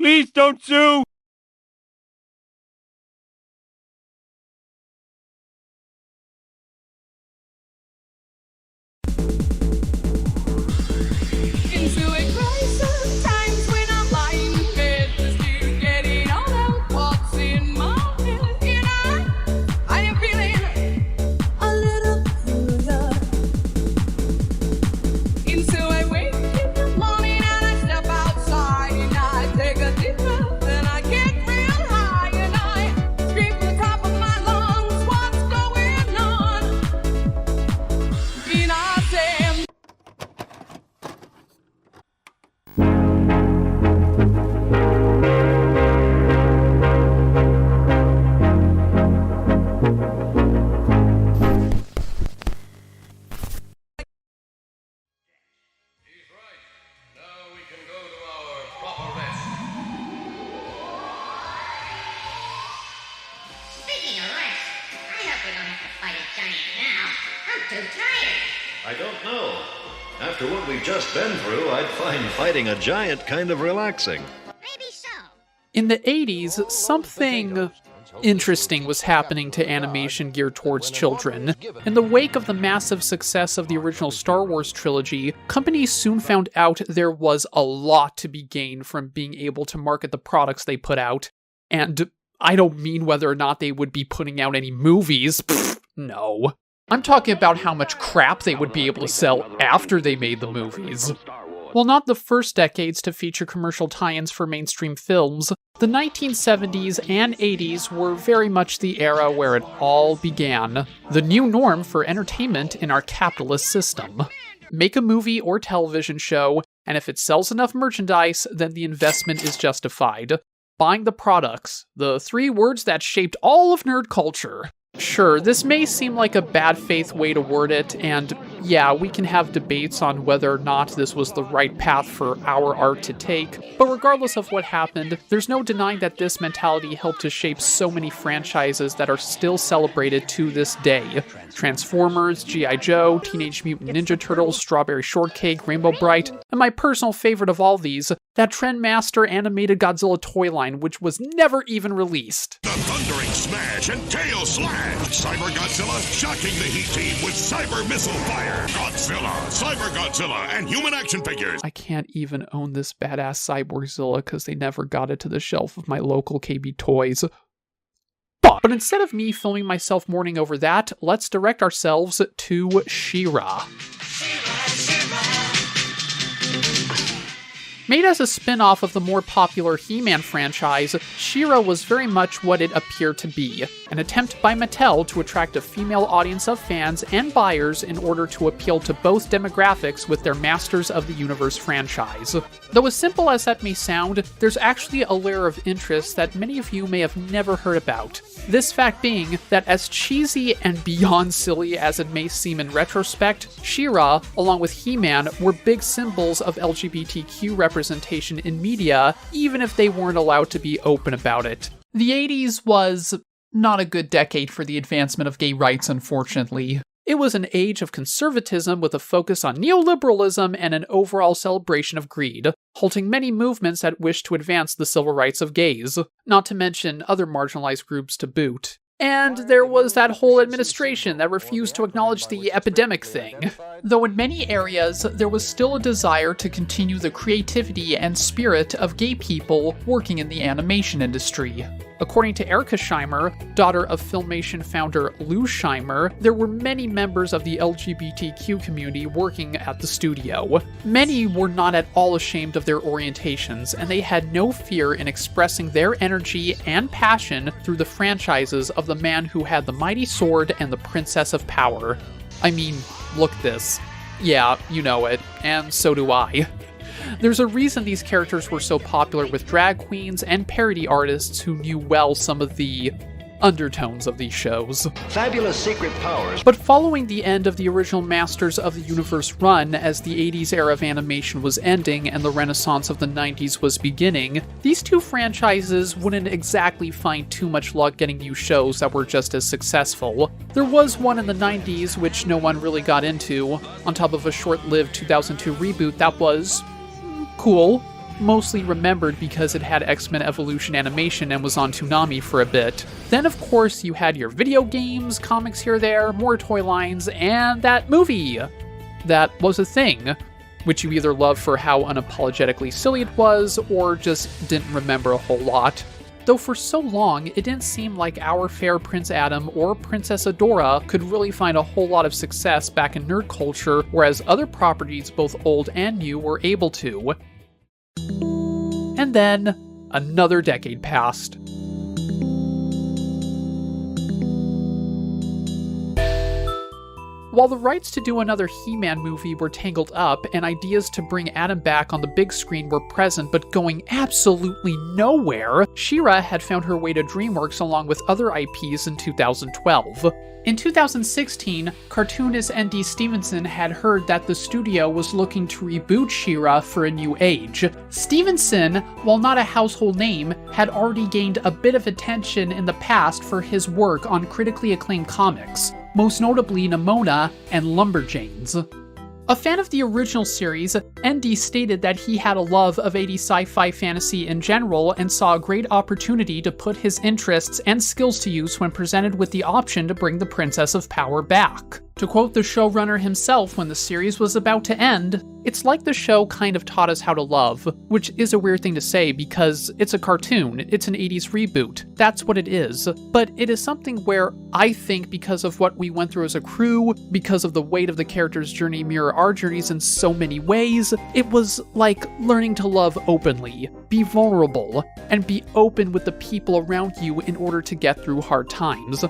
Please don't sue! I don't know. After what we've just been through, I'd find fighting a giant kind of relaxing. Maybe so. In the 80s, something interesting was happening to animation geared towards children. In the wake of the massive success of the original Star Wars trilogy, companies soon found out there was a lot to be gained from being able to market the products they put out. And I don't mean whether or not they would be putting out any movies. Pfft, no. I'm talking about how much crap they would be able to sell after they made the movies. While not the first decades to feature commercial tie-ins for mainstream films, the 1970s and 80s were very much the era where it all began. The new norm for entertainment in our capitalist system. Make a movie or television show, and if it sells enough merchandise, then the investment is justified. Buying the products, the three words that shaped all of nerd culture. Sure, this may seem like a bad faith way to word it, and yeah, we can have debates on whether or not this was the right path for our art to take, but regardless of what happened, there's no denying that this mentality helped to shape so many franchises that are still celebrated to this day. Transformers, G.I. Joe, Teenage Mutant Ninja Turtles, Strawberry Shortcake, Rainbow Bright, and my personal favorite of all these, that Trendmaster animated Godzilla toy line, which was never even released. The thundering smash and tail slash! Cyber Godzilla shocking the Heat Team with cyber missile fire! Godzilla, Cyber Godzilla, and human action figures! I can't even own this badass Cyborgzilla because they never got it to the shelf of my local KB Toys. But instead of me filming myself mourning over that, let's direct ourselves to SheRa. Made as a spin-off of the more popular He-Man franchise, SheRa was very much what it appeared to be, an attempt by Mattel to attract a female audience of fans and buyers in order to appeal to both demographics with their Masters of the Universe franchise. Though as simple as that may sound, there's actually a layer of interest that many of you may have never heard about. This fact being that as cheesy and beyond silly as it may seem in retrospect, SheRa, along with He-Man, were big symbols of LGBTQ representation in media, even if they weren't allowed to be open about it. The 80s was not a good decade for the advancement of gay rights, unfortunately. It was an age of conservatism with a focus on neoliberalism and an overall celebration of greed, halting many movements that wished to advance the civil rights of gays, not to mention other marginalized groups to boot. And there was that whole administration that refused to acknowledge the epidemic thing. Though in many areas, there was still a desire to continue the creativity and spirit of gay people working in the animation industry. According to Erica Scheimer, daughter of Filmation founder Lou Scheimer, there were many members of the LGBTQ community working at the studio. Many were not at all ashamed of their orientations, and they had no fear in expressing their energy and passion through the franchises of the man who had the mighty sword and the Princess of Power. I mean, look this. Yeah, you know it, and so do I. There's a reason these characters were so popular with drag queens and parody artists who knew well some of the undertones of these shows. Fabulous secret powers. But following the end of the original Masters of the Universe run, as the 80s era of animation was ending and the renaissance of the 90s was beginning, these two franchises wouldn't exactly find too much luck getting new shows that were just as successful. There was one in the 90s which no one really got into, on top of a short-lived 2002 reboot that was cool. mostly remembered because it had X-Men Evolution animation and was on Toonami for a bit. Then of course you had your video games, comics here or there, more toy lines, and that movie that was a thing, which you either loved for how unapologetically silly it was, or just didn't remember a whole lot. Though for so long, it didn't seem like our fair Prince Adam or Princess Adora could really find a whole lot of success back in nerd culture, whereas other properties, both old and new, were able to. And then, another decade passed. While the rights to do another He-Man movie were tangled up, and ideas to bring Adam back on the big screen were present but going absolutely nowhere, SheRa had found her way to DreamWorks along with other IPs in 2012. In 2016, cartoonist N.D. Stevenson had heard that the studio was looking to reboot SheRa for a new age. Stevenson, while not a household name, had already gained a bit of attention in the past for his work on critically acclaimed comics, most notably Nimona and Lumberjanes. A fan of the original series, ND stated that he had a love of 80s sci-fi fantasy in general and saw a great opportunity to put his interests and skills to use when presented with the option to bring the Princess of Power back. To quote the showrunner himself when the series was about to end, "It's like the show kind of taught us how to love," which is a weird thing to say because it's a cartoon, it's an 80s reboot, that's what it is. But it is something where I think because of what we went through as a crew, because of the weight of the character's journey mirror our journeys in so many ways, it was like learning to love openly, be vulnerable, and be open with the people around you in order to get through hard times.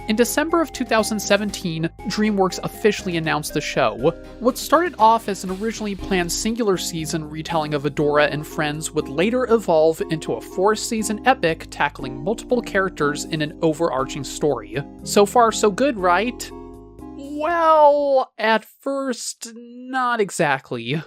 In December of 2017, DreamWorks officially announced the show. What started off as an originally planned singular season retelling of Adora and friends would later evolve into a 4-season epic tackling multiple characters in an overarching story. So far, so good, right? Well, at first, not exactly.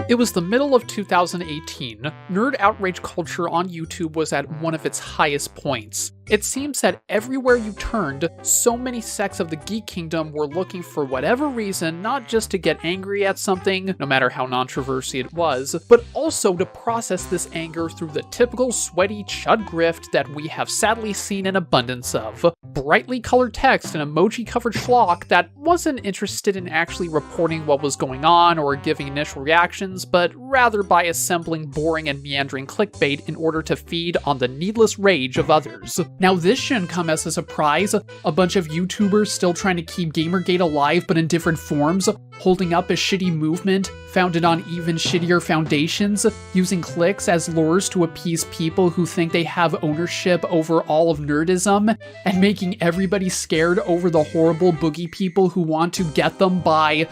It was the middle of 2018. Nerd outrage culture on YouTube was at one of its highest points. It seems that everywhere you turned, so many sects of the Geek Kingdom were looking for whatever reason not just to get angry at something, no matter how controversial it was, but also to process this anger through the typical sweaty chud grift that we have sadly seen an abundance of. Brightly colored text and emoji-covered schlock that wasn't interested in actually reporting what was going on or giving initial reactions, but rather by assembling boring and meandering clickbait in order to feed on the needless rage of others. Now this shouldn't come as a surprise, a bunch of YouTubers still trying to keep Gamergate alive but in different forms, holding up a shitty movement founded on even shittier foundations, using clicks as lures to appease people who think they have ownership over all of nerdism, and making everybody scared over the horrible boogie people who want to get them by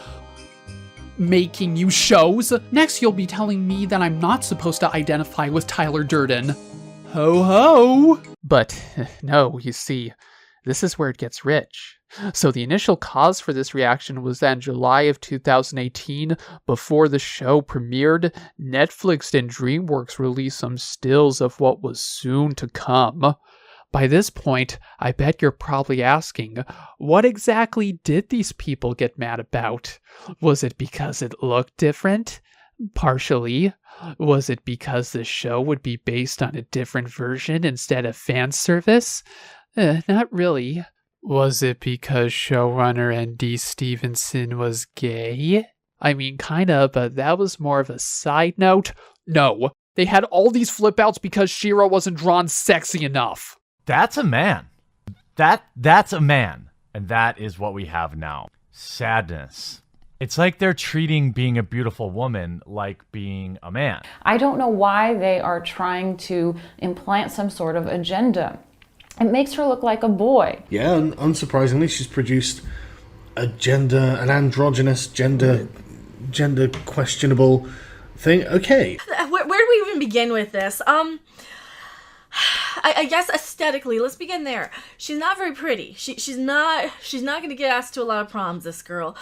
making new shows. Next you'll be telling me that I'm not supposed to identify with Tyler Durden. Ho ho! But no, you see, this is where it gets rich. So the initial cause for this reaction was that in July of 2018, before the show premiered, Netflix and DreamWorks released some stills of what was soon to come. By this point, I bet you're probably asking, what exactly did these people get mad about? Was it because it looked different? Partially. Was it because the show would be based on a different version instead of fan service? Not really. Was it because showrunner N.D. Stevenson was gay? I mean, kinda, but that was more of a side note. No, they had all these flip-outs because SheRa wasn't drawn sexy enough. That's a man. That's a man. And that is what we have now. Sadness. It's like they're treating being a beautiful woman like being a man. I don't know why they are trying to implant some sort of agenda. It makes her look like a boy. Yeah, and unsurprisingly, she's produced an androgynous, gender questionable thing. Okay. Where do we even begin with this? I guess aesthetically, let's begin there. She's not very pretty. She's not going to get asked to a lot of proms, this girl.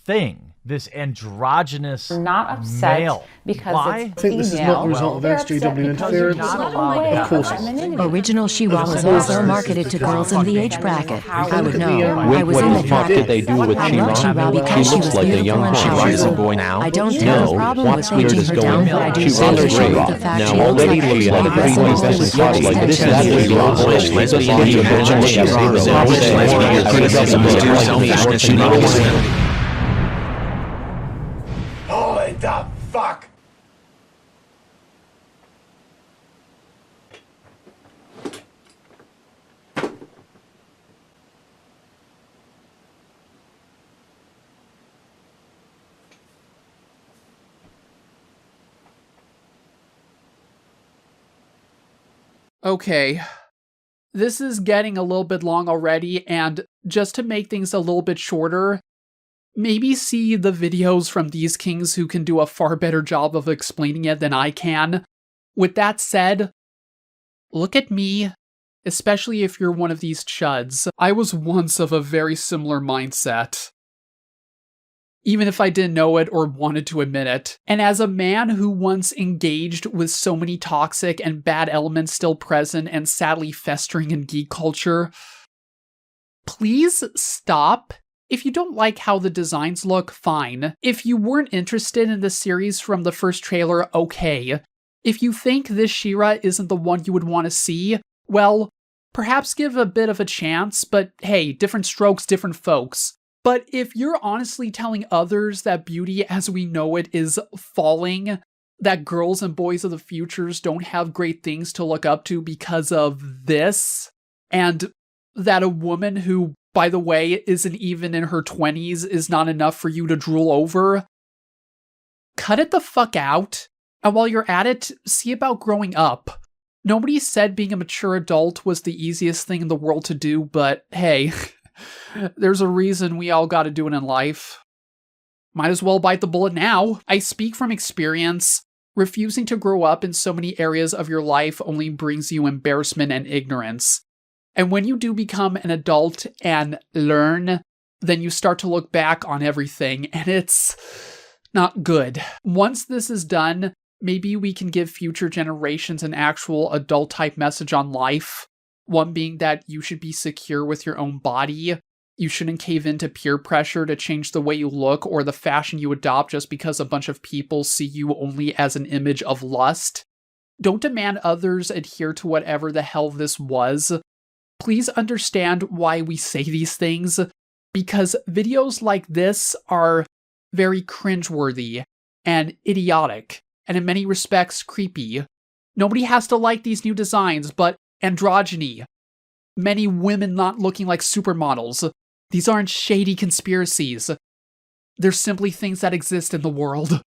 Thing this androgynous not upset male. because Why? it's I think this is not the result of They're upset SJW because you're interference. not allowed Of course. Original SheRa was also marketed to girls in the age bracket. I would know. I was What in the the fuck did bracket. they do with I love SheRa? SheRa because She she looks was like a beautiful young and girl. She's a powerful. boy now. I don't No, have a problem what's with weird taking is her going down, on. but I do She say runs that she great. with the fact Now, she looks already like she had a pretty Selflessness decent with crush, like, this is actually extensions. lesbian. Can you imagine SheRa was always selfishness and egoism? Holy the fuck! Okay, this is getting a little bit long already, and just to make things a little bit shorter, maybe see the videos from these kings who can do a far better job of explaining it than I can. With that said, look at me, especially if you're one of these chuds. I was once of a very similar mindset, even if I didn't know it or wanted to admit it. And as a man who once engaged with so many toxic and bad elements still present and sadly festering in geek culture, please stop. If you don't like how the designs look, fine. If you weren't interested in the series from the first trailer, okay. If you think this SheRa isn't the one you would want to see, well, perhaps give a bit of a chance, but hey, different strokes, different folks. But if you're honestly telling others that beauty as we know it is falling, that girls and boys of the futures don't have great things to look up to because of this, and that a woman who, by the way, isn't even in her 20s is not enough for you to drool over, cut it the fuck out. And while you're at it, see about growing up. Nobody said being a mature adult was the easiest thing in the world to do, but hey, there's a reason we all gotta do it in life. Might as well bite the bullet now. I speak from experience. Refusing to grow up in so many areas of your life only brings you embarrassment and ignorance. And when you do become an adult and learn, then you start to look back on everything, and it's not good. Once this is done, maybe we can give future generations an actual adult-type message on life. One being that you should be secure with your own body. You shouldn't cave into peer pressure to change the way you look or the fashion you adopt just because a bunch of people see you only as an image of lust. Don't demand others adhere to whatever the hell this was. Please understand why we say these things, because videos like this are very cringeworthy and idiotic, and in many respects creepy. Nobody has to like these new designs, but androgyny, many women not looking like supermodels, these aren't shady conspiracies. They're simply things that exist in the world.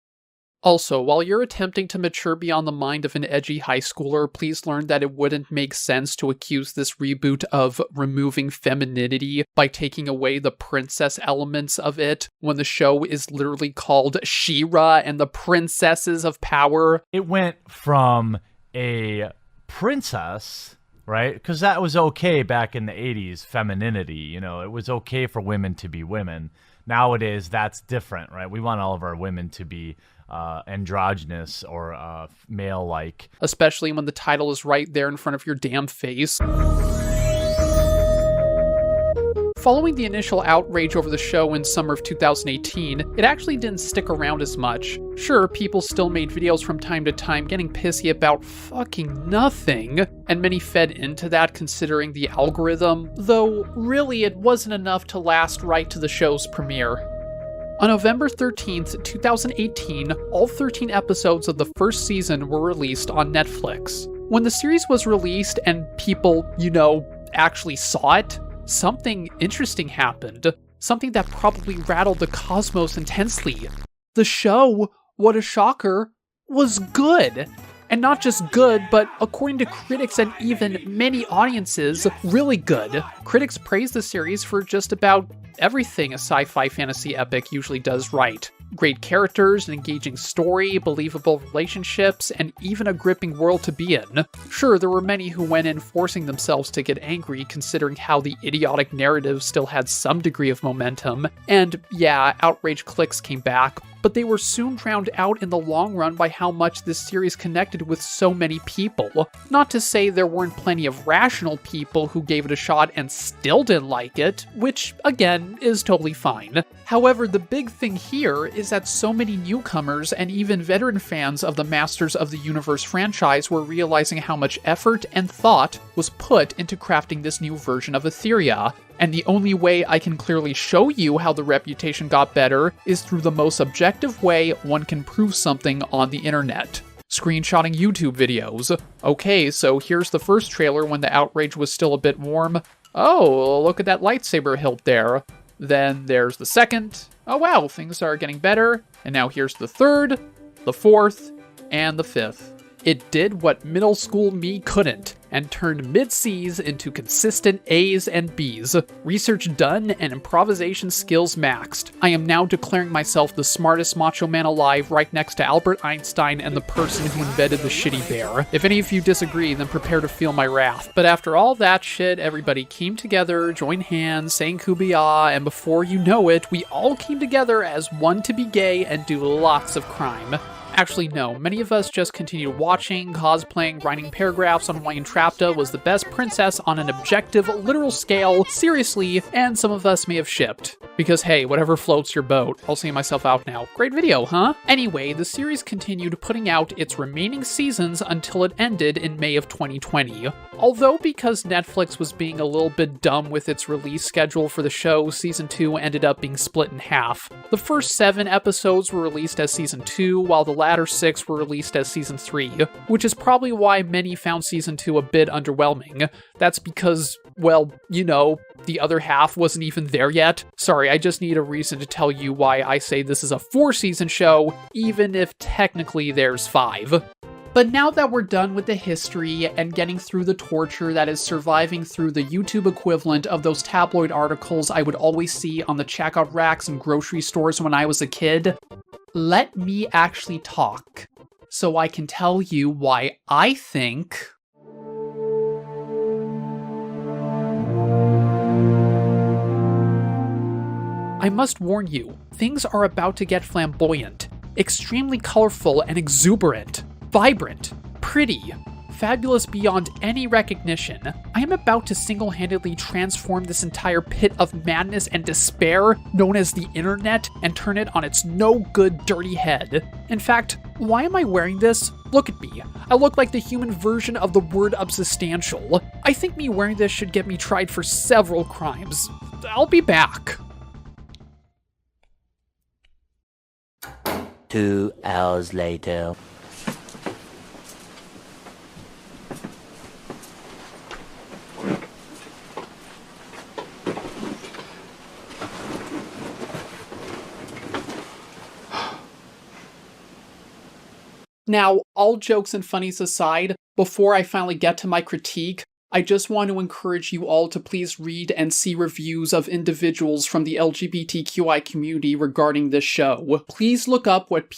Also, while you're attempting to mature beyond the mind of an edgy high schooler, please learn that it wouldn't make sense to accuse this reboot of removing femininity by taking away the princess elements of it when the show is literally called SheRa and the Princesses of Power. It went from a princess, right? Because that was okay back in the 80s, femininity, you know, it was okay for women to be women. Nowadays, that's different, right? We want all of our women to be androgynous or male-like. Especially when the title is right there in front of your damn face. Following the initial outrage over the show in summer of 2018, it actually didn't stick around as much. Sure, people still made videos from time to time getting pissy about fucking nothing, and many fed into that considering the algorithm, though really it wasn't enough to last right to the show's premiere. On November 13th, 2018, all 13 episodes of the first season were released on Netflix. When the series was released and people, actually saw it, something interesting happened. Something that probably rattled the cosmos intensely. The show, what a shocker, was good. And not just good, but according to critics and even many audiences, really good. Critics praised the series for just about everything a sci-fi fantasy epic usually does right. Great characters, an engaging story, believable relationships, and even a gripping world to be in. Sure, there were many who went in forcing themselves to get angry considering how the idiotic narrative still had some degree of momentum, and yeah, Outrage clicks came back, but they were soon drowned out in the long run by how much this series connected with so many people. Not to say there weren't plenty of rational people who gave it a shot and still didn't like it, which, again, is totally fine. However, the big thing here is that so many newcomers and even veteran fans of the Masters of the Universe franchise were realizing how much effort and thought was put into crafting this new version of Etheria. And the only way I can clearly show you how the reputation got better is through the most objective way one can prove something on the internet. Screenshotting YouTube videos. Okay, so here's the first trailer when the Outrage was still a bit warm. Oh, look at that lightsaber hilt there. Then there's the second. Oh wow, things are getting better. And now here's the third, the fourth, and the fifth. It did what middle school me couldn't, and turned mid-C's into consistent A's and B's. Research done and improvisation skills maxed. I am now declaring myself the smartest macho man alive right next to Albert Einstein and the person who invented the shitty bear. If any of you disagree, then prepare to feel my wrath. But after all that shit, everybody came together, joined hands, sang kumbaya, and before you know it, we all came together as one to be gay and do lots of crime. Actually, no. Many of us just continued watching, cosplaying, writing paragraphs on why Entrapta was the best princess on an objective, literal scale, seriously, and some of us may have shipped. Because hey, whatever floats your boat. I'll see myself out now. Great video, huh? Anyway, the series continued putting out its remaining seasons until it ended in May of 2020. Although because Netflix was being a little bit dumb with its release schedule for the show, Season 2 ended up being split in half. The first 7 episodes were released as Season 2, while the latter 6 were released as Season 3, which is probably why many found Season 2 a bit underwhelming. That's because, well, you know, the other half wasn't even there yet. Sorry, I just need a reason to tell you why I say this is a 4-season show, even if technically there's 5. But now that we're done with the history and getting through the torture that is surviving through the YouTube equivalent of those tabloid articles I would always see on the checkout racks in grocery stores when I was a kid, let me actually talk, so I can tell you why I think I must warn you, things are about to get flamboyant, extremely colorful and exuberant, vibrant, pretty, fabulous beyond any recognition. I am about to single-handedly transform this entire pit of madness and despair known as the internet and turn it on its no-good dirty head. In fact, why am I wearing this? Look at me. I look like the human version of the word substantial. I think me wearing this should get me tried for several crimes. I'll be back. 2 hours later. Now, all jokes and funnies aside, before I finally get to my critique, I just want to encourage you all to please read and see reviews of individuals from the LGBTQI community regarding this show. Please look up what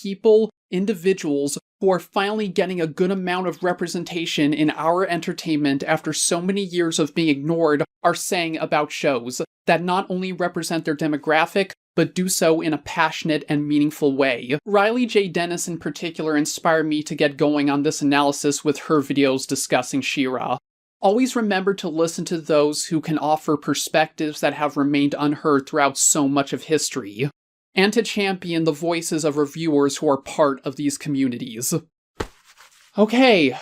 individuals who are finally getting a good amount of representation in our entertainment after so many years of being ignored are saying about shows that not only represent their demographic, but do so in a passionate and meaningful way. Riley J. Dennis in particular inspired me to get going on this analysis with her videos discussing SheRa. Always remember to listen to those who can offer perspectives that have remained unheard throughout so much of history, and to champion the voices of reviewers who are part of these communities. Okay,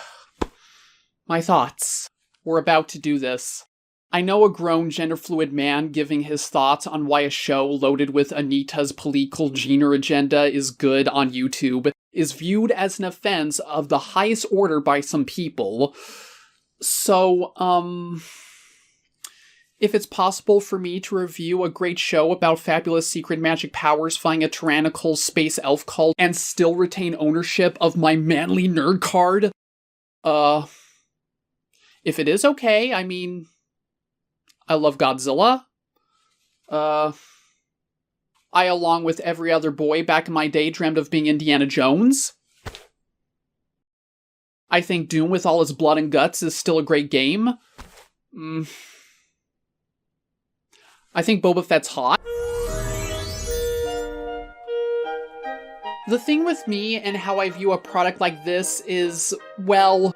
my thoughts. We're about to do this. I know a grown gender-fluid man giving his thoughts on why a show loaded with Anita's political gender agenda is good on YouTube is viewed as an offense of the highest order by some people. So, if it's possible for me to review a great show about fabulous secret magic powers fighting a tyrannical space elf cult and still retain ownership of my manly nerd card, if it is okay, I mean, I love Godzilla. I, along with every other boy back in my day, dreamt of being Indiana Jones. I think Doom with all its blood and guts is still a great game. I think Boba Fett's hot. The thing with me and how I view a product like this is, well,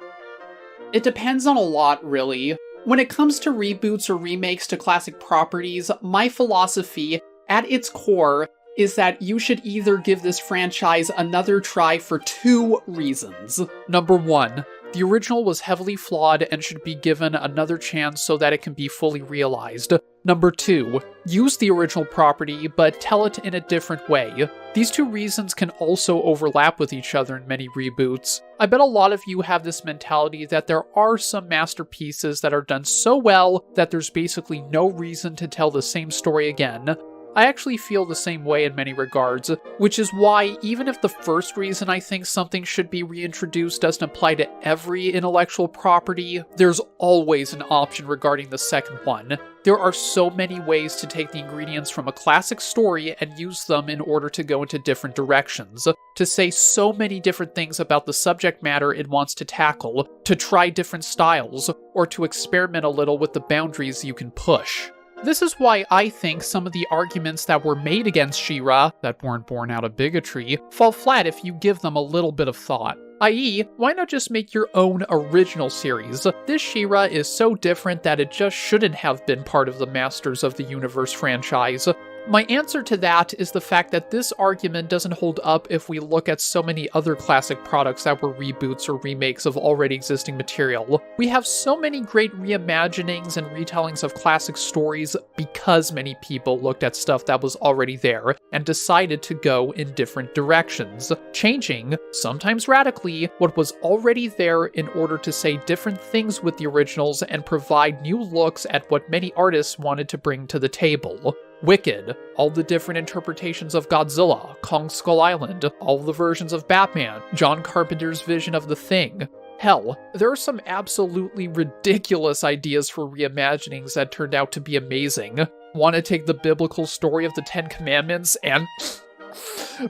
it depends on a lot, really. When it comes to reboots or remakes to classic properties, my philosophy, at its core, is that you should either give this franchise another try for 2 reasons. Number 1, the original was heavily flawed and should be given another chance so that it can be fully realized. Number 2, use the original property, but tell it in a different way. These 2 reasons can also overlap with each other in many reboots. I bet a lot of you have this mentality that there are some masterpieces that are done so well that there's basically no reason to tell the same story again. I actually feel the same way in many regards, which is why even if the first reason I think something should be reintroduced doesn't apply to every intellectual property, there's always an option regarding the second one. There are so many ways to take the ingredients from a classic story and use them in order to go into different directions, to say so many different things about the subject matter it wants to tackle, to try different styles, or to experiment a little with the boundaries you can push. This is why I think some of the arguments that were made against SheRa, that weren't born out of bigotry, fall flat if you give them a little bit of thought. I.e., why not just make your own original series? This SheRa is so different that it just shouldn't have been part of the Masters of the Universe franchise. My answer to that is the fact that this argument doesn't hold up if we look at so many other classic products that were reboots or remakes of already existing material. We have so many great reimaginings and retellings of classic stories because many people looked at stuff that was already there and decided to go in different directions, changing, sometimes radically, what was already there in order to say different things with the originals and provide new looks at what many artists wanted to bring to the table. Wicked, all the different interpretations of Godzilla, Kong Skull Island, all the versions of Batman, John Carpenter's vision of The Thing. Hell, there are some absolutely ridiculous ideas for reimaginings that turned out to be amazing. Want to take the biblical story of the 10 Commandments and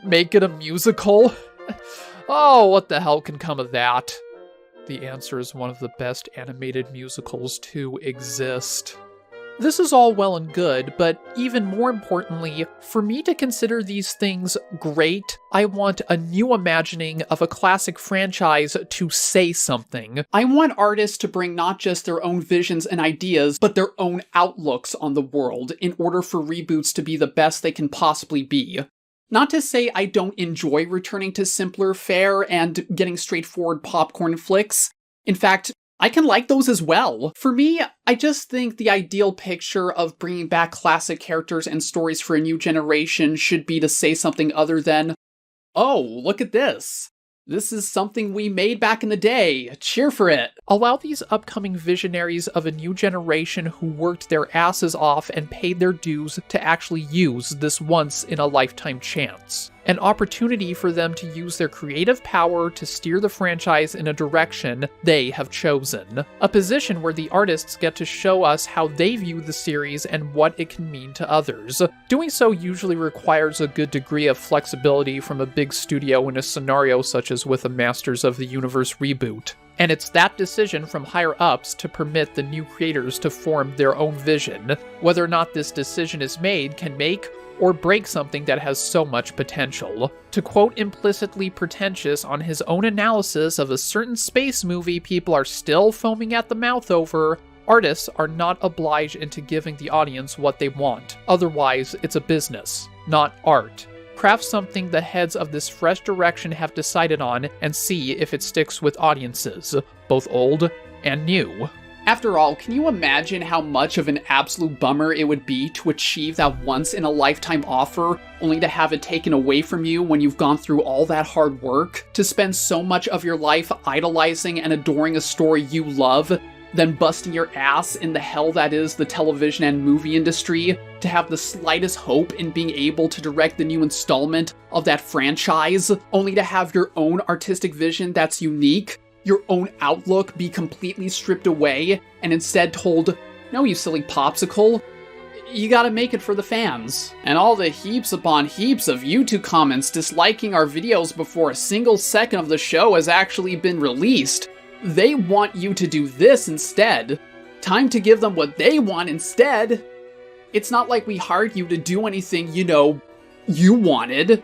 make it a musical? Oh, what the hell can come of that? The answer is one of the best animated musicals to exist. This is all well and good, but even more importantly, for me to consider these things great, I want a new imagining of a classic franchise to say something. I want artists to bring not just their own visions and ideas, but their own outlooks on the world in order for reboots to be the best they can possibly be. Not to say I don't enjoy returning to simpler fare and getting straightforward popcorn flicks. In fact, I can like those as well. For me, I just think the ideal picture of bringing back classic characters and stories for a new generation should be to say something other than, oh, look at this. This is something we made back in the day. Cheer for it. Allow these upcoming visionaries of a new generation who worked their asses off and paid their dues to actually use this once-in-a-lifetime chance. An opportunity for them to use their creative power to steer the franchise in a direction they have chosen. A position where the artists get to show us how they view the series and what it can mean to others. Doing so usually requires a good degree of flexibility from a big studio in a scenario such as with a Masters of the Universe reboot. And it's that decision from higher-ups to permit the new creators to form their own vision. Whether or not this decision is made can make or break something that has so much potential. To quote implicitly pretentious on his own analysis of a certain space movie people are still foaming at the mouth over, artists are not obliged into giving the audience what they want. Otherwise, it's a business, not art. Craft something the heads of this fresh direction have decided on and see if it sticks with audiences, both old and new. After all, can you imagine how much of an absolute bummer it would be to achieve that once-in-a-lifetime offer, only to have it taken away from you when you've gone through all that hard work? To spend so much of your life idolizing and adoring a story you love, then busting your ass in the hell that is the television and movie industry, to have the slightest hope in being able to direct the new installment of that franchise, only to have your own artistic vision that's unique, your own outlook be completely stripped away, and instead told, no, you silly popsicle, you gotta make it for the fans. And all the heaps upon heaps of YouTube comments disliking our videos before a single second of the show has actually been released. They want you to do this instead. Time to give them what they want instead. It's not like we hired you to do anything, you wanted.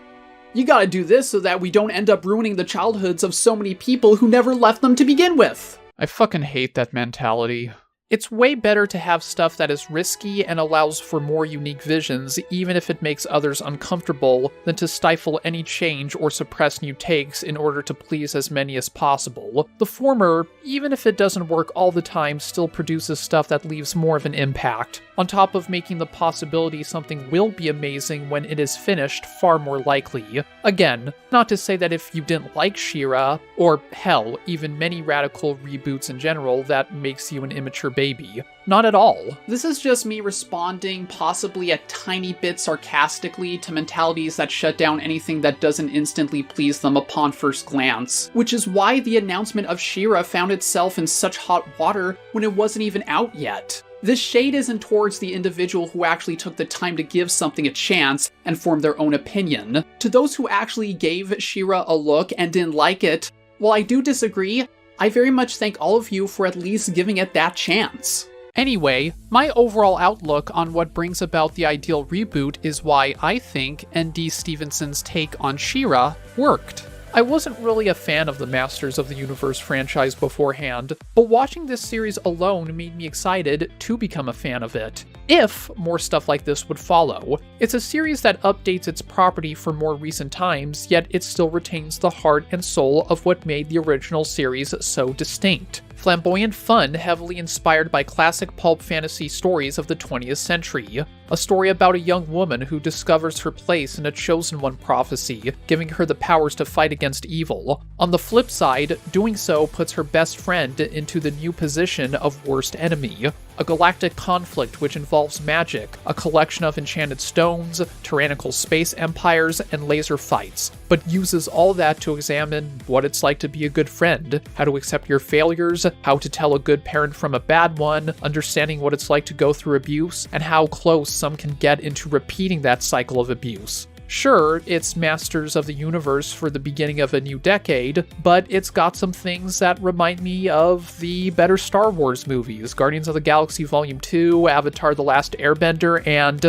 You gotta do this so that we don't end up ruining the childhoods of so many people who never left them to begin with. I fucking hate that mentality. It's way better to have stuff that is risky and allows for more unique visions, even if it makes others uncomfortable, than to stifle any change or suppress new takes in order to please as many as possible. The former, even if it doesn't work all the time, still produces stuff that leaves more of an impact, on top of making the possibility something will be amazing when it is finished far more likely. Again, not to say that if you didn't like SheRa, or hell, even many radical reboots in general, that makes you an immature baby. Not at all. This is just me responding, possibly a tiny bit sarcastically, to mentalities that shut down anything that doesn't instantly please them upon first glance. Which is why the announcement of SheRa found itself in such hot water when it wasn't even out yet. This shade isn't towards the individual who actually took the time to give something a chance and form their own opinion. To those who actually gave SheRa a look and didn't like it, while I do disagree, I very much thank all of you for at least giving it that chance. Anyway, my overall outlook on what brings about the ideal reboot is why I think N.D. Stevenson's take on SheRa worked. I wasn't really a fan of the Masters of the Universe franchise beforehand, but watching this series alone made me excited to become a fan of it, if more stuff like this would follow. It's a series that updates its property for more recent times, yet it still retains the heart and soul of what made the original series so distinct. Flamboyant fun heavily inspired by classic pulp fantasy stories of the 20th century. A story about a young woman who discovers her place in a Chosen One prophecy, giving her the powers to fight against evil. On the flip side, doing so puts her best friend into the new position of worst enemy. A galactic conflict which involves magic, a collection of enchanted stones, tyrannical space empires, and laser fights, but uses all that to examine what it's like to be a good friend, how to accept your failures, how to tell a good parent from a bad one, understanding what it's like to go through abuse, and how close some can get into repeating that cycle of abuse. Sure, it's Masters of the Universe for the beginning of a new decade, but it's got some things that remind me of the better Star Wars movies, Guardians of the Galaxy Volume 2, Avatar The Last Airbender, and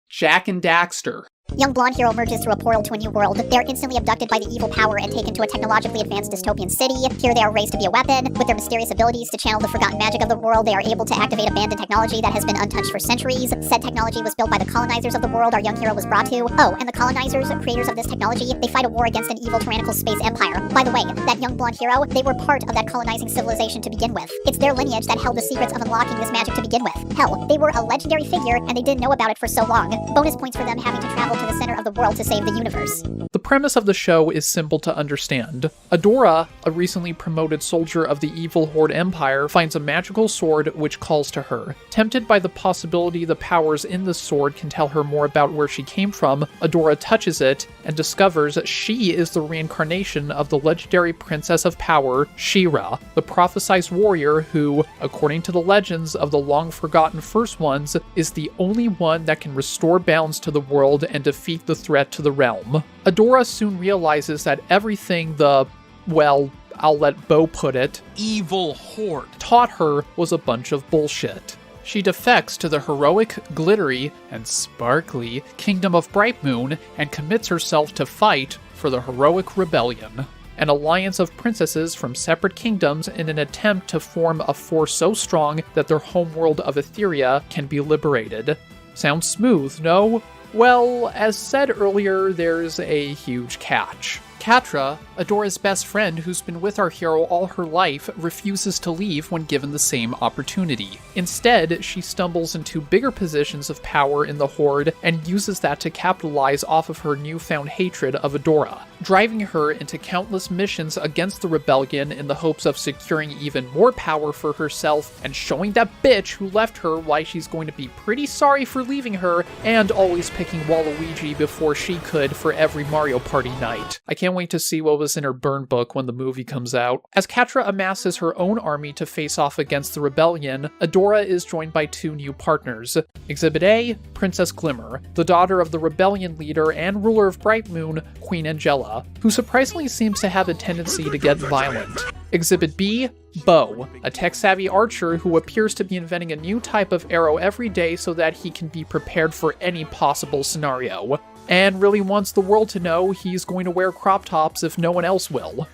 Jak and Daxter. Young blonde hero emerges through a portal to a new world. They are instantly abducted by the evil power and taken to a technologically advanced dystopian city. Here they are raised to be a weapon. With their mysterious abilities to channel the forgotten magic of the world, they are able to activate abandoned technology that has been untouched for centuries. Said technology was built by the colonizers of the world our young hero was brought to. Oh, and the colonizers, creators of this technology, they fight a war against an evil tyrannical space empire. By the way, that young blonde hero, they were part of that colonizing civilization to begin with. It's their lineage that held the secrets of unlocking this magic to begin with. Hell, they were a legendary figure and they didn't know about it for so long. Bonus points for them having to travel to the center of the world to save the universe. The premise of the show is simple to understand. Adora, a recently promoted soldier of the evil Horde Empire, finds a magical sword which calls to her. Tempted by the possibility the powers in the sword can tell her more about where she came from, Adora touches it and discovers she is the reincarnation of the legendary Princess of Power, SheRa, the prophesized warrior who, according to the legends of the long-forgotten First Ones, is the only one that can restore balance to the world and defeat the threat to the realm. Adora soon realizes that everything the, well, I'll let Bo put it, evil Horde taught her was a bunch of bullshit. She defects to the heroic, glittery, and sparkly Kingdom of Brightmoon and commits herself to fight for the heroic rebellion, an alliance of princesses from separate kingdoms in an attempt to form a force so strong that their homeworld of Etheria can be liberated. Sounds smooth, no? Well, as said earlier, there's a huge catch. Catra, Adora's best friend who's been with our hero all her life, refuses to leave when given the same opportunity. Instead, she stumbles into bigger positions of power in the Horde and uses that to capitalize off of her newfound hatred of Adora. driving her into countless missions against the rebellion in the hopes of securing even more power for herself and showing that bitch who left her why she's going to be pretty sorry for leaving her, and always picking Waluigi before she could for every Mario Party night. I can't wait to see what was in her burn book when the movie comes out. As Catra amasses her own army to face off against the rebellion, Adora is joined by 2 new partners. Exhibit A, Princess Glimmer, the daughter of the rebellion leader and ruler of Bright Moon, Queen Angela, who surprisingly seems to have a tendency to get violent. Exhibit B, Bo, a tech-savvy archer who appears to be inventing a new type of arrow every day so that he can be prepared for any possible scenario, and really wants the world to know he's going to wear crop tops if no one else will.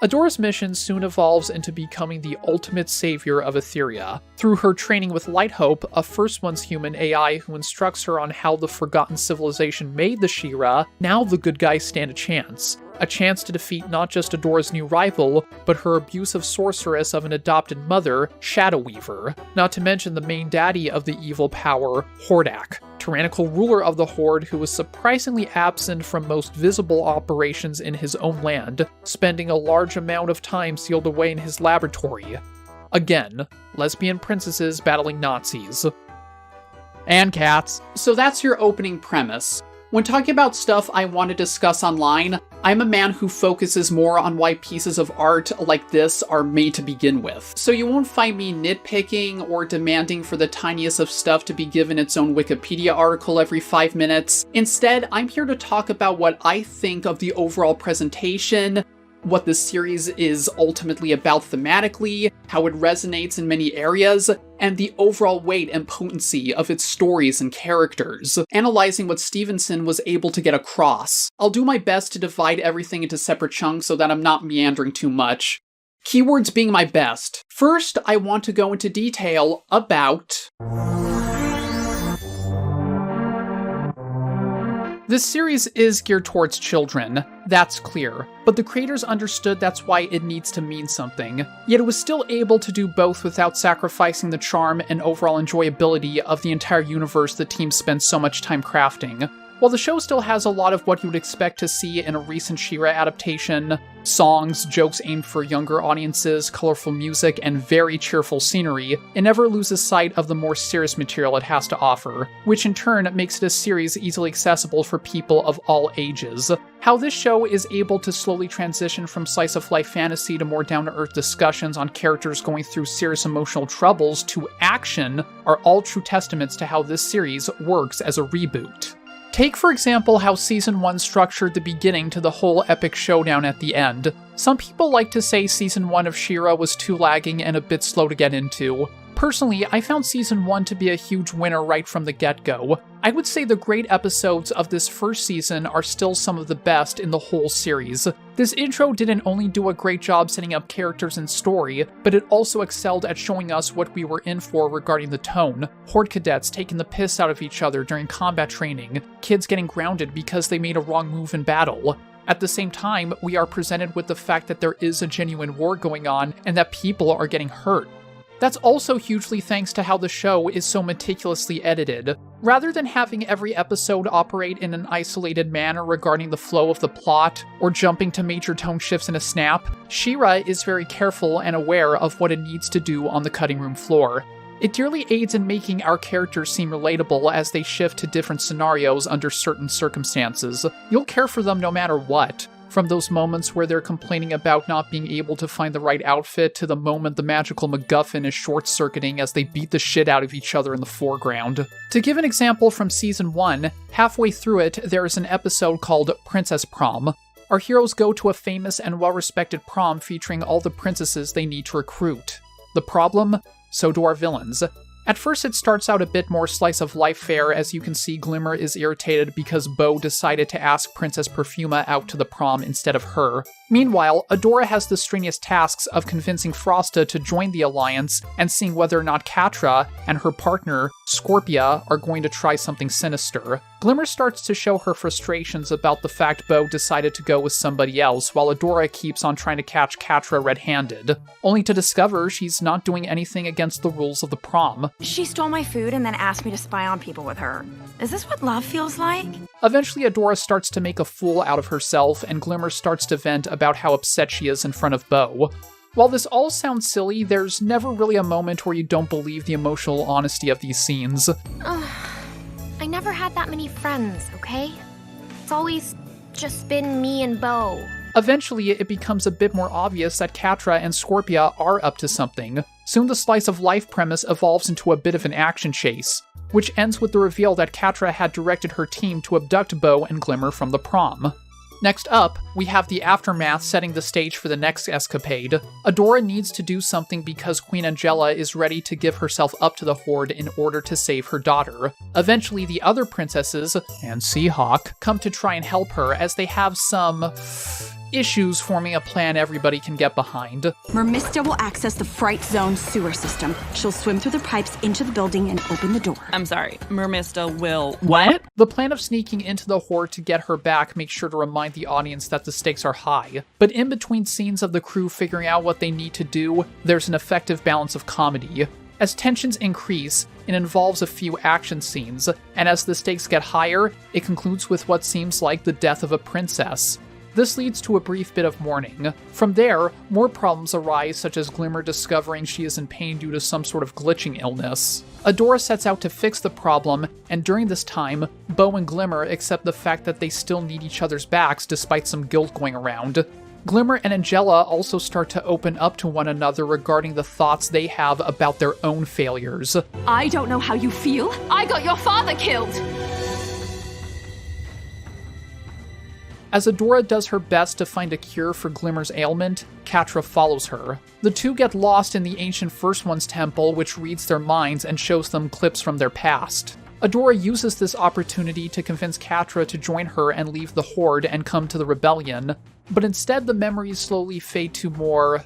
Adora's mission soon evolves into becoming the ultimate savior of Etheria, through her training with Lighthope, a First One's human AI who instructs her on how the forgotten civilization made the SheRa. Now the good guys stand a chance to defeat not just Adora's new rival, but her abusive sorceress of an adopted mother, Shadow Weaver, not to mention the main daddy of the evil power, Hordak, tyrannical ruler of the Horde who was surprisingly absent from most visible operations in his own land, spending a large amount of time sealed away in his laboratory. Again, lesbian princesses battling Nazis. And cats. So that's your opening premise. When talking about stuff I want to discuss online, I'm a man who focuses more on why pieces of art like this are made to begin with. So you won't find me nitpicking or demanding for the tiniest of stuff to be given its own Wikipedia article every 5 minutes. Instead, I'm here to talk about what I think of the overall presentation, what the series is ultimately about thematically, how it resonates in many areas, and the overall weight and potency of its stories and characters, analyzing what Stevenson was able to get across. I'll do my best to divide everything into separate chunks so that I'm not meandering too much. Keywords being my best. First, I want to go into detail about this series is geared towards children, that's clear, but the creators understood that's why it needs to mean something, yet it was still able to do both without sacrificing the charm and overall enjoyability of the entire universe the team spent so much time crafting. While the show still has a lot of what you would expect to see in a recent SheRa adaptation, songs, jokes aimed for younger audiences, colorful music, and very cheerful scenery, it never loses sight of the more serious material it has to offer, which in turn makes it a series easily accessible for people of all ages. How this show is able to slowly transition from slice-of-life fantasy to more down-to-earth discussions on characters going through serious emotional troubles to action are all true testaments to how this series works as a reboot. Take, for example, how Season 1 structured the beginning to the whole epic showdown at the end. Some people like to say Season 1 of SheRa was too lagging and a bit slow to get into. Personally, I found Season 1 to be a huge winner right from the get-go. I would say the great episodes of this first season are still some of the best in the whole series. This intro didn't only do a great job setting up characters and story, but it also excelled at showing us what we were in for regarding the tone. Horde cadets taking the piss out of each other during combat training, kids getting grounded because they made a wrong move in battle. At the same time, we are presented with the fact that there is a genuine war going on and that people are getting hurt. That's also hugely thanks to how the show is so meticulously edited. Rather than having every episode operate in an isolated manner regarding the flow of the plot, or jumping to major tone shifts in a snap, SheRa is very careful and aware of what it needs to do on the cutting room floor. It dearly aids in making our characters seem relatable as they shift to different scenarios under certain circumstances. You'll care for them no matter what. From those moments where they're complaining about not being able to find the right outfit to the moment the magical MacGuffin is short-circuiting as they beat the shit out of each other in the foreground. To give an example from Season 1, halfway through it, there is an episode called Princess Prom. Our heroes go to a famous and well-respected prom featuring all the princesses they need to recruit. The problem? So do our villains. At first it starts out a bit more slice-of-life fare as you can see Glimmer is irritated because Bo decided to ask Princess Perfuma out to the prom instead of her. Meanwhile, Adora has the strenuous tasks of convincing Frosta to join the alliance and seeing whether or not Catra and her partner, Scorpia, are going to try something sinister. Glimmer starts to show her frustrations about the fact Bo decided to go with somebody else, while Adora keeps on trying to catch Catra red-handed, only to discover she's not doing anything against the rules of the prom. She stole my food and then asked me to spy on people with her. Is this what love feels like? Eventually, Adora starts to make a fool out of herself, and Glimmer starts to vent about how upset she is in front of Bo. While this all sounds silly, there's never really a moment where you don't believe the emotional honesty of these scenes. I never had that many friends, okay? It's always just been me and Bo. Eventually, it becomes a bit more obvious that Catra and Scorpia are up to something. Soon the slice of life premise evolves into a bit of an action chase, which ends with the reveal that Catra had directed her team to abduct Bo and Glimmer from the prom. Next up, we have the aftermath setting the stage for the next escapade. Adora needs to do something because Queen Angela is ready to give herself up to the Horde in order to save her daughter. Eventually, the other princesses, and Seahawk, come to try and help her as they have some issues forming a plan everybody can get behind. Mermista will access the Fright Zone sewer system. She'll swim through the pipes into the building and open the door. I'm sorry, Mermista will... What? The plan of sneaking into the Horde to get her back makes sure to remind the audience that the stakes are high. But in between scenes of the crew figuring out what they need to do, there's an effective balance of comedy. As tensions increase, it involves a few action scenes, and as the stakes get higher, it concludes with what seems like the death of a princess. This leads to a brief bit of mourning. From there, more problems arise, such as Glimmer discovering she is in pain due to some sort of glitching illness. Adora sets out to fix the problem, and during this time, Bo and Glimmer accept the fact that they still need each other's backs despite some guilt going around. Glimmer and Angela also start to open up to one another regarding the thoughts they have about their own failures. I don't know how you feel. I got your father killed! As Adora does her best to find a cure for Glimmer's ailment, Catra follows her. The two get lost in the ancient First One's temple, which reads their minds and shows them clips from their past. Adora uses this opportunity to convince Catra to join her and leave the Horde and come to the rebellion, but instead the memories slowly fade to more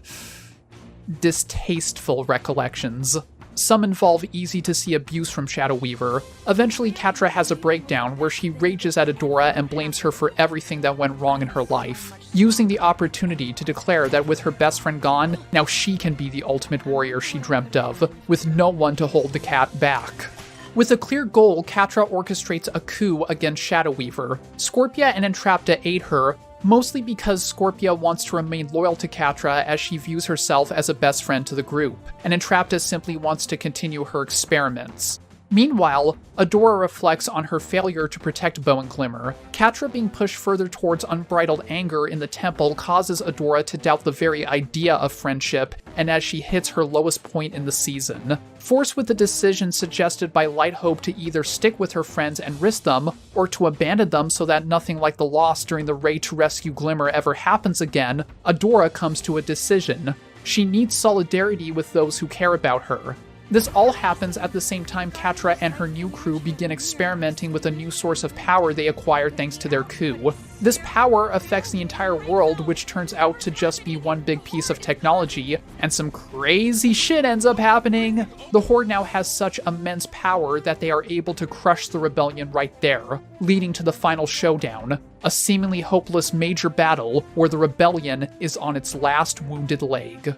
distasteful recollections. Some involve easy-to-see abuse from Shadow Weaver. Eventually, Catra has a breakdown where she rages at Adora and blames her for everything that went wrong in her life, using the opportunity to declare that with her best friend gone, now she can be the ultimate warrior she dreamt of, with no one to hold the cat back. With a clear goal, Catra orchestrates a coup against Shadow Weaver. Scorpia and Entrapta aid her, mostly because Scorpia wants to remain loyal to Catra as she views herself as a best friend to the group, and Entrapta simply wants to continue her experiments. Meanwhile, Adora reflects on her failure to protect Bo and Glimmer. Catra being pushed further towards unbridled anger in the temple causes Adora to doubt the very idea of friendship, and as she hits her lowest point in the season. Forced with the decision suggested by Light Hope to either stick with her friends and risk them, or to abandon them so that nothing like the loss during the raid to rescue Glimmer ever happens again, Adora comes to a decision. She needs solidarity with those who care about her. This all happens at the same time Catra and her new crew begin experimenting with a new source of power they acquired thanks to their coup. This power affects the entire world, which turns out to just be one big piece of technology, and some crazy shit ends up happening. The Horde now has such immense power that they are able to crush the rebellion right there, leading to the final showdown, a seemingly hopeless major battle where the rebellion is on its last wounded leg.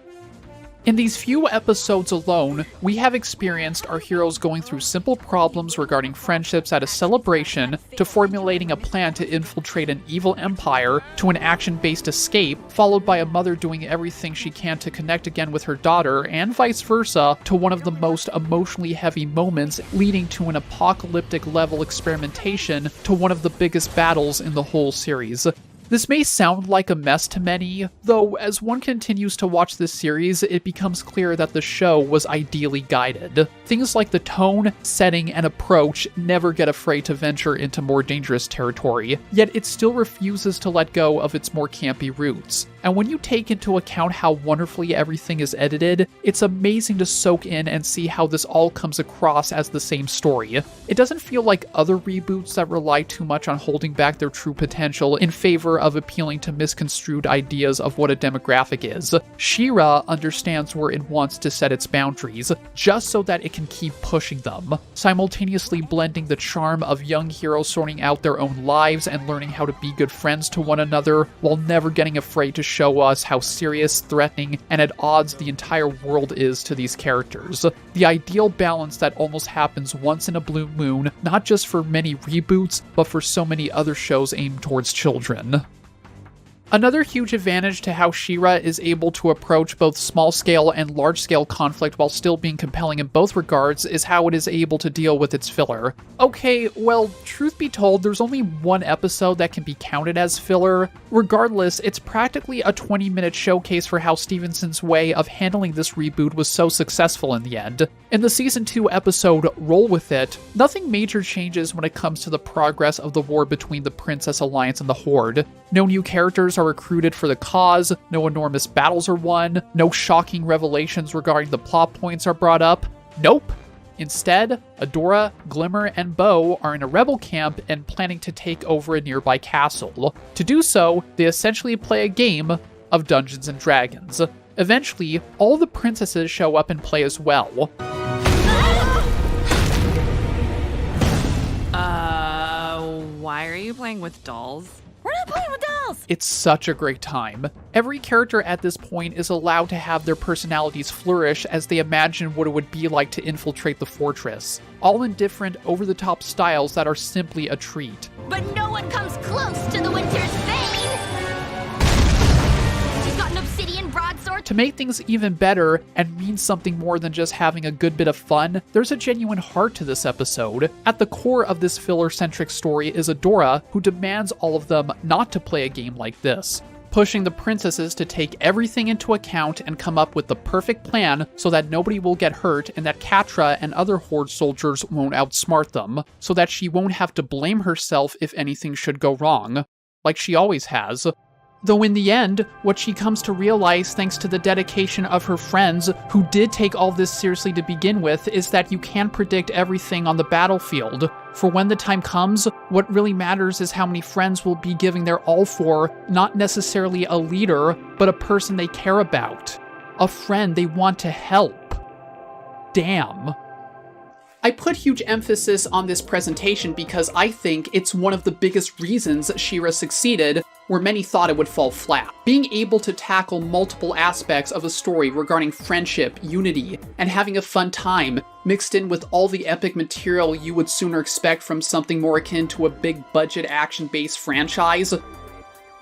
In these few episodes alone, we have experienced our heroes going through simple problems regarding friendships at a celebration, to formulating a plan to infiltrate an evil empire, to an action-based escape, followed by a mother doing everything she can to connect again with her daughter, and vice versa, to one of the most emotionally heavy moments, leading to an apocalyptic-level experimentation, to one of the biggest battles in the whole series. This may sound like a mess to many, though as one continues to watch this series, it becomes clear that the show was ideally guided. Things like the tone, setting, and approach never get afraid to venture into more dangerous territory, yet it still refuses to let go of its more campy roots. And when you take into account how wonderfully everything is edited, it's amazing to soak in and see how this all comes across as the same story. It doesn't feel like other reboots that rely too much on holding back their true potential in favor of appealing to misconstrued ideas of what a demographic is. SheRa understands where it wants to set its boundaries, just so that it can keep pushing them, simultaneously blending the charm of young heroes sorting out their own lives and learning how to be good friends to one another, while never getting afraid to show us how serious, threatening, and at odds the entire world is to these characters. The ideal balance that almost happens once in a blue moon, not just for many reboots, but for so many other shows aimed towards children. Another huge advantage to how SheRa is able to approach both small-scale and large-scale conflict while still being compelling in both regards is how it is able to deal with its filler. Okay, well, truth be told, there's only one episode that can be counted as filler. Regardless, it's practically a 20-minute showcase for how Stevenson's way of handling this reboot was so successful in the end. In the Season 2 episode, Roll With It, nothing major changes when it comes to the progress of the war between the Princess Alliance and the Horde. No new characters are recruited for the cause, no enormous battles are won, no shocking revelations regarding the plot points are brought up. Nope. Instead, Adora, Glimmer, and Bo are in a rebel camp and planning to take over a nearby castle. To do so, they essentially play a game of Dungeons and Dragons. Eventually, all the princesses show up and play as well. Why are you playing with dolls? We're not playing with dolls! It's such a great time. Every character at this point is allowed to have their personalities flourish as they imagine what it would be like to infiltrate the fortress, all in different, over-the-top styles that are simply a treat. But no one comes close to the Winter's Bane! She's got an obsidian broadsword. To make things even better and mean something more than just having a good bit of fun, there's a genuine heart to this episode. At the core of this filler-centric story is Adora, who demands all of them not to play a game like this, pushing the princesses to take everything into account and come up with the perfect plan so that nobody will get hurt and that Catra and other Horde soldiers won't outsmart them, so that she won't have to blame herself if anything should go wrong, like she always has. Though in the end, what she comes to realize thanks to the dedication of her friends, who did take all this seriously to begin with, is that you can't predict everything on the battlefield. For when the time comes, what really matters is how many friends will be giving their all for, not necessarily a leader, but a person they care about. A friend they want to help. Damn. I put huge emphasis on this presentation because I think it's one of the biggest reasons SheRa succeeded, where many thought it would fall flat. Being able to tackle multiple aspects of a story regarding friendship, unity, and having a fun time, mixed in with all the epic material you would sooner expect from something more akin to a big-budget action-based franchise,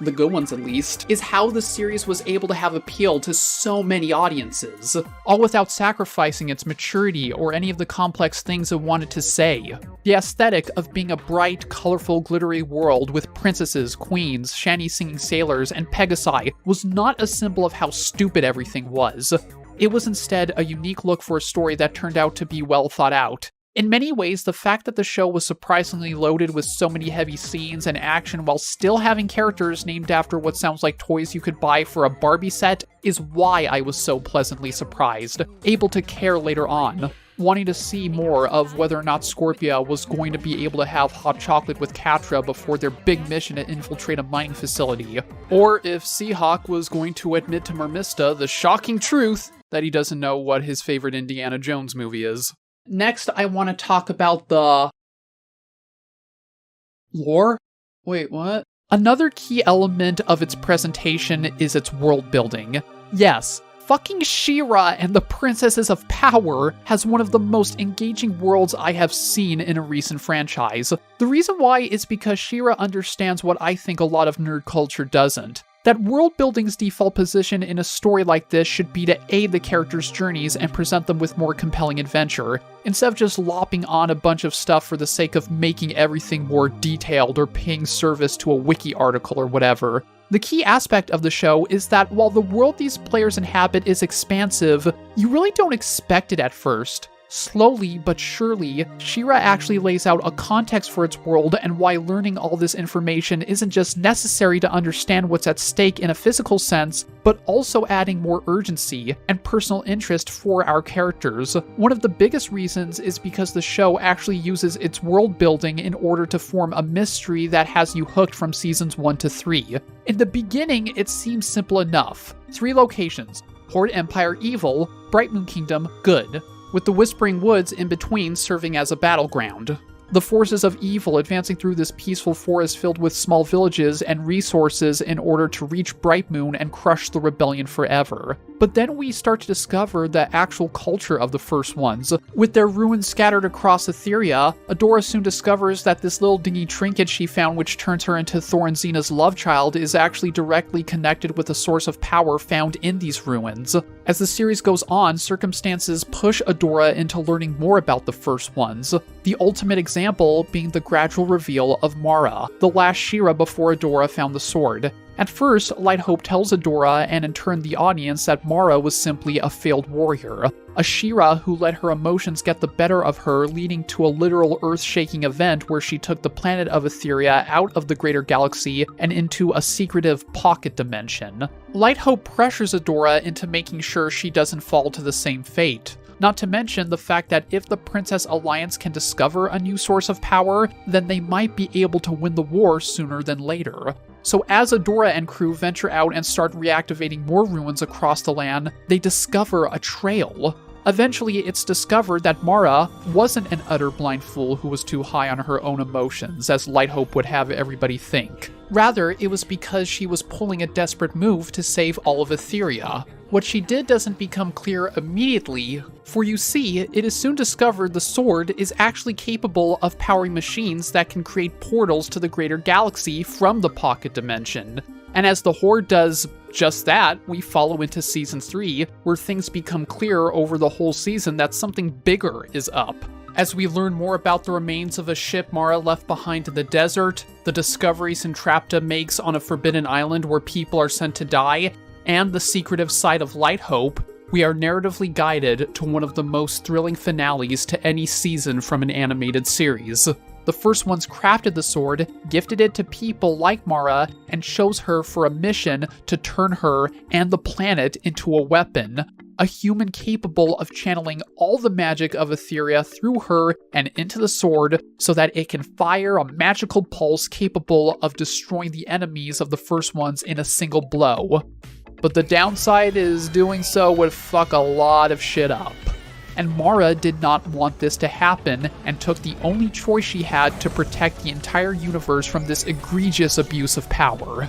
the good ones at least, is how the series was able to have appeal to so many audiences, all without sacrificing its maturity or any of the complex things it wanted to say. The aesthetic of being a bright, colorful, glittery world with princesses, queens, shanty-singing sailors, and Pegasi was not a symbol of how stupid everything was. It was instead a unique look for a story that turned out to be well thought out. In many ways, the fact that the show was surprisingly loaded with so many heavy scenes and action while still having characters named after what sounds like toys you could buy for a Barbie set is why I was so pleasantly surprised, able to care later on, wanting to see more of whether or not Scorpia was going to be able to have hot chocolate with Catra before their big mission to infiltrate a mining facility, or if Seahawk was going to admit to Mermista the shocking truth that he doesn't know what his favorite Indiana Jones movie is. Next, I want to talk about the lore? Wait, what? Another key element of its presentation is its world building. Yes, fucking SheRa and the Princesses of Power has one of the most engaging worlds I have seen in a recent franchise. The reason why is because SheRa understands what I think a lot of nerd culture doesn't. That world building's default position in a story like this should be to aid the characters' journeys and present them with more compelling adventure, instead of just lopping on a bunch of stuff for the sake of making everything more detailed or paying service to a wiki article or whatever. The key aspect of the show is that while the world these players inhabit is expansive, you really don't expect it at first. Slowly but surely, SheRa actually lays out a context for its world and why learning all this information isn't just necessary to understand what's at stake in a physical sense, but also adding more urgency and personal interest for our characters. One of the biggest reasons is because the show actually uses its world building in order to form a mystery that has you hooked from seasons 1 to 3. In the beginning, it seems simple enough. 3 locations: Horde Empire evil, Bright Moon Kingdom good, with the Whispering Woods in between serving as a battleground. The forces of evil advancing through this peaceful forest filled with small villages and resources in order to reach Bright Moon and crush the rebellion forever. But then we start to discover the actual culture of the first ones. With their ruins scattered across Etheria, Adora soon discovers that this little dingy trinket she found, which turns her into Thor and Xena's love child, is actually directly connected with a source of power found in these ruins. As the series goes on, circumstances push Adora into learning more about the first ones. The ultimate example being the gradual reveal of Mara, the last SheRa before Adora found the sword. At first, Light Hope tells Adora, and in turn the audience, that Mara was simply a failed warrior, a SheRa who let her emotions get the better of her, leading to a literal earth-shaking event where she took the planet of Etheria out of the greater galaxy and into a secretive pocket dimension. Light Hope pressures Adora into making sure she doesn't fall to the same fate. Not to mention the fact that if the Princess Alliance can discover a new source of power, then they might be able to win the war sooner than later. So as Adora and crew venture out and start reactivating more ruins across the land, they discover a trail. Eventually, it's discovered that Mara wasn't an utter blind fool who was too high on her own emotions, as Light Hope would have everybody think. Rather, it was because she was pulling a desperate move to save all of Etheria. What she did doesn't become clear immediately, for you see, it is soon discovered the sword is actually capable of powering machines that can create portals to the greater galaxy from the pocket dimension. And as the Horde does just that, we follow into Season 3, where things become clear over the whole season that something bigger is up. As we learn more about the remains of a ship Mara left behind in the desert, the discoveries Entrapta makes on a forbidden island where people are sent to die, and the secretive side of Light Hope, we are narratively guided to one of the most thrilling finales to any season from an animated series. The first ones crafted the sword, gifted it to people like Mara, and chose her for a mission to turn her and the planet into a weapon. A human capable of channeling all the magic of Etheria through her and into the sword so that it can fire a magical pulse capable of destroying the enemies of the first ones in a single blow. But the downside is doing so would fuck a lot of shit up. And Mara did not want this to happen and took the only choice she had to protect the entire universe from this egregious abuse of power.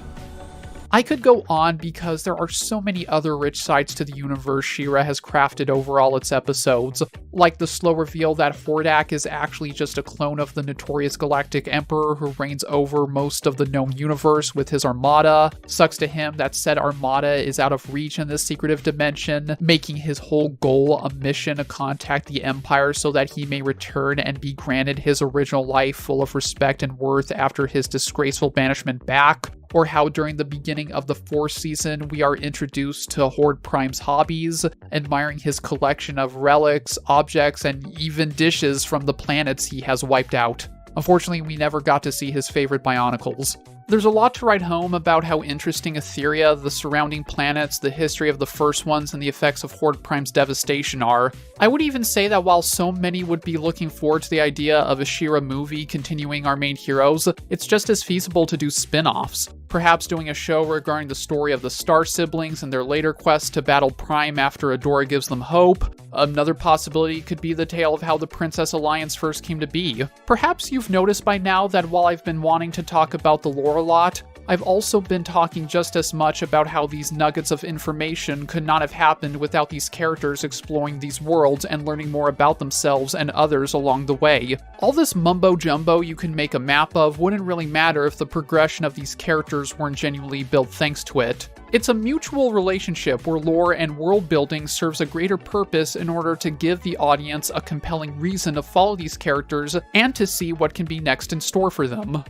I could go on because there are so many other rich sides to the universe SheRa has crafted over all its episodes, like the slow reveal that Hordak is actually just a clone of the notorious Galactic Emperor who reigns over most of the known universe with his armada. Sucks to him that said armada is out of reach in this secretive dimension, making his whole goal a mission to contact the Empire so that he may return and be granted his original life full of respect and worth after his disgraceful banishment back. Or how during the beginning of the 4th season, we are introduced to Horde Prime's hobbies, admiring his collection of relics, objects, and even dishes from the planets he has wiped out. Unfortunately, we never got to see his favorite bionicles. There's a lot to write home about how interesting Etheria, the surrounding planets, the history of the first ones, and the effects of Horde Prime's devastation are. I would even say that while so many would be looking forward to the idea of a SheRa movie continuing our main heroes, it's just as feasible to do spin-offs. Perhaps doing a show regarding the story of the Star siblings and their later quest to battle Prime after Adora gives them hope. Another possibility could be the tale of how the Princess Alliance first came to be. Perhaps you've noticed by now that while I've been wanting to talk about the lore a lot, I've also been talking just as much about how these nuggets of information could not have happened without these characters exploring these worlds and learning more about themselves and others along the way. All this mumbo-jumbo you can make a map of wouldn't really matter if the progression of these characters weren't genuinely built thanks to it. It's a mutual relationship where lore and world building serves a greater purpose in order to give the audience a compelling reason to follow these characters and to see what can be next in store for them.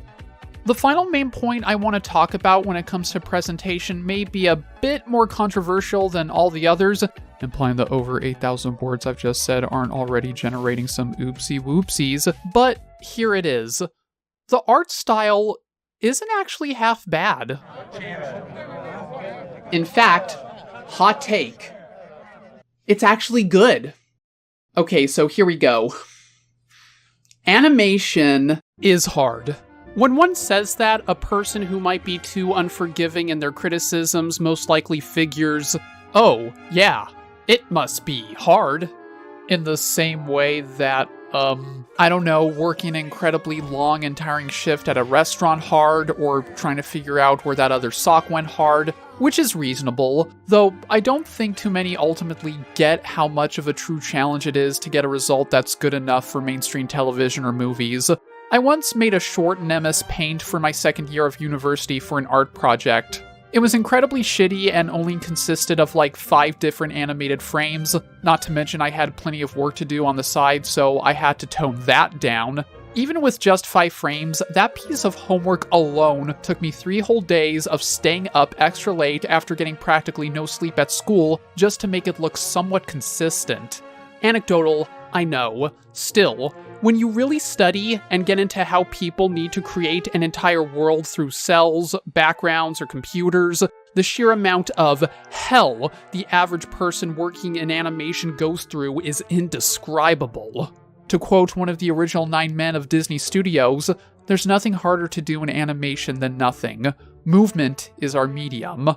The final main point I want to talk about when it comes to presentation may be a bit more controversial than all the others, implying the over 8,000 words I've just said aren't already generating some oopsie whoopsies, but here it is. The art style isn't actually half bad. In fact, hot take, it's actually good. Okay, so here we go. Animation is hard. When one says that, a person who might be too unforgiving in their criticisms most likely figures, oh, yeah, it must be hard. In the same way that, I don't know, working an incredibly long and tiring shift at a restaurant hard, or trying to figure out where that other sock went hard, which is reasonable, though I don't think too many ultimately get how much of a true challenge it is to get a result that's good enough for mainstream television or movies. I once made a short in MS Paint for my second year of university for an art project. It was incredibly shitty and only consisted of like 5 different animated frames, not to mention I had plenty of work to do on the side, so I had to tone that down. Even with just 5 frames, that piece of homework alone took me 3 whole days of staying up extra late after getting practically no sleep at school just to make it look somewhat consistent. Anecdotal, I know. Still, when you really study and get into how people need to create an entire world through cells, backgrounds, or computers, the sheer amount of hell the average person working in animation goes through is indescribable. To quote one of the original 9 men of Disney Studios, there's nothing harder to do in animation than nothing. Movement is our medium.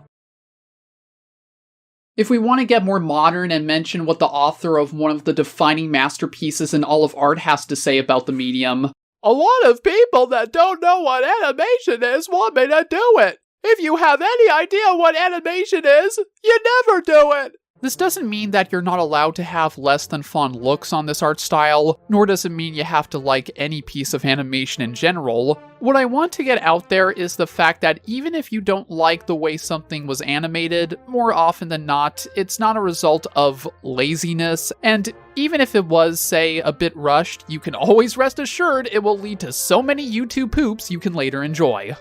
If we want to get more modern and mention what the author of one of the defining masterpieces in all of art has to say about the medium, a lot of people that don't know what animation is want me to do it. If you have any idea what animation is, you never do it. This doesn't mean that you're not allowed to have less than fun looks on this art style, nor does it mean you have to like any piece of animation in general. What I want to get out there is the fact that even if you don't like the way something was animated, more often than not, it's not a result of laziness, and even if it was, say, a bit rushed, you can always rest assured it will lead to so many YouTube poops you can later enjoy.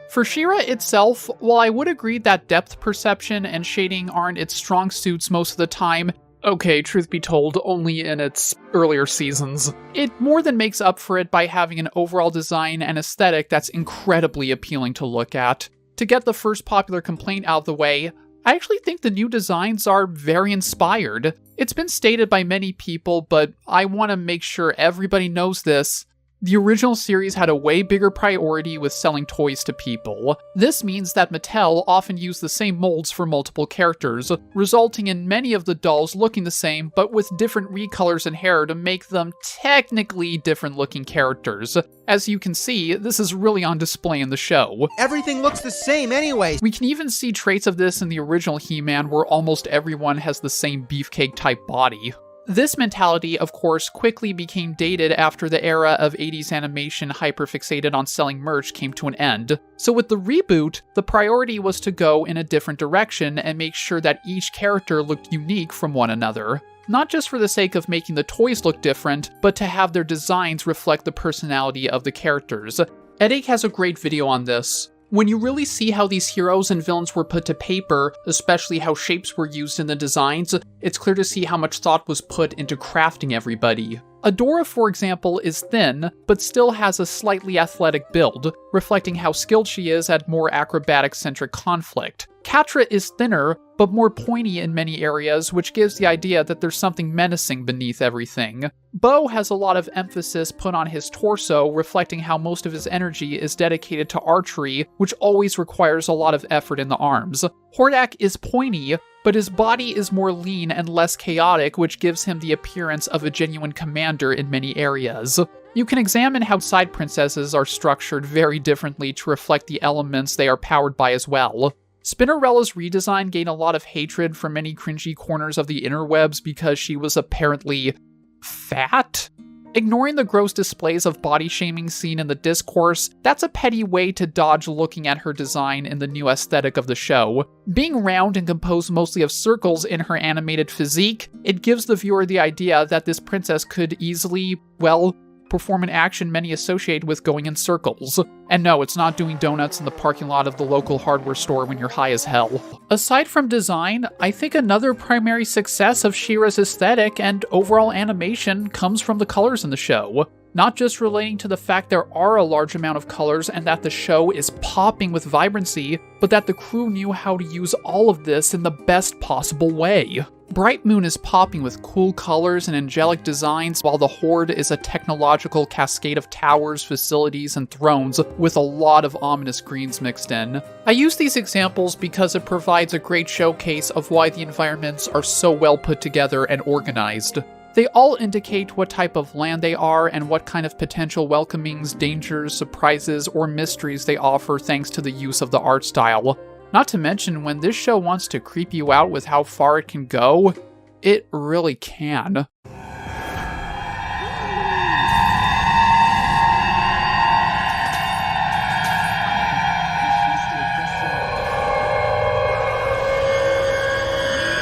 For SheRa itself, while I would agree that depth perception and shading aren't its strong suits most of the time, okay, truth be told, only in its earlier seasons, it more than makes up for it by having an overall design and aesthetic that's incredibly appealing to look at. To get the first popular complaint out of the way, I actually think the new designs are very inspired. It's been stated by many people, but I want to make sure everybody knows this. The original series had a way bigger priority with selling toys to people. This means that Mattel often used the same molds for multiple characters, resulting in many of the dolls looking the same but with different recolors and hair to make them technically different looking characters. As you can see, this is really on display in the show. Everything looks the same anyway. We can even see traits of this in the original He-Man where almost everyone has the same beefcake type body. This mentality, of course, quickly became dated after the era of 80s animation hyperfixated on selling merch came to an end. So with the reboot, the priority was to go in a different direction and make sure that each character looked unique from one another. Not just for the sake of making the toys look different, but to have their designs reflect the personality of the characters. Eddie has a great video on this. When you really see how these heroes and villains were put to paper, especially how shapes were used in the designs, it's clear to see how much thought was put into crafting everybody. Adora, for example, is thin, but still has a slightly athletic build, reflecting how skilled she is at more acrobatic-centric conflict. Catra is thinner, but more pointy in many areas, which gives the idea that there's something menacing beneath everything. Bo has a lot of emphasis put on his torso, reflecting how most of his energy is dedicated to archery, which always requires a lot of effort in the arms. Hordak is pointy, but his body is more lean and less chaotic, which gives him the appearance of a genuine commander in many areas. You can examine how side princesses are structured very differently to reflect the elements they are powered by as well. Spinnerella's redesign gained a lot of hatred from many cringy corners of the interwebs because she was apparently fat? Ignoring the gross displays of body shaming seen in the discourse, that's a petty way to dodge looking at her design in the new aesthetic of the show. Being round and composed mostly of circles in her animated physique, it gives the viewer the idea that this princess could easily, well, perform an action many associate with going in circles. And no, it's not doing donuts in the parking lot of the local hardware store when you're high as hell. Aside from design, I think another primary success of SheRa's aesthetic and overall animation comes from the colors in the show. Not just relating to the fact there are a large amount of colors and that the show is popping with vibrancy, but that the crew knew how to use all of this in the best possible way. Bright Moon is popping with cool colors and angelic designs, while the Horde is a technological cascade of towers, facilities, and thrones with a lot of ominous greens mixed in. I use these examples because it provides a great showcase of why the environments are so well put together and organized. They all indicate what type of land they are and what kind of potential welcomings, dangers, surprises, or mysteries they offer thanks to the use of the art style. Not to mention, when this show wants to creep you out with how far it can go, it really can.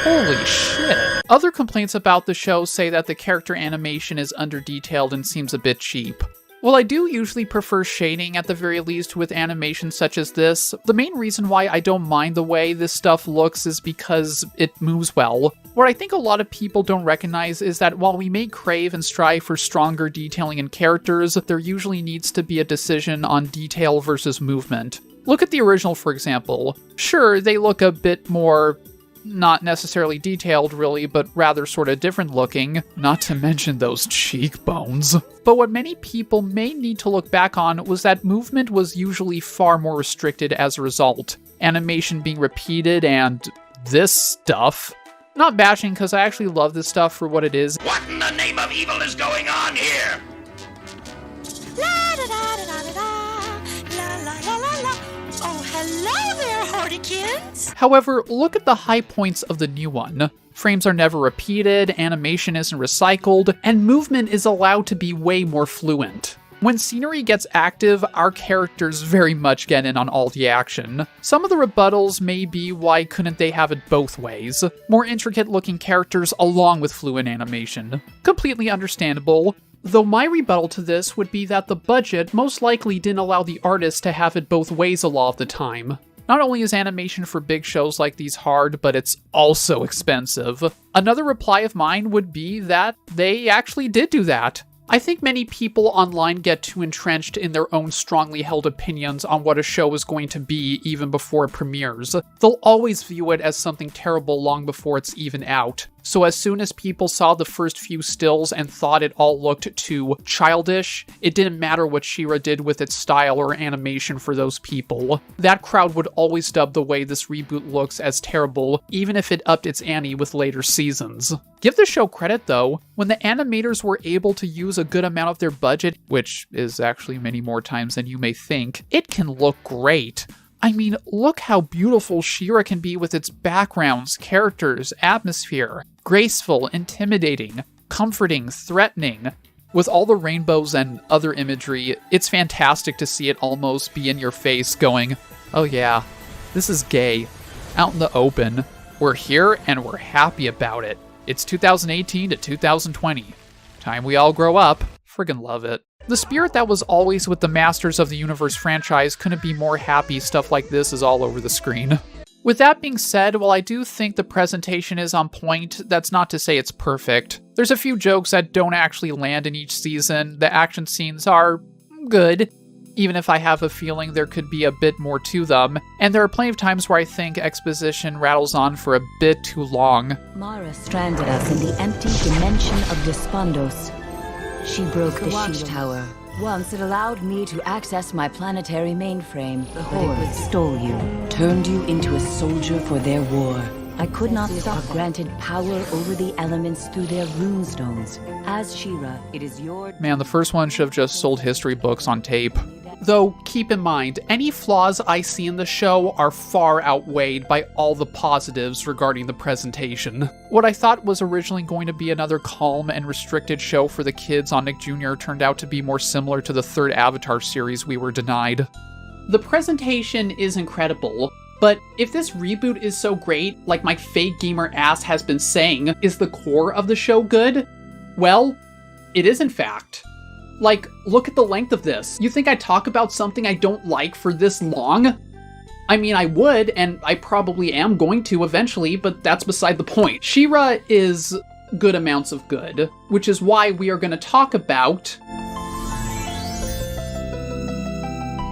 Holy shit. Other complaints about the show say that the character animation is under-detailed and seems a bit cheap. While I do usually prefer shading at the very least with animation such as this, the main reason why I don't mind the way this stuff looks is because it moves well. What I think a lot of people don't recognize is that while we may crave and strive for stronger detailing in characters, there usually needs to be a decision on detail versus movement. Look at the original, for example. Sure, they look a bit more not necessarily detailed really, but rather sort of different looking, not to mention those cheekbones. But what many people may need to look back on was that movement was usually far more restricted as a result, animation being repeated and this stuff. Not bashing, because I actually love this stuff for what it is. What in the name of evil is going on here? La da da da da da, la la la la la. Oh, hello there, Hordikins! However, look at the high points of the new one. Frames are never repeated, animation isn't recycled, and movement is allowed to be way more fluent. When scenery gets active, our characters very much get in on all the action. Some of the rebuttals may be why couldn't they have it both ways? More intricate looking characters along with fluent animation. Completely understandable. Though my rebuttal to this would be that the budget most likely didn't allow the artist to have it both ways a lot of the time. Not only is animation for big shows like these hard, but it's also expensive. Another reply of mine would be that they actually did do that. I think many people online get too entrenched in their own strongly held opinions on what a show is going to be even before it premieres. They'll always view it as something terrible long before it's even out. So as soon as people saw the first few stills and thought it all looked too childish, it didn't matter what SheRa did with its style or animation for those people. That crowd would always dub the way this reboot looks as terrible, even if it upped its ante with later seasons. Give the show credit though, when the animators were able to use a good amount of their budget, which is actually many more times than you may think, it can look great. I mean, look how beautiful SheRa can be with its backgrounds, characters, atmosphere. Graceful, intimidating, comforting, threatening. With all the rainbows and other imagery, it's fantastic to see it almost be in your face going, oh yeah, this is gay. Out in the open. We're here and we're happy about it. It's 2018 to 2020. Time we all grow up. Friggin' love it. The spirit that was always with the Masters of the Universe franchise couldn't be more happy stuff like this is all over the screen. With that being said, while I do think the presentation is on point, that's not to say it's perfect. There's a few jokes that don't actually land in each season, the action scenes are good, even if I have a feeling there could be a bit more to them, and there are plenty of times where I think exposition rattles on for a bit too long. Mara stranded us in the empty dimension of Despondos. She broke the watchtower. Once it allowed me to access my planetary mainframe, the Horde stole you, turned you into a soldier for their war. I could not stop granted power over the elements through their runestones. As SheRa, it is your... Man, the first one should have just sold history books on tape. Though, keep in mind, any flaws I see in the show are far outweighed by all the positives regarding the presentation. What I thought was originally going to be another calm and restricted show for the kids on Nick Jr. turned out to be more similar to the third Avatar series we were denied. The presentation is incredible, but if this reboot is so great, like my fake gamer ass has been saying, is the core of the show good? Well, it is in fact. Like, look at the length of this. You think I talk about something I don't like for this long? I mean, I would, and I probably am going to eventually, but that's beside the point. SheRa is good amounts of good, which is why we are going to talk about...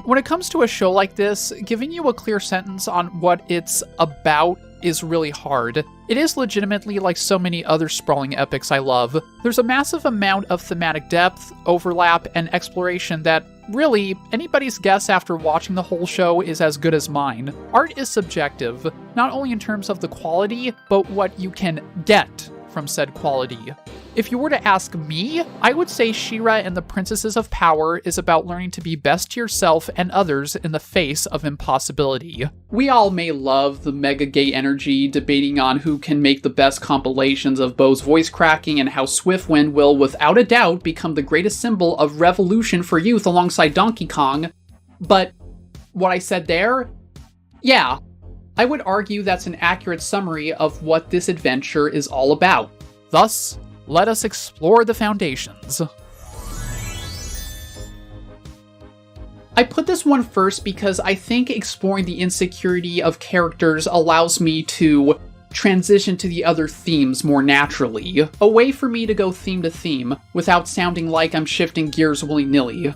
When it comes to a show like this, giving you a clear sentence on what it's about is really hard. It is legitimately like so many other sprawling epics I love. There's a massive amount of thematic depth, overlap, and exploration that really, anybody's guess after watching the whole show is as good as mine. Art is subjective, not only in terms of the quality, but what you can get from said quality. If you were to ask me, I would say SheRa and the Princesses of Power is about learning to be best to yourself and others in the face of impossibility. We all may love the mega gay energy, debating on who can make the best compilations of Bo's voice cracking and how Swiftwind will without a doubt become the greatest symbol of revolution for youth alongside Donkey Kong. But what I said there? Yeah, I would argue that's an accurate summary of what this adventure is all about. Thus, let us explore the foundations. I put this one first because I think exploring the insecurity of characters allows me to transition to the other themes more naturally. A way for me to go theme to theme without sounding like I'm shifting gears willy-nilly.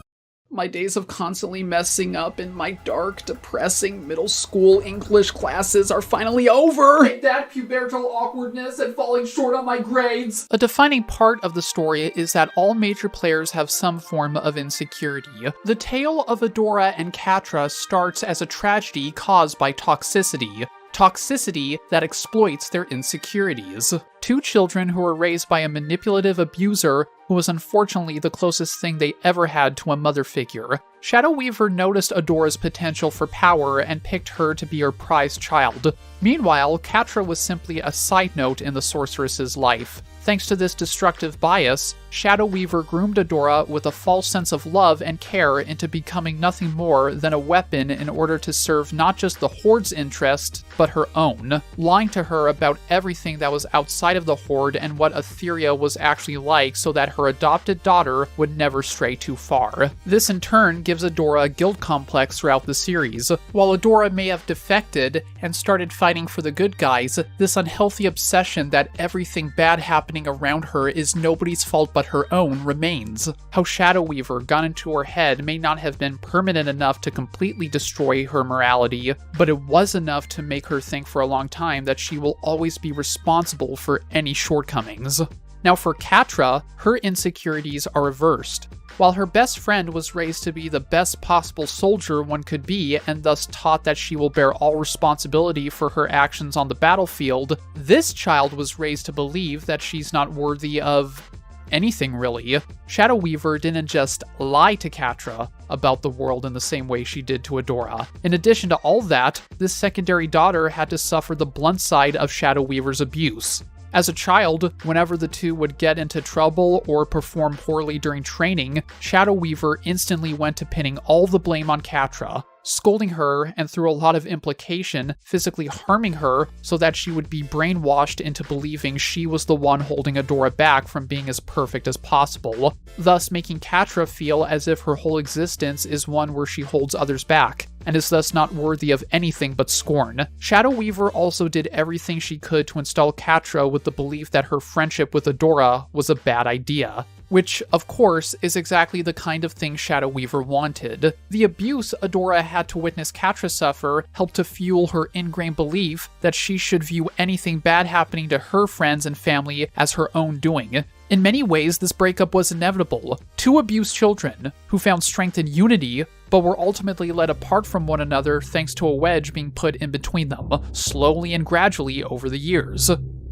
My days of constantly messing up in my dark, depressing middle school English classes are finally over! Take that pubertal awkwardness and falling short on my grades! A defining part of the story is that all major players have some form of insecurity. The tale of Adora and Catra starts as a tragedy caused by toxicity. Toxicity that exploits their insecurities. Two children who were raised by a manipulative abuser who was unfortunately the closest thing they ever had to a mother figure. Shadow Weaver noticed Adora's potential for power and picked her to be her prized child. Meanwhile, Catra was simply a side note in the sorceress's life. Thanks to this destructive bias, Shadow Weaver groomed Adora with a false sense of love and care into becoming nothing more than a weapon in order to serve not just the Horde's interest, but her own, lying to her about everything that was outside of the Horde and what Etheria was actually like so that her adopted daughter would never stray too far. This in turn gives Adora a guilt complex throughout the series. While Adora may have defected and started fighting for the good guys, this unhealthy obsession that everything bad happening around her is nobody's fault but her own remains. How Shadow Weaver got into her head may not have been permanent enough to completely destroy her morality, but it was enough to make her think for a long time that she will always be responsible for any shortcomings. Now for Catra, her insecurities are reversed. While her best friend was raised to be the best possible soldier one could be and thus taught that she will bear all responsibility for her actions on the battlefield, this child was raised to believe that she's not worthy of anything really. Shadow Weaver didn't just lie to Catra about the world in the same way she did to Adora. In addition to all that, this secondary daughter had to suffer the blunt side of Shadow Weaver's abuse. As a child, whenever the two would get into trouble or perform poorly during training, Shadow Weaver instantly went to pinning all the blame on Catra, scolding her and through a lot of implication, physically harming her so that she would be brainwashed into believing she was the one holding Adora back from being as perfect as possible, thus making Catra feel as if her whole existence is one where she holds others back, and is thus not worthy of anything but scorn. Shadow Weaver also did everything she could to install Catra with the belief that her friendship with Adora was a bad idea. Which, of course, is exactly the kind of thing Shadow Weaver wanted. The abuse Adora had to witness Catra suffer helped to fuel her ingrained belief that she should view anything bad happening to her friends and family as her own doing. In many ways, this breakup was inevitable. Two abused children, who found strength in unity, but were ultimately led apart from one another thanks to a wedge being put in between them, slowly and gradually over the years.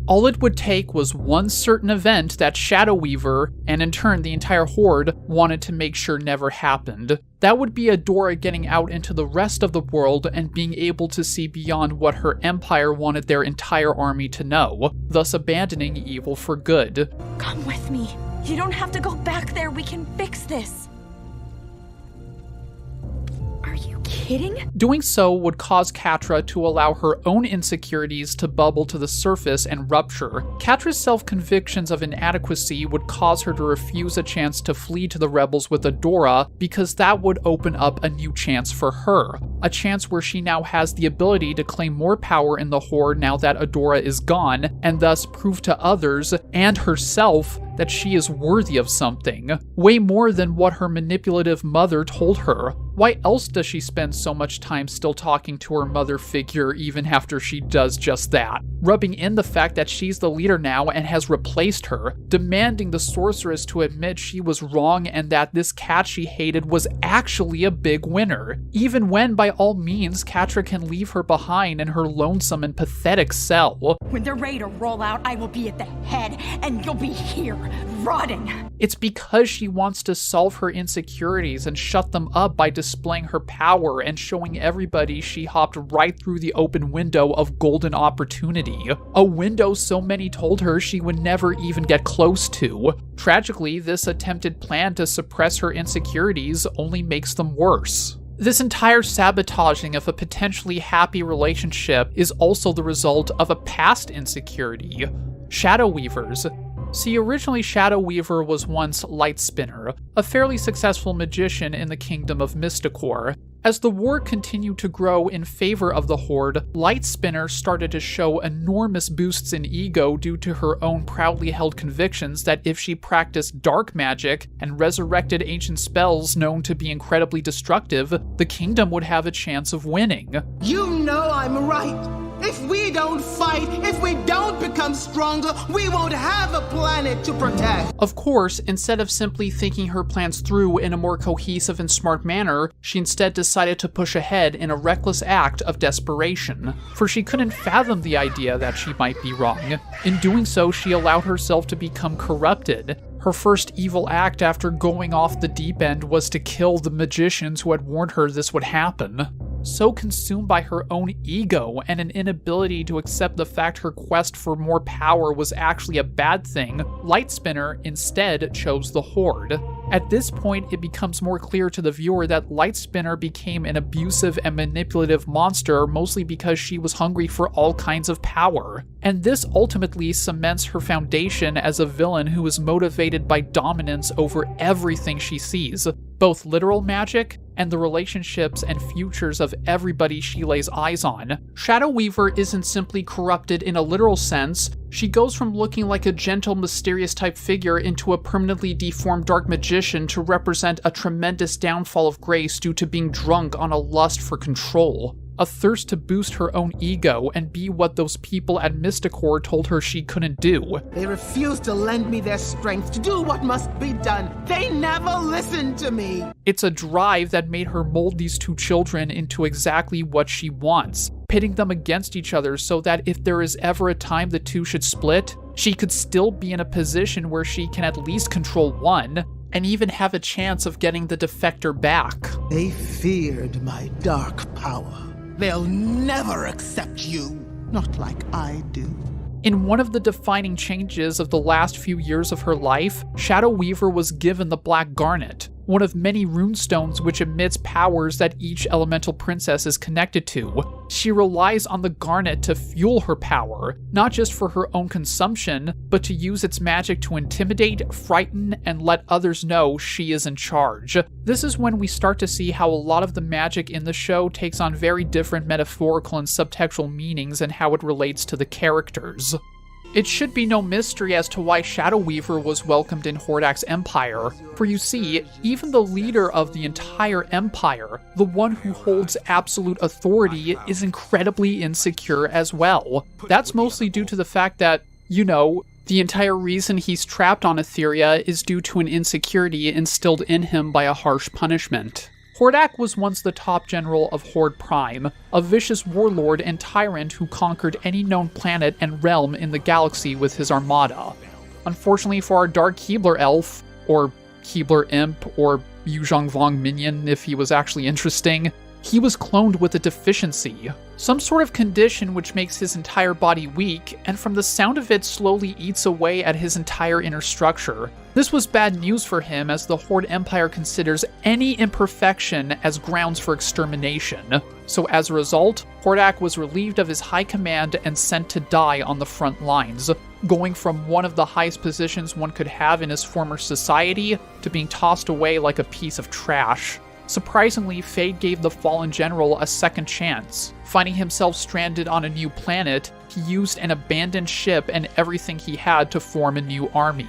All it would take was one certain event that Shadow Weaver, and in turn the entire Horde, wanted to make sure never happened. That would be Adora getting out into the rest of the world and being able to see beyond what her empire wanted their entire army to know, thus abandoning evil for good. Come with me. You don't have to go back there. We can fix this. Are you kidding? kidding? Doing so would cause Catra to allow her own insecurities to bubble to the surface and rupture. Catra's self-convictions of inadequacy would cause her to refuse a chance to flee to the rebels with Adora, because that would open up a new chance for her. A chance where she now has the ability to claim more power in the Horde now that Adora is gone, and thus prove to others and herself that she is worthy of something, way more than what her manipulative mother told her. Why else does she spend so much time still talking to her mother figure even after she does just that? Rubbing in the fact that she's the leader now and has replaced her, demanding the sorceress to admit she was wrong and that this cat she hated was actually a big winner, even when by all means Catra can leave her behind in her lonesome and pathetic cell. When they're ready to roll out, I will be at the head, and you'll be here, rotting. It's because she wants to solve her insecurities and shut them up by displaying her power and showing everybody she hopped right through the open window of golden opportunity. A window so many told her she would never even get close to. Tragically, this attempted plan to suppress her insecurities only makes them worse. This entire sabotaging of a potentially happy relationship is also the result of a past insecurity. Shadow Weavers. See, originally Shadow Weaver was once Light Spinner, a fairly successful magician in the kingdom of Mysticor. As the war continued to grow in favor of the Horde, Light Spinner started to show enormous boosts in ego due to her own proudly held convictions that if she practiced dark magic and resurrected ancient spells known to be incredibly destructive, the kingdom would have a chance of winning. You know I'm right. If we don't fight, if we don't become stronger, we won't have a planet to protect. Of course, instead of simply thinking her plans through in a more cohesive and smart manner, she instead decided to push ahead in a reckless act of desperation. For she couldn't fathom the idea that she might be wrong. In doing so, she allowed herself to become corrupted. Her first evil act after going off the deep end was to kill the magicians who had warned her this would happen. So consumed by her own ego and an inability to accept the fact her quest for more power was actually a bad thing, Light Spinner instead chose the Horde. At this point, it becomes more clear to the viewer that Light Spinner became an abusive and manipulative monster mostly because she was hungry for all kinds of power. And this ultimately cements her foundation as a villain who is motivated by dominance over everything she sees, both literal magic and the relationships and futures of everybody she lays eyes on. Shadow Weaver isn't simply corrupted in a literal sense. She goes from looking like a gentle, mysterious type figure into a permanently deformed dark magician to represent a tremendous downfall of grace due to being drunk on a lust for control. A thirst to boost her own ego and be what those people at Mysticor told her she couldn't do. They refuse to lend me their strength to do what must be done. They never listen to me. It's a drive that made her mold these two children into exactly what she wants, pitting them against each other so that if there is ever a time the two should split, she could still be in a position where she can at least control one, and even have a chance of getting the defector back. They feared my dark power. They'll never accept you, not like I do. In one of the defining changes of the last few years of her life, Shadow Weaver was given the Black Garnet, one of many runestones which emits powers that each elemental princess is connected to. She relies on the garnet to fuel her power, not just for her own consumption, but to use its magic to intimidate, frighten, and let others know she is in charge. This is when we start to see how a lot of the magic in the show takes on very different metaphorical and subtextual meanings and how it relates to the characters. It should be no mystery as to why Shadow Weaver was welcomed in Hordak's empire, for you see, even the leader of the entire empire, the one who holds absolute authority, is incredibly insecure as well. That's mostly due to the fact that, the entire reason he's trapped on Etheria is due to an insecurity instilled in him by a harsh punishment. Hordak was once the top general of Horde Prime, a vicious warlord and tyrant who conquered any known planet and realm in the galaxy with his armada. Unfortunately for our Dark Keebler elf, or Keebler imp, or Yuzhong Vong minion if he was actually interesting, He was cloned with a deficiency, some sort of condition which makes his entire body weak, and from the sound of it slowly eats away at his entire inner structure. This was bad news for him, as the Horde Empire considers any imperfection as grounds for extermination. So as a result, Hordak was relieved of his high command and sent to die on the front lines, going from one of the highest positions one could have in his former society to being tossed away like a piece of trash. Surprisingly, Fade gave the fallen general a second chance. Finding himself stranded on a new planet, he used an abandoned ship and everything he had to form a new army,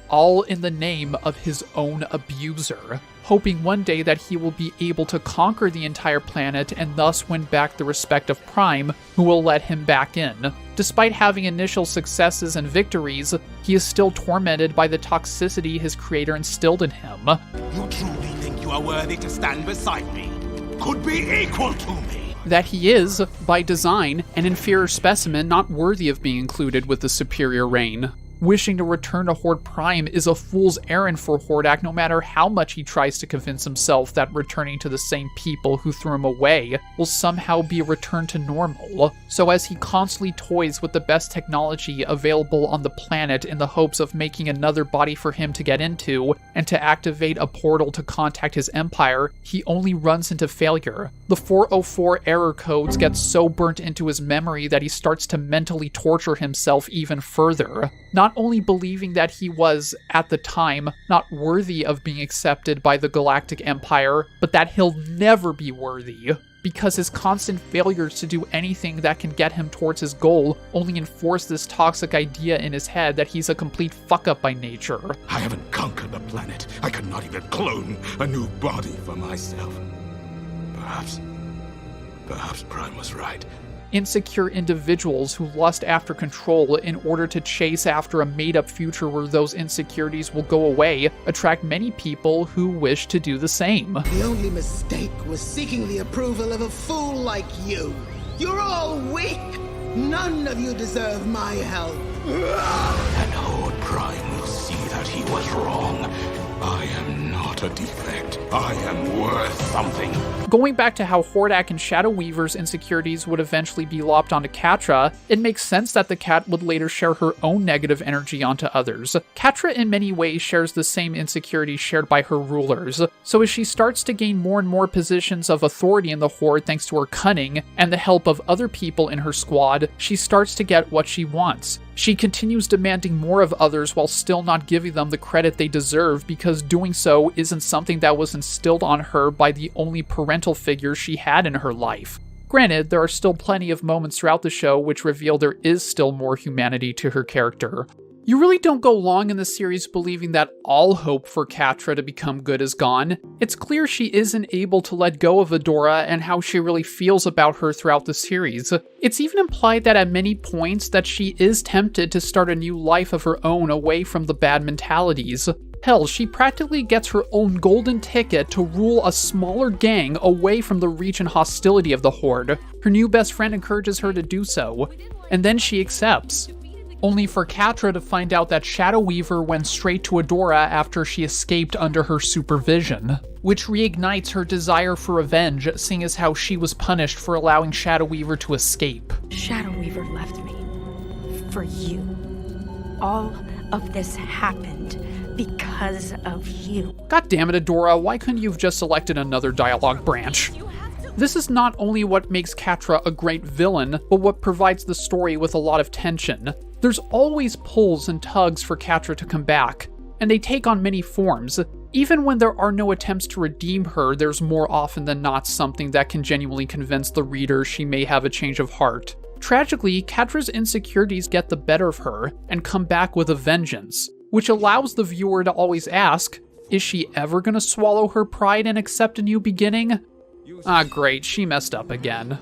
all in the name of his own abuser, hoping one day that he will be able to conquer the entire planet and thus win back the respect of Prime, who will let him back in. Despite having initial successes and victories, he is still tormented by the toxicity his creator instilled in him. You truly think you are worthy to stand beside me? Could be equal to me? That he is, by design, an inferior specimen not worthy of being included with the superior reign. Wishing to return to Horde Prime is a fool's errand for Hordak, no matter how much he tries to convince himself that returning to the same people who threw him away will somehow be a return to normal. So as he constantly toys with the best technology available on the planet in the hopes of making another body for him to get into and to activate a portal to contact his empire, he only runs into failure. The 404 error codes get so burnt into his memory that he starts to mentally torture himself even further. Not only believing that he was, at the time, not worthy of being accepted by the Galactic Empire, but that he'll never be worthy, because his constant failures to do anything that can get him towards his goal only enforce this toxic idea in his head that he's a complete fuck-up by nature. I haven't conquered the planet. I could not even clone a new body for myself. Perhaps Prime was right. Insecure individuals who lust after control in order to chase after a made-up future where those insecurities will go away attract many people who wish to do the same. The only mistake was seeking the approval of a fool like you. You're all weak. None of you deserve my help. And Horde Prime will see that he was wrong. I am not a defect. I am worth something. Going back to how Hordak and Shadow Weaver's insecurities would eventually be lopped onto Catra, it makes sense that the cat would later share her own negative energy onto others. Catra in many ways shares the same insecurities shared by her rulers, so as she starts to gain more and more positions of authority in the Horde thanks to her cunning and the help of other people in her squad, she starts to get what she wants. She continues demanding more of others while still not giving them the credit they deserve, because doing so isn't something that was instilled on her by the only parental figure she had in her life. Granted, there are still plenty of moments throughout the show which reveal there is still more humanity to her character. You really don't go long in the series believing that all hope for Catra to become good is gone. It's clear she isn't able to let go of Adora and how she really feels about her throughout the series. It's even implied that at many points that she is tempted to start a new life of her own away from the bad mentalities. Hell, she practically gets her own golden ticket to rule a smaller gang away from the reach and hostility of the Horde. Her new best friend encourages her to do so, and then she accepts. Only for Catra to find out that Shadow Weaver went straight to Adora after she escaped under her supervision, which reignites her desire for revenge, seeing as how she was punished for allowing Shadow Weaver to escape. Shadow Weaver left me for you. All of this happened because of you. God damn it, Adora, why couldn't you have just selected another dialogue branch? This is not only what makes Catra a great villain, but what provides the story with a lot of tension. There's always pulls and tugs for Catra to come back, and they take on many forms. Even when there are no attempts to redeem her, there's more often than not something that can genuinely convince the reader she may have a change of heart. Tragically, Catra's insecurities get the better of her and come back with a vengeance, which allows the viewer to always ask, is she ever gonna swallow her pride and accept a new beginning? Ah, great, she messed up again.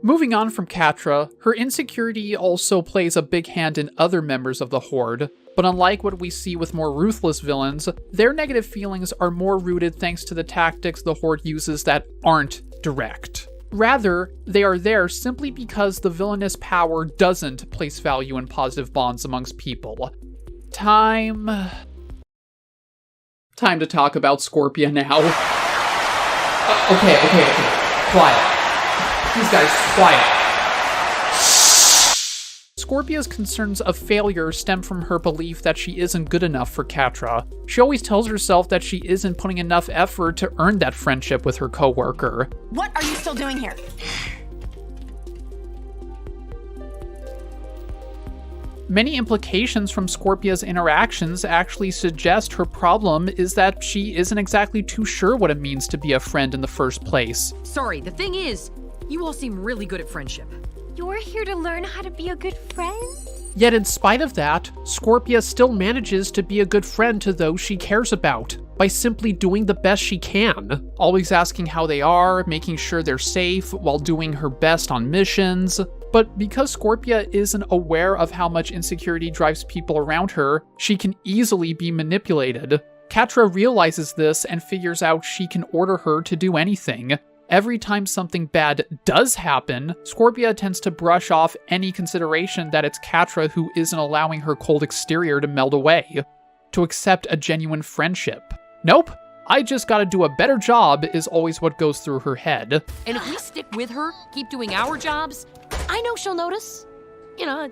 Moving on from Catra, her insecurity also plays a big hand in other members of the Horde, but unlike what we see with more ruthless villains, their negative feelings are more rooted thanks to the tactics the Horde uses that aren't direct. Rather, they are there simply because the villainous power doesn't place value in positive bonds amongst people. Time to talk about Scorpia now. Okay. Quiet. These guys, quiet. Scorpia's concerns of failure stem from her belief that she isn't good enough for Catra. She always tells herself that she isn't putting enough effort to earn that friendship with her coworker. What are you still doing here? Many implications from Scorpia's interactions actually suggest her problem is that she isn't exactly too sure what it means to be a friend in the first place. Sorry, the thing is, you all seem really good at friendship. You're here to learn how to be a good friend? Yet in spite of that, Scorpia still manages to be a good friend to those she cares about by simply doing the best she can, always asking how they are, making sure they're safe while doing her best on missions. But because Scorpia isn't aware of how much insecurity drives people around her, she can easily be manipulated. Catra realizes this and figures out she can order her to do anything. Every time something bad does happen, Scorpia tends to brush off any consideration that it's Catra who isn't allowing her cold exterior to melt away, to accept a genuine friendship. Nope, I just gotta do a better job is always what goes through her head. And if we stick with her, keep doing our jobs, I know she'll notice. You know,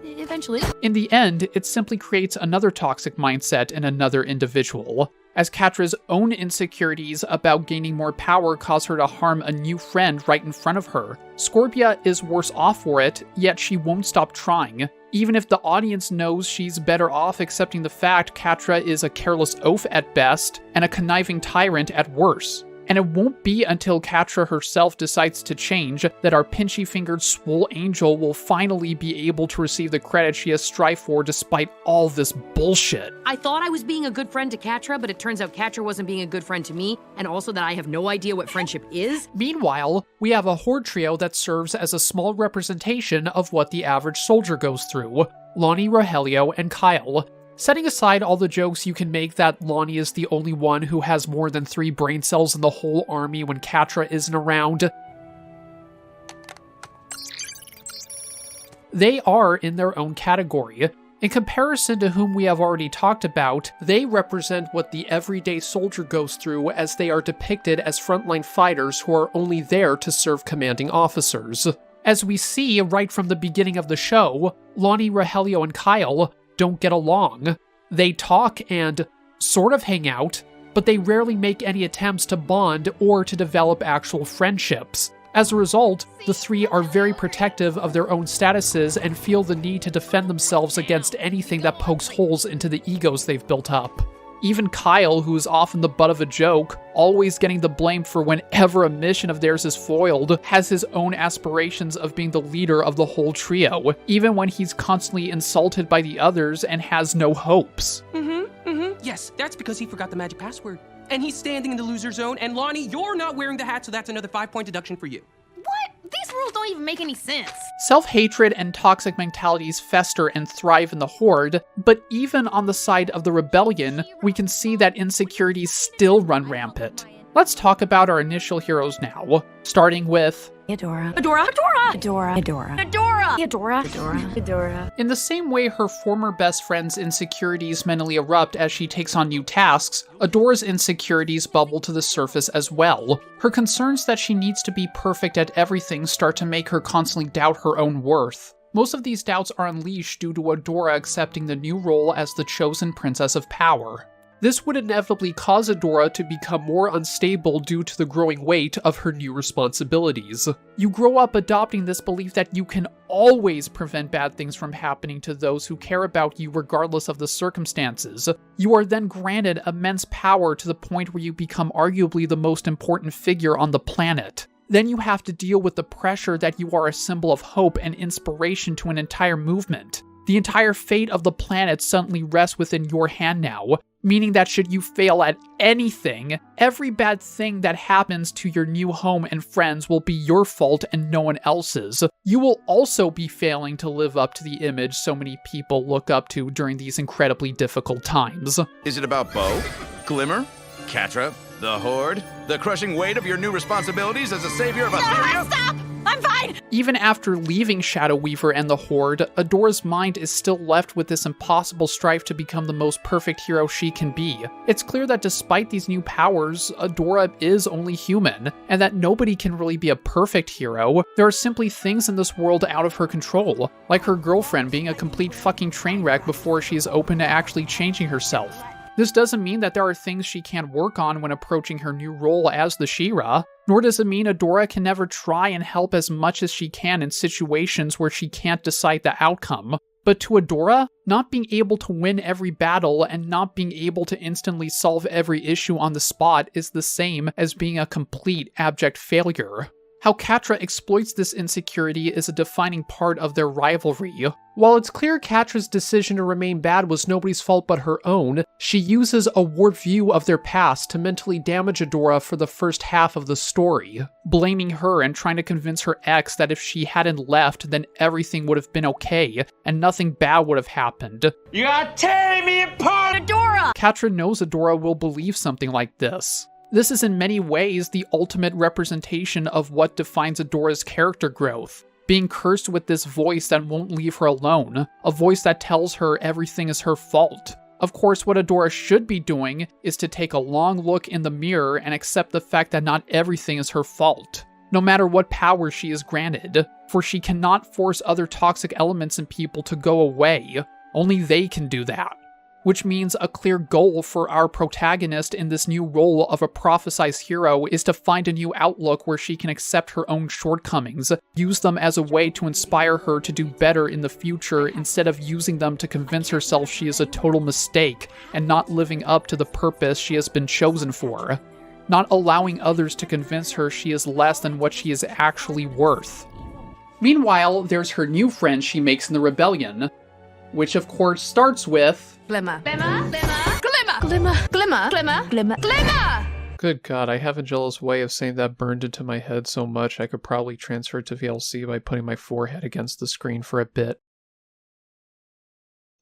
eventually. In the end, it simply creates another toxic mindset in another individual, as Catra's own insecurities about gaining more power cause her to harm a new friend right in front of her. Scorpia is worse off for it, yet she won't stop trying, even if the audience knows she's better off accepting the fact Catra is a careless oaf at best and a conniving tyrant at worst. And it won't be until Catra herself decides to change that our pinchy-fingered swole angel will finally be able to receive the credit she has strived for despite all this bullshit. I thought I was being a good friend to Catra, but it turns out Catra wasn't being a good friend to me, and also that I have no idea what friendship is. Meanwhile, we have a horde trio that serves as a small representation of what the average soldier goes through: Lonnie, Rogelio, and Kyle. Setting aside all the jokes you can make that Lonnie is the only one who has more than 3 brain cells in the whole army when Catra isn't around, they are in their own category. In comparison to whom we have already talked about, they represent what the everyday soldier goes through as they are depicted as frontline fighters who are only there to serve commanding officers. As we see right from the beginning of the show, Lonnie, Rogelio, and Kyle don't get along. They talk and sort of hang out, but they rarely make any attempts to bond or to develop actual friendships. As a result, the 3 are very protective of their own statuses and feel the need to defend themselves against anything that pokes holes into the egos they've built up. Even Kyle, who is often the butt of a joke, always getting the blame for whenever a mission of theirs is foiled, has his own aspirations of being the leader of the whole trio, even when he's constantly insulted by the others and has no hopes. Yes, that's because he forgot the magic password. And he's standing in the loser zone, and Lonnie, you're not wearing the hat, so that's another 5-point deduction for you. What? These rules don't even make any sense. Self-hatred and toxic mentalities fester and thrive in the Horde, but even on the side of the rebellion, we can see that insecurities still run rampant. Let's talk about our initial heroes now, starting with Adora. Adora. Adora. Adora. Adora. Adora. Adora. Adora. Adora. In the same way her former best friend's insecurities mentally erupt as she takes on new tasks, Adora's insecurities bubble to the surface as well. Her concerns that she needs to be perfect at everything start to make her constantly doubt her own worth. Most of these doubts are unleashed due to Adora accepting the new role as the chosen princess of power. This would inevitably cause Adora to become more unstable due to the growing weight of her new responsibilities. You grow up adopting this belief that you can always prevent bad things from happening to those who care about you regardless of the circumstances. You are then granted immense power to the point where you become arguably the most important figure on the planet. Then you have to deal with the pressure that you are a symbol of hope and inspiration to an entire movement. The entire fate of the planet suddenly rests within your hand now, meaning that should you fail at anything, every bad thing that happens to your new home and friends will be your fault and no one else's. You will also be failing to live up to the image so many people look up to during these incredibly difficult times. Is it about Bo, Glimmer, Catra, the Horde, the crushing weight of your new responsibilities as a savior of Etheria? Stop! I'm fine! Even after leaving Shadow Weaver and the Horde, Adora's mind is still left with this impossible strife to become the most perfect hero she can be. It's clear that despite these new powers, Adora is only human, and that nobody can really be a perfect hero. There are simply things in this world out of her control, like her girlfriend being a complete fucking train wreck before she is open to actually changing herself. This doesn't mean that there are things she can't work on when approaching her new role as the SheRa, nor does it mean Adora can never try and help as much as she can in situations where she can't decide the outcome. But to Adora, not being able to win every battle and not being able to instantly solve every issue on the spot is the same as being a complete abject failure. How Catra exploits this insecurity is a defining part of their rivalry. While it's clear Catra's decision to remain bad was nobody's fault but her own, she uses a warped view of their past to mentally damage Adora for the first half of the story, blaming her and trying to convince her ex that if she hadn't left, then everything would have been okay, and nothing bad would have happened. You are tearing me apart, Adora! Catra knows Adora will believe something like this. This is in many ways the ultimate representation of what defines Adora's character growth. Being cursed with this voice that won't leave her alone, a voice that tells her everything is her fault. Of course, what Adora should be doing is to take a long look in the mirror and accept the fact that not everything is her fault, no matter what power she is granted, for she cannot force other toxic elements in people to go away. Only they can do that. Which means a clear goal for our protagonist in this new role of a prophesized hero is to find a new outlook where she can accept her own shortcomings, use them as a way to inspire her to do better in the future instead of using them to convince herself she is a total mistake and not living up to the purpose she has been chosen for, not allowing others to convince her she is less than what she is actually worth. Meanwhile, there's her new friend she makes in the rebellion, which of course starts with Glimmer. Glimmer. Glimmer. Glimmer. Glimmer. Glimmer. Glimmer. Glimmer. Glimmer. Good God, I have Angela's way of saying that burned into my head so much I could probably transfer it to VLC by putting my forehead against the screen for a bit.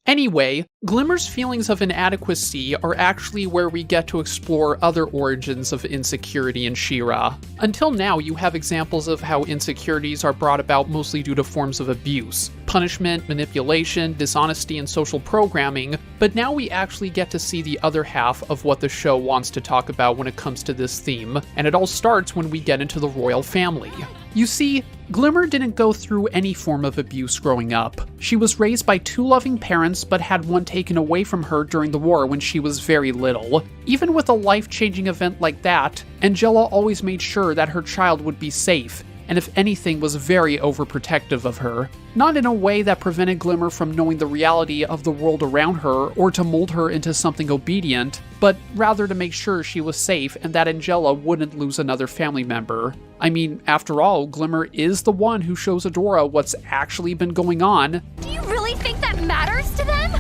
Anyway, Glimmer's feelings of inadequacy are actually where we get to explore other origins of insecurity in SheRa. Until now, you have examples of how insecurities are brought about mostly due to forms of abuse, punishment, manipulation, dishonesty, and social programming, but now we actually get to see the other half of what the show wants to talk about when it comes to this theme, and it all starts when we get into the royal family. You see, Glimmer didn't go through any form of abuse growing up. She was raised by two loving parents, but had one taken away from her during the war when she was very little. Even with a life-changing event like that, Angela always made sure that her child would be safe, and if anything was very overprotective of her. Not in a way that prevented Glimmer from knowing the reality of the world around her or to mold her into something obedient, but rather to make sure she was safe and that Angela wouldn't lose another family member. I mean, after all, Glimmer is the one who shows Adora what's actually been going on. Do you really think that matters to them?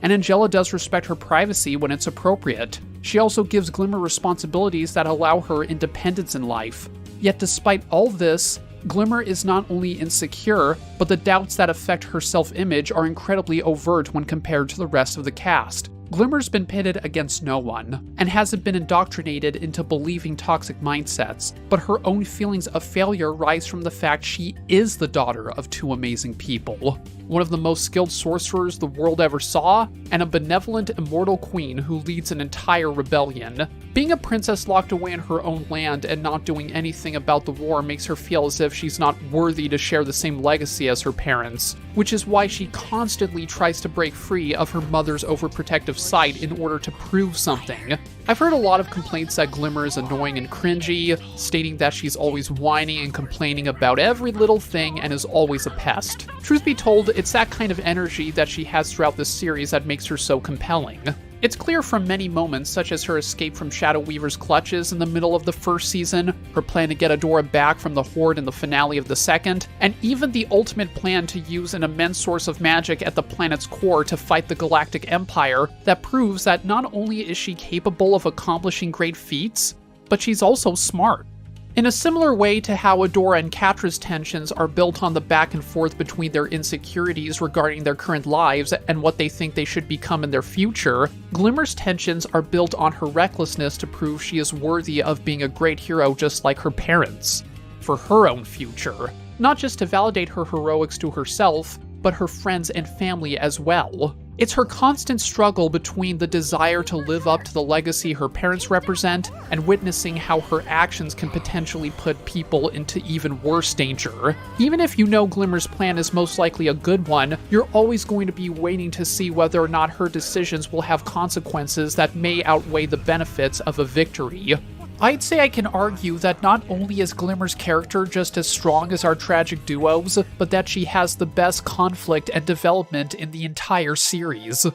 And Angela does respect her privacy when it's appropriate. She also gives Glimmer responsibilities that allow her independence in life. Yet despite all this, Glimmer is not only insecure, but the doubts that affect her self-image are incredibly overt when compared to the rest of the cast. Glimmer's been pitted against no one, and hasn't been indoctrinated into believing toxic mindsets, but her own feelings of failure rise from the fact she is the daughter of two amazing people. One of the most skilled sorcerers the world ever saw, and a benevolent immortal queen who leads an entire rebellion. Being a princess locked away in her own land and not doing anything about the war makes her feel as if she's not worthy to share the same legacy as her parents, which is why she constantly tries to break free of her mother's overprotective sight in order to prove something. I've heard a lot of complaints that Glimmer is annoying and cringy, stating that she's always whining and complaining about every little thing and is always a pest. Truth be told, it's that kind of energy that she has throughout this series that makes her so compelling. It's clear from many moments, such as her escape from Shadow Weaver's clutches in the middle of the first season, her plan to get Adora back from the Horde in the finale of the second, and even the ultimate plan to use an immense source of magic at the planet's core to fight the Galactic Empire, that proves that not only is she capable of accomplishing great feats, but she's also smart. In a similar way to how Adora and Catra's tensions are built on the back and forth between their insecurities regarding their current lives and what they think they should become in their future, Glimmer's tensions are built on her recklessness to prove she is worthy of being a great hero just like her parents. for her own future, not just to validate her heroics to herself, but her friends and family as well. It's her constant struggle between the desire to live up to the legacy her parents represent and witnessing how her actions can potentially put people into even worse danger. Even if you know Glimmer's plan is most likely a good one, you're always going to be waiting to see whether or not her decisions will have consequences that may outweigh the benefits of a victory. I'd say I can argue that not only is Glimmer's character just as strong as our tragic duos, but that she has the best conflict and development in the entire series.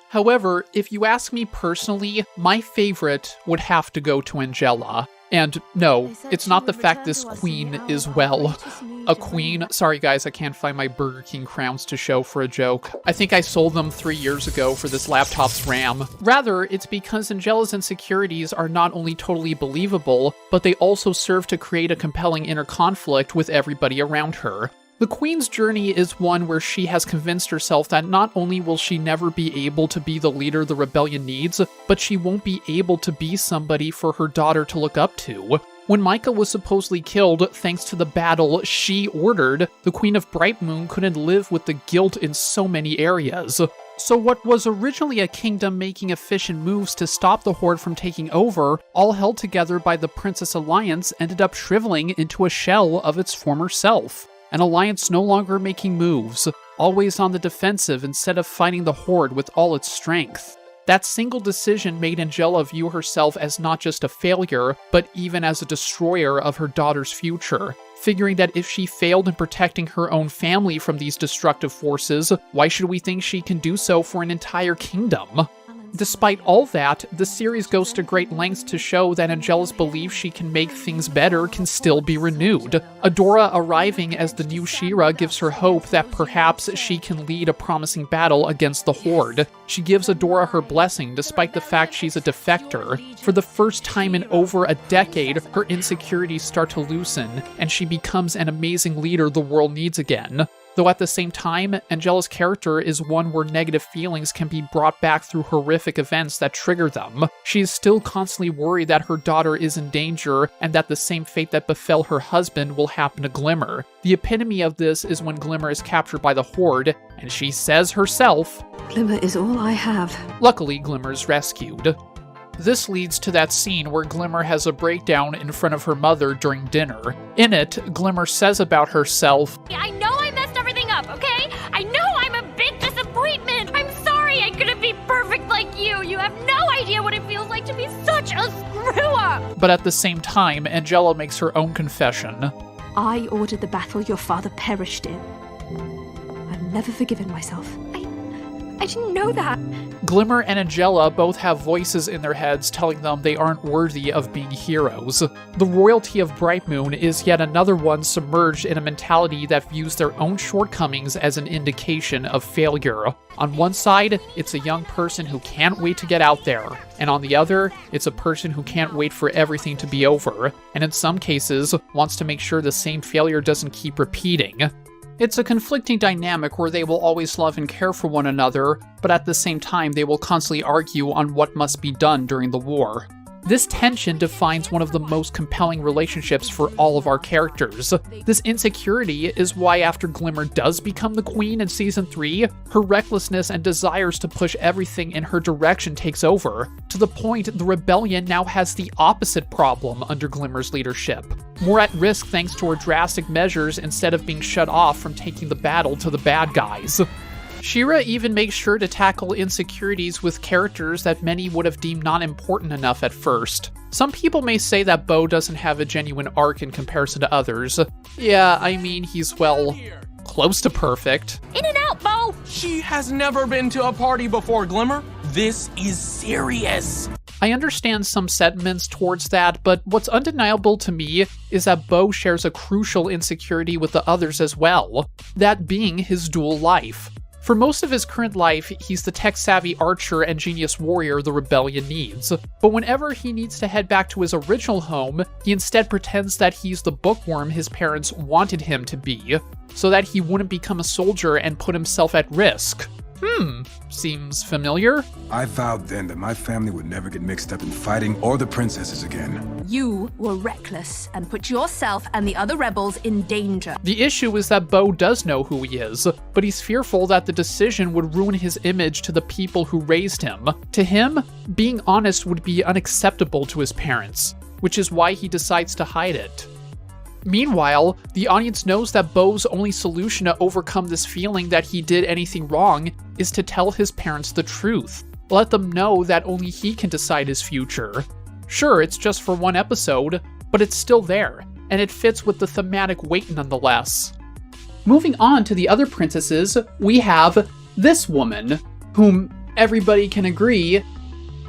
However, if you ask me personally, my favorite would have to go to Angela. And no, it's not the fact this queen is, well, a queen. Sorry guys, I can't find my Burger King crowns to show for a joke. I think I sold them 3 years ago for this laptop's RAM. Rather, it's because Angela's insecurities are not only totally believable, but they also serve to create a compelling inner conflict with everybody around her. The Queen's journey is one where she has convinced herself that not only will she never be able to be the leader the rebellion needs, but she won't be able to be somebody for her daughter to look up to. When Micah was supposedly killed thanks to the battle she ordered, the Queen of Brightmoon couldn't live with the guilt in so many areas. So what was originally a kingdom making efficient moves to stop the Horde from taking over, all held together by the Princess Alliance, ended up shriveling into a shell of its former self. An alliance no longer making moves, always on the defensive instead of fighting the Horde with all its strength. That single decision made Angela view herself as not just a failure, but even as a destroyer of her daughter's future, figuring that if she failed in protecting her own family from these destructive forces, why should we think she can do so for an entire kingdom? Despite all that, the series goes to great lengths to show that Angela's belief she can make things better can still be renewed. Adora arriving as the new SheRa gives her hope that perhaps she can lead a promising battle against the Horde. She gives Adora her blessing despite the fact she's a defector. For the first time in over a decade, her insecurities start to loosen, and she becomes an amazing leader the world needs again. Though at the same time, Angela's character is one where negative feelings can be brought back through horrific events that trigger them. She is still constantly worried that her daughter is in danger and that the same fate that befell her husband will happen to Glimmer. The epitome of this is when Glimmer is captured by the Horde, and she says herself, "Glimmer is all I have." Luckily, Glimmer's rescued. This leads to that scene where Glimmer has a breakdown in front of her mother during dinner. In it, Glimmer says about herself, I know I messed everything up, okay? I know I'm a big disappointment. I'm sorry I couldn't be perfect like you. You have no idea what it feels like to be such a screw-up. But at the same time, Angela makes her own confession. I ordered the battle your father perished in. I've never forgiven myself. I didn't know that. Glimmer and Angela both have voices in their heads telling them they aren't worthy of being heroes. The royalty of Brightmoon is yet another one submerged in a mentality that views their own shortcomings as an indication of failure. On one side, it's a young person who can't wait to get out there, and on the other, it's a person who can't wait for everything to be over, and in some cases, wants to make sure the same failure doesn't keep repeating. It's a conflicting dynamic where they will always love and care for one another, but at the same time they will constantly argue on what must be done during the war. This tension defines one of the most compelling relationships for all of our characters. This insecurity is why after Glimmer does become the queen in Season 3, her recklessness and desires to push everything in her direction takes over, to the point the rebellion now has the opposite problem under Glimmer's leadership. More at risk thanks to her drastic measures instead of being shut off from taking the battle to the bad guys. SheRa even makes sure to tackle insecurities with characters that many would have deemed not important enough at first. Some people may say that Bo doesn't have a genuine arc in comparison to others. Yeah, I mean, he's, well, close to perfect. In and out, Bo! She has never been to a party before, Glimmer. This is serious. I understand some sentiments towards that, but what's undeniable to me is that Bo shares a crucial insecurity with the others as well, that being his dual life. For most of his current life, he's the tech-savvy archer and genius warrior the rebellion needs. But whenever he needs to head back to his original home, he instead pretends that he's the bookworm his parents wanted him to be, so that he wouldn't become a soldier and put himself at risk. Seems familiar. I vowed then that my family would never get mixed up in fighting or the princesses again. You were reckless and put yourself and the other rebels in danger. The issue is that Bo does know who he is, but he's fearful that the decision would ruin his image to the people who raised him. To him, being honest would be unacceptable to his parents, which is why he decides to hide it. Meanwhile, the audience knows that Bo's only solution to overcome this feeling that he did anything wrong is to tell his parents the truth. Let them know that only he can decide his future. Sure, it's just for one episode, but it's still there, and it fits with the thematic weight nonetheless. Moving on to the other princesses, we have this woman, whom everybody can agree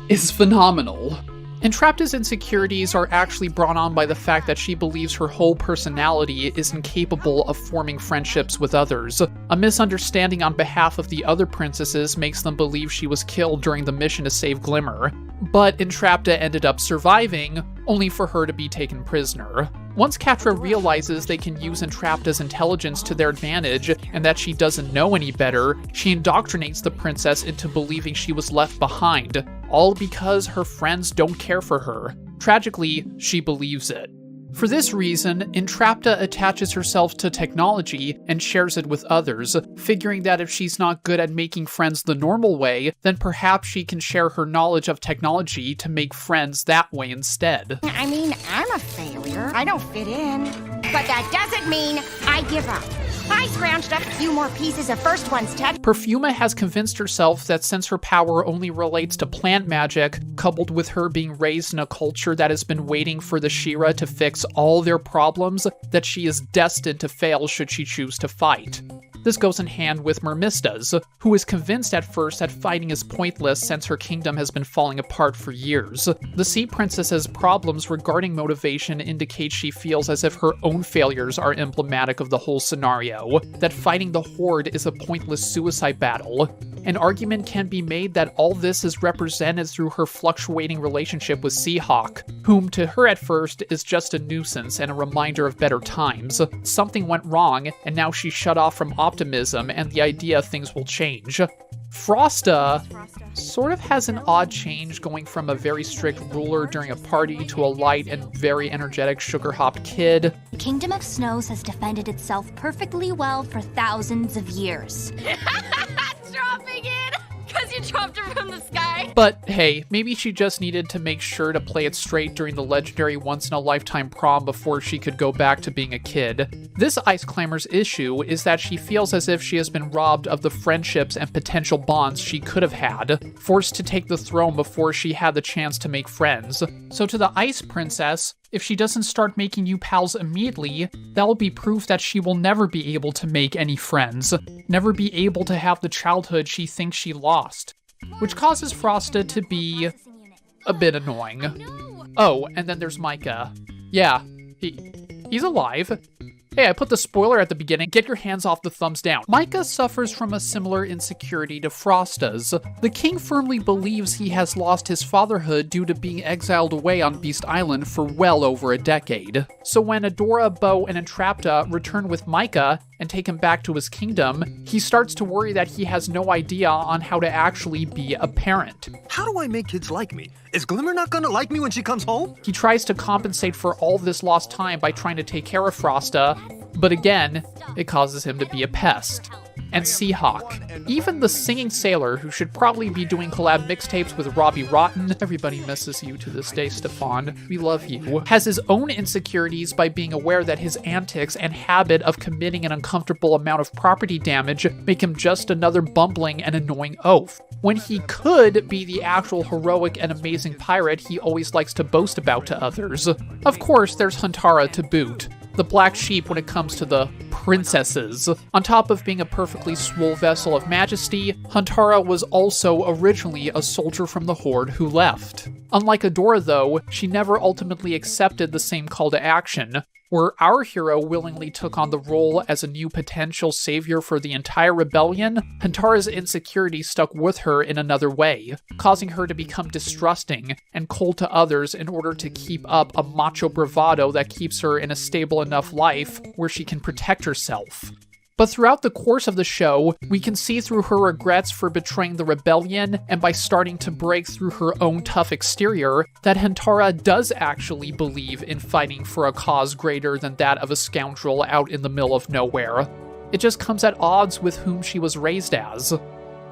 is phenomenal. Entrapta's insecurities are actually brought on by the fact that she believes her whole personality is incapable of forming friendships with others. A misunderstanding on behalf of the other princesses makes them believe she was killed during the mission to save Glimmer, but Entrapta ended up surviving, only for her to be taken prisoner. Once Catra realizes they can use Entrapta's intelligence to their advantage and that she doesn't know any better, she indoctrinates the princess into believing she was left behind, all because her friends don't care for her. Tragically, she believes it. For this reason, Entrapta attaches herself to technology and shares it with others, figuring that if she's not good at making friends the normal way, then perhaps she can share her knowledge of technology to make friends that way instead. I mean, I'm a failure. I don't fit in. But that doesn't mean I give up. I scrounged up a few more pieces of first one's tech. Perfuma has convinced herself that since her power only relates to plant magic, coupled with her being raised in a culture that has been waiting for the SheRa to fix all their problems, that she is destined to fail should she choose to fight. This goes in hand with Mermista's, who is convinced at first that fighting is pointless since her kingdom has been falling apart for years. The Sea Princess's problems regarding motivation indicate she feels as if her own failures are emblematic of the whole scenario, that fighting the Horde is a pointless suicide battle. An argument can be made that all this is represented through her fluctuating relationship with Seahawk, whom to her at first is just a nuisance and a reminder of better times. Something went wrong, and now she's shut off from optimism and the idea things will change. Frosta sort of has an odd change, going from a very strict ruler during a party to a light and very energetic sugar-hopped kid. The Kingdom of Snows has defended itself perfectly well for thousands of years. Dropping it! Because you dropped it from the sky? But hey, maybe she just needed to make sure to play it straight during the legendary once-in-a-lifetime prom before she could go back to being a kid. This Ice Climber's issue is that she feels as if she has been robbed of the friendships and potential bonds she could have had, forced to take the throne before she had the chance to make friends. So to the Ice Princess, if she doesn't start making new pals immediately, that'll be proof that she will never be able to make any friends, never be able to have the childhood she thinks she lost, which causes Frosta to be a bit annoying. Oh, and then there's Micah. Yeah, he's alive. Hey, I put the spoiler at the beginning. Get your hands off the thumbs down. Micah suffers from a similar insecurity to Frosta's. The king firmly believes he has lost his fatherhood due to being exiled away on Beast Island for well over a decade. So when Adora, Bo, and Entrapta return with Micah and take him back to his kingdom, he starts to worry that he has no idea on how to actually be a parent. How do I make kids like me? Is Glimmer not gonna like me when she comes home? He tries to compensate for all this lost time by trying to take care of Frosta, but again, it causes him to be a pest. And Seahawk. Even the singing sailor, who should probably be doing collab mixtapes with Robbie Rotten, everybody misses you to this day, Stefan, we love you, has his own insecurities by being aware that his antics and habit of committing an uncomfortable amount of property damage make him just another bumbling and annoying oaf. When he could be the actual heroic and amazing pirate he always likes to boast about to others. Of course, there's Huntara to boot, the black sheep when it comes to the princesses. On top of being a perfectly swole vessel of majesty, Huntara was also originally a soldier from the Horde who left. Unlike Adora though, she never ultimately accepted the same call to action, where our hero willingly took on the role as a new potential savior for the entire rebellion. Huntara's insecurity stuck with her in another way, causing her to become distrusting and cold to others in order to keep up a macho bravado that keeps her in a stable enough life where she can protect herself. But throughout the course of the show, we can see through her regrets for betraying the rebellion and by starting to break through her own tough exterior, that Hentara does actually believe in fighting for a cause greater than that of a scoundrel out in the middle of nowhere. It just comes at odds with whom she was raised as.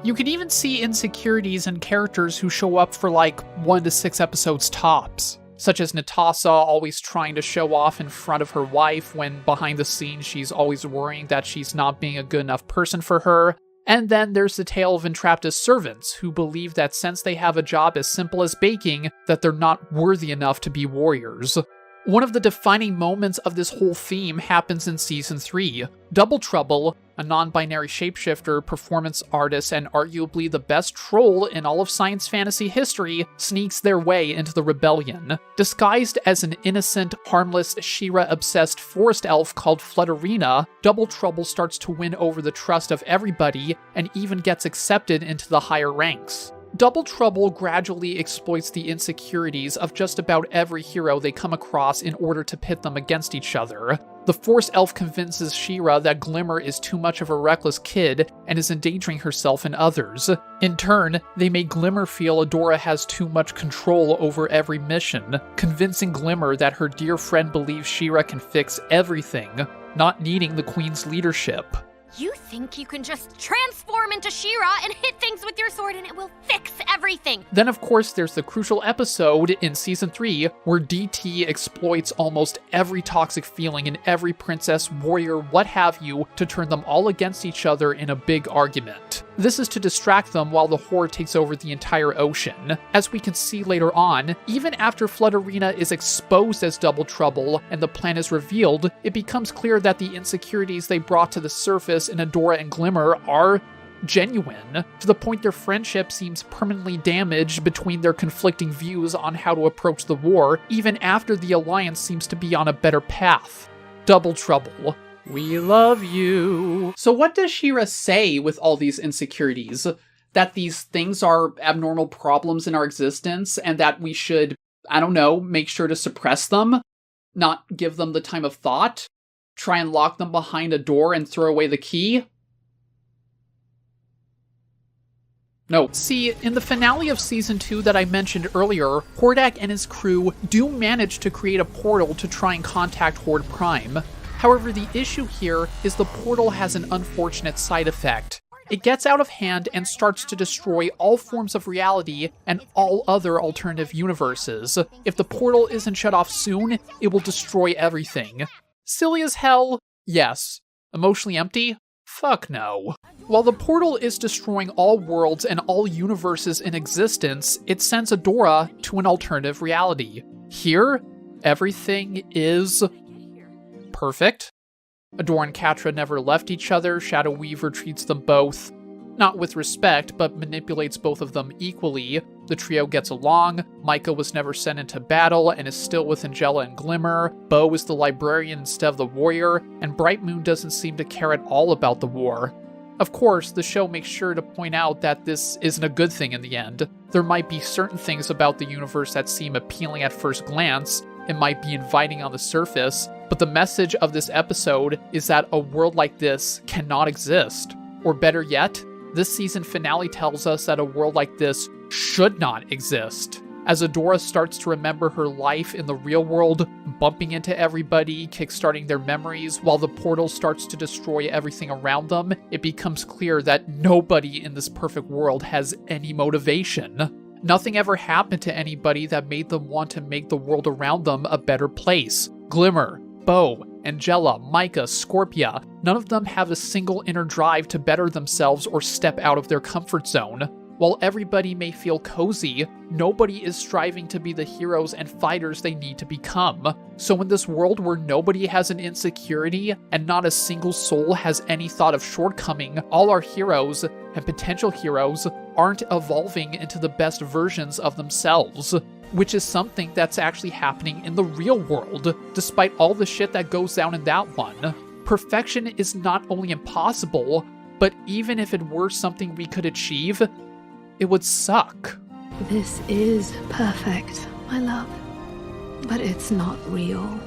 You can even see insecurities in characters who show up for like 1 to 6 episodes tops, such as Natasha always trying to show off in front of her wife when behind the scenes she's always worrying that she's not being a good enough person for her. And then there's the tale of entrapped as servants who believe that since they have a job as simple as baking, that they're not worthy enough to be warriors. One of the defining moments of this whole theme happens in Season 3. Double Trouble, a non-binary shapeshifter, performance artist, and arguably the best troll in all of science fantasy history, sneaks their way into the rebellion. Disguised as an innocent, harmless, SheRa-obsessed forest elf called Flutterina, Double Trouble starts to win over the trust of everybody and even gets accepted into the higher ranks. Double Trouble gradually exploits the insecurities of just about every hero they come across in order to pit them against each other. The Force Elf convinces SheRa that Glimmer is too much of a reckless kid and is endangering herself and others. In turn, they make Glimmer feel Adora has too much control over every mission, convincing Glimmer that her dear friend believes SheRa can fix everything, not needing the Queen's leadership. You think you can just transform into SheRa and hit things with your sword and it will fix everything. Then of course there's the crucial episode in Season 3 where DT exploits almost every toxic feeling in every princess, warrior, what have you, to turn them all against each other in a big argument. This is to distract them while the Horde takes over the entire ocean. As we can see later on, even after Flutterina is exposed as Double Trouble and the plan is revealed, it becomes clear that the insecurities they brought to the surface in Adora and Glimmer are genuine, to the point their friendship seems permanently damaged between their conflicting views on how to approach the war, even after the Alliance seems to be on a better path. Double Trouble. We love you. So what does SheRa say with all these insecurities? That these things are abnormal problems in our existence and that we should, I don't know, make sure to suppress them? Not give them the time of thought? Try and lock them behind a door and throw away the key? No. See, in the finale of Season 2 that I mentioned earlier, Hordak and his crew do manage to create a portal to try and contact Horde Prime. However, the issue here is the portal has an unfortunate side effect. It gets out of hand and starts to destroy all forms of reality and all other alternative universes. If the portal isn't shut off soon, it will destroy everything. Silly as hell? Yes. Emotionally empty? Fuck no. While the portal is destroying all worlds and all universes in existence, it sends Adora to an alternative reality. Here, everything is perfect. Adora and Catra never left each other. Shadow Weaver treats them both, not with respect, but manipulates both of them equally. The trio gets along. Micah was never sent into battle and is still with Angela and Glimmer. Bo is the librarian instead of the warrior, and Bright Moon doesn't seem to care at all about the war. Of course, the show makes sure to point out that this isn't a good thing in the end. There might be certain things about the universe that seem appealing at first glance. It might be inviting on the surface, but the message of this episode is that a world like this cannot exist. Or better yet, this season finale tells us that a world like this should not exist. As Adora starts to remember her life in the real world, bumping into everybody, kickstarting their memories, while the portal starts to destroy everything around them, it becomes clear that nobody in this perfect world has any motivation. Nothing ever happened to anybody that made them want to make the world around them a better place. Glimmer, Bo, Angela, Micah, Scorpia, none of them have a single inner drive to better themselves or step out of their comfort zone. While everybody may feel cozy, nobody is striving to be the heroes and fighters they need to become. So in this world where nobody has an insecurity and not a single soul has any thought of shortcoming, all our heroes and potential heroes aren't evolving into the best versions of themselves. Which is something that's actually happening in the real world, despite all the shit that goes down in that one. Perfection is not only impossible, but even if it were something we could achieve, it would suck. This is perfect, my love, but it's not real.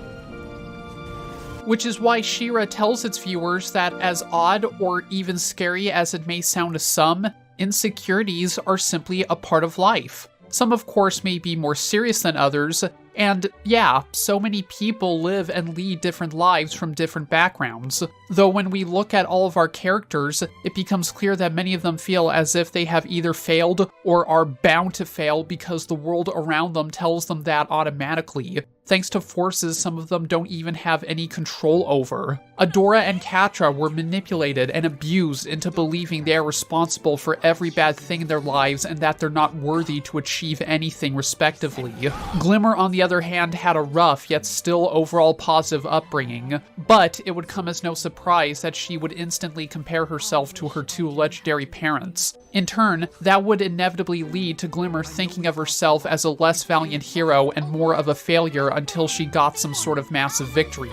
which is why SheRa tells its viewers that as odd or even scary as it may sound to some, insecurities are simply a part of life. Some, of course, may be more serious than others, and yeah, so many people live and lead different lives from different backgrounds. Though when we look at all of our characters, it becomes clear that many of them feel as if they have either failed or are bound to fail because the world around them tells them that automatically, thanks to forces some of them don't even have any control over. Adora and Catra were manipulated and abused into believing they are responsible for every bad thing in their lives and that they're not worthy to achieve anything respectively. Glimmer, on the other hand, had a rough yet still overall positive upbringing, but it would come as no surprise that she would instantly compare herself to her two legendary parents. In turn, that would inevitably lead to Glimmer thinking of herself as a less valiant hero and more of a failure until she got some sort of massive victory.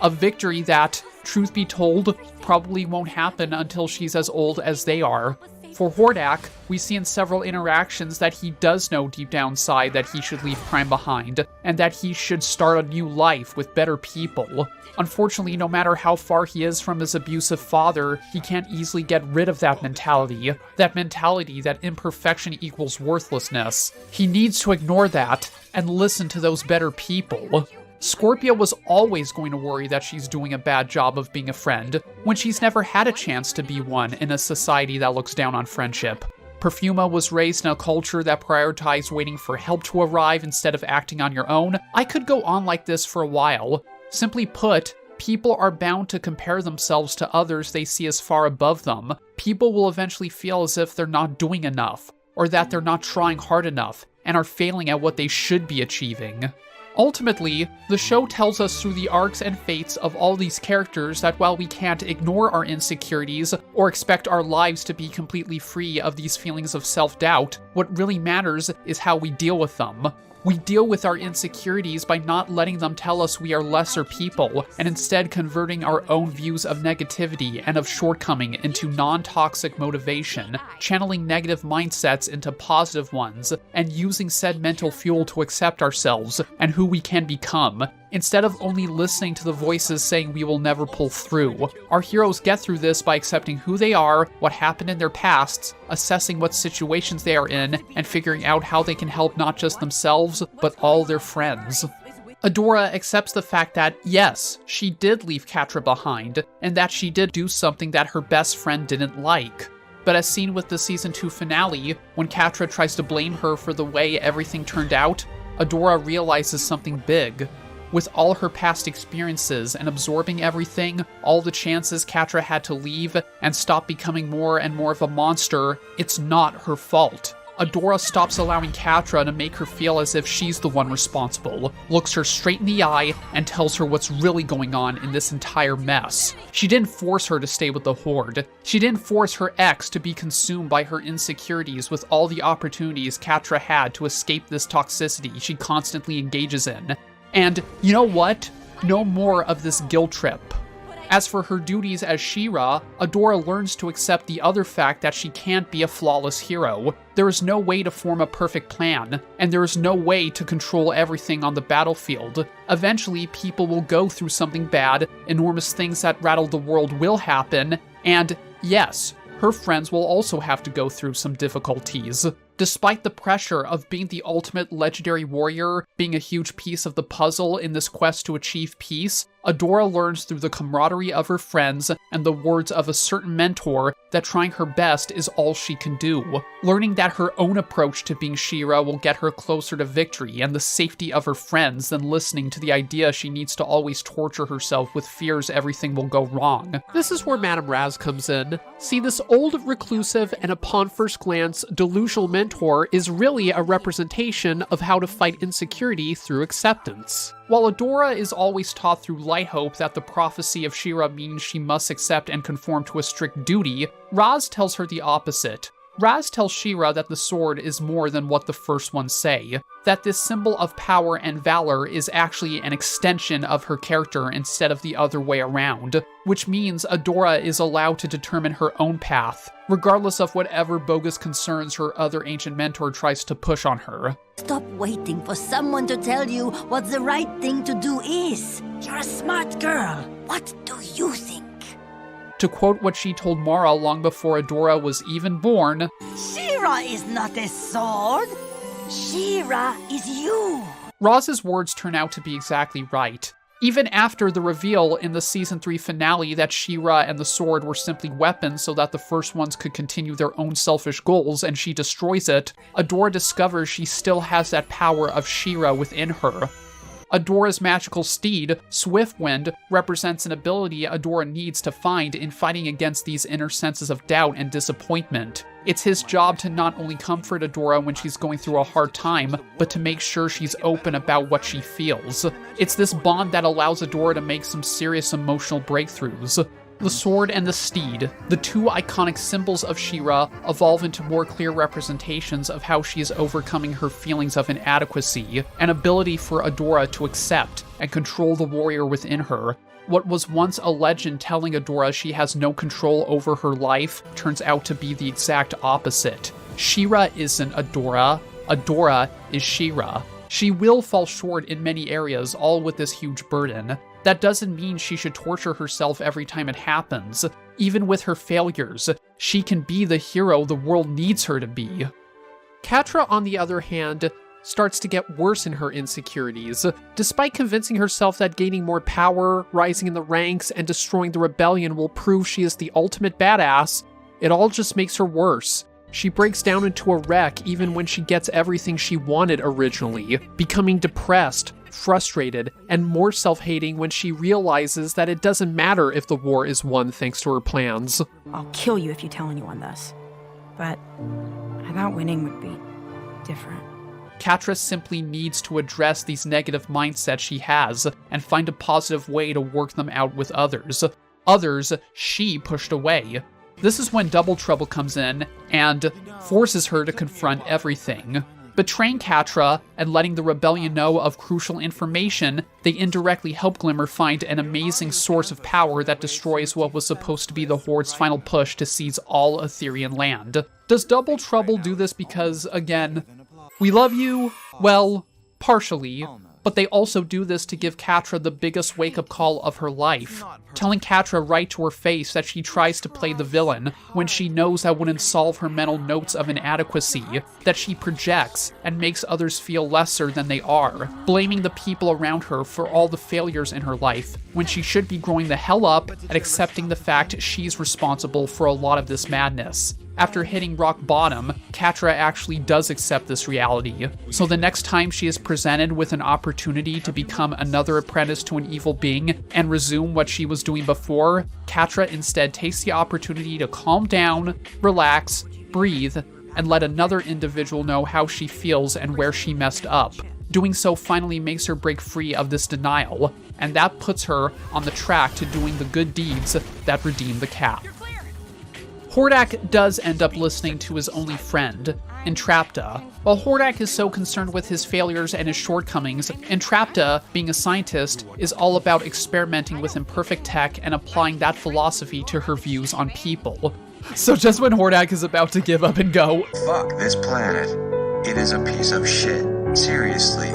A victory that, truth be told, probably won't happen until she's as old as they are. For Hordak, we see in several interactions that he does know deep down inside that he should leave Prime behind, and that he should start a new life with better people. Unfortunately, no matter how far he is from his abusive father, he can't easily get rid of that mentality that imperfection equals worthlessness. He needs to ignore that and listen to those better people. Scorpia was always going to worry that she's doing a bad job of being a friend, when she's never had a chance to be one in a society that looks down on friendship. Perfuma was raised in a culture that prioritized waiting for help to arrive instead of acting on your own. I could go on like this for a while. Simply put, people are bound to compare themselves to others they see as far above them. People will eventually feel as if they're not doing enough, or that they're not trying hard enough, and are failing at what they should be achieving. Ultimately, the show tells us through the arcs and fates of all these characters that while we can't ignore our insecurities or expect our lives to be completely free of these feelings of self-doubt, what really matters is how we deal with them. We deal with our insecurities by not letting them tell us we are lesser people, and instead converting our own views of negativity and of shortcoming into non-toxic motivation, channeling negative mindsets into positive ones, and using said mental fuel to accept ourselves and who we can become, instead of only listening to the voices saying we will never pull through. Our heroes get through this by accepting who they are, what happened in their pasts, assessing what situations they are in, and figuring out how they can help not just themselves, but all their friends. Adora accepts the fact that, yes, she did leave Catra behind, and that she did do something that her best friend didn't like. But as seen with the Season 2 finale, when Catra tries to blame her for the way everything turned out, Adora realizes something big. With all her past experiences and absorbing everything, all the chances Catra had to leave and stop becoming more and more of a monster, it's not her fault. Adora stops allowing Catra to make her feel as if she's the one responsible, looks her straight in the eye, and tells her what's really going on in this entire mess. She didn't force her to stay with the Horde. She didn't force her ex to be consumed by her insecurities with all the opportunities Catra had to escape this toxicity she constantly engages in. And you know what? No more of this guilt trip. As for her duties as SheRa, Adora learns to accept the other fact that she can't be a flawless hero. There is no way to form a perfect plan, and there is no way to control everything on the battlefield. Eventually, people will go through something bad, enormous things that rattle the world will happen, and yes, her friends will also have to go through some difficulties. Despite the pressure of being the ultimate legendary warrior, being a huge piece of the puzzle in this quest to achieve peace, Adora learns through the camaraderie of her friends and the words of a certain mentor that trying her best is all she can do. Learning that her own approach to being SheRa will get her closer to victory and the safety of her friends than listening to the idea she needs to always torture herself with fears everything will go wrong. This is where Madame Raz comes in. See, this old, reclusive, and upon first glance, delusional mentor is really a representation of how to fight insecurity through acceptance. While Adora is always taught through Light Hope that the prophecy of SheRa means she must accept and conform to a strict duty, Raz tells her the opposite. Raz tells SheRa that the sword is more than what the first ones say, that this symbol of power and valor is actually an extension of her character instead of the other way around, which means Adora is allowed to determine her own path, regardless of whatever bogus concerns her other ancient mentor tries to push on her. Stop waiting for someone to tell you what the right thing to do is. You're a smart girl. What do you think? To quote what she told Mara long before Adora was even born, SheRa is not a sword. SheRa is you. Roz's words turn out to be exactly right. Even after the reveal in the Season 3 finale that SheRa and the sword were simply weapons so that the first ones could continue their own selfish goals and she destroys it, Adora discovers she still has that power of SheRa within her. Adora's magical steed, Swiftwind, represents an ability Adora needs to find in fighting against these inner senses of doubt and disappointment. It's his job to not only comfort Adora when she's going through a hard time, but to make sure she's open about what she feels. It's this bond that allows Adora to make some serious emotional breakthroughs. The sword and the steed, the two iconic symbols of SheRa, evolve into more clear representations of how she is overcoming her feelings of inadequacy, an ability for Adora to accept and control the warrior within her. What was once a legend telling Adora she has no control over her life turns out to be the exact opposite. SheRa isn't Adora, Adora is SheRa. She will fall short in many areas, all with this huge burden. That doesn't mean she should torture herself every time it happens. Even with her failures, she can be the hero the world needs her to be. Catra, on the other hand, starts to get worse in her insecurities. Despite convincing herself that gaining more power, rising in the ranks, and destroying the rebellion will prove she is the ultimate badass, it all just makes her worse. She breaks down into a wreck even when she gets everything she wanted originally, becoming depressed, frustrated, and more self-hating when she realizes that it doesn't matter if the war is won thanks to her plans. I'll kill you if you tell anyone this. But I thought winning would be different. Catra simply needs to address these negative mindsets she has and find a positive way to work them out with others. Others she pushed away. This is when Double Trouble comes in and forces her to confront everything. Betraying Catra and letting the rebellion know of crucial information, they indirectly help Glimmer find an amazing source of power that destroys what was supposed to be the Horde's final push to seize all Etherean land. Does Double Trouble do this because, again, we love you? Well, partially. But they also do this to give Catra the biggest wake-up call of her life, telling Catra right to her face that she tries to play the villain when she knows that wouldn't solve her mental notes of inadequacy, that she projects and makes others feel lesser than they are, blaming the people around her for all the failures in her life, when she should be growing the hell up and accepting the fact she's responsible for a lot of this madness. After hitting rock bottom, Catra actually does accept this reality. So the next time she is presented with an opportunity to become another apprentice to an evil being and resume what she was doing before, Catra instead takes the opportunity to calm down, relax, breathe, and let another individual know how she feels and where she messed up. Doing so finally makes her break free of this denial, and that puts her on the track to doing the good deeds that redeem the Cap. Hordak does end up listening to his only friend, Entrapta. While Hordak is so concerned with his failures and his shortcomings, Entrapta, being a scientist, is all about experimenting with imperfect tech and applying that philosophy to her views on people. So just when Hordak is about to give up and go, "Fuck this planet. It is a piece of shit. Seriously.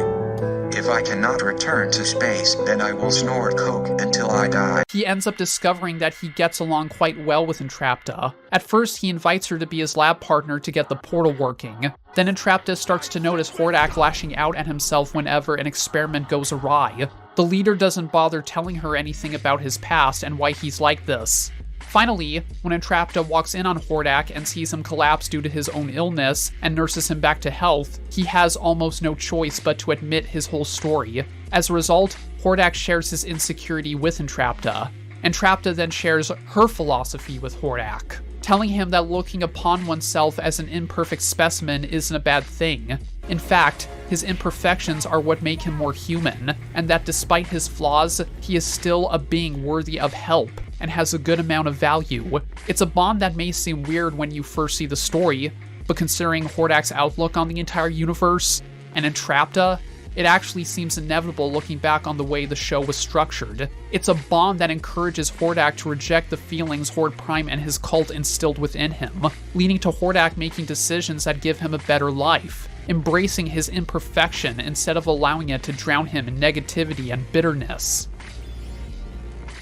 If I cannot return to space, then I will snort coke until I die," he ends up discovering that he gets along quite well with Entrapta. At first, he invites her to be his lab partner to get the portal working. Then Entrapta starts to notice Hordak lashing out at himself whenever an experiment goes awry. The leader doesn't bother telling her anything about his past and why he's like this. Finally, when Entrapta walks in on Hordak and sees him collapse due to his own illness and nurses him back to health, he has almost no choice but to admit his whole story. As a result, Hordak shares his insecurity with Entrapta. Entrapta then shares her philosophy with Hordak, telling him that looking upon oneself as an imperfect specimen isn't a bad thing. In fact, his imperfections are what make him more human, and that despite his flaws, he is still a being worthy of help. and has a good amount of value. It's a bond that may seem weird when you first see the story, but considering Hordak's outlook on the entire universe and Entrapta, it actually seems inevitable looking back on the way the show was structured. It's a bond that encourages Hordak to reject the feelings Horde Prime and his cult instilled within him, leading to Hordak making decisions that give him a better life, embracing his imperfection instead of allowing it to drown him in negativity and bitterness.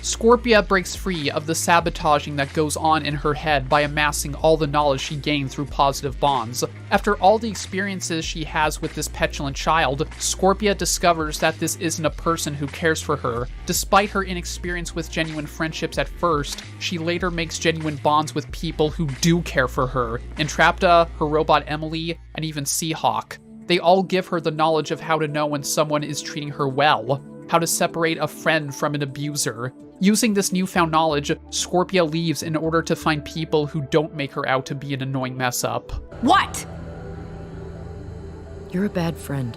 Scorpia breaks free of the sabotaging that goes on in her head by amassing all the knowledge she gained through positive bonds. After all the experiences she has with this petulant child, Scorpia discovers that this isn't a person who cares for her. Despite her inexperience with genuine friendships at first, she later makes genuine bonds with people who do care for her. Entrapta, her robot Emily, and even Seahawk. They all give her the knowledge of how to know when someone is treating her well, how to separate a friend from an abuser. Using this newfound knowledge, Scorpia leaves in order to find people who don't make her out to be an annoying mess-up. What? You're a bad friend.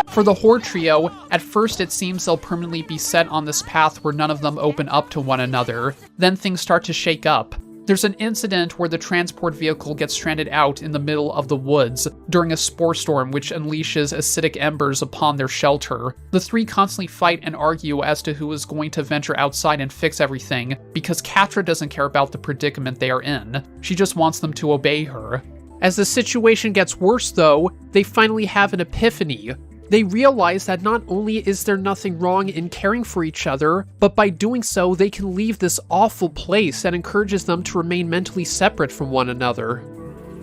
For the Horde trio, at first it seems they'll permanently be set on this path where none of them open up to one another. Then things start to shake up. There's an incident where the transport vehicle gets stranded out in the middle of the woods during a spore storm which unleashes acidic embers upon their shelter. The three constantly fight and argue as to who is going to venture outside and fix everything, because Catra doesn't care about the predicament they are in. She just wants them to obey her. As the situation gets worse though, they finally have an epiphany. They realize that not only is there nothing wrong in caring for each other, but by doing so, they can leave this awful place that encourages them to remain mentally separate from one another.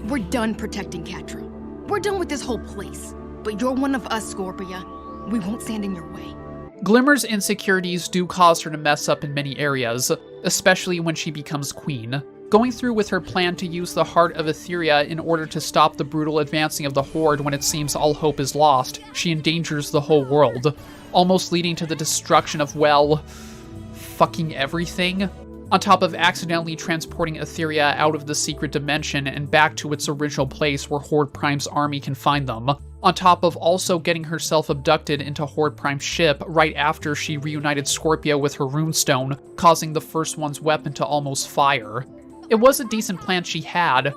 We're done protecting Catra. We're done with this whole place. But you're one of us, Scorpia. We won't stand in your way. Glimmer's insecurities do cause her to mess up in many areas, especially when she becomes queen. Going through with her plan to use the heart of Etheria in order to stop the brutal advancing of the Horde when it seems all hope is lost, she endangers the whole world, almost leading to the destruction of, well, fucking everything. On top of accidentally transporting Etheria out of the secret dimension and back to its original place where Horde Prime's army can find them. On top of also getting herself abducted into Horde Prime's ship right after she reunited Scorpia with her runestone, causing the first one's weapon to almost fire. It was a decent plan she had,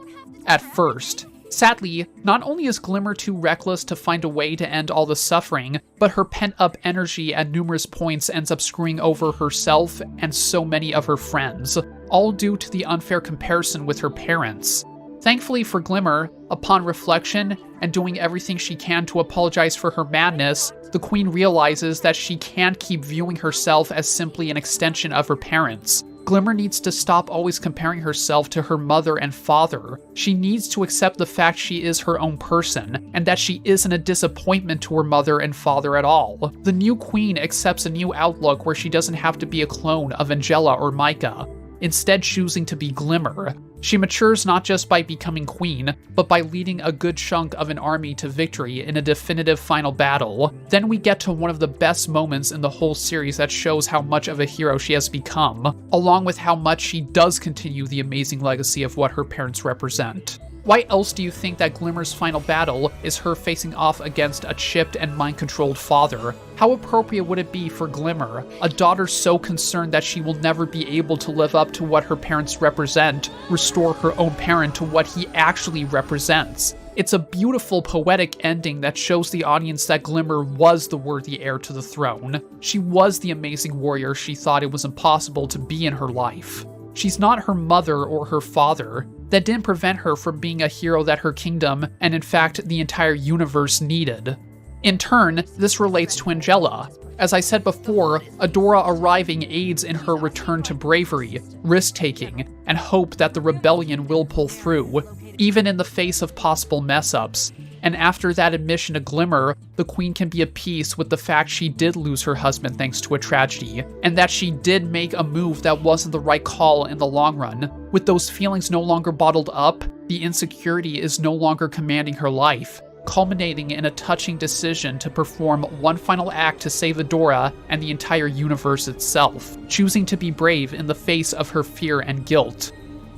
at first. Sadly, not only is Glimmer too reckless to find a way to end all the suffering, but her pent-up energy at numerous points ends up screwing over herself and so many of her friends, all due to the unfair comparison with her parents. Thankfully for Glimmer, upon reflection and doing everything she can to apologize for her madness, the Queen realizes that she can't keep viewing herself as simply an extension of her parents. Glimmer needs to stop always comparing herself to her mother and father. She needs to accept the fact she is her own person, and that she isn't a disappointment to her mother and father at all. The new queen accepts a new outlook where she doesn't have to be a clone of Angela or Micah, instead choosing to be Glimmer. She matures not just by becoming queen, but by leading a good chunk of an army to victory in a definitive final battle. Then we get to one of the best moments in the whole series that shows how much of a hero she has become, along with how much she does continue the amazing legacy of what her parents represent. Why else do you think that Glimmer's final battle is her facing off against a chipped and mind-controlled father? How appropriate would it be for Glimmer, a daughter so concerned that she will never be able to live up to what her parents represent, restore her own parent to what he actually represents? It's a beautiful, poetic ending that shows the audience that Glimmer was the worthy heir to the throne. She was the amazing warrior she thought it was impossible to be in her life. She's not her mother or her father. That didn't prevent her from being a hero that her kingdom, and in fact the entire universe, needed. In turn, this relates to Angela. As I said before, Adora arriving aids in her return to bravery, risk-taking, and hope that the rebellion will pull through, even in the face of possible mess-ups. And after that admission to Glimmer, the Queen can be at peace with the fact she did lose her husband thanks to a tragedy, and that she did make a move that wasn't the right call in the long run. With those feelings no longer bottled up, the insecurity is no longer commanding her life, culminating in a touching decision to perform one final act to save Adora and the entire universe itself, choosing to be brave in the face of her fear and guilt.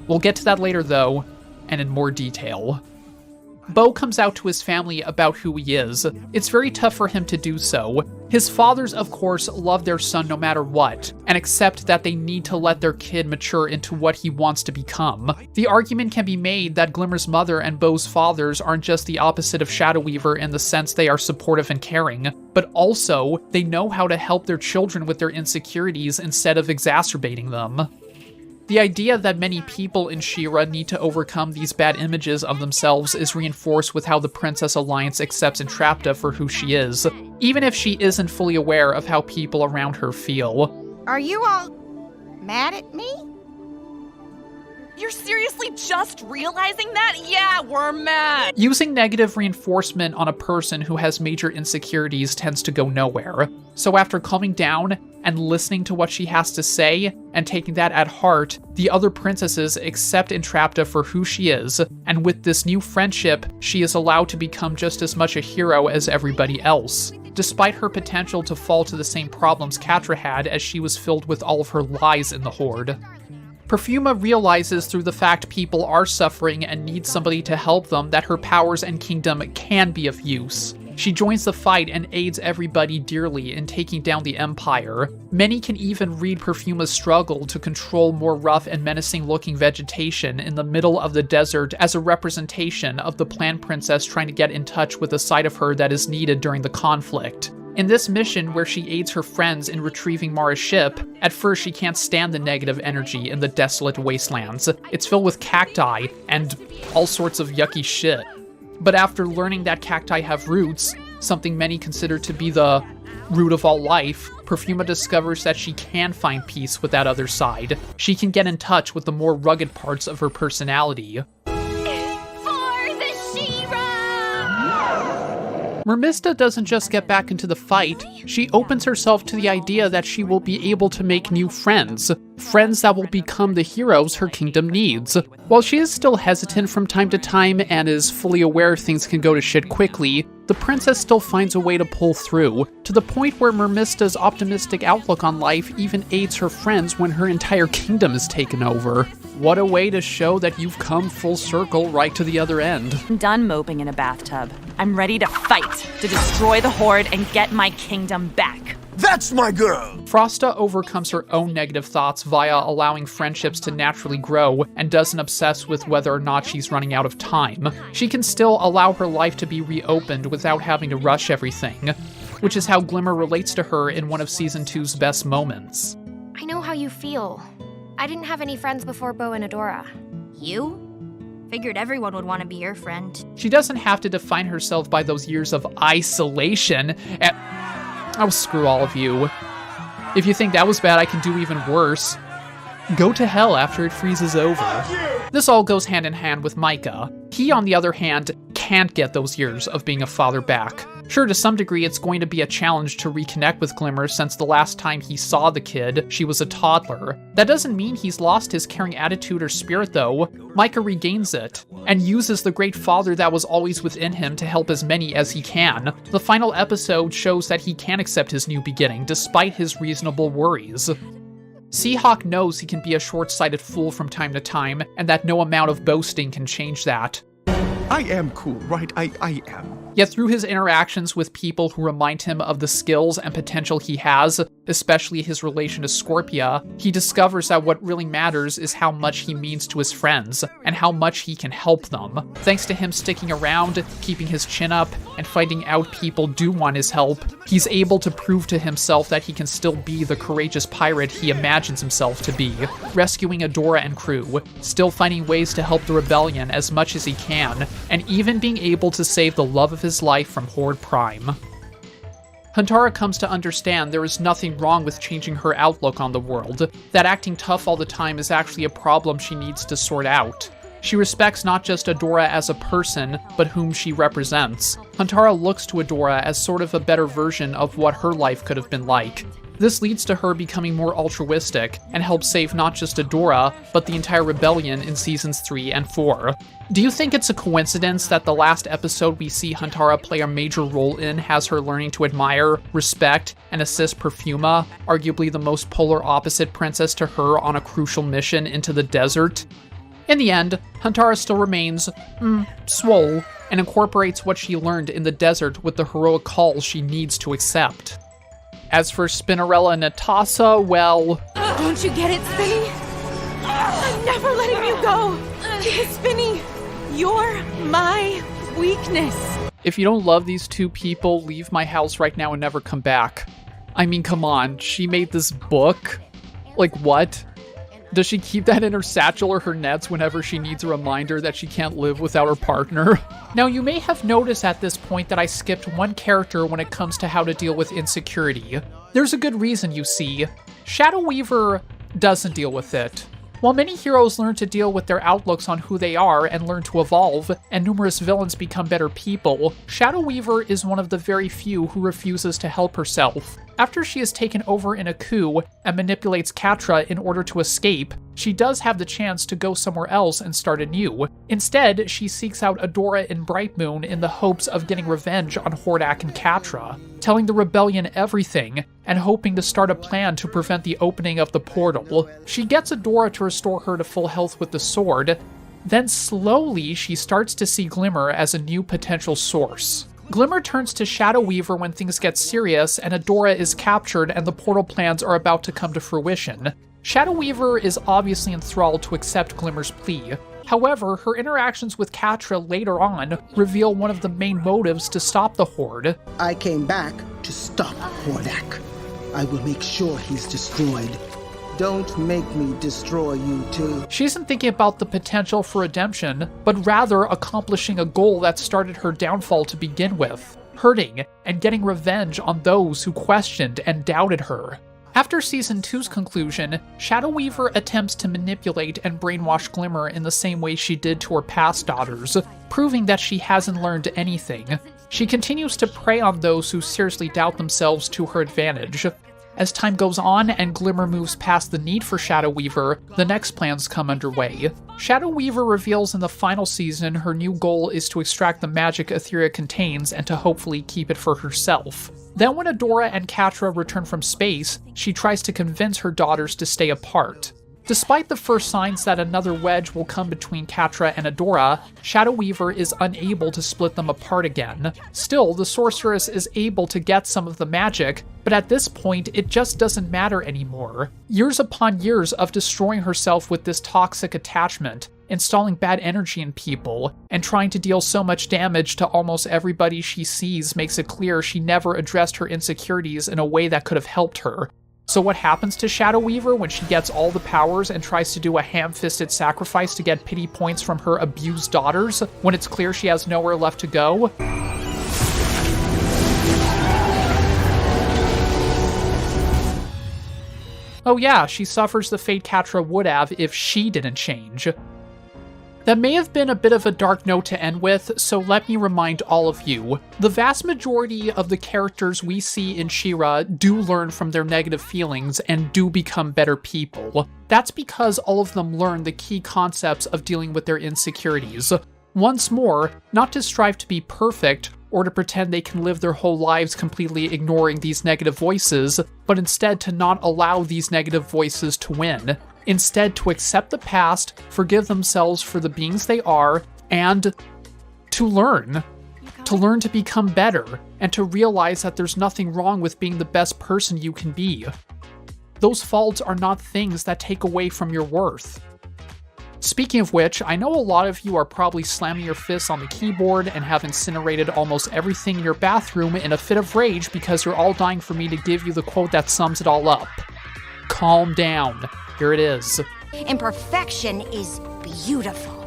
We'll get to that later though, and in more detail. Bo comes out to his family about who he is. It's very tough for him to do so. His fathers, of course, love their son no matter what, and accept that they need to let their kid mature into what he wants to become. The argument can be made that Glimmer's mother and Bo's fathers aren't just the opposite of Shadow Weaver in the sense they are supportive and caring, but also they know how to help their children with their insecurities instead of exacerbating them. The idea that many people in SheRa need to overcome these bad images of themselves is reinforced with how the Princess Alliance accepts Entrapta for who she is, even if she isn't fully aware of how people around her feel. Are you all mad at me? You're seriously just realizing that? Yeah, we're mad! Using negative reinforcement on a person who has major insecurities tends to go nowhere. So after calming down and listening to what she has to say, and taking that at heart, the other princesses accept Entrapta for who she is, and with this new friendship, she is allowed to become just as much a hero as everybody else, despite her potential to fall to the same problems Catra had as she was filled with all of her lies in the Horde. Perfuma realizes through the fact people are suffering and need somebody to help them that her powers and kingdom can be of use. She joins the fight and aids everybody dearly in taking down the Empire. Many can even read Perfuma's struggle to control more rough and menacing-looking vegetation in the middle of the desert as a representation of the planned princess trying to get in touch with a side of her that is needed during the conflict. In this mission, where she aids her friends in retrieving Mara's ship, at first she can't stand the negative energy in the desolate wastelands. It's filled with cacti and all sorts of yucky shit. But after learning that cacti have roots, something many consider to be the root of all life, Perfuma discovers that she can find peace with that other side. She can get in touch with the more rugged parts of her personality. Mermista doesn't just get back into the fight, she opens herself to the idea that she will be able to make new friends that will become the heroes her kingdom needs. While she is still hesitant from time to time and is fully aware things can go to shit quickly, the princess still finds a way to pull through, to the point where Mermista's optimistic outlook on life even aids her friends when her entire kingdom is taken over. What a way to show that you've come full circle right to the other end. I'm done moping in a bathtub. I'm ready to fight, to destroy the Horde and get my kingdom back. That's my girl! Frosta overcomes her own negative thoughts via allowing friendships to naturally grow and doesn't obsess with whether or not she's running out of time. She can still allow her life to be reopened without having to rush everything, which is how Glimmer relates to her in one of Season 2's best moments. I know how you feel. I didn't have any friends before Bo and Adora. You? Figured everyone would want to be your friend. She doesn't have to define herself by those years of isolation and... Oh, screw all of you. If you think that was bad, I can do even worse. Go to hell after it freezes over. This all goes hand in hand with Micah. He, on the other hand, can't get those years of being a father back. Sure, to some degree, it's going to be a challenge to reconnect with Glimmer since the last time he saw the kid, she was a toddler. That doesn't mean he's lost his caring attitude or spirit, though. Micah regains it, and uses the great father that was always within him to help as many as he can. The final episode shows that he can accept his new beginning, despite his reasonable worries. Seahawk knows he can be a short-sighted fool from time to time, and that no amount of boasting can change that. I am cool, right? I am. Yet through his interactions with people who remind him of the skills and potential he has, especially his relation to Scorpia, he discovers that what really matters is how much he means to his friends, and how much he can help them. Thanks to him sticking around, keeping his chin up, and finding out people do want his help, he's able to prove to himself that he can still be the courageous pirate he imagines himself to be, rescuing Adora and crew, still finding ways to help the rebellion as much as he can, and even being able to save the love of his life from Horde Prime. Huntara comes to understand there is nothing wrong with changing her outlook on the world, that acting tough all the time is actually a problem she needs to sort out. She respects not just Adora as a person, but whom she represents. Huntara looks to Adora as sort of a better version of what her life could have been like. This leads to her becoming more altruistic, and helps save not just Adora, but the entire rebellion in Seasons 3 and 4. Do you think it's a coincidence that the last episode we see Huntara play a major role in has her learning to admire, respect, and assist Perfuma, arguably the most polar opposite princess to her on a crucial mission into the desert? In the end, Huntara still remains, swole, and incorporates what she learned in the desert with the heroic call she needs to accept. As for Spinnerella and Natasa, well... Don't you get it, Spinny? I'm never letting you go! Because, Spinny, you're my weakness. If you don't love these two people, leave my house right now and never come back. I mean, come on, she made this book? Like, what? Does she keep that in her satchel or her nets whenever she needs a reminder that she can't live without her partner? Now, you may have noticed at this point that I skipped one character when it comes to how to deal with insecurity. There's a good reason, you see. Shadow Weaver doesn't deal with it. While many heroes learn to deal with their outlooks on who they are and learn to evolve, and numerous villains become better people, Shadow Weaver is one of the very few who refuses to help herself. After she is taken over in a coup and manipulates Catra in order to escape, she does have the chance to go somewhere else and start anew. Instead, she seeks out Adora in Brightmoon in the hopes of getting revenge on Hordak and Catra, telling the rebellion everything, and hoping to start a plan to prevent the opening of the portal. She gets Adora to restore her to full health with the sword, then slowly she starts to see Glimmer as a new potential source. Glimmer turns to Shadow Weaver when things get serious and Adora is captured and the portal plans are about to come to fruition. Shadow Weaver is obviously enthralled to accept Glimmer's plea. However, her interactions with Catra later on reveal one of the main motives to stop the Horde. I came back to stop Hordak. I will make sure he's destroyed. Don't make me destroy you too. She isn't thinking about the potential for redemption, but rather accomplishing a goal that started her downfall to begin with, hurting and getting revenge on those who questioned and doubted her. After Season 2's conclusion, Shadow Weaver attempts to manipulate and brainwash Glimmer in the same way she did to her past daughters, proving that she hasn't learned anything. She continues to prey on those who seriously doubt themselves to her advantage. As time goes on and Glimmer moves past the need for Shadow Weaver, the next plans come underway. Shadow Weaver reveals in the final season her new goal is to extract the magic Etheria contains and to hopefully keep it for herself. Then when Adora and Catra return from space, she tries to convince her daughters to stay apart. Despite the first signs that another wedge will come between Catra and Adora, Shadow Weaver is unable to split them apart again. Still, the sorceress is able to get some of the magic, but at this point, it just doesn't matter anymore. Years upon years of destroying herself with this toxic attachment, installing bad energy in people, and trying to deal so much damage to almost everybody she sees makes it clear she never addressed her insecurities in a way that could have helped her. So what happens to Shadow Weaver when she gets all the powers and tries to do a ham-fisted sacrifice to get pity points from her abused daughters, when it's clear she has nowhere left to go? Oh yeah, she suffers the fate Catra would have if she didn't change. That may have been a bit of a dark note to end with, so let me remind all of you. The vast majority of the characters we see in SheRa do learn from their negative feelings and do become better people. That's because all of them learn the key concepts of dealing with their insecurities. Once more, not to strive to be perfect, or to pretend they can live their whole lives completely ignoring these negative voices, but instead to not allow these negative voices to win. Instead, to accept the past, forgive themselves for the beings they are, and to learn. To learn to become better, and to realize that there's nothing wrong with being the best person you can be. Those faults are not things that take away from your worth. Speaking of which, I know a lot of you are probably slamming your fists on the keyboard and have incinerated almost everything in your bathroom in a fit of rage because you're all dying for me to give you the quote that sums it all up. Calm down. Here it is. Imperfection is beautiful.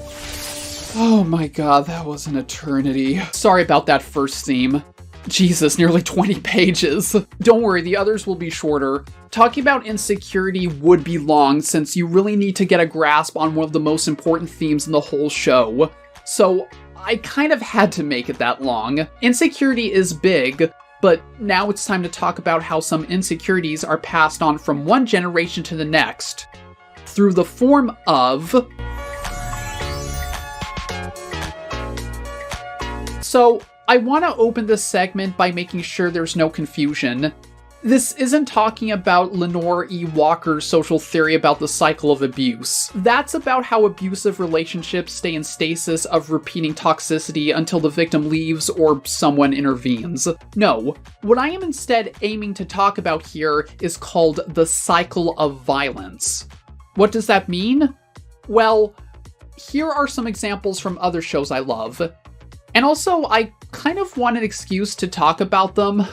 Oh my god, that was an eternity. Sorry about that first theme. Jesus, nearly 20 pages. Don't worry, the others will be shorter. Talking about insecurity would be long since you really need to get a grasp on one of the most important themes in the whole show. So I kind of had to make it that long. Insecurity is big, but now it's time to talk about how some insecurities are passed on from one generation to the next, through the form of... So, I want to open this segment by making sure there's no confusion. This isn't talking about Lenore E. Walker's social theory about the cycle of abuse. That's about how abusive relationships stay in stasis of repeating toxicity until the victim leaves or someone intervenes. No, what I am instead aiming to talk about here is called the cycle of violence. What does that mean? Well, here are some examples from other shows I love. And also, I kind of want an excuse to talk about them.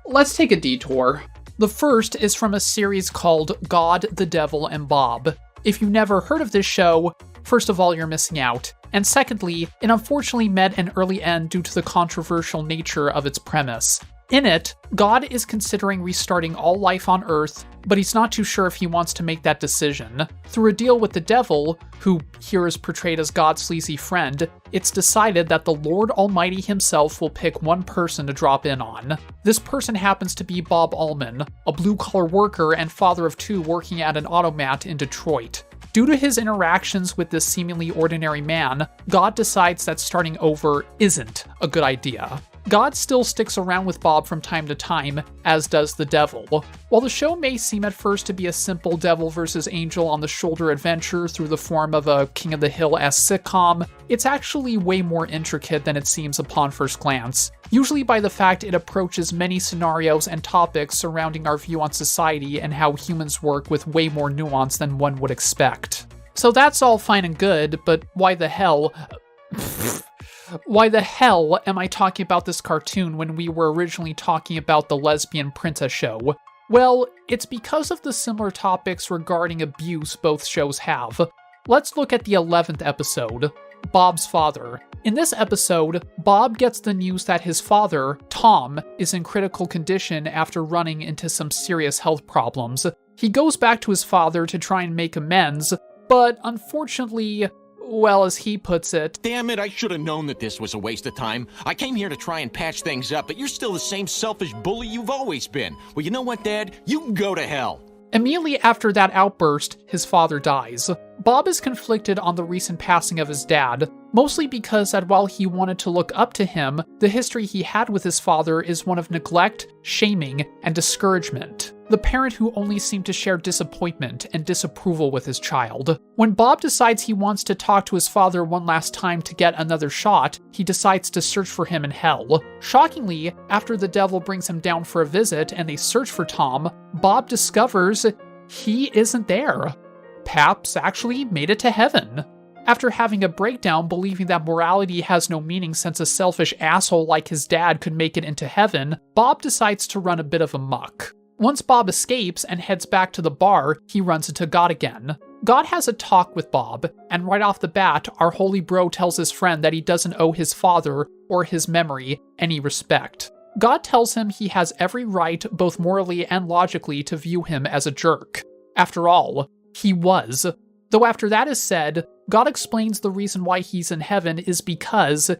Let's take a detour. The first is from a series called God, the Devil, and Bob. If you've never heard of this show, first of all, you're missing out. And secondly, it unfortunately met an early end due to the controversial nature of its premise. In it, God is considering restarting all life on Earth, but he's not too sure if he wants to make that decision. Through a deal with the devil, who here is portrayed as God's sleazy friend, it's decided that the Lord Almighty himself will pick one person to drop in on. This person happens to be Bob Ullman, a blue-collar worker and father of two working at an automat in Detroit. Due to his interactions with this seemingly ordinary man, God decides that starting over isn't a good idea. God still sticks around with Bob from time to time, as does the devil. While the show may seem at first to be a simple devil versus angel on the shoulder adventure through the form of a King of the Hill-esque sitcom, it's actually way more intricate than it seems upon first glance, usually by the fact it approaches many scenarios and topics surrounding our view on society and how humans work with way more nuance than one would expect. So that's all fine and good, but why the hell... Why the hell am I talking about this cartoon when we were originally talking about the lesbian princess show? Well, it's because of the similar topics regarding abuse both shows have. Let's look at the 11th episode, Bob's Father. In this episode, Bob gets the news that his father, Tom, is in critical condition after running into some serious health problems. He goes back to his father to try and make amends, but unfortunately... well, as he puts it, damn it, I should have known that this was a waste of time. I came here to try and patch things up, but you're still the same selfish bully you've always been. Well, you know what, Dad? You can go to hell. Immediately after that outburst, his father dies. Bob is conflicted on the recent passing of his dad, mostly because that while he wanted to look up to him, the history he had with his father is one of neglect, shaming, and discouragement. The parent who only seemed to share disappointment and disapproval with his child. When Bob decides he wants to talk to his father one last time to get another shot, he decides to search for him in hell. Shockingly, after the devil brings him down for a visit and they search for Tom, Bob discovers he isn't there. Paps actually made it to heaven. After having a breakdown believing that morality has no meaning since a selfish asshole like his dad could make it into heaven, Bob decides to run a bit of amok. Once Bob escapes and heads back to the bar, he runs into God again. God has a talk with Bob, and right off the bat, our holy bro tells his friend that he doesn't owe his father or his memory any respect. God tells him he has every right, both morally and logically, to view him as a jerk. After all, he was. Though after that is said, God explains the reason why he's in heaven is because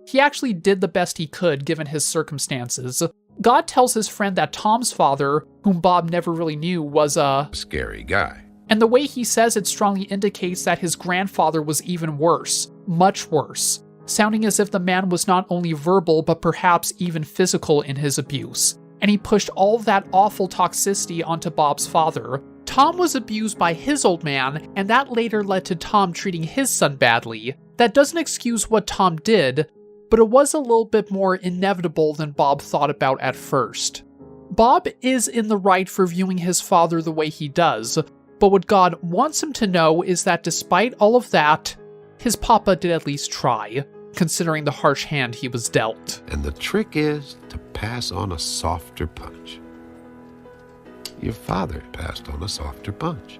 he actually did the best he could given his circumstances. God tells his friend that Tom's father, whom Bob never really knew, was a scary guy. And the way he says it strongly indicates that his grandfather was even worse, much worse, sounding as if the man was not only verbal but perhaps even physical in his abuse. And he pushed all of that awful toxicity onto Bob's father. Tom was abused by his old man, and that later led to Tom treating his son badly. That doesn't excuse what Tom did, but it was a little bit more inevitable than Bob thought about at first. Bob is in the right for viewing his father the way he does, but what God wants him to know is that despite all of that, his papa did at least try, considering the harsh hand he was dealt. And the trick is to pass on a softer punch. Your father passed on a softer punch.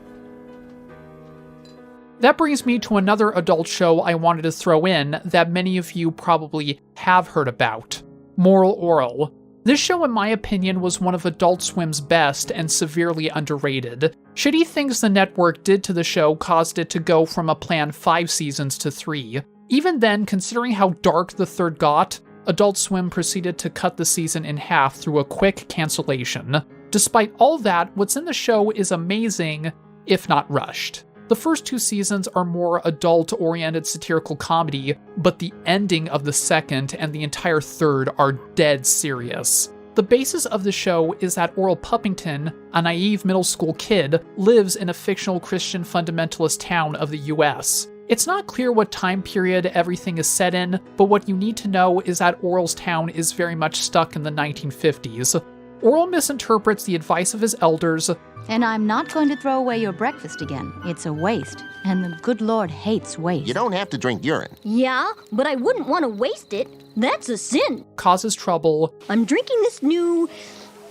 That brings me to another adult show I wanted to throw in that many of you probably have heard about. Moral Oral. This show, in my opinion, was one of Adult Swim's best and severely underrated. Shitty things the network did to the show caused it to go from a planned 5 seasons to 3. Even then, considering how dark the third got, Adult Swim proceeded to cut the season in half through a quick cancellation. Despite all that, what's in the show is amazing, if not rushed. The first 2 seasons are more adult-oriented satirical comedy, but the ending of the second and the entire third are dead serious. The The basis of the show is that Oral Puppington, a naive middle school kid, lives in a fictional Christian fundamentalist town of the US. It's not clear what time period everything is set in, but what you need to know is that Oral's town is very much stuck in the 1950s. Oral misinterprets the advice of his elders. And I'm not going to throw away your breakfast again. It's a waste, and the good Lord hates waste. You don't have to drink urine. Yeah, but I wouldn't want to waste it. That's a sin. Causes trouble. I'm drinking this new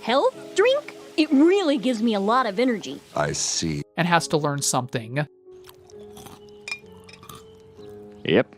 health drink. It really gives me a lot of energy. I see. And has to learn something. Yep.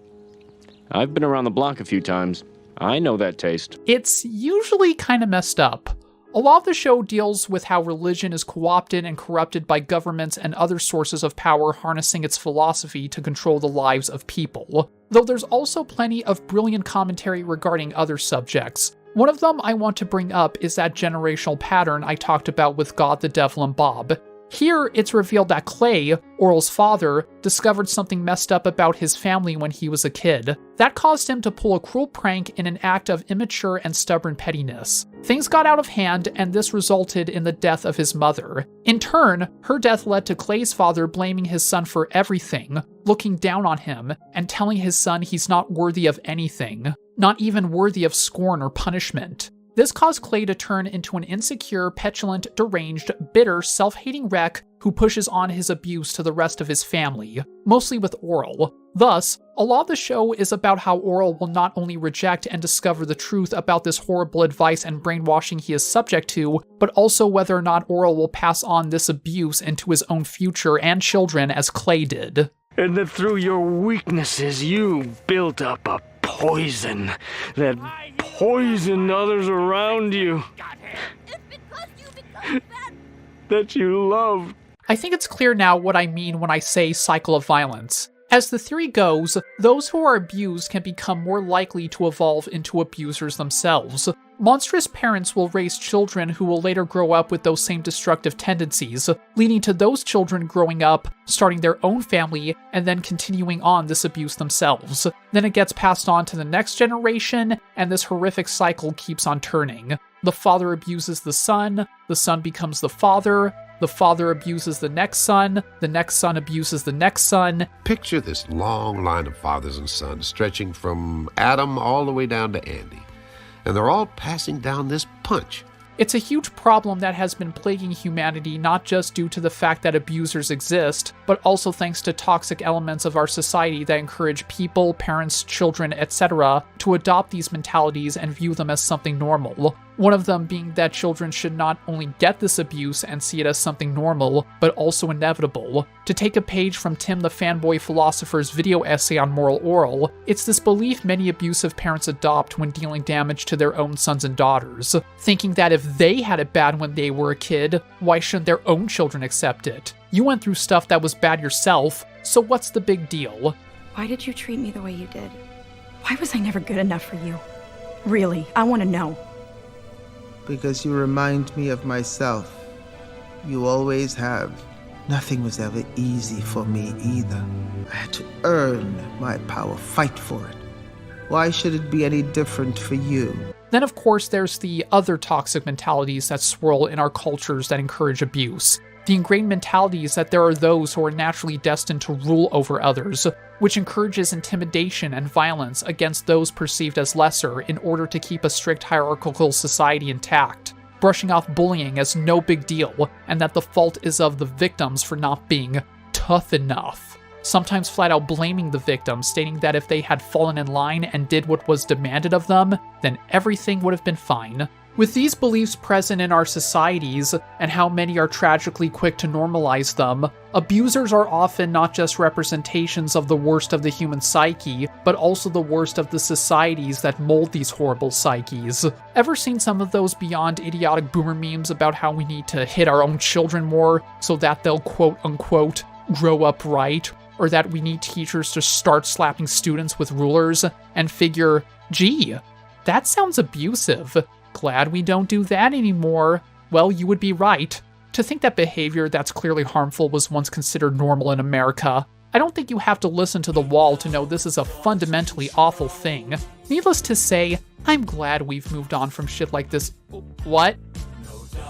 I've been around the block a few times. I know that taste. It's usually kind of messed up. A lot of the show deals with how religion is co-opted and corrupted by governments and other sources of power harnessing its philosophy to control the lives of people. Though there's also plenty of brilliant commentary regarding other subjects. One of them I want to bring up is that generational pattern I talked about with God, the Devil, and Bob. Here, it's revealed that Clay, Oral's father, discovered something messed up about his family when he was a kid. That caused him to pull a cruel prank in an act of immature and stubborn pettiness. Things got out of hand, and this resulted in the death of his mother. In turn, her death led to Clay's father blaming his son for everything, looking down on him, and telling his son he's not worthy of anything, not even worthy of scorn or punishment. This caused Clay to turn into an insecure, petulant, deranged, bitter, self-hating wreck who pushes on his abuse to the rest of his family, mostly with Oral. Thus, a lot of the show is about how Oral will not only reject and discover the truth about this horrible advice and brainwashing he is subject to, but also whether or not Oral will pass on this abuse into his own future and children as Clay did. And that through your weaknesses you built up a poison that poisoned others around you that you love. I think it's clear now what I mean when I say cycle of violence. As the theory goes, those who are abused can become more likely to evolve into abusers themselves. Monstrous parents will raise children who will later grow up with those same destructive tendencies, leading to those children growing up, starting their own family, and then continuing on this abuse themselves. Then it gets passed on to the next generation, and this horrific cycle keeps on turning. The father abuses the son becomes the father abuses the next son abuses the next son. Picture this long line of fathers and sons stretching from Adam all the way down to Andy. And they're all passing down this punch. It's a huge problem that has been plaguing humanity not just due to the fact that abusers exist, but also thanks to toxic elements of our society that encourage people, parents, children, etc. to adopt these mentalities and view them as something normal. One of them being that children should not only get this abuse and see it as something normal, but also inevitable. To take a page from Tim the Fanboy Philosopher's video essay on moral oral, it's this belief many abusive parents adopt when dealing damage to their own sons and daughters, thinking that if they had it bad when they were a kid, why shouldn't their own children accept it? You went through stuff that was bad yourself, so what's the big deal? Why did you treat me the way you did? Why was I never good enough for you? Really, I want to know. Because you remind me of myself. You always have. Nothing was ever easy for me either. I had to earn my power, fight for it. Why should it be any different for you? Then of course there's the other toxic mentalities that swirl in our cultures that encourage abuse. The ingrained mentalities that there are those who are naturally destined to rule over others, which encourages intimidation and violence against those perceived as lesser in order to keep a strict hierarchical society intact, brushing off bullying as no big deal, and that the fault is of the victims for not being tough enough. Sometimes flat out blaming the victims, stating that if they had fallen in line and did what was demanded of them, then everything would have been fine. With these beliefs present in our societies, and how many are tragically quick to normalize them, abusers are often not just representations of the worst of the human psyche, but also the worst of the societies that mold these horrible psyches. Ever seen some of those beyond idiotic boomer memes about how we need to hit our own children more so that they'll quote-unquote grow up right? Or that we need teachers to start slapping students with rulers and figure, gee, that sounds abusive. Glad we don't do that anymore. Well, you would be right. To think that behavior that's clearly harmful was once considered normal in America. I don't think you have to listen to The Wall to know this is a fundamentally awful thing. Needless to say, I'm glad we've moved on from shit like this. What?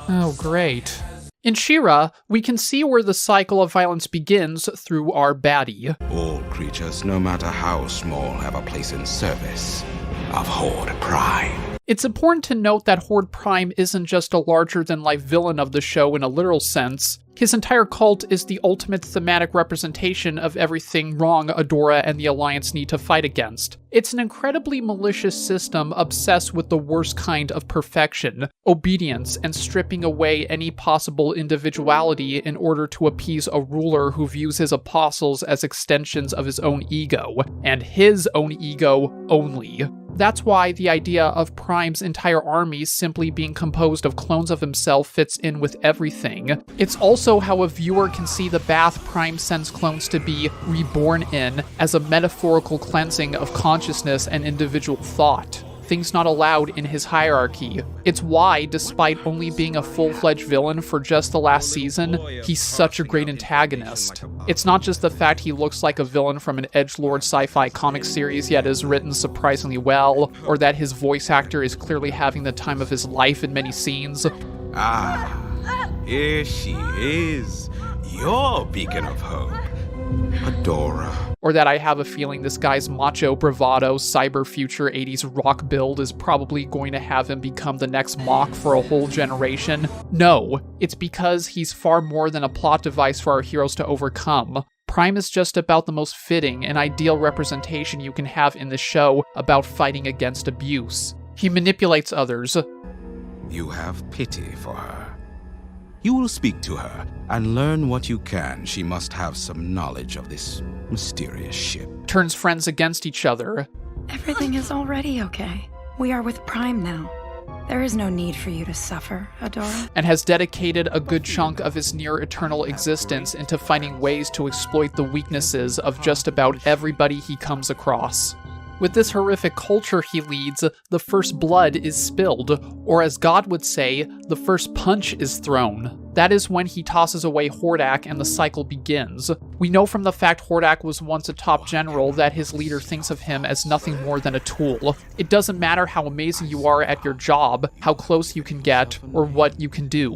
Oh, great. In SheRa, we can see where the cycle of violence begins through our baddie. All creatures, no matter how small, have a place in service of Horde Prime. It's important to note that Horde Prime isn't just a larger-than-life villain of the show in a literal sense. His entire cult is the ultimate thematic representation of everything wrong Adora and the Alliance need to fight against. It's an incredibly malicious system obsessed with the worst kind of perfection, obedience, and stripping away any possible individuality in order to appease a ruler who views his apostles as extensions of his own ego, and his own ego only. That's why the idea of Prime's entire army simply being composed of clones of himself fits in with everything. It's also how a viewer can see the bath Prime sends clones to be reborn in as a metaphorical cleansing of consciousness and individual thought. Things not allowed in his hierarchy. It's why, despite only being a full-fledged villain for just the last season, he's such a great antagonist. It's not just the fact he looks like a villain from an edgelord sci-fi comic series yet is written surprisingly well, or that his voice actor is clearly having the time of his life in many scenes. Ah, here she is, your beacon of hope, Adora. Or that I have a feeling this guy's macho bravado cyber future 80s rock build is probably going to have him become the next mock for a whole generation. No, it's because he's far more than a plot device for our heroes to overcome. Prime is just about the most fitting and ideal representation you can have in the show about fighting against abuse. He manipulates others. You have pity for her. You will speak to her and learn what you can. She must have some knowledge of this mysterious ship. Turns friends against each other. Everything is already okay. We are with Prime now. There is no need for you to suffer, Adora. And has dedicated a good chunk of his near-eternal existence into finding ways to exploit the weaknesses of just about everybody he comes across. With this horrific culture he leads, the first blood is spilled, or as God would say, the first punch is thrown. That is when he tosses away Hordak and the cycle begins. We know from the fact Hordak was once a top general that his leader thinks of him as nothing more than a tool. It doesn't matter how amazing you are at your job, how close you can get, or what you can do.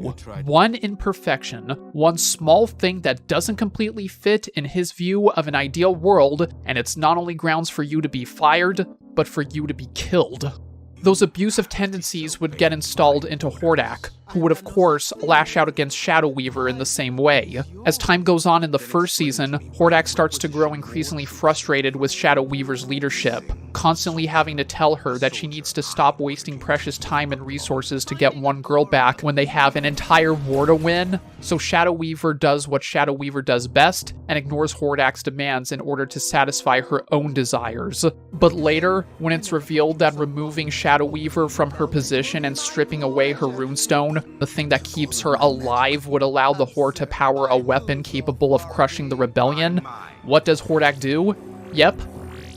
One imperfection, one small thing that doesn't completely fit in his view of an ideal world, and it's not only grounds for you to be fired, but for you to be killed. Those abusive tendencies would get installed into Hordak, who would of course lash out against Shadow Weaver in the same way. As time goes on in the first season, Hordak starts to grow increasingly frustrated with Shadow Weaver's leadership, constantly having to tell her that she needs to stop wasting precious time and resources to get one girl back when they have an entire war to win. So Shadow Weaver does what Shadow Weaver does best and ignores Hordak's demands in order to satisfy her own desires. But later, when it's revealed that removing Shadow Weaver from her position and stripping away her runestone, the thing that keeps her alive, would allow the Horde to power a weapon capable of crushing the rebellion, what does Hordak do? Yep.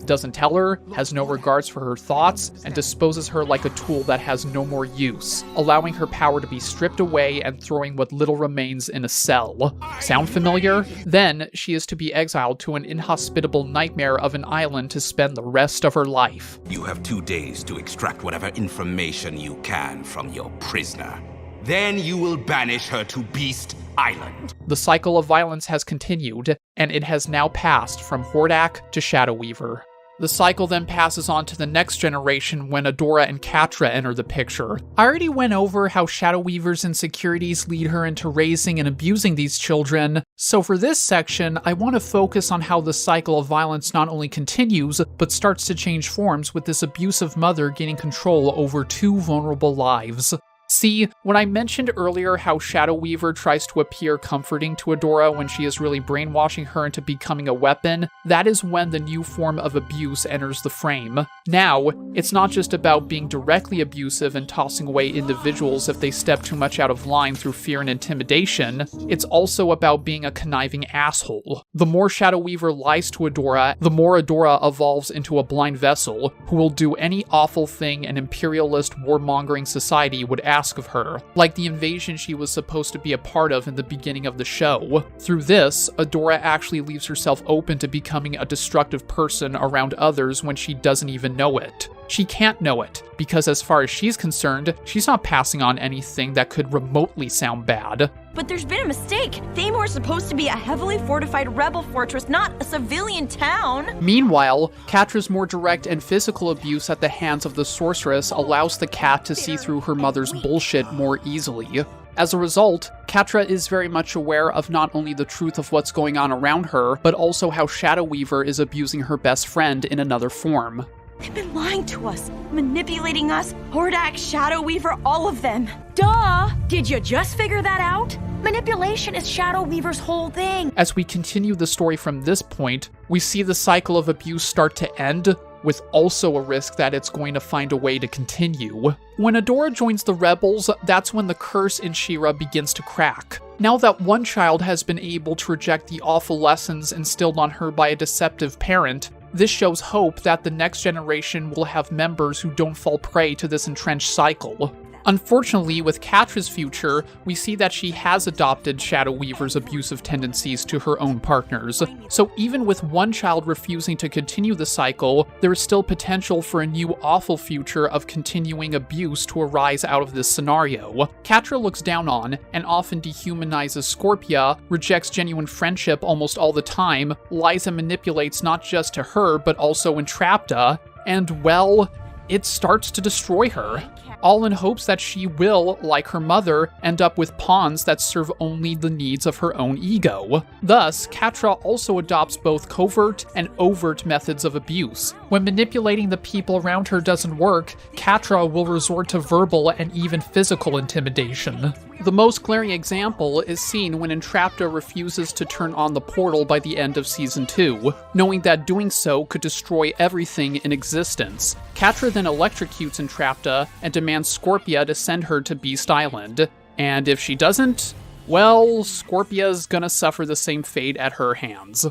Doesn't tell her, has no regards for her thoughts, and disposes her like a tool that has no more use, allowing her power to be stripped away and throwing what little remains in a cell. Sound familiar? Then, she is to be exiled to an inhospitable nightmare of an island to spend the rest of her life. You have 2 days to extract whatever information you can from your prisoner. Then you will banish her to Beast Island. The cycle of violence has continued, and it has now passed from Hordak to Shadow Weaver. The cycle then passes on to the next generation when Adora and Catra enter the picture. I already went over how Shadow Weaver's insecurities lead her into raising and abusing these children, so for this section, I want to focus on how the cycle of violence not only continues, but starts to change forms with this abusive mother gaining control over 2 vulnerable lives. See, when I mentioned earlier how Shadow Weaver tries to appear comforting to Adora when she is really brainwashing her into becoming a weapon, that is when the new form of abuse enters the frame. Now, it's not just about being directly abusive and tossing away individuals if they step too much out of line through fear and intimidation, it's also about being a conniving asshole. The more Shadow Weaver lies to Adora, the more Adora evolves into a blind vessel who will do any awful thing an imperialist warmongering society would ask of her, like the invasion she was supposed to be a part of in the beginning of the show. Through this, Adora actually leaves herself open to becoming a destructive person around others when she doesn't even know it. she can't know it, because as far as she's concerned, she's not passing on anything that could remotely sound bad. But there's been a mistake. Thamor is supposed to be a heavily fortified rebel fortress, not a civilian town. Meanwhile, Catra's more direct and physical abuse at the hands of the sorceress allows the cat to see through her mother's bullshit more easily. As a result, Catra is very much aware of not only the truth of what's going on around her, but also how Shadow Weaver is abusing her best friend in another form. They've been lying to us, manipulating us, Hordak, Shadow Weaver, all of them. Duh! Did you just figure that out? Manipulation is Shadow Weaver's whole thing. As we continue the story from this point, we see the cycle of abuse start to end, with also a risk that it's going to find a way to continue. When Adora joins the rebels, that's when the curse in SheRa begins to crack. Now that one child has been able to reject the awful lessons instilled on her by a deceptive parent, this shows hope that the next generation will have members who don't fall prey to this entrenched cycle. Unfortunately, with Catra's future, we see that she has adopted Shadow Weaver's abusive tendencies to her own partners. So even with one child refusing to continue the cycle, there is still potential for a new awful future of continuing abuse to arise out of this scenario. Catra looks down on and often dehumanizes Scorpia, rejects genuine friendship almost all the time, lies and manipulates not just to her but also Entrapta, and well, it starts to destroy her. All in hopes that she will, like her mother, end up with pawns that serve only the needs of her own ego. Thus, Catra also adopts both covert and overt methods of abuse. When manipulating the people around her doesn't work, Catra will resort to verbal and even physical intimidation. The most glaring example is seen when Entrapta refuses to turn on the portal by the end of Season 2, knowing that doing so could destroy everything in existence. Catra then electrocutes Entrapta and demands Scorpia to send her to Beast Island. And if she doesn't, well, Scorpia's gonna suffer the same fate at her hands.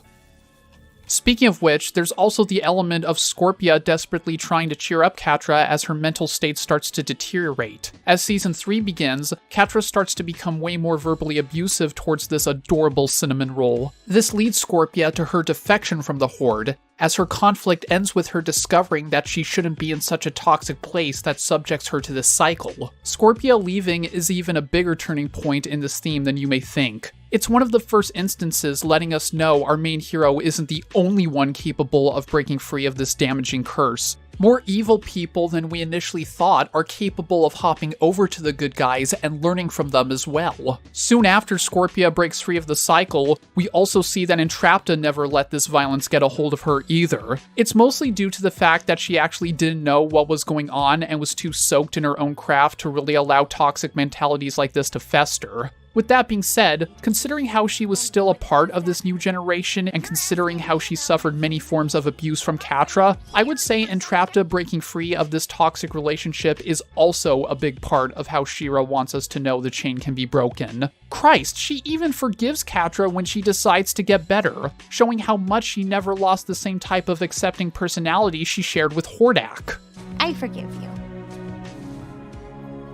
Speaking of which, there's also the element of Scorpia desperately trying to cheer up Catra as her mental state starts to deteriorate. As Season 3 begins, Catra starts to become way more verbally abusive towards this adorable cinnamon roll. This leads Scorpia to her defection from the Horde, as her conflict ends with her discovering that she shouldn't be in such a toxic place that subjects her to this cycle. Scorpia leaving is even a bigger turning point in this theme than you may think. It's one of the first instances letting us know our main hero isn't the only one capable of breaking free of this damaging curse. More evil people than we initially thought are capable of hopping over to the good guys and learning from them as well. Soon after Scorpia breaks free of the cycle, we also see that Entrapta never let this violence get a hold of her either. It's mostly due to the fact that she actually didn't know what was going on and was too soaked in her own craft to really allow toxic mentalities like this to fester. With that being said, considering how she was still a part of this new generation and considering how she suffered many forms of abuse from Catra, I would say Entrapta breaking free of this toxic relationship is also a big part of how SheRa wants us to know the chain can be broken. Christ, she even forgives Catra when she decides to get better, showing how much she never lost the same type of accepting personality she shared with Hordak. I forgive you.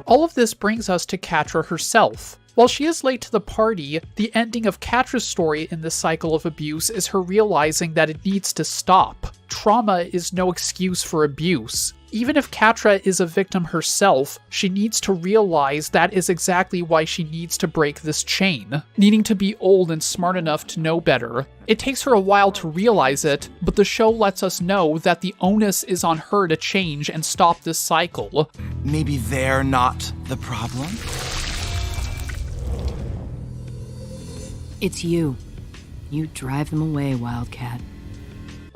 All of this brings us to Catra herself. While she is late to the party, the ending of Catra's story in this cycle of abuse is her realizing that it needs to stop. Trauma is no excuse for abuse. Even if Catra is a victim herself, she needs to realize that is exactly why she needs to break this chain, needing to be old and smart enough to know better. It takes her a while to realize it, but the show lets us know that the onus is on her to change and stop this cycle. Maybe they're not the problem? It's you. You drive them away, Wildcat.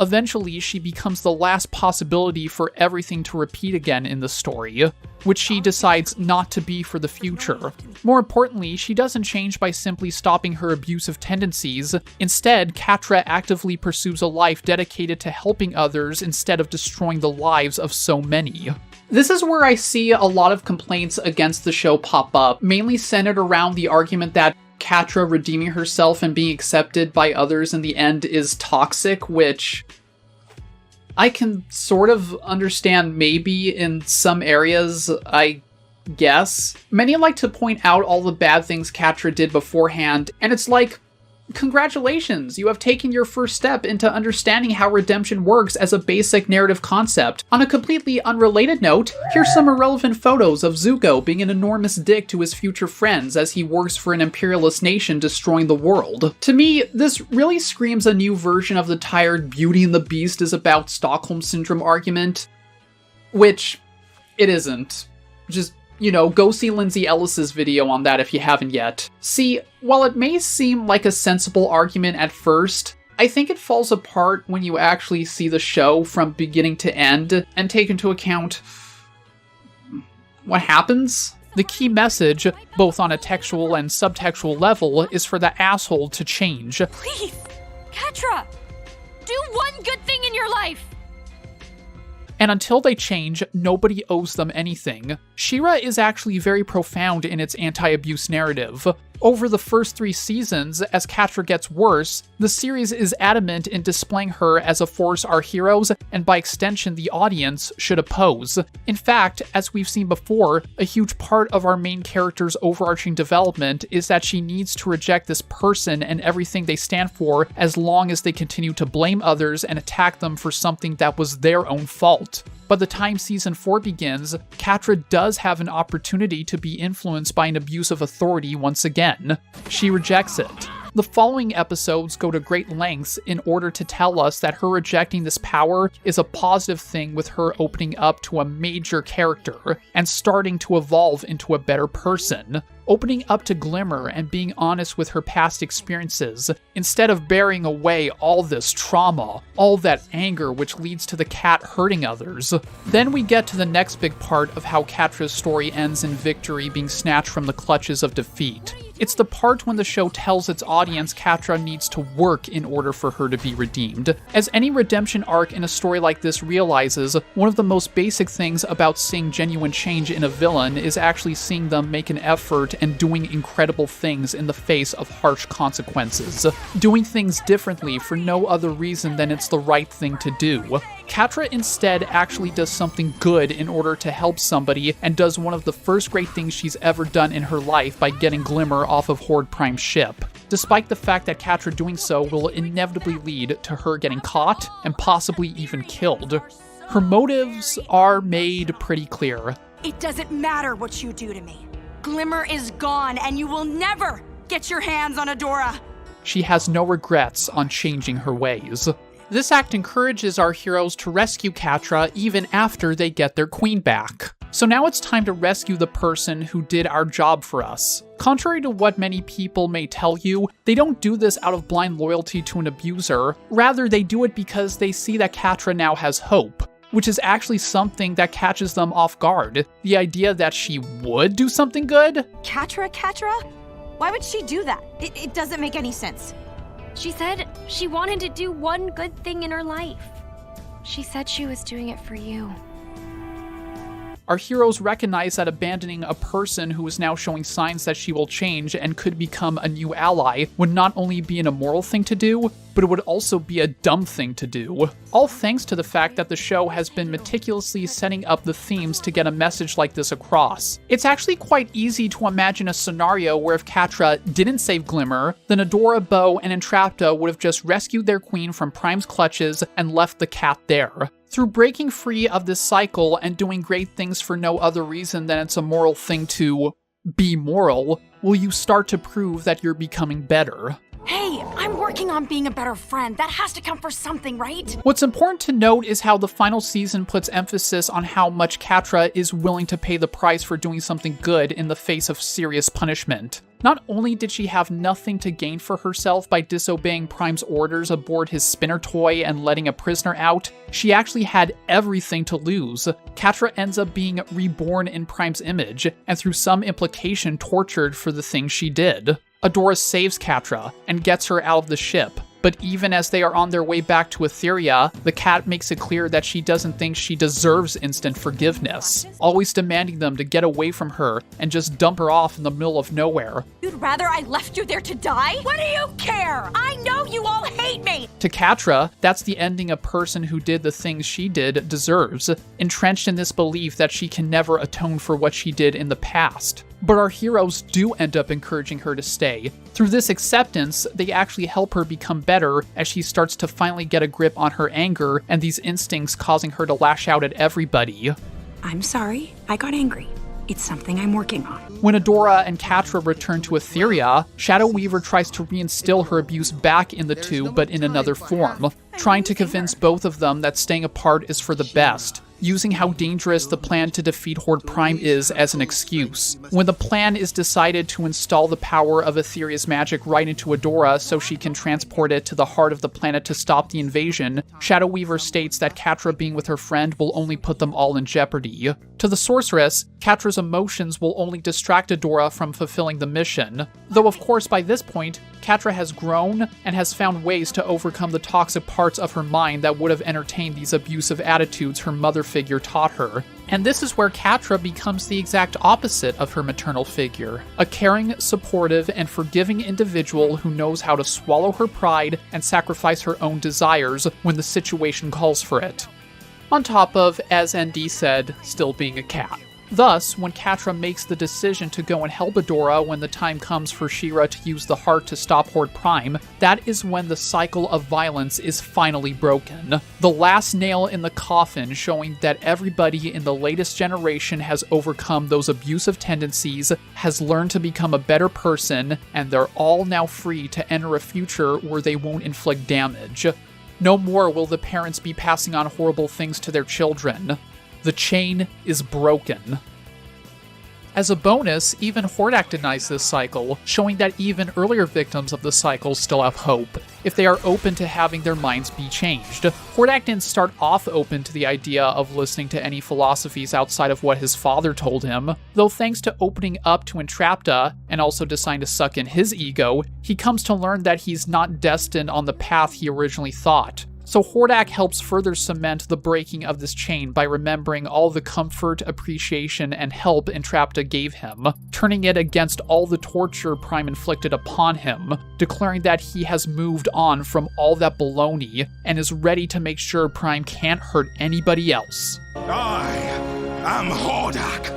Eventually, she becomes the last possibility for everything to repeat again in the story, which she decides not to be for the future. More importantly, she doesn't change by simply stopping her abusive tendencies. Instead, Catra actively pursues a life dedicated to helping others instead of destroying the lives of so many. This is where I see a lot of complaints against the show pop up, mainly centered around the argument that Catra redeeming herself and being accepted by others in the end is toxic, which I can sort of understand maybe in some areas, I guess. Many like to point out all the bad things Catra did beforehand, and it's like, Congratulations, you have taken your first step into understanding how redemption works as a basic narrative concept. On a completely unrelated note, here's some irrelevant photos of Zuko being an enormous dick to his future friends as he works for an imperialist nation destroying the world. To me, this really screams a new version of the tired Beauty and the Beast is about Stockholm Syndrome argument, which it isn't. Just, go see Lindsay Ellis's video on that if you haven't yet. See, while it may seem like a sensible argument at first, I think it falls apart when you actually see the show from beginning to end and take into account what happens. The key message, both on a textual and subtextual level, is for the asshole to change. Please, Catra, do one good thing in your life. And until they change, nobody owes them anything. SheRa is actually very profound in its anti-abuse narrative. Over the first 3 seasons, as Catra gets worse, the series is adamant in displaying her as a force our heroes, and by extension the audience, should oppose. In fact, as we've seen before, a huge part of our main character's overarching development is that she needs to reject this person and everything they stand for as long as they continue to blame others and attack them for something that was their own fault. By the time Season 4 begins, Catra does have an opportunity to be influenced by an abuse of authority once again. She rejects it. The following episodes go to great lengths in order to tell us that her rejecting this power is a positive thing, with her opening up to a major character and starting to evolve into a better person. Opening up to Glimmer and being honest with her past experiences, instead of burying away all this trauma, all that anger which leads to the cat hurting others. Then we get to the next big part of how Catra's story ends in victory being snatched from the clutches of defeat. It's the part when the show tells its audience Catra needs to work in order for her to be redeemed. As any redemption arc in a story like this realizes, one of the most basic things about seeing genuine change in a villain is actually seeing them make an effort and doing incredible things in the face of harsh consequences. Doing things differently for no other reason than it's the right thing to do. Catra instead actually does something good in order to help somebody, and does one of the first great things she's ever done in her life by getting Glimmer off of Horde Prime's ship, despite the fact that Catra doing so will inevitably lead to her getting caught and possibly even killed. Her motives are made pretty clear. It doesn't matter what you do to me. Glimmer is gone, and you will never get your hands on Adora. She has no regrets on changing her ways. This act encourages our heroes to rescue Catra even after they get their queen back. So now it's time to rescue the person who did our job for us. Contrary to what many people may tell you, they don't do this out of blind loyalty to an abuser. Rather, they do it because they see that Catra now has hope, which is actually something that catches them off guard. The idea that she would do something good? Catra? Why would she do that? It doesn't make any sense. She said she wanted to do one good thing in her life. She said she was doing it for you. Our heroes recognize that abandoning a person who is now showing signs that she will change and could become a new ally would not only be an immoral thing to do, but it would also be a dumb thing to do. All thanks to the fact that the show has been meticulously setting up the themes to get a message like this across. It's actually quite easy to imagine a scenario where if Catra didn't save Glimmer, then Adora, Bo, and Entrapta would have just rescued their queen from Prime's clutches and left the cat there. Through breaking free of this cycle and doing great things for no other reason than it's a moral thing to be moral, will you start to prove that you're becoming better. Hey, I'm working on being a better friend. That has to come for something, right? What's important to note is how the final season puts emphasis on how much Catra is willing to pay the price for doing something good in the face of serious punishment. Not only did she have nothing to gain for herself by disobeying Prime's orders aboard his spinner toy and letting a prisoner out, she actually had everything to lose. Catra ends up being reborn in Prime's image, and through some implication tortured for the things she did. Adora saves Catra and gets her out of the ship, but even as they are on their way back to Etheria, the cat makes it clear that she doesn't think she deserves instant forgiveness, always demanding them to get away from her and just dump her off in the middle of nowhere. You'd rather I left you there to die? What do you care? I know you all hate me! To Catra, that's the ending a person who did the things she did deserves, entrenched in this belief that she can never atone for what she did in the past. but our heroes do end up encouraging her to stay. Through this acceptance, they actually help her become better as she starts to finally get a grip on her anger and these instincts causing her to lash out at everybody. I'm sorry, I got angry. It's something I'm working on. When Adora and Catra return to Etheria, Shadow Weaver tries to reinstill her abuse back in the two, but in another form, trying to convince both of them that staying apart is for the best, using how dangerous the plan to defeat Horde Prime is as an excuse. When the plan is decided to install the power of Etheria's magic right into Adora so she can transport it to the heart of the planet to stop the invasion, Shadow Weaver states that Catra being with her friend will only put them all in jeopardy. To the sorceress, Catra's emotions will only distract Adora from fulfilling the mission, though of course by this point, Catra has grown and has found ways to overcome the toxic parts of her mind that would have entertained these abusive attitudes her mother figure taught her. And this is where Catra becomes the exact opposite of her maternal figure, a caring, supportive, and forgiving individual who knows how to swallow her pride and sacrifice her own desires when the situation calls for it. On top of, as ND said, still being a cat. Thus, when Catra makes the decision to go and help Adora when the time comes for SheRa to use the heart to stop Horde Prime, that is when the cycle of violence is finally broken. The last nail in the coffin showing that everybody in the latest generation has overcome those abusive tendencies, has learned to become a better person, and they're all now free to enter a future where they won't inflict damage. No more will the parents be passing on horrible things to their children. The chain is broken. As a bonus, even Hordak denies this cycle, showing that even earlier victims of the cycle still have hope, if they are open to having their minds be changed. Hordak didn't start off open to the idea of listening to any philosophies outside of what his father told him, though thanks to opening up to Entrapta, and also deciding to suck in his ego, he comes to learn that he's not destined on the path he originally thought. So Hordak helps further cement the breaking of this chain by remembering all the comfort, appreciation, and help Entrapta gave him, turning it against all the torture Prime inflicted upon him, declaring that he has moved on from all that baloney and is ready to make sure Prime can't hurt anybody else. I am Hordak,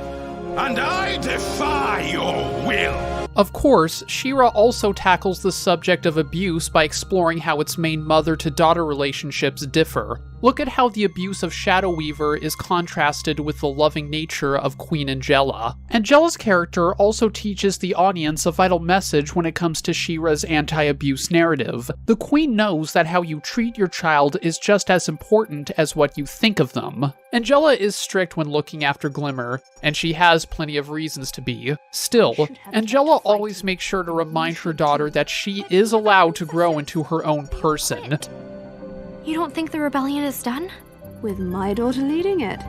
and I defy your will. Of course, SheRa also tackles the subject of abuse by exploring how its main mother-to-daughter relationships differ. Look at how the abuse of Shadow Weaver is contrasted with the loving nature of Queen Angela. Angela's character also teaches the audience a vital message when it comes to SheRa's anti-abuse narrative. The Queen knows that how you treat your child is just as important as what you think of them. Angela is strict when looking after Glimmer, and she has plenty of reasons to be. Still, Angela always makes sure to remind her daughter that she is allowed to grow into her own person. You don't think the rebellion is done? With my daughter leading it?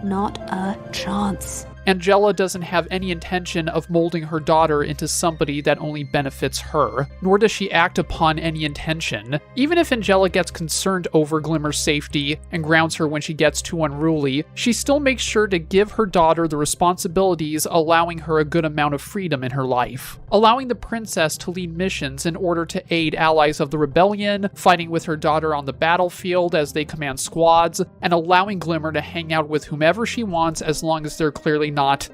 Not a chance. Angela doesn't have any intention of molding her daughter into somebody that only benefits her, nor does she act upon any intention. Even if Angela gets concerned over Glimmer's safety and grounds her when she gets too unruly, she still makes sure to give her daughter the responsibilities, allowing her a good amount of freedom in her life. Allowing the princess to lead missions in order to aid allies of the rebellion, fighting with her daughter on the battlefield as they command squads, and allowing Glimmer to hang out with whomever she wants as long as they're clearly not,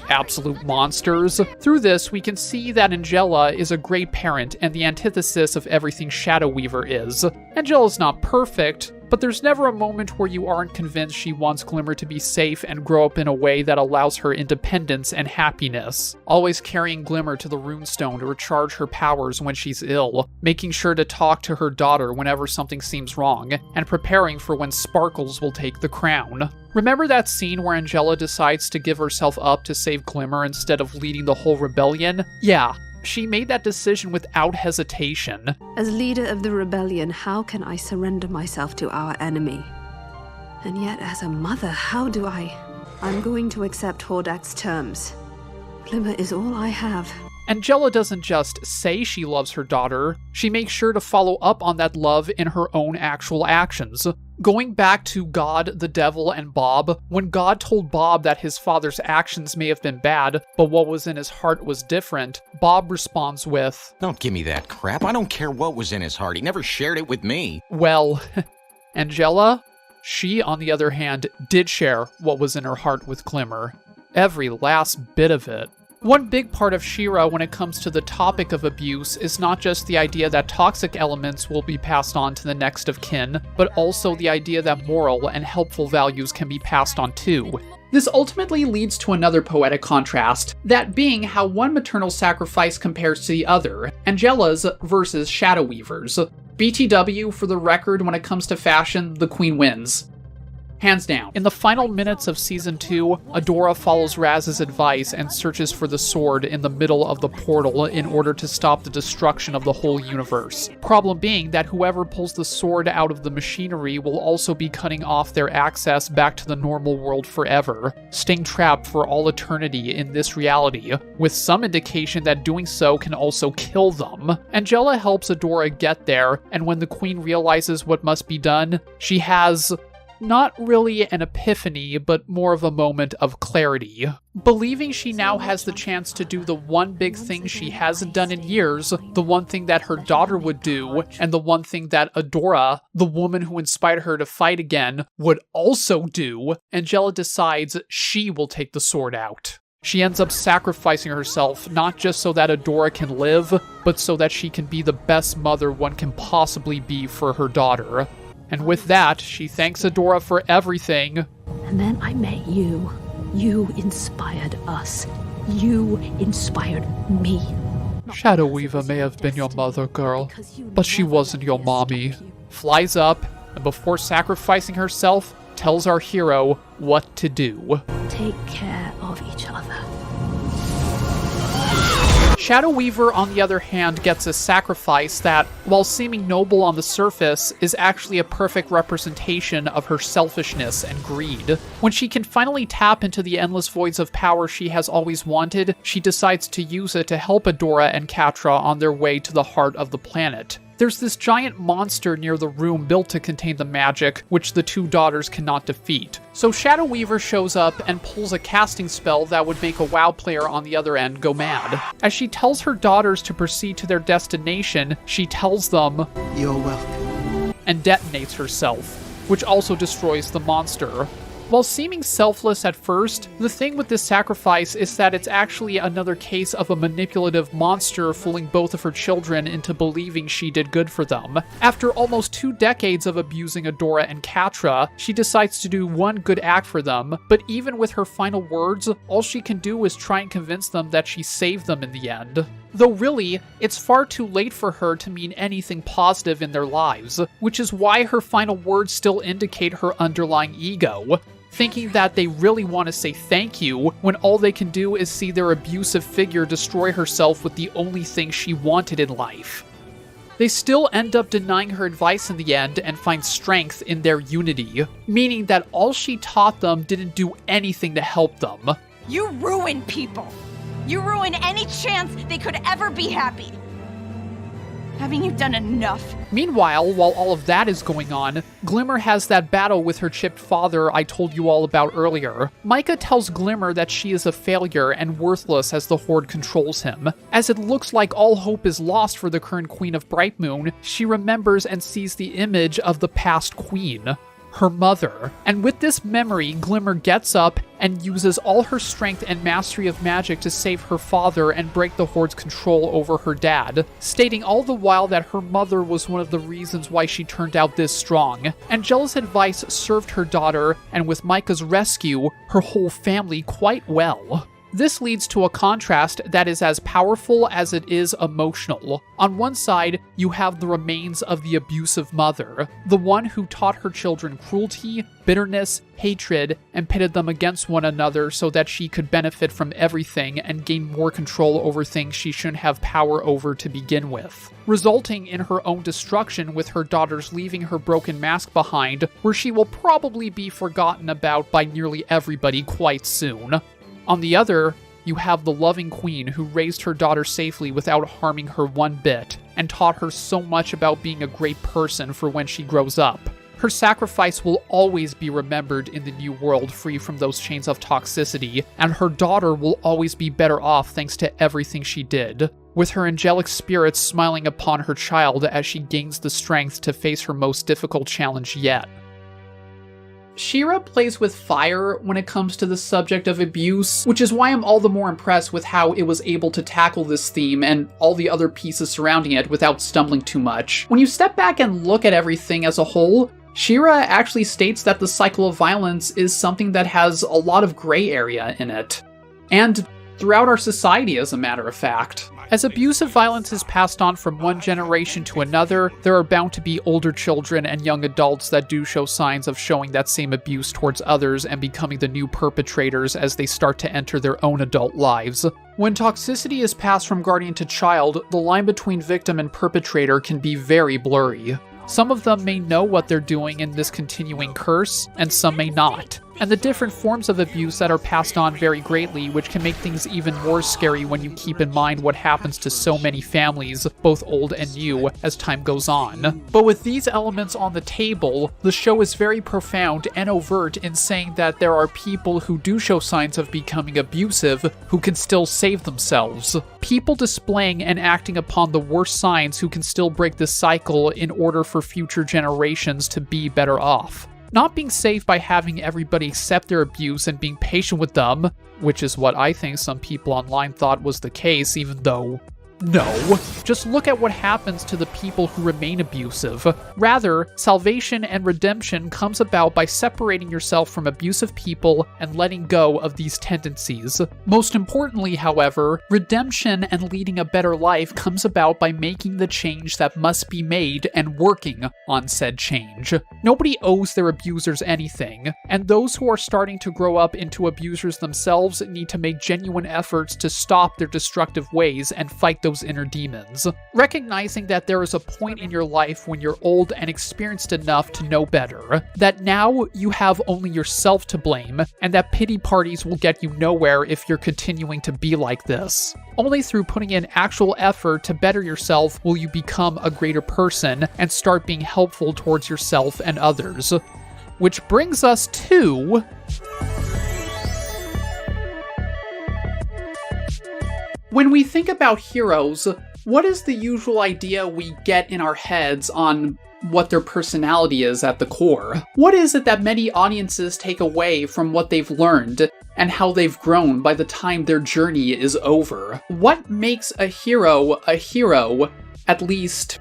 absolute monsters. Through this, we can see that Angela is a great parent and the antithesis of everything Shadow Weaver is. Angela's not perfect, but there's never a moment where you aren't convinced she wants Glimmer to be safe and grow up in a way that allows her independence and happiness. Always carrying Glimmer to the runestone to recharge her powers when she's ill, making sure to talk to her daughter whenever something seems wrong, and preparing for when Sparkles will take the crown. Remember that scene where Angela decides to give herself up to save Glimmer instead of leading the whole rebellion? Yeah. She made that decision without hesitation. As leader of the rebellion, how can I surrender myself to our enemy? And yet, as a mother, how do I? I'm going to accept Hordak's terms. Glimmer is all I have. Angela doesn't just say she loves her daughter, she makes sure to follow up on that love in her own actual actions. Going back to God, the devil, and Bob, when God told Bob that his father's actions may have been bad, but what was in his heart was different, Bob responds with, "Don't give me that crap. I don't care what was in his heart. He never shared it with me." Well, Angela, she, on the other hand, did share what was in her heart with Glimmer. Every last bit of it. One big part of SheRa when it comes to the topic of abuse is not just the idea that toxic elements will be passed on to the next of kin, but also the idea that moral and helpful values can be passed on too. This ultimately leads to another poetic contrast, that being how one maternal sacrifice compares to the other, Angela's versus Shadow Weaver's. BTW, for the record, when it comes to fashion, the queen wins. Hands down. In the final minutes of Season 2, Adora follows Raz's advice and searches for the sword in the middle of the portal in order to stop the destruction of the whole universe. Problem being that whoever pulls the sword out of the machinery will also be cutting off their access back to the normal world forever, staying trapped for all eternity in this reality, with some indication that doing so can also kill them. Angela helps Adora get there, and when the queen realizes what must be done, she has not really an epiphany, but more of a moment of clarity. Believing she now has the chance to do the one big thing she hasn't done in years, the one thing that her daughter would do, and the one thing that Adora, the woman who inspired her to fight again, would also do, Angela decides she will take the sword out. She ends up sacrificing herself, not just so that Adora can live, but so that she can be the best mother one can possibly be for her daughter. And with that, she thanks Adora for everything. And then I met you. You inspired us. You inspired me. Shadow Weaver may have been your mother, girl, but she wasn't your mommy. Flies up, and before sacrificing herself, tells our hero what to do. Take care of each other. Shadow Weaver, on the other hand, gets a sacrifice that, while seeming noble on the surface, is actually a perfect representation of her selfishness and greed. When she can finally tap into the endless voids of power she has always wanted, she decides to use it to help Adora and Catra on their way to the heart of the planet. There's this giant monster near the room built to contain the magic, which the two daughters cannot defeat. So Shadow Weaver shows up and pulls a casting spell that would make a WoW player on the other end go mad. As she tells her daughters to proceed to their destination, she tells them, "You're welcome," and detonates herself, which also destroys the monster. While seeming selfless at first, the thing with this sacrifice is that it's actually another case of a manipulative monster fooling both of her children into believing she did good for them. After almost 2 decades of abusing Adora and Catra, she decides to do one good act for them, but even with her final words, all she can do is try and convince them that she saved them in the end. Though really, it's far too late for her to mean anything positive in their lives, which is why her final words still indicate her underlying ego, thinking that they really want to say thank you when all they can do is see their abusive figure destroy herself with the only thing she wanted in life. They still end up denying her advice in the end and find strength in their unity, meaning that all she taught them didn't do anything to help them. You ruin people! You ruin any chance they could ever be happy! Haven't you done enough? Meanwhile, while all of that is going on, Glimmer has that battle with her chipped father I told you all about earlier. Micah tells Glimmer that she is a failure and worthless as the Horde controls him. As it looks like all hope is lost for the current Queen of Brightmoon, she remembers and sees the image of the past queen, her mother. And with this memory, Glimmer gets up and uses all her strength and mastery of magic to save her father and break the Horde's control over her dad, stating all the while that her mother was one of the reasons why she turned out this strong. Angela's advice served her daughter, and with Micah's rescue, her whole family quite well. This leads to a contrast that is as powerful as it is emotional. On one side, you have the remains of the abusive mother, the one who taught her children cruelty, bitterness, hatred, and pitted them against one another so that she could benefit from everything and gain more control over things she shouldn't have power over to begin with, resulting in her own destruction with her daughters leaving her broken mask behind, where she will probably be forgotten about by nearly everybody quite soon. On the other, you have the loving queen who raised her daughter safely without harming her one bit, and taught her so much about being a great person for when she grows up. Her sacrifice will always be remembered in the new world free from those chains of toxicity, and her daughter will always be better off thanks to everything she did, with her angelic spirit smiling upon her child as she gains the strength to face her most difficult challenge yet. SheRa plays with fire when it comes to the subject of abuse, which is why I'm all the more impressed with how it was able to tackle this theme and all the other pieces surrounding it without stumbling too much. When you step back and look at everything as a whole, SheRa actually states that the cycle of violence is something that has a lot of gray area in it. And throughout our society, as a matter of fact. As abusive violence is passed on from one generation to another, there are bound to be older children and young adults that do show signs of showing that same abuse towards others and becoming the new perpetrators as they start to enter their own adult lives. When toxicity is passed from guardian to child, the line between victim and perpetrator can be very blurry. Some of them may know what they're doing in this continuing curse, and some may not. And the different forms of abuse that are passed on vary greatly, which can make things even more scary when you keep in mind what happens to so many families, both old and new, as time goes on. But with these elements on the table, the show is very profound and overt in saying that there are people who do show signs of becoming abusive who can still save themselves. People displaying and acting upon the worst signs who can still break this cycle in order for future generations to be better off. Not being saved by having everybody accept their abuse and being patient with them, which is what I think some people online thought was the case, even though no. Just look at what happens to the people who remain abusive. Rather, salvation and redemption comes about by separating yourself from abusive people and letting go of these tendencies. Most importantly, however, redemption and leading a better life comes about by making the change that must be made and working on said change. Nobody owes their abusers anything, and those who are starting to grow up into abusers themselves need to make genuine efforts to stop their destructive ways and fight those inner demons. Recognizing that there is a point in your life when you're old and experienced enough to know better, that now you have only yourself to blame, and that pity parties will get you nowhere if you're continuing to be like this. Only through putting in actual effort to better yourself will you become a greater person and start being helpful towards yourself and others. Which brings us to when we think about heroes, what is the usual idea we get in our heads on what their personality is at the core? What is it that many audiences take away from what they've learned and how they've grown by the time their journey is over? What makes a hero, at least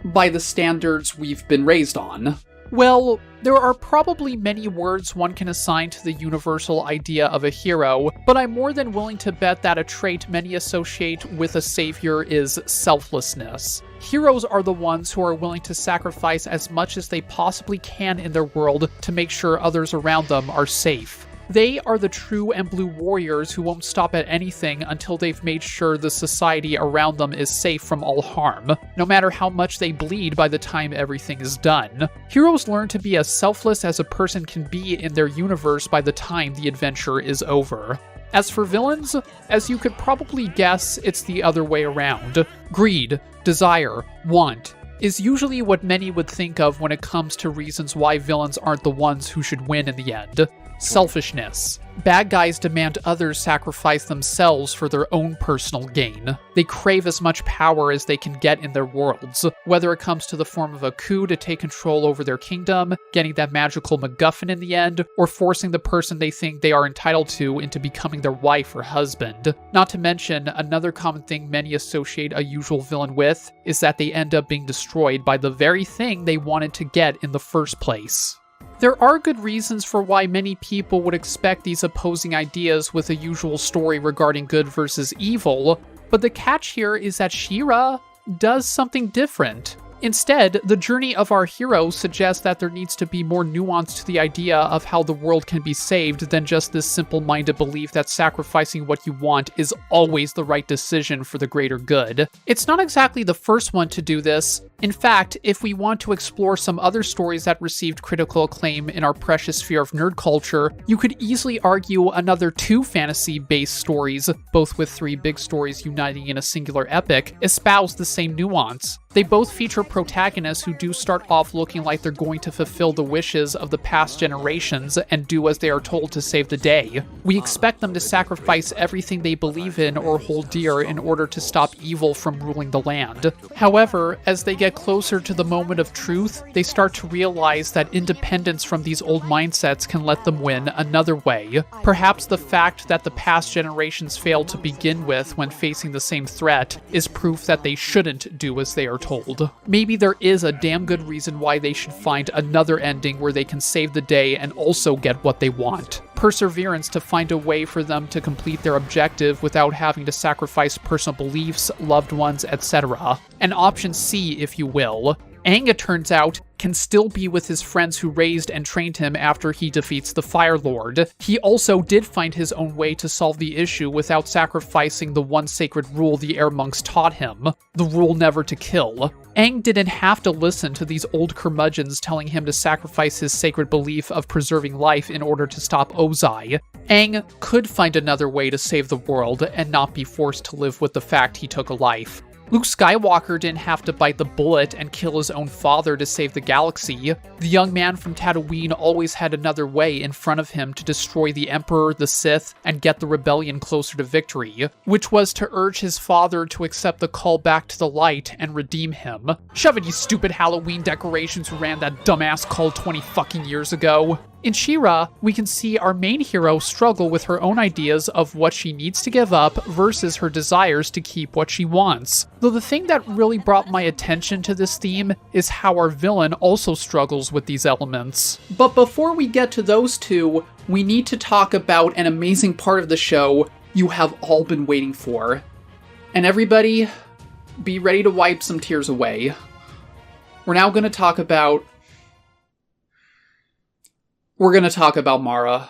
by the standards we've been raised on? Well, there are probably many words one can assign to the universal idea of a hero, but I'm more than willing to bet that a trait many associate with a savior is selflessness. Heroes are the ones who are willing to sacrifice as much as they possibly can in their world to make sure others around them are safe. They are the true and blue warriors who won't stop at anything until they've made sure the society around them is safe from all harm, no matter how much they bleed by the time everything is done. Heroes learn to be as selfless as a person can be in their universe by the time the adventure is over. As for villains, as you could probably guess, it's the other way around. Greed, desire, want is usually what many would think of when it comes to reasons why villains aren't the ones who should win in the end. Selfishness. Bad guys demand others sacrifice themselves for their own personal gain. They crave as much power as they can get in their worlds, whether it comes to the form of a coup to take control over their kingdom, getting that magical MacGuffin in the end, or forcing the person they think they are entitled to into becoming their wife or husband. Not to mention, another common thing many associate a usual villain with is that they end up being destroyed by the very thing they wanted to get in the first place. There are good reasons for why many people would expect these opposing ideas with a usual story regarding good versus evil, but the catch here is that SheRa does something different. Instead, the journey of our hero suggests that there needs to be more nuance to the idea of how the world can be saved than just this simple-minded belief that sacrificing what you want is always the right decision for the greater good. It's not exactly the first one to do this. In fact, if we want to explore some other stories that received critical acclaim in our precious sphere of nerd culture, you could easily argue another 2 fantasy-based stories, both with 3 big stories uniting in a singular epic, espouse the same nuance. They both feature protagonists who do start off looking like they're going to fulfill the wishes of the past generations and do as they are told to save the day. We expect them to sacrifice everything they believe in or hold dear in order to stop evil from ruling the land. However, as they get closer to the moment of truth, they start to realize that independence from these old mindsets can let them win another way. Perhaps the fact that the past generations failed to begin with when facing the same threat is proof that they shouldn't do as they are told. Maybe there is a damn good reason why they should find another ending where they can save the day and also get what they want. Perseverance to find a way for them to complete their objective without having to sacrifice personal beliefs, loved ones, etc. An option C, if you will. Aang, it turns out, can still be with his friends who raised and trained him after he defeats the Fire Lord. He also did find his own way to solve the issue without sacrificing the one sacred rule the Air Monks taught him, the rule never to kill. Aang didn't have to listen to these old curmudgeons telling him to sacrifice his sacred belief of preserving life in order to stop Ozai. Aang could find another way to save the world and not be forced to live with the fact he took a life. Luke Skywalker didn't have to bite the bullet and kill his own father to save the galaxy. The young man from Tatooine always had another way in front of him to destroy the Emperor, the Sith, and get the rebellion closer to victory, which was to urge his father to accept the call back to the light and redeem him. Shove it, you stupid Halloween decorations who ran that dumbass cult 20 fucking years ago. In SheRa, we can see our main hero struggle with her own ideas of what she needs to give up versus her desires to keep what she wants. Though the thing that really brought my attention to this theme is how our villain also struggles with these elements. But before we get to those two, we need to talk about an amazing part of the show you have all been waiting for. And everybody, be ready to wipe some tears away. We're now going to talk about Mara.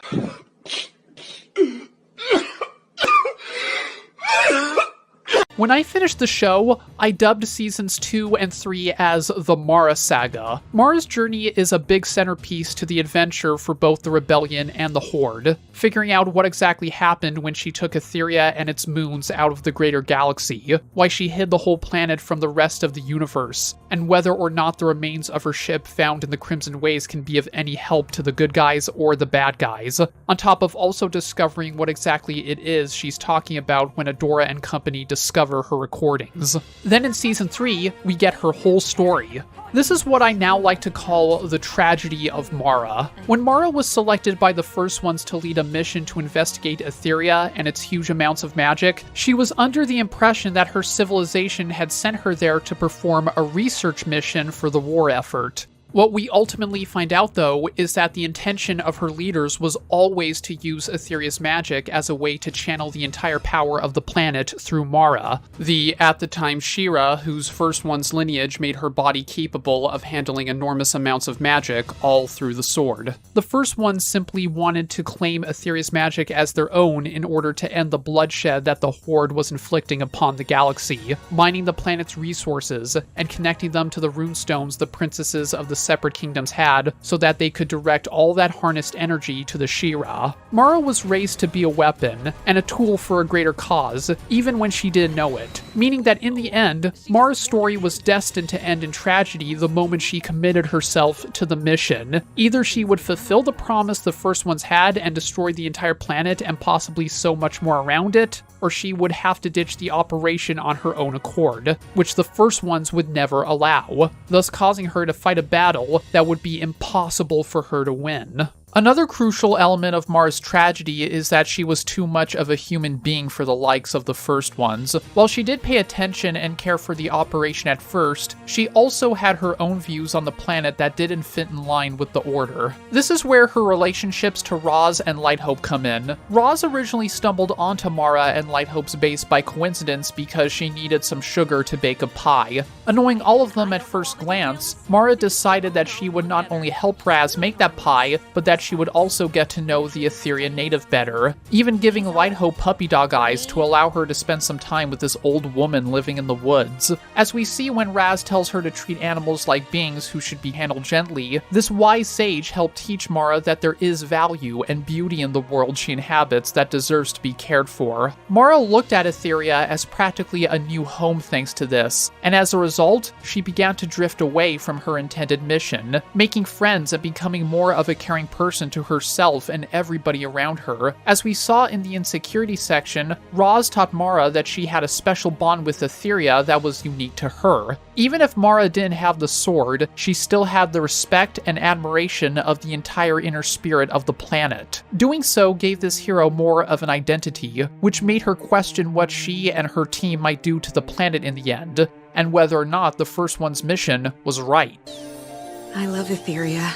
When I finished the show, I dubbed seasons 2 and 3 as the Mara Saga. Mara's journey is a big centerpiece to the adventure for both the Rebellion and the Horde, figuring out what exactly happened when she took Etheria and its moons out of the greater galaxy, why she hid the whole planet from the rest of the universe, and whether or not the remains of her ship found in the Crimson Ways can be of any help to the good guys or the bad guys, on top of also discovering what exactly it is she's talking about when Adora and company discover her recordings. Then in season 3, we get her whole story. This is what I now like to call the tragedy of Mara. When Mara was selected by the first ones to lead a mission to investigate Etheria and its huge amounts of magic, she was under the impression that her civilization had sent her there to perform a research mission for the war effort. What we ultimately find out, though, is that the intention of her leaders was always to use Etheria's magic as a way to channel the entire power of the planet through Mara, the, at the time, SheRa, whose first one's lineage made her body capable of handling enormous amounts of magic, all through the sword. The first ones simply wanted to claim Etheria's magic as their own in order to end the bloodshed that the Horde was inflicting upon the galaxy, mining the planet's resources, and connecting them to the runestones the princesses of the separate kingdoms had, so that they could direct all that harnessed energy to the SheRa. Mara was raised to be a weapon, and a tool for a greater cause, even when she didn't know it, meaning that in the end, Mara's story was destined to end in tragedy the moment she committed herself to the mission. Either she would fulfill the promise the first ones had and destroy the entire planet and possibly so much more around it, or she would have to ditch the operation on her own accord, which the first ones would never allow, thus causing her to fight a battle that would be impossible for her to win. Another crucial element of Mara's tragedy is that she was too much of a human being for the likes of the first ones. While she did pay attention and care for the operation at first, she also had her own views on the planet that didn't fit in line with the Order. This is where her relationships to Roz and Lighthope come in. Roz originally stumbled onto Mara and Lighthope's base by coincidence because she needed some sugar to bake a pie. Annoying all of them at first glance, Mara decided that she would not only help Raz make that pie, but that that she would also get to know the Etheria native better, even giving Light Hope puppy dog eyes to allow her to spend some time with this old woman living in the woods. As we see when Raz tells her to treat animals like beings who should be handled gently, this wise sage helped teach Mara that there is value and beauty in the world she inhabits that deserves to be cared for. Mara looked at Etheria as practically a new home thanks to this, and as a result, she began to drift away from her intended mission, making friends and becoming more of a caring person to herself and everybody around her. As we saw in the Insecurity section, Roz taught Mara that she had a special bond with Etheria that was unique to her. Even if Mara didn't have the sword, she still had the respect and admiration of the entire inner spirit of the planet. Doing so gave this hero more of an identity, which made her question what she and her team might do to the planet in the end, and whether or not the First One's mission was right. I love Etheria.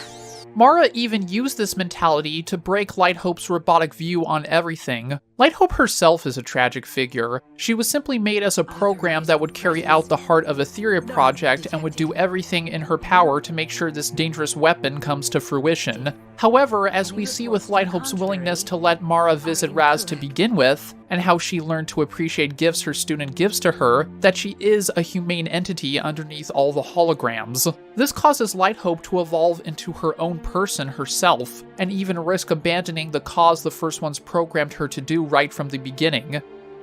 Mara even used this mentality to break Light Hope's robotic view on everything. Light Hope herself is a tragic figure. She was simply made as a program that would carry out the Heart of Etheria project and would do everything in her power to make sure this dangerous weapon comes to fruition. However, as we see with Light Hope's willingness to let Mara visit Raz to begin with, and how she learned to appreciate gifts her student gives to her, that she is a humane entity underneath all the holograms. This causes Light Hope to evolve into her own person herself, and even risk abandoning the cause the First Ones programmed her to do right from the beginning.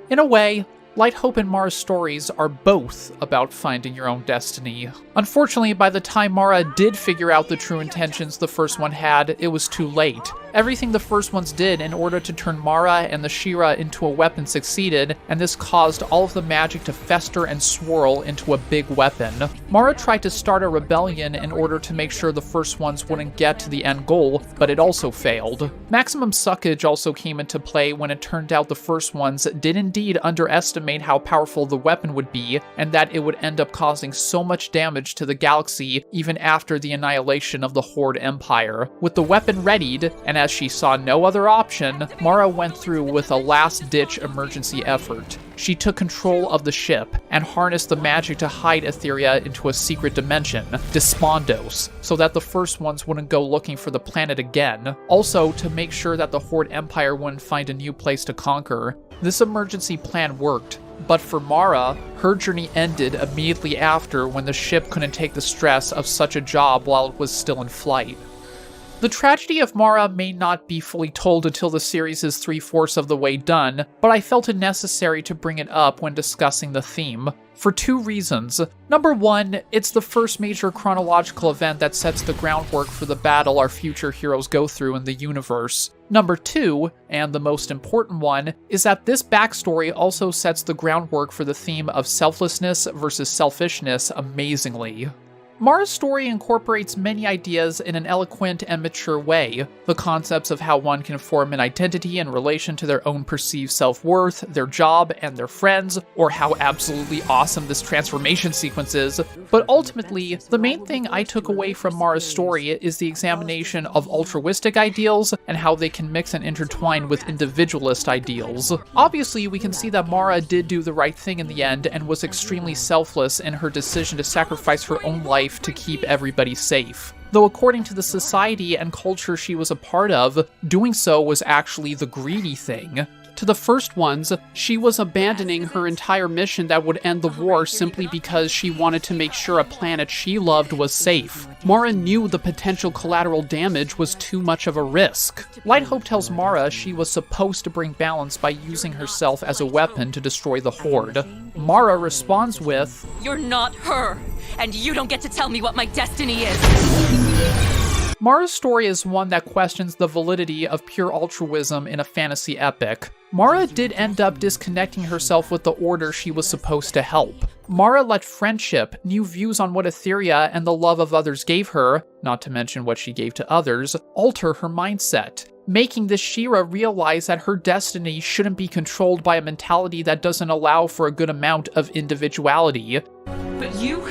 In a way, Light Hope and Mara's stories are both about finding your own destiny. Unfortunately, by the time Mara did figure out the true intentions the First One had, it was too late. Everything the First Ones did in order to turn Mara and the SheRa into a weapon succeeded, and this caused all of the magic to fester and swirl into a big weapon. Mara tried to start a rebellion in order to make sure the First Ones wouldn't get to the end goal, but it also failed. Maximum suckage also came into play when it turned out the First Ones did indeed underestimate how powerful the weapon would be, and that it would end up causing so much damage to the galaxy even after the annihilation of the Horde Empire. With the weapon readied, and as she saw no other option, Mara went through with a last-ditch emergency effort. She took control of the ship and harnessed the magic to hide Etheria into a secret dimension, Despondos, so that the First Ones wouldn't go looking for the planet again. Also, to make sure that the Horde Empire wouldn't find a new place to conquer. This emergency plan worked, but for Mara, her journey ended immediately after when the ship couldn't take the stress of such a job while it was still in flight. The tragedy of Mara may not be fully told until the series is 3/4 of the way done, but I felt it necessary to bring it up when discussing the theme. For two reasons. Number one, it's the first major chronological event that sets the groundwork for the battle our future heroes go through in the universe. Number two, and the most important one, is that this backstory also sets the groundwork for the theme of selflessness versus selfishness amazingly. Mara's story incorporates many ideas in an eloquent and mature way. The concepts of how one can form an identity in relation to their own perceived self-worth, their job, and their friends, or how absolutely awesome this transformation sequence is. But ultimately, the main thing I took away from Mara's story is the examination of altruistic ideals and how they can mix and intertwine with individualist ideals. Obviously, we can see that Mara did do the right thing in the end and was extremely selfless in her decision to sacrifice her own life to keep everybody safe. Though according to the society and culture she was a part of, doing so was actually the greedy thing. To the First Ones, she was abandoning her entire mission that would end the war simply because she wanted to make sure a planet she loved was safe. Mara knew the potential collateral damage was too much of a risk. Light Hope tells Mara she was supposed to bring balance by using herself as a weapon to destroy the Horde. Mara responds with, "You're not her, and you don't get to tell me what my destiny is." Mara's story is one that questions the validity of pure altruism in a fantasy epic. Mara did end up disconnecting herself with the order she was supposed to help. Mara let friendship, new views on what Etheria and the love of others gave her, not to mention what she gave to others, alter her mindset, making the SheRa realize that her destiny shouldn't be controlled by a mentality that doesn't allow for a good amount of individuality. But you,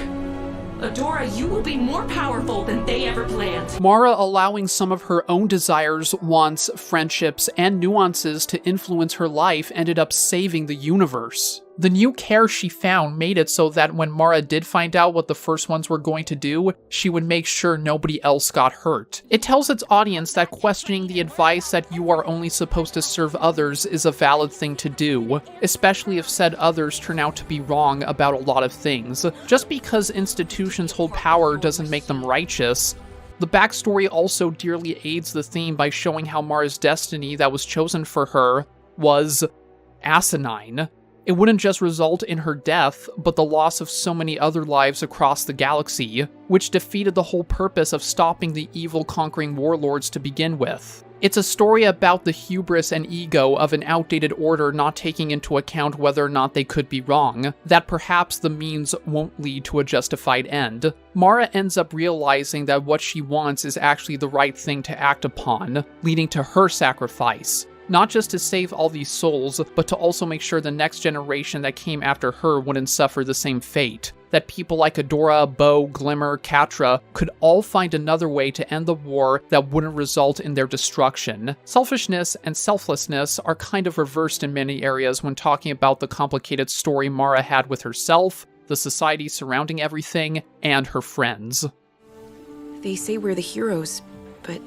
Adora, you will be more powerful than they ever planned. Mara allowing some of her own desires, wants, friendships, and nuances to influence her life ended up saving the universe. The new care she found made it so that when Mara did find out what the first ones were going to do, she would make sure nobody else got hurt. It tells its audience that questioning the advice that you are only supposed to serve others is a valid thing to do, especially if said others turn out to be wrong about a lot of things. Just because institutions hold power doesn't make them righteous. The backstory also dearly aids the theme by showing how Mara's destiny that was chosen for her was asinine. It wouldn't just result in her death, but the loss of so many other lives across the galaxy, which defeated the whole purpose of stopping the evil conquering warlords to begin with. It's a story about the hubris and ego of an outdated order not taking into account whether or not they could be wrong, that perhaps the means won't lead to a justified end. Mara ends up realizing that what she wants is actually the right thing to act upon, leading to her sacrifice. Not just to save all these souls, but to also make sure the next generation that came after her wouldn't suffer the same fate. That people like Adora, Bo, Glimmer, Catra could all find another way to end the war that wouldn't result in their destruction. Selfishness and selflessness are kind of reversed in many areas when talking about the complicated story Mara had with herself, the society surrounding everything, and her friends. They say we're the heroes, but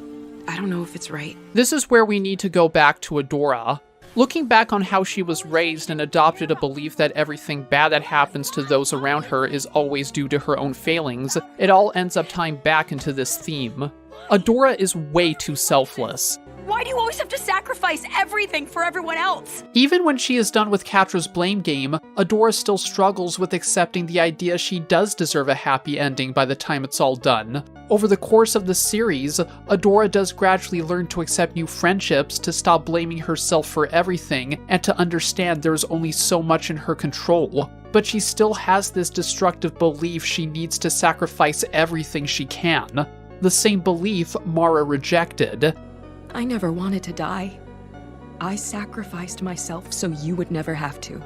I don't know if it's right. This is where we need to go back to Adora. Looking back on how she was raised and adopted a belief that everything bad that happens to those around her is always due to her own failings, it all ends up tying back into this theme. Adora is way too selfless. Why do you always have to sacrifice everything for everyone else? Even when she is done with Catra's blame game, Adora still struggles with accepting the idea she does deserve a happy ending by the time it's all done. Over the course of the series, Adora does gradually learn to accept new friendships, to stop blaming herself for everything, and to understand there's only so much in her control. But she still has this destructive belief she needs to sacrifice everything she can. The same belief Mara rejected. I never wanted to die. I sacrificed myself so you would never have to.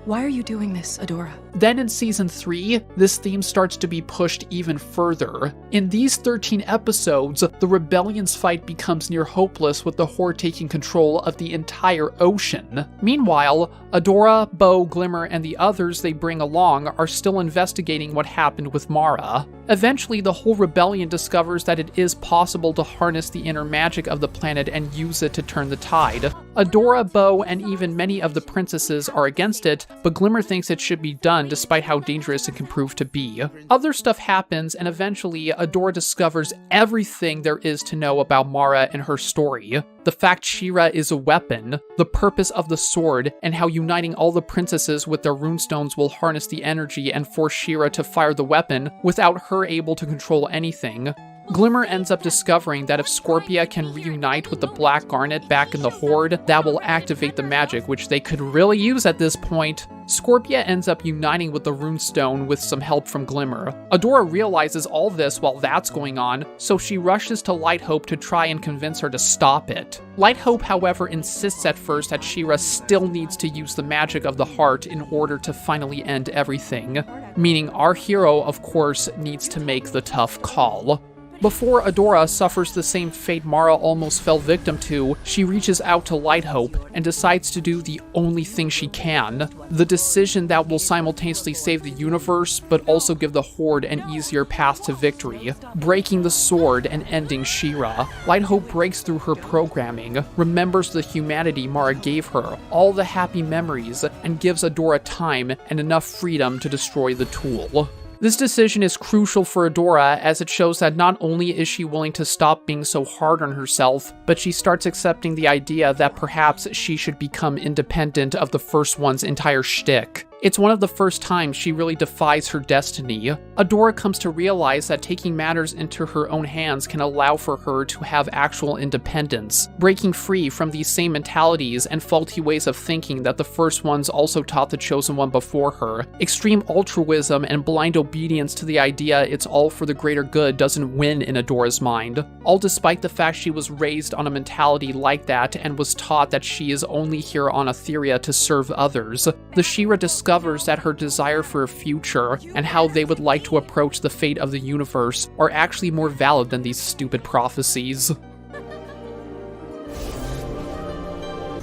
Why are you doing this, Adora? Then in Season 3, this theme starts to be pushed even further. In these 13 episodes, the Rebellion's fight becomes near hopeless with the Horde taking control of the entire ocean. Meanwhile, Adora, Bo, Glimmer, and the others they bring along are still investigating what happened with Mara. Eventually, the whole Rebellion discovers that it is possible to harness the inner magic of the planet and use it to turn the tide. Adora, Bo, and even many of the princesses are against it, but Glimmer thinks it should be done despite how dangerous it can prove to be. Other stuff happens, and eventually Adora discovers everything there is to know about Mara and her story. The fact SheRa is a weapon, the purpose of the sword, and how uniting all the princesses with their runestones will harness the energy and force SheRa to fire the weapon without her able to control anything. Glimmer ends up discovering that if Scorpia can reunite with the Black Garnet back in the Horde, that will activate the magic, which they could really use at this point. Scorpia ends up uniting with the runestone with some help from Glimmer. Adora realizes all this while that's going on, so she rushes to Lighthope to try and convince her to stop it. Lighthope, however, insists at first that SheRa still needs to use the magic of the heart in order to finally end everything. Meaning our hero, of course, needs to make the tough call. Before Adora suffers the same fate Mara almost fell victim to, she reaches out to Lighthope and decides to do the only thing she can. The decision that will simultaneously save the universe, but also give the Horde an easier path to victory. Breaking the sword and ending SheRa. Lighthope breaks through her programming, remembers the humanity Mara gave her, all the happy memories, and gives Adora time and enough freedom to destroy the tool. This decision is crucial for Adora, as it shows that not only is she willing to stop being so hard on herself, but she starts accepting the idea that perhaps she should become independent of the First One's entire shtick. It's one of the first times she really defies her destiny. Adora comes to realize that taking matters into her own hands can allow for her to have actual independence, breaking free from these same mentalities and faulty ways of thinking that the First Ones also taught the Chosen One before her. Extreme altruism and blind obedience to the idea it's all for the greater good doesn't win in Adora's mind, all despite the fact she was raised on a mentality like that and was taught that she is only here on Etheria to serve others. The SheRa discovers that her desire for a future and how they would like to approach the fate of the universe are actually more valid than these stupid prophecies.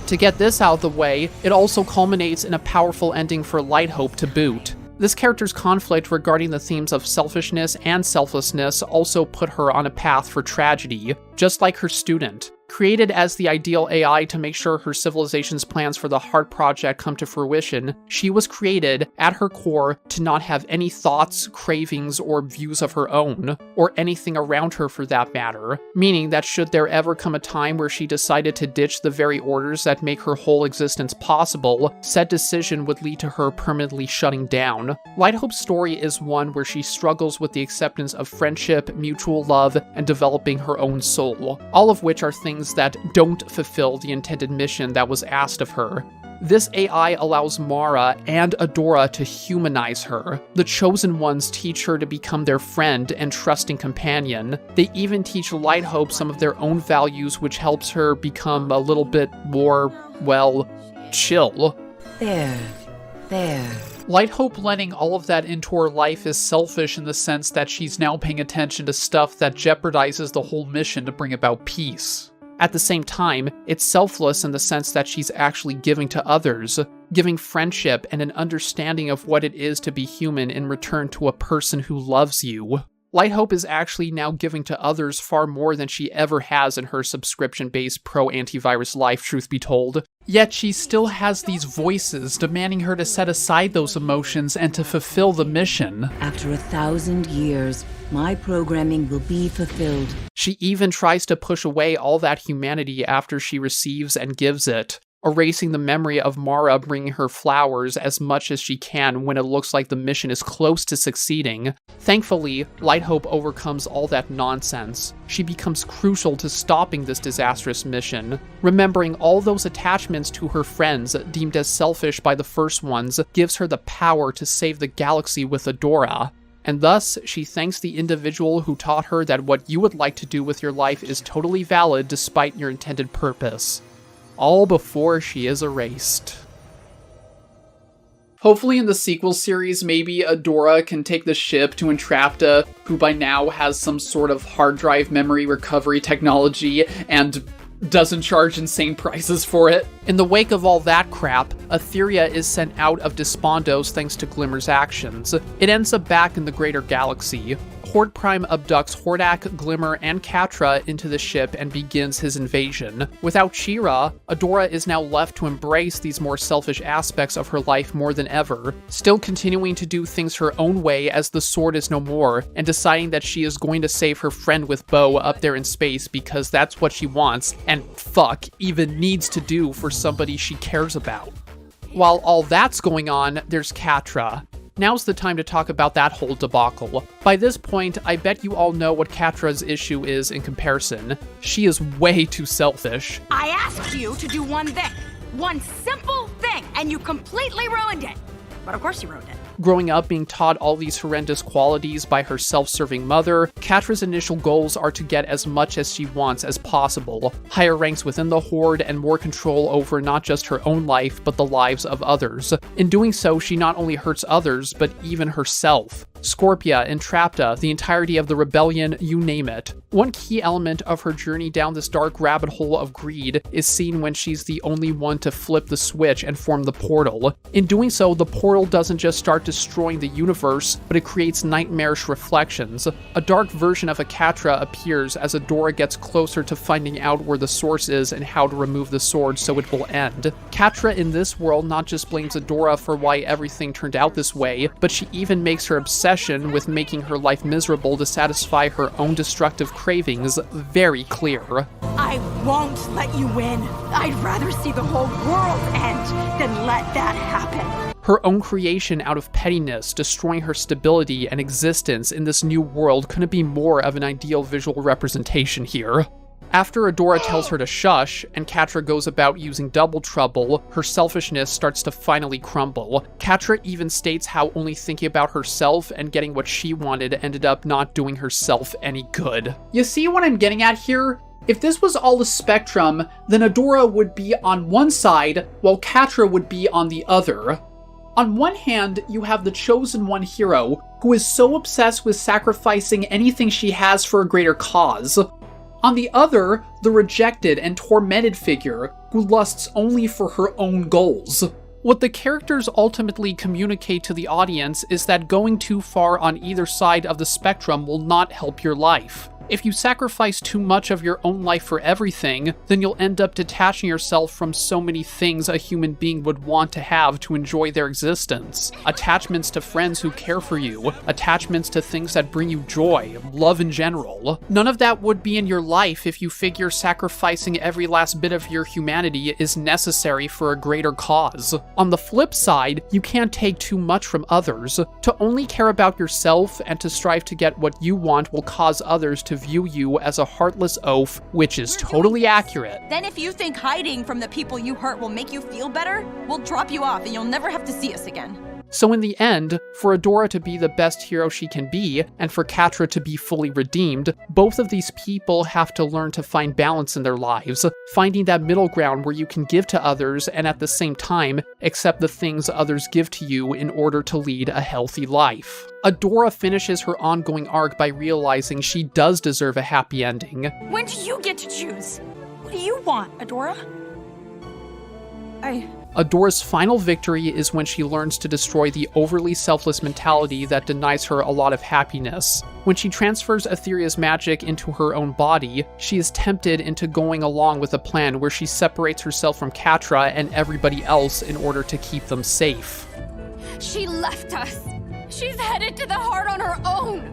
To get this out of the way, it also culminates in a powerful ending for Lighthope to boot. This character's conflict regarding the themes of selfishness and selflessness also put her on a path for tragedy, just like her student. Created as the ideal AI to make sure her civilization's plans for the Heart Project come to fruition, she was created, at her core, to not have any thoughts, cravings, or views of her own, or anything around her for that matter, meaning that should there ever come a time where she decided to ditch the very orders that make her whole existence possible, said decision would lead to her permanently shutting down. Lighthope's story is one where she struggles with the acceptance of friendship, mutual love, and developing her own soul, all of which are things that don't fulfill the intended mission that was asked of her. This AI allows Mara and Adora to humanize her. The Chosen Ones teach her to become their friend and trusting companion. They even teach Lighthope some of their own values, which helps her become a little bit more, well, chill. There. Lighthope letting all of that into her life is selfish in the sense that she's now paying attention to stuff that jeopardizes the whole mission to bring about peace. At the same time, it's selfless in the sense that she's actually giving to others, giving friendship and an understanding of what it is to be human in return to a person who loves you. Lighthope is actually now giving to others far more than she ever has in her subscription-based pro-antivirus life, truth be told. Yet she still has these voices demanding her to set aside those emotions and to fulfill the mission. After 1,000 years, my programming will be fulfilled. She even tries to push away all that humanity after she receives and gives it, erasing the memory of Mara bringing her flowers as much as she can when it looks like the mission is close to succeeding. Thankfully, Lighthope overcomes all that nonsense. She becomes crucial to stopping this disastrous mission. Remembering all those attachments to her friends, deemed as selfish by the first ones, gives her the power to save the galaxy with Adora. And thus, she thanks the individual who taught her that what you would like to do with your life is totally valid despite your intended purpose. All before she is erased. Hopefully in the sequel series, maybe Adora can take the ship to Entrapta, who by now has some sort of hard drive memory recovery technology, and doesn't charge insane prices for it. In the wake of all that crap, Etheria is sent out of Despondos thanks to Glimmer's actions. It ends up back in the greater galaxy. Horde Prime abducts Hordak, Glimmer, and Catra into the ship and begins his invasion. Without SheRa, Adora is now left to embrace these more selfish aspects of her life more than ever, still continuing to do things her own way as the sword is no more, and deciding that she is going to save her friend with Bo up there in space because that's what she wants, and fuck, even needs to do for somebody she cares about. While all that's going on, there's Catra. Now's the time to talk about that whole debacle. By this point, I bet you all know what Catra's issue is in comparison. She is way too selfish. I asked you to do one thing. One simple thing, and you completely ruined it. But of course you ruined it. Growing up being taught all these horrendous qualities by her self-serving mother, Catra's initial goals are to get as much as she wants as possible, higher ranks within the Horde, and more control over not just her own life, but the lives of others. In doing so, she not only hurts others, but even herself. Scorpia, Entrapta, the entirety of the rebellion, you name it. One key element of her journey down this dark rabbit hole of greed is seen when she's the only one to flip the switch and form the portal. In doing so, the portal doesn't just start destroying the universe, but it creates nightmarish reflections. A dark version of a Catra appears as Adora gets closer to finding out where the source is and how to remove the sword so it will end. Catra in this world not just blames Adora for why everything turned out this way, but she even makes her obsession with making her life miserable to satisfy her own destructive cravings very clear. I won't let you win. I'd rather see the whole world end than let that happen. Her own creation out of pettiness, destroying her stability and existence in this new world couldn't be more of an ideal visual representation here. After Adora tells her to shush, and Catra goes about using double trouble, her selfishness starts to finally crumble. Catra even states how only thinking about herself and getting what she wanted ended up not doing herself any good. You see what I'm getting at here? If this was all a spectrum, then Adora would be on one side, while Catra would be on the other. On one hand, you have the Chosen One hero, who is so obsessed with sacrificing anything she has for a greater cause. On the other, the rejected and tormented figure who lusts only for her own goals. What the characters ultimately communicate to the audience is that going too far on either side of the spectrum will not help your life. If you sacrifice too much of your own life for everything, then you'll end up detaching yourself from so many things a human being would want to have to enjoy their existence. Attachments to friends who care for you, attachments to things that bring you joy, love in general. None of that would be in your life if you figure sacrificing every last bit of your humanity is necessary for a greater cause. On the flip side, you can't take too much from others. To only care about yourself and to strive to get what you want will cause others to view you as a heartless oaf, which is totally accurate. Then if you think hiding from the people you hurt will make you feel better, we'll drop you off and you'll never have to see us again. So in the end, for Adora to be the best hero she can be, and for Catra to be fully redeemed, both of these people have to learn to find balance in their lives, finding that middle ground where you can give to others and at the same time accept the things others give to you in order to lead a healthy life. Adora finishes her ongoing arc by realizing she does deserve a happy ending. When do you get to choose? What do you want, Adora? Adora's final victory is when she learns to destroy the overly selfless mentality that denies her a lot of happiness. When she transfers Etheria's magic into her own body, she is tempted into going along with a plan where she separates herself from Catra and everybody else in order to keep them safe. She left us. She's headed to the heart on her own.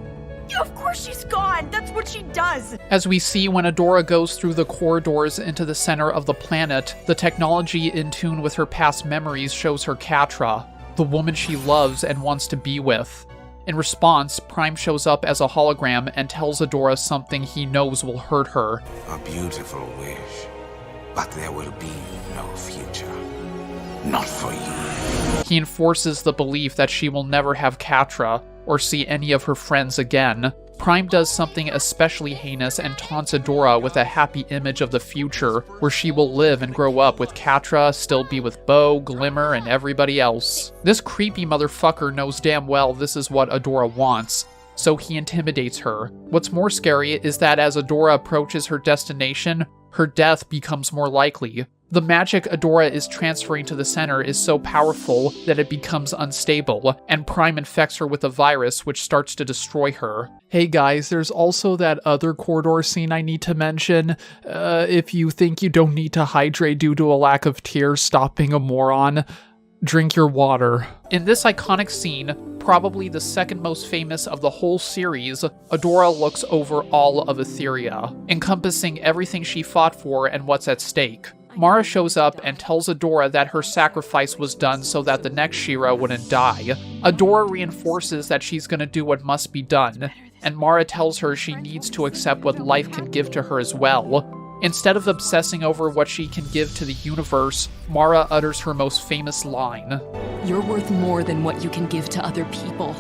Of course she's gone. That's what she does. As we see when Adora goes through the corridors into the center of the planet, the technology in tune with her past memories shows her Catra, the woman she loves and wants to be with. In response, Prime shows up as a hologram and tells Adora something he knows will hurt her. A beautiful wish, but there will be no future. Not for you. He enforces the belief that she will never have Catra or see any of her friends again. Prime does something especially heinous and taunts Adora with a happy image of the future, where she will live and grow up with Catra, still be with Bo, Glimmer, and everybody else. This creepy motherfucker knows damn well this is what Adora wants, so he intimidates her. What's more scary is that as Adora approaches her destination, her death becomes more likely. The magic Adora is transferring to the center is so powerful that it becomes unstable, and Prime infects her with a virus which starts to destroy her. Hey guys, there's also that other corridor scene I need to mention. If you think you don't need to hydrate due to a lack of tears, stop being a moron. Drink your water. In this iconic scene, probably the second most famous of the whole series, Adora looks over all of Etheria, encompassing everything she fought for and what's at stake. Mara shows up and tells Adora that her sacrifice was done so that the next SheRa wouldn't die. Adora reinforces that she's gonna do what must be done, and Mara tells her she needs to accept what life can give to her as well. Instead of obsessing over what she can give to the universe, Mara utters her most famous line. You're worth more than what you can give to other people.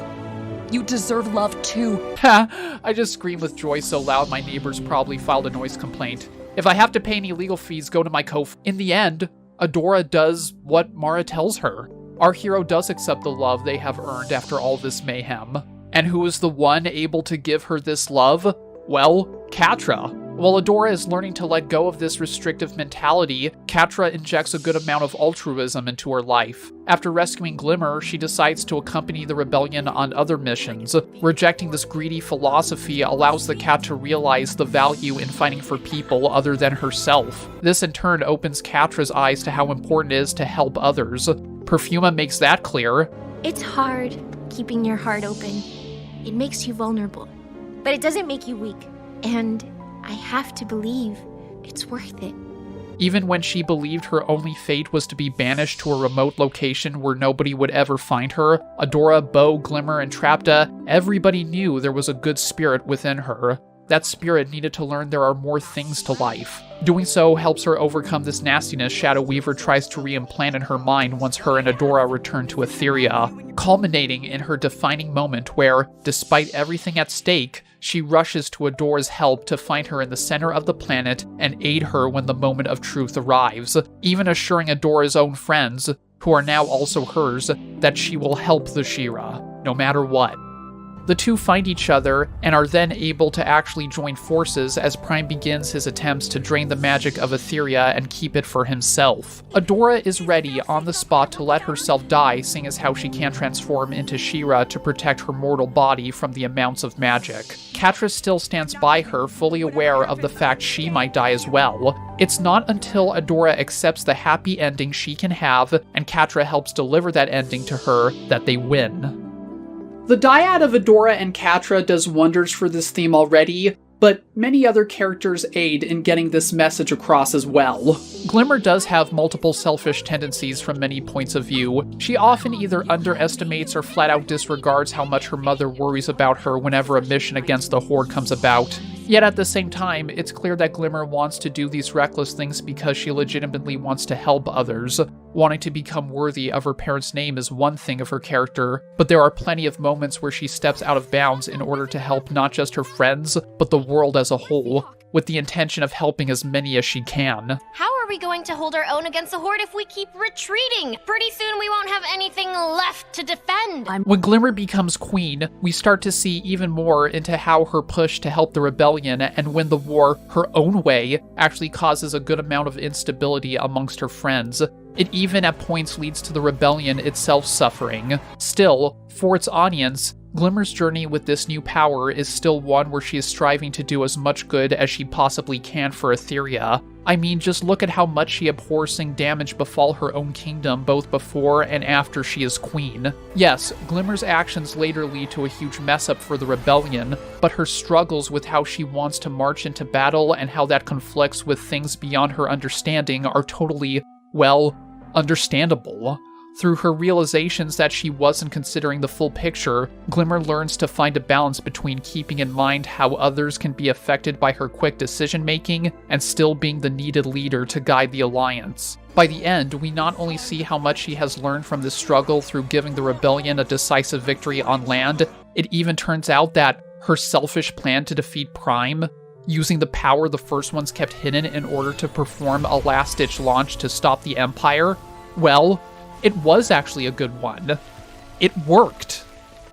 You deserve love too. Ha! I just screamed with joy so loud my neighbors probably filed a noise complaint. If I have to pay any legal fees, go to my In the end, Adora does what Mara tells her. Our hero does accept the love they have earned after all this mayhem. And who is the one able to give her this love? Well, Catra. While Adora is learning to let go of this restrictive mentality, Catra injects a good amount of altruism into her life. After rescuing Glimmer, she decides to accompany the rebellion on other missions. Rejecting this greedy philosophy allows the cat to realize the value in fighting for people other than herself. This in turn opens Catra's eyes to how important it is to help others. Perfuma makes that clear. It's hard keeping your heart open. It makes you vulnerable, but it doesn't make you weak. And I have to believe it's worth it. Even when she believed her only fate was to be banished to a remote location where nobody would ever find her, Adora, Bo, Glimmer, and Trapta, everybody knew there was a good spirit within her. That spirit needed to learn there are more things to life. Doing so helps her overcome this nastiness Shadow Weaver tries to reimplant in her mind once her and Adora return to Etheria, culminating in her defining moment where, despite everything at stake, she rushes to Adora's help to find her in the center of the planet and aid her when the moment of truth arrives, even assuring Adora's own friends, who are now also hers, that she will help the SheRa, no matter what. The two find each other and are then able to actually join forces as Prime begins his attempts to drain the magic of Etheria and keep it for himself. Adora is ready on the spot to let herself die, seeing as how she can't transform into SheRa to protect her mortal body from the amounts of magic. Catra still stands by her, fully aware of the fact she might die as well. It's not until Adora accepts the happy ending she can have, and Catra helps deliver that ending to her, that they win. The dyad of Adora and Catra does wonders for this theme already, but many other characters aid in getting this message across as well. Glimmer does have multiple selfish tendencies from many points of view. She often either underestimates or flat out disregards how much her mother worries about her whenever a mission against the Horde comes about. Yet at the same time, it's clear that Glimmer wants to do these reckless things because she legitimately wants to help others. Wanting to become worthy of her parents' name is one thing of her character, but there are plenty of moments where she steps out of bounds in order to help not just her friends, but the world as a whole, with the intention of helping as many as she can. How are we going to hold our own against the Horde if we keep retreating? Pretty soon we won't have anything left to defend. When Glimmer becomes queen, we start to see even more into how her push to help the rebellion and win the war her own way actually causes a good amount of instability amongst her friends. It even at points leads to the rebellion itself suffering. Still, for its audience, Glimmer's journey with this new power is still one where she is striving to do as much good as she possibly can for Etheria. I mean, just look at how much she abhors seeing damage befall her own kingdom both before and after she is queen. Yes, Glimmer's actions later lead to a huge mess up for the rebellion, but her struggles with how she wants to march into battle and how that conflicts with things beyond her understanding are totally, well, understandable. Through her realizations that she wasn't considering the full picture, Glimmer learns to find a balance between keeping in mind how others can be affected by her quick decision-making and still being the needed leader to guide the Alliance. By the end, we not only see how much she has learned from this struggle through giving the rebellion a decisive victory on land, it even turns out that her selfish plan to defeat Prime, using the power the first ones kept hidden in order to perform a last-ditch launch to stop the Empire, well, it was actually a good one. It worked.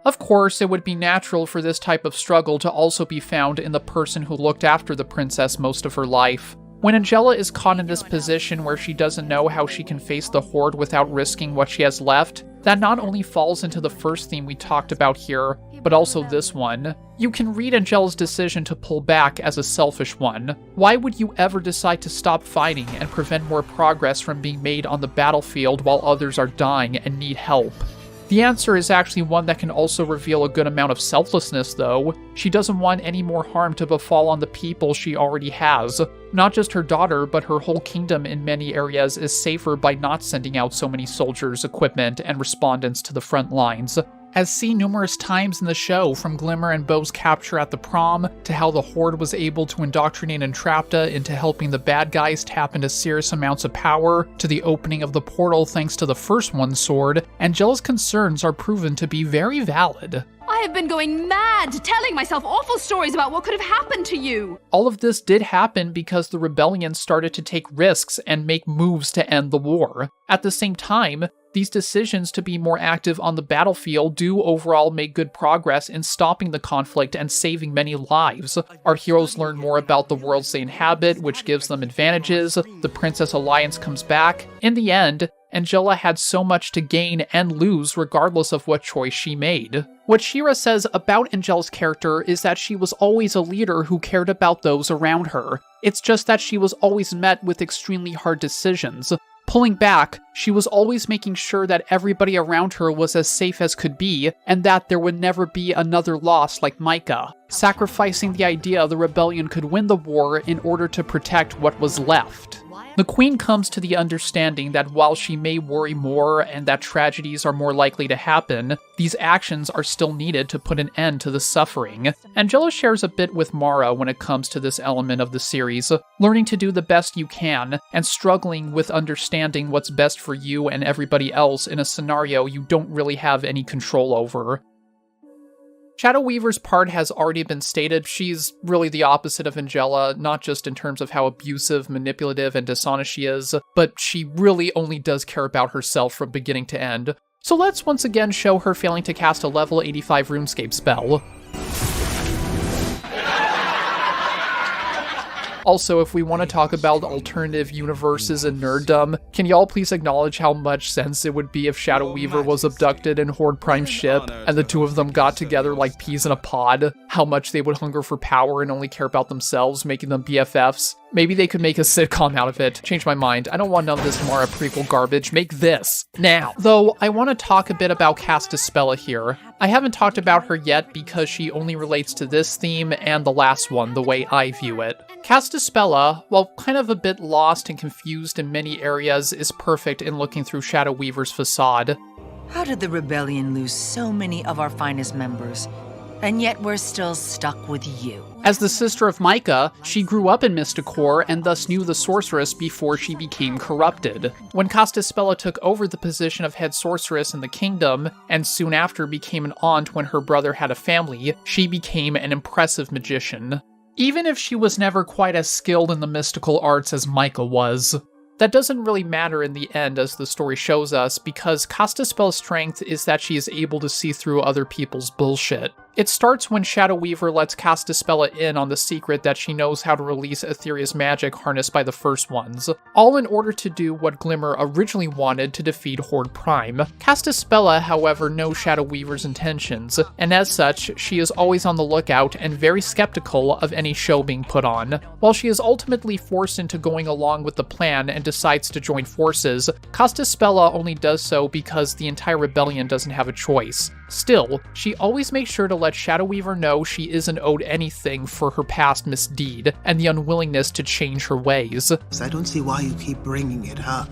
Of course, it would be natural for this type of struggle to also be found in the person who looked after the princess most of her life. When Angela is caught in this position where she doesn't know how she can face the Horde without risking what she has left, that not only falls into the first theme we talked about here, but also this one. You can read Angela's decision to pull back as a selfish one. Why would you ever decide to stop fighting and prevent more progress from being made on the battlefield while others are dying and need help? The answer is actually one that can also reveal a good amount of selflessness, though. She doesn't want any more harm to befall on the people she already has. Not just her daughter, but her whole kingdom in many areas is safer by not sending out so many soldiers, equipment, and respondents to the front lines. As seen numerous times in the show, from Glimmer and Beau's capture at the prom, to how the Horde was able to indoctrinate Entrapta into helping the bad guys tap into serious amounts of power, to the opening of the portal thanks to the first one's sword, Angela's concerns are proven to be very valid. I have been going mad, telling myself awful stories about what could have happened to you. All of this did happen because the rebellion started to take risks and make moves to end the war. At the same time, these decisions to be more active on the battlefield do overall make good progress in stopping the conflict and saving many lives. Our heroes learn more about the worlds they inhabit, which gives them advantages. The Princess Alliance comes back. In the end, Angela had so much to gain and lose regardless of what choice she made. What SheRa says about Angela's character is that she was always a leader who cared about those around her. It's just that she was always met with extremely hard decisions. Pulling back, she was always making sure that everybody around her was as safe as could be, and that there would never be another loss like Micah, sacrificing the idea the rebellion could win the war in order to protect what was left. The Queen comes to the understanding that while she may worry more and that tragedies are more likely to happen, these actions are still needed to put an end to the suffering. Angela shares a bit with Mara when it comes to this element of the series, learning to do the best you can, and struggling with understanding what's best for you and everybody else in a scenario you don't really have any control over. Shadow Weaver's part has already been stated. She's really the opposite of Angela, not just in terms of how abusive, manipulative, and dishonest she is, but she really only does care about herself from beginning to end. So let's once again show her failing to cast a level 85 RuneScape spell. Also, if we want to talk about alternative universes and nerddom, can y'all please acknowledge how much sense it would be if Shadow Weaver was abducted in Horde Prime's ship, and the two of them got together like peas in a pod? How much they would hunger for power and only care about themselves, making them BFFs? Maybe they could make a sitcom out of it. Change my mind. I don't want none of this Mara prequel garbage. Make this now. Though, I want to talk a bit about Castaspella here. I haven't talked about her yet because she only relates to this theme and the last one, the way I view it. Castaspella, while kind of a bit lost and confused in many areas, is perfect in looking through Shadow Weaver's facade. How did the rebellion lose so many of our finest members? And yet we're still stuck with you. As the sister of Micah, she grew up in Mysticor and thus knew the sorceress before she became corrupted. When Castaspella took over the position of head sorceress in the kingdom, and soon after became an aunt when her brother had a family, she became an impressive magician. Even if she was never quite as skilled in the mystical arts as Micah was. That doesn't really matter in the end, as the story shows us, because Castaspella's strength is that she is able to see through other people's bullshit. It starts when Shadow Weaver lets Castaspella in on the secret that she knows how to release Etheria's magic harnessed by the First Ones, all in order to do what Glimmer originally wanted to defeat Horde Prime. Castaspella, however, knows Shadow Weaver's intentions, and as such, she is always on the lookout and very skeptical of any show being put on. While she is ultimately forced into going along with the plan and decides to join forces, Castaspella only does so because the entire rebellion doesn't have a choice. Still, she always makes sure to let Shadow Weaver know she isn't owed anything for her past misdeed, and the unwillingness to change her ways. I don't see why you keep bringing it up.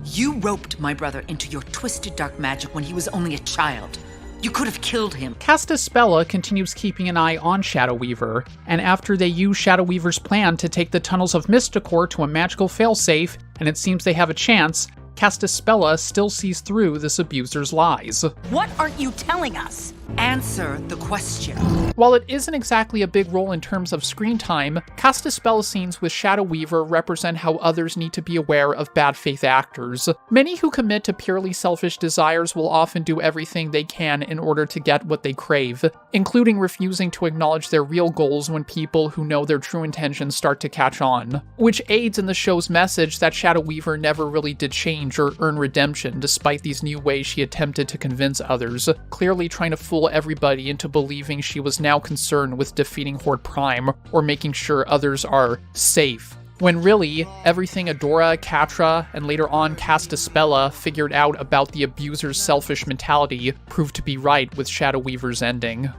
You roped my brother into your twisted dark magic when he was only a child. You could have killed him. Castaspella continues keeping an eye on Shadow Weaver, and after they use Shadow Weaver's plan to take the tunnels of Mysticor to a magical failsafe, and it seems they have a chance, Castaspella still sees through this abuser's lies. What aren't you telling us? Answer the question. While it isn't exactly a big role in terms of screen time, Castaspella scenes with Shadow Weaver represent how others need to be aware of bad faith actors. Many who commit to purely selfish desires will often do everything they can in order to get what they crave, including refusing to acknowledge their real goals when people who know their true intentions start to catch on, which aids in the show's message that Shadow Weaver never really did change or earn redemption despite these new ways she attempted to convince others, clearly trying to fool everybody into believing she was now concerned with defeating Horde Prime or making sure others are safe. When really, everything Adora, Catra, and later on Castaspella figured out about the abuser's selfish mentality proved to be right with Shadow Weaver's ending.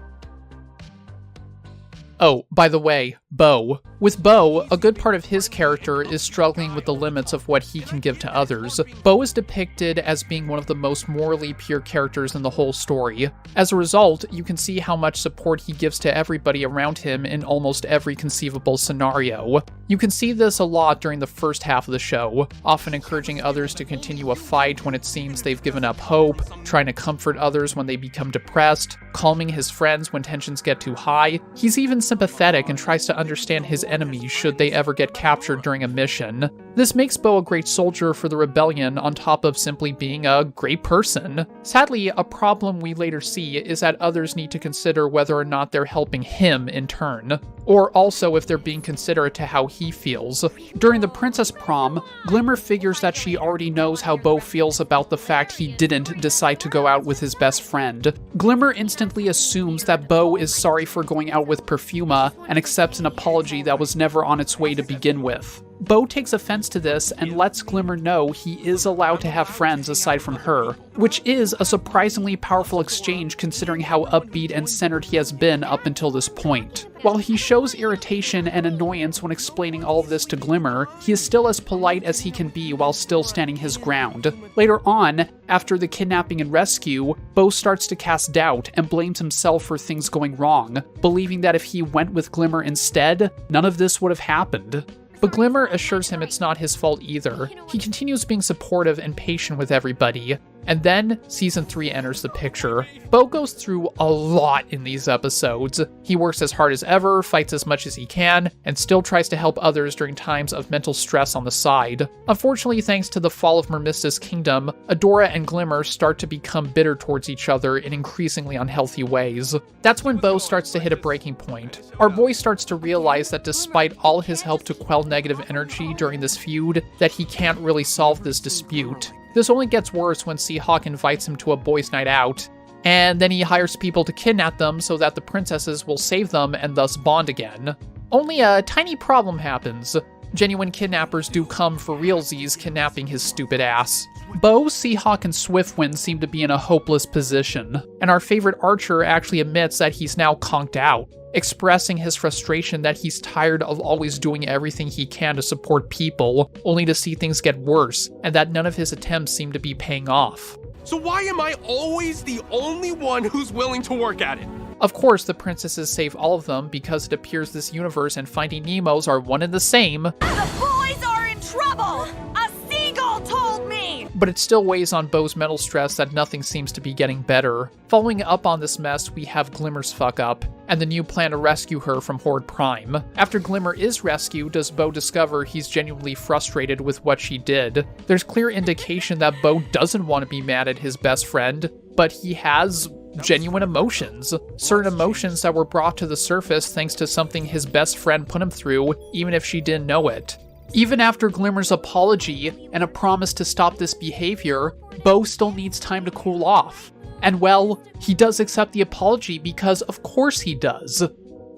Oh, by the way, Bo. With Bo, a good part of his character is struggling with the limits of what he can give to others. Bo is depicted as being one of the most morally pure characters in the whole story. As a result, you can see how much support he gives to everybody around him in almost every conceivable scenario. You can see this a lot during the first half of the show, often encouraging others to continue a fight when it seems they've given up hope, trying to comfort others when they become depressed, calming his friends when tensions get too high. He's even sympathetic and tries to understand his enemies should they ever get captured during a mission. This makes Bo a great soldier for the rebellion on top of simply being a great person. Sadly, a problem we later see is that others need to consider whether or not they're helping him in turn, or also if they're being considerate to how he feels. During the Princess Prom, Glimmer figures that she already knows how Bo feels about the fact he didn't decide to go out with his best friend. Glimmer instantly assumes that Bo is sorry for going out with Perfuma and accepts an apology that was never on its way to begin with. Bo takes offense to this and lets Glimmer know he is allowed to have friends aside from her, which is a surprisingly powerful exchange considering how upbeat and centered he has been up until this point. While he shows irritation and annoyance when explaining all of this to Glimmer, he is still as polite as he can be while still standing his ground. Later on, after the kidnapping and rescue, Bo starts to cast doubt and blames himself for things going wrong, believing that if he went with Glimmer instead, none of this would have happened. But Glimmer assures him it's not his fault either. He continues being supportive and patient with everybody. And then Season 3 enters the picture. Bo goes through a lot in these episodes. He works as hard as ever, fights as much as he can, and still tries to help others during times of mental stress on the side. Unfortunately, thanks to the fall of Mermista's kingdom, Adora and Glimmer start to become bitter towards each other in increasingly unhealthy ways. That's when Bo starts to hit a breaking point. Our boy starts to realize that despite all his help to quell negative energy during this feud, that he can't really solve this dispute. This only gets worse when Seahawk invites him to a boys' night out, and then he hires people to kidnap them so that the princesses will save them and thus bond again. Only a tiny problem happens. Genuine kidnappers do come for realsies, kidnapping his stupid ass. Bo, Seahawk, and Swiftwind seem to be in a hopeless position, and our favorite archer actually admits that he's now conked out, expressing his frustration that he's tired of always doing everything he can to support people, only to see things get worse, and that none of his attempts seem to be paying off. So why am I always the only one who's willing to work at it? Of course, the princesses save all of them because it appears this universe and Finding Nemo's are one and the same. The boys are in trouble! A seagull told me! But it still weighs on Bo's mental stress that nothing seems to be getting better. Following up on this mess, we have Glimmer's fuck up, and the new plan to rescue her from Horde Prime. After Glimmer is rescued, does Bo discover he's genuinely frustrated with what she did. There's clear indication that Bo doesn't want to be mad at his best friend, but he has genuine emotions. Certain emotions that were brought to the surface thanks to something his best friend put him through, even if she didn't know it. Even after Glimmer's apology and a promise to stop this behavior, Bo still needs time to cool off. And well, he does accept the apology because of course he does.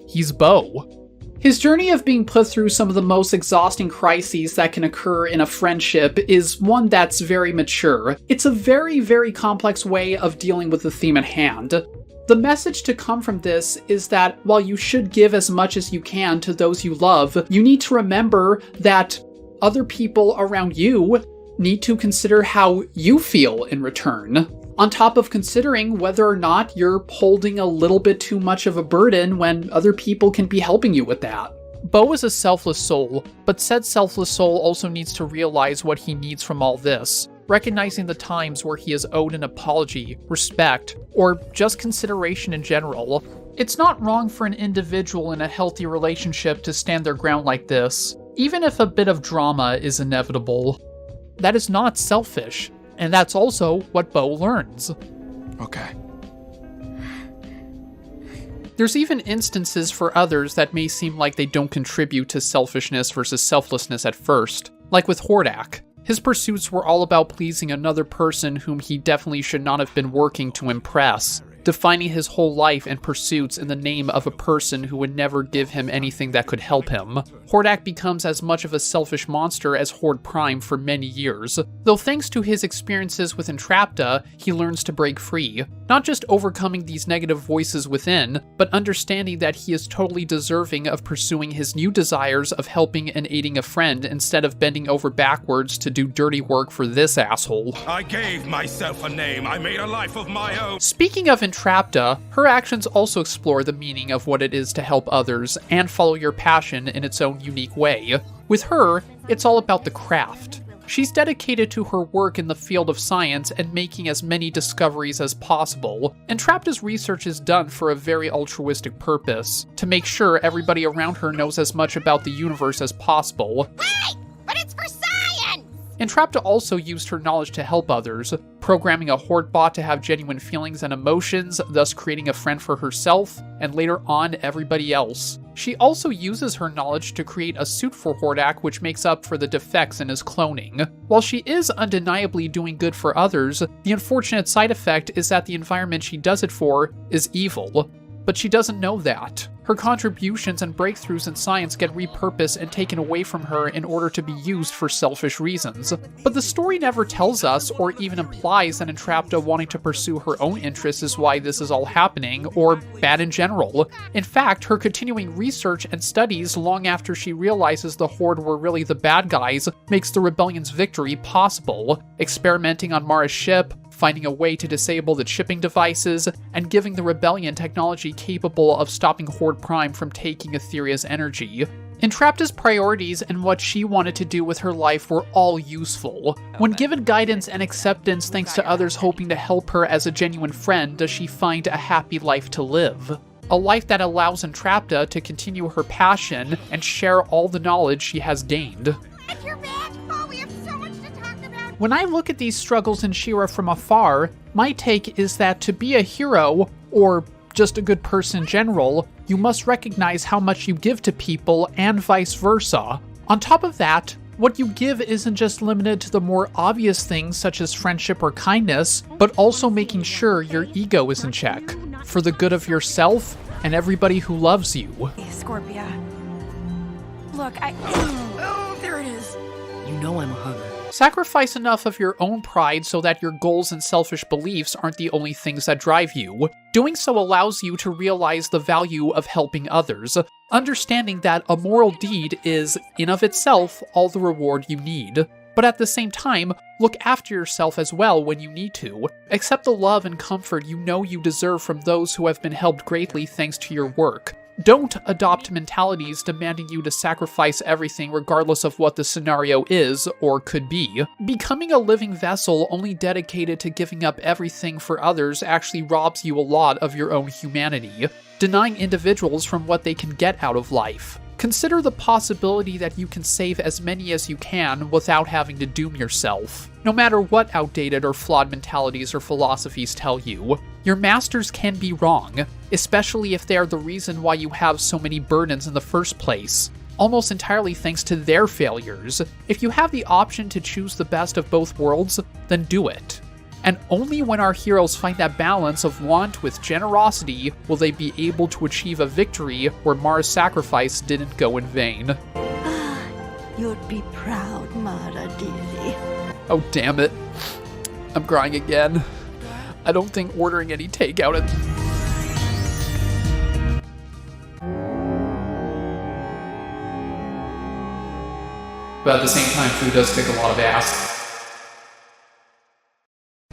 He's Bo. His journey of being put through some of the most exhausting crises that can occur in a friendship is one that's very mature. It's a very, very complex way of dealing with the theme at hand. The message to come from this is that while you should give as much as you can to those you love, you need to remember that other people around you need to consider how you feel in return. On top of considering whether or not you're holding a little bit too much of a burden when other people can be helping you with that. Bo is a selfless soul, but said selfless soul also needs to realize what he needs from all this, recognizing the times where he is owed an apology, respect, or just consideration in general. It's not wrong for an individual in a healthy relationship to stand their ground like this, even if a bit of drama is inevitable. That is not selfish. And that's also what Bo learns. Okay. There's even instances for others that may seem like they don't contribute to selfishness versus selflessness at first. Like with Hordak. His pursuits were all about pleasing another person whom he definitely should not have been working to impress, defining his whole life and pursuits in the name of a person who would never give him anything that could help him. Hordak becomes as much of a selfish monster as Horde Prime for many years, though thanks to his experiences with Entrapta, he learns to break free. Not just overcoming these negative voices within, but understanding that he is totally deserving of pursuing his new desires of helping and aiding a friend instead of bending over backwards to do dirty work for this asshole. I gave myself a name. I made a life of my own. Speaking of Entrapta, her actions also explore the meaning of what it is to help others and follow your passion in its own unique way. With her, it's all about the craft. She's dedicated to her work in the field of science and making as many discoveries as possible. Entrapta's research is done for a very altruistic purpose, to make sure everybody around her knows as much about the universe as possible. Wait! But it's for science! Entrapta also used her knowledge to help others, programming a Horde bot to have genuine feelings and emotions, thus creating a friend for herself, and later on everybody else. She also uses her knowledge to create a suit for Hordak which makes up for the defects in his cloning. While she is undeniably doing good for others, the unfortunate side effect is that the environment she does it for is evil. But she doesn't know that. Her contributions and breakthroughs in science get repurposed and taken away from her in order to be used for selfish reasons. But the story never tells us or even implies that Entrapta wanting to pursue her own interests is why this is all happening, or bad in general. In fact, her continuing research and studies long after she realizes the Horde were really the bad guys makes the rebellion's victory possible. Experimenting on Mara's ship, finding a way to disable the chipping devices, and giving the rebellion technology capable of stopping Horde Prime from taking Etheria's energy. Entrapta's priorities and what she wanted to do with her life were all useful. When given guidance and acceptance thanks to others hoping to help her as a genuine friend, does she find a happy life to live. A life that allows Entrapta to continue her passion and share all the knowledge she has gained. When I look at these struggles in SheRa from afar, my take is that to be a hero, or just a good person in general, you must recognize how much you give to people and vice versa. On top of that, what you give isn't just limited to the more obvious things such as friendship or kindness, but also making sure your ego is in check, for the good of yourself and everybody who loves you. Scorpia. Look, oh, there it is. You know I'm a hugger. Sacrifice enough of your own pride so that your goals and selfish beliefs aren't the only things that drive you. Doing so allows you to realize the value of helping others, understanding that a moral deed is, in of itself, all the reward you need. But at the same time, look after yourself as well when you need to. Accept the love and comfort you know you deserve from those who have been helped greatly thanks to your work. Don't adopt mentalities demanding you to sacrifice everything regardless of what the scenario is or could be. Becoming a living vessel only dedicated to giving up everything for others actually robs you a lot of your own humanity, denying individuals from what they can get out of life. Consider the possibility that you can save as many as you can without having to doom yourself. No matter what outdated or flawed mentalities or philosophies tell you, your masters can be wrong, especially if they are the reason why you have so many burdens in the first place, almost entirely thanks to their failures. If you have the option to choose the best of both worlds, then do it. And only when our heroes find that balance of want with generosity will they be able to achieve a victory where Mara's sacrifice didn't go in vain. You'd be proud, Mara, dearie. Oh, damn it. I'm crying again. I don't think ordering any takeout at... But at the same time, food does kick a lot of ass.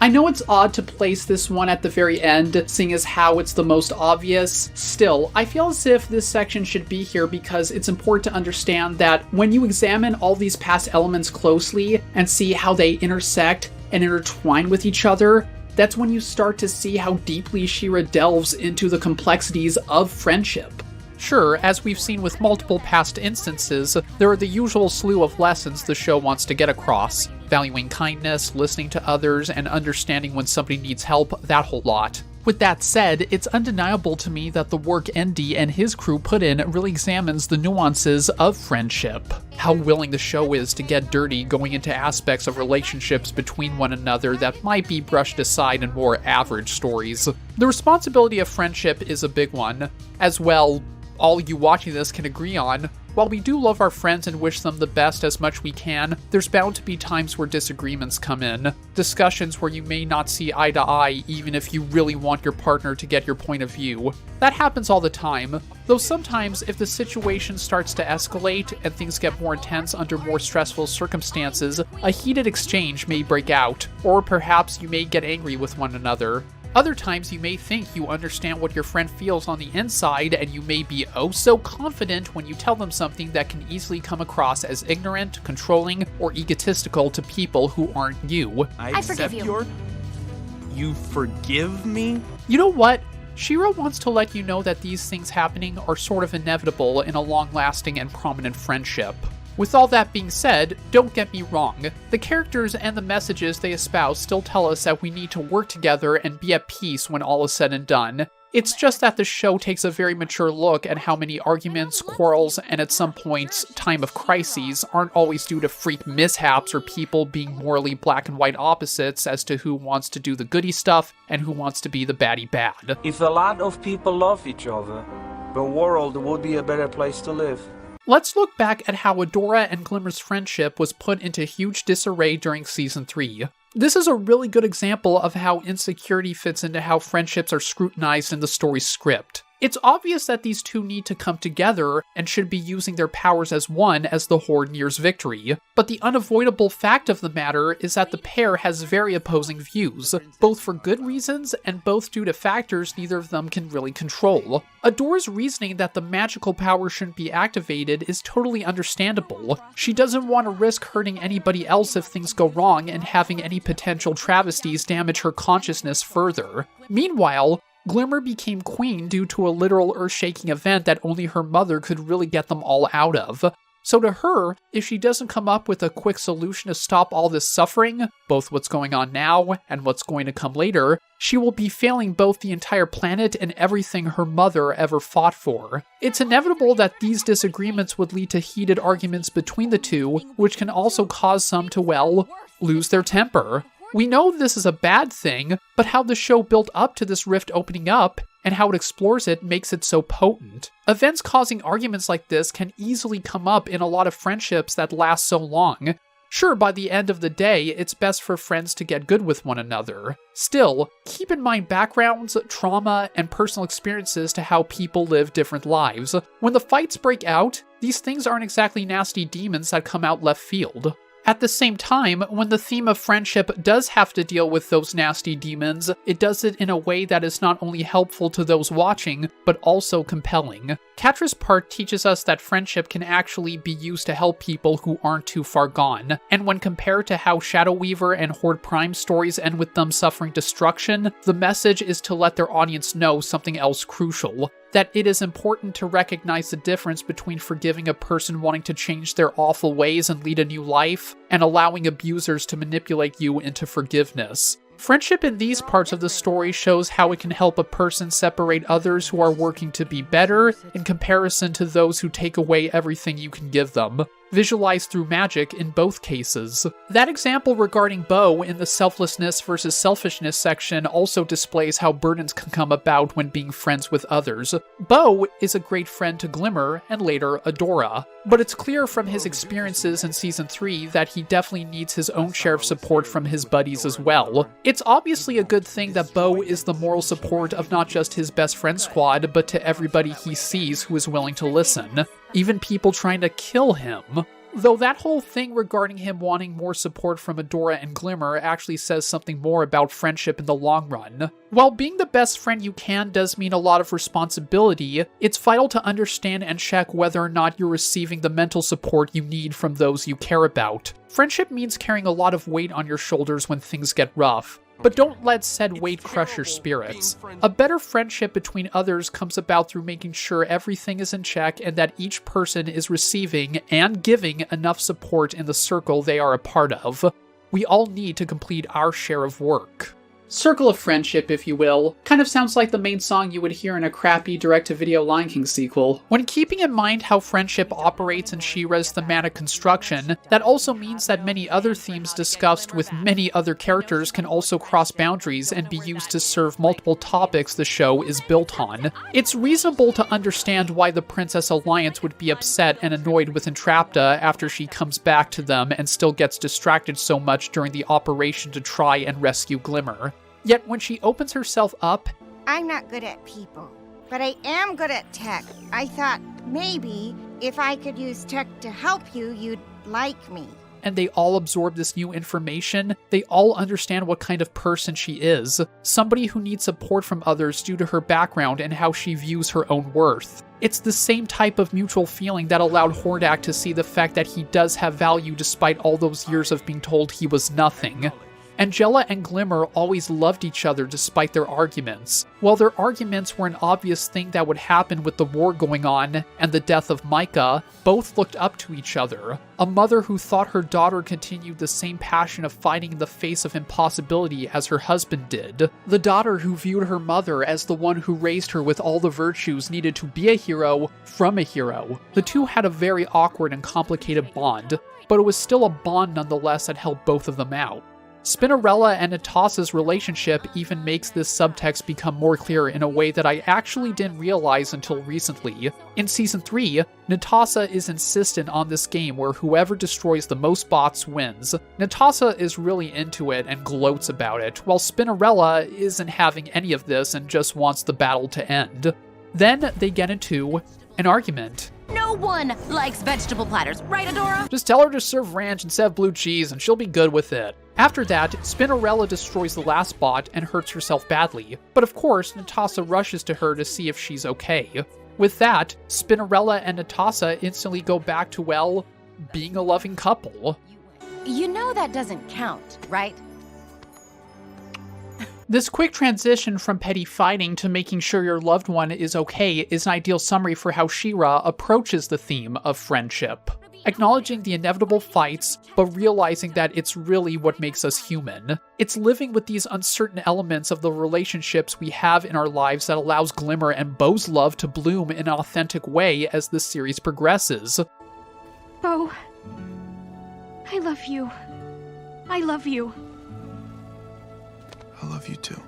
I know it's odd to place this one at the very end, seeing as how it's the most obvious. Still, I feel as if this section should be here because it's important to understand that when you examine all these past elements closely and see how they intersect and intertwine with each other, that's when you start to see how deeply SheRa delves into the complexities of friendship. Sure, as we've seen with multiple past instances, there are the usual slew of lessons the show wants to get across. Valuing kindness, listening to others, and understanding when somebody needs help, that whole lot. With that said, it's undeniable to me that the work ND and his crew put in really examines the nuances of friendship. How willing the show is to get dirty going into aspects of relationships between one another that might be brushed aside in more average stories. The responsibility of friendship is a big one. As well, all you watching this can agree on. While we do love our friends and wish them the best as much we can, there's bound to be times where disagreements come in. Discussions where you may not see eye to eye even if you really want your partner to get your point of view. That happens all the time, though sometimes if the situation starts to escalate and things get more intense under more stressful circumstances, a heated exchange may break out, or perhaps you may get angry with one another. Other times you may think you understand what your friend feels on the inside, and you may be oh so confident when you tell them something that can easily come across as ignorant, controlling, or egotistical to people who aren't you. I forgive you. You forgive me? You know what? SheRa wants to let you know that these things happening are sort of inevitable in a long-lasting and prominent friendship. With all that being said, don't get me wrong, the characters and the messages they espouse still tell us that we need to work together and be at peace when all is said and done. It's just that the show takes a very mature look at how many arguments, quarrels, and at some points, time of crises aren't always due to freak mishaps or people being morally black and white opposites as to who wants to do the goody stuff and who wants to be the baddie bad. If a lot of people love each other, the world would be a better place to live. Let's look back at how Adora and Glimmer's friendship was put into huge disarray during Season 3. This is a really good example of how Insecurity fits into how friendships are scrutinized in the story's script. It's obvious that these two need to come together and should be using their powers as one as the Horde nears victory, but the unavoidable fact of the matter is that the pair has very opposing views, both for good reasons and both due to factors neither of them can really control. Adora's reasoning that the magical power shouldn't be activated is totally understandable. She doesn't want to risk hurting anybody else if things go wrong and having any potential travesties damage her consciousness further. Meanwhile, Glimmer became queen due to a literal earth-shaking event that only her mother could really get them all out of. So to her, if she doesn't come up with a quick solution to stop all this suffering, both what's going on now and what's going to come later, she will be failing both the entire planet and everything her mother ever fought for. It's inevitable that these disagreements would lead to heated arguments between the two, which can also cause some to, well, lose their temper. We know this is a bad thing, but how the show built up to this rift opening up, and how it explores it makes it so potent. Events causing arguments like this can easily come up in a lot of friendships that last so long. Sure, by the end of the day, it's best for friends to get good with one another. Still, keep in mind backgrounds, trauma, and personal experiences to how people live different lives. When the fights break out, these things aren't exactly nasty demons that come out left field. At the same time, when the theme of friendship does have to deal with those nasty demons, it does it in a way that is not only helpful to those watching, but also compelling. Catra's part teaches us that friendship can actually be used to help people who aren't too far gone, and when compared to how Shadow Weaver and Horde Prime stories end with them suffering destruction, the message is to let their audience know something else crucial. That it is important to recognize the difference between forgiving a person wanting to change their awful ways and lead a new life, and allowing abusers to manipulate you into forgiveness. Friendship in these parts of the story shows how it can help a person separate others who are working to be better in comparison to those who take away everything you can give them, visualized through magic in both cases. That example regarding Bo in the Selflessness versus Selfishness section also displays how burdens can come about when being friends with others. Bo is a great friend to Glimmer and later Adora, but it's clear from his experiences in Season 3 that he definitely needs his own share of support from his buddies as well. It's obviously a good thing that Bo is the moral support of not just his best friend squad, but to everybody he sees who is willing to listen. Even people trying to kill him. Though that whole thing regarding him wanting more support from Adora and Glimmer actually says something more about friendship in the long run. While being the best friend you can does mean a lot of responsibility, it's vital to understand and check whether or not you're receiving the mental support you need from those you care about. Friendship means carrying a lot of weight on your shoulders when things get rough. But don't let said weight crush your spirits. A better friendship between others comes about through making sure everything is in check and that each person is receiving and giving enough support in the circle they are a part of. We all need to complete our share of work. Circle of Friendship, if you will, kind of sounds like the main song you would hear in a crappy direct-to-video Lion King sequel. When keeping in mind how friendship operates in SheRa's thematic construction, that also means that many other themes discussed with many other characters can also cross boundaries and be used to serve multiple topics the show is built on. It's reasonable to understand why the Princess Alliance would be upset and annoyed with Entrapta after she comes back to them and still gets distracted so much during the operation to try and rescue Glimmer. Yet when she opens herself up, I'm not good at people, but I am good at tech. I thought maybe if I could use tech to help you, you'd like me. And they all absorb this new information, they all understand what kind of person she is. Somebody who needs support from others due to her background and how she views her own worth. It's the same type of mutual feeling that allowed Hordak to see the fact that he does have value despite all those years of being told he was nothing. Angela and Glimmer always loved each other despite their arguments. While their arguments were an obvious thing that would happen with the war going on and the death of Micah, both looked up to each other. A mother who thought her daughter continued the same passion of fighting in the face of impossibility as her husband did. The daughter who viewed her mother as the one who raised her with all the virtues needed to be a hero from a hero. The two had a very awkward and complicated bond, but it was still a bond nonetheless that helped both of them out. Spinnerella and Natasha's relationship even makes this subtext become more clear in a way that I actually didn't realize until recently. In Season 3, Natasha is insistent on this game where whoever destroys the most bots wins. Natasha is really into it and gloats about it, while Spinnerella isn't having any of this and just wants the battle to end. Then they get into an argument. No one likes vegetable platters, right, Adora? Just tell her to serve ranch instead of blue cheese and she'll be good with it. After that, Spinnerella destroys the last bot and hurts herself badly. But of course, Natasha rushes to her to see if she's okay. With that, Spinnerella and Natasha instantly go back to, well, being a loving couple. You know that doesn't count, right? This quick transition from petty fighting to making sure your loved one is okay is an ideal summary for how SheRa approaches the theme of friendship. Acknowledging the inevitable fights, but realizing that it's really what makes us human. It's living with these uncertain elements of the relationships we have in our lives that allows Glimmer and Bo's love to bloom in an authentic way as the series progresses. Bo, I love you. I love you. I love you too.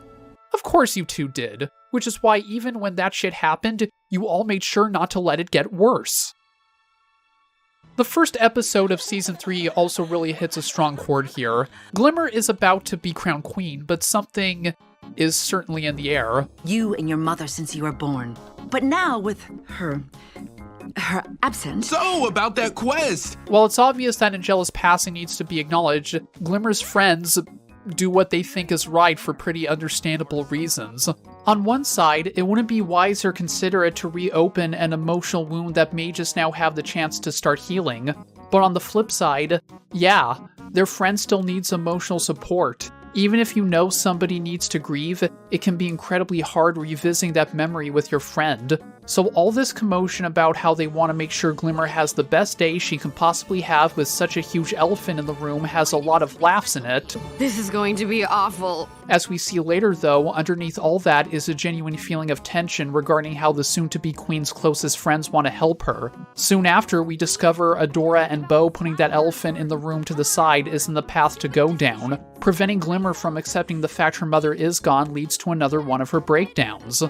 Of course you two did, which is why even when that shit happened, you all made sure not to let it get worse. The first episode of Season 3 also really hits a strong chord here. Glimmer is about to be crowned queen, but something is certainly in the air. You and your mother since you were born. But now with her absence... So, about that quest! While it's obvious that Angella's passing needs to be acknowledged, Glimmer's friends do what they think is right for pretty understandable reasons. On one side, it wouldn't be wise or considerate to reopen an emotional wound that may just now have the chance to start healing. But on the flip side, yeah, their friend still needs emotional support. Even if you know somebody needs to grieve, it can be incredibly hard revisiting that memory with your friend. So all this commotion about how they want to make sure Glimmer has the best day she can possibly have with such a huge elephant in the room has a lot of laughs in it. This is going to be awful. As we see later though, underneath all that is a genuine feeling of tension regarding how the soon-to-be queen's closest friends want to help her. Soon after, we discover Adora and Bo putting that elephant in the room to the side isn't the path to go down. Preventing Glimmer from accepting the fact her mother is gone leads to another one of her breakdowns.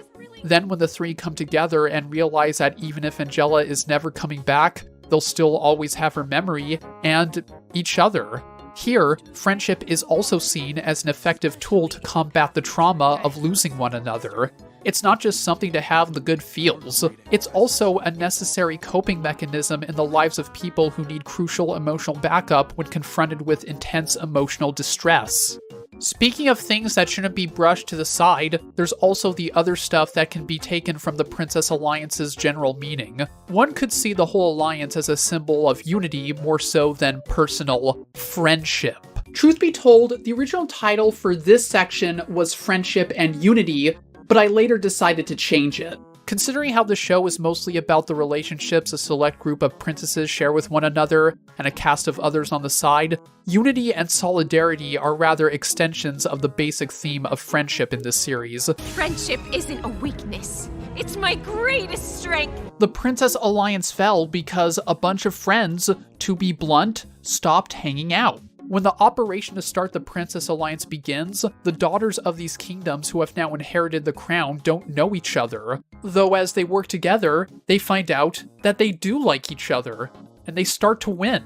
Then when the three come together and realize that even if Angella is never coming back, they'll still always have her memory and each other. Here, friendship is also seen as an effective tool to combat the trauma of losing one another. It's not just something to have the good feels, it's also a necessary coping mechanism in the lives of people who need crucial emotional backup when confronted with intense emotional distress. Speaking of things that shouldn't be brushed to the side, there's also the other stuff that can be taken from the Princess Alliance's general meaning. One could see the whole alliance as a symbol of unity more so than personal friendship. Truth be told, the original title for this section was Friendship and Unity, but I later decided to change it. Considering how the show is mostly about the relationships a select group of princesses share with one another, and a cast of others on the side, unity and solidarity are rather extensions of the basic theme of friendship in this series. Friendship isn't a weakness. It's my greatest strength. The Princess Alliance fell because a bunch of friends, to be blunt, stopped hanging out. When the operation to start the Princess Alliance begins, the daughters of these kingdoms who have now inherited the crown don't know each other. Though as they work together, they find out that they do like each other, and they start to win.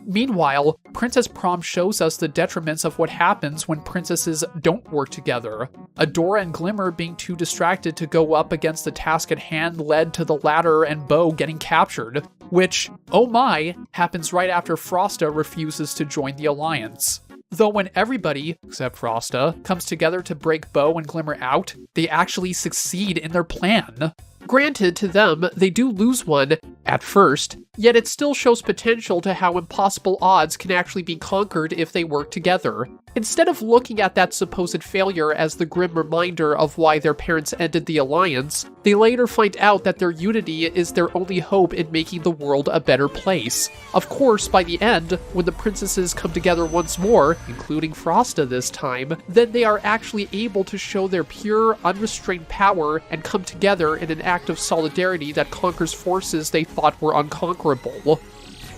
Meanwhile, Princess Prom shows us the detriments of what happens when princesses don't work together. Adora and Glimmer being too distracted to go up against the task at hand led to the latter and Bo getting captured, which, oh my, happens right after Frosta refuses to join the alliance. Though when everybody, except Frosta, comes together to break Bo and Glimmer out, they actually succeed in their plan. Granted, to them, they do lose one at first, yet it still shows potential to how impossible odds can actually be conquered if they work together. Instead of looking at that supposed failure as the grim reminder of why their parents ended the alliance, they later find out that their unity is their only hope in making the world a better place. Of course, by the end, when the princesses come together once more, including Frosta this time, then they are actually able to show their pure, unrestrained power and come together in an act of solidarity that conquers forces they thought were unconquerable.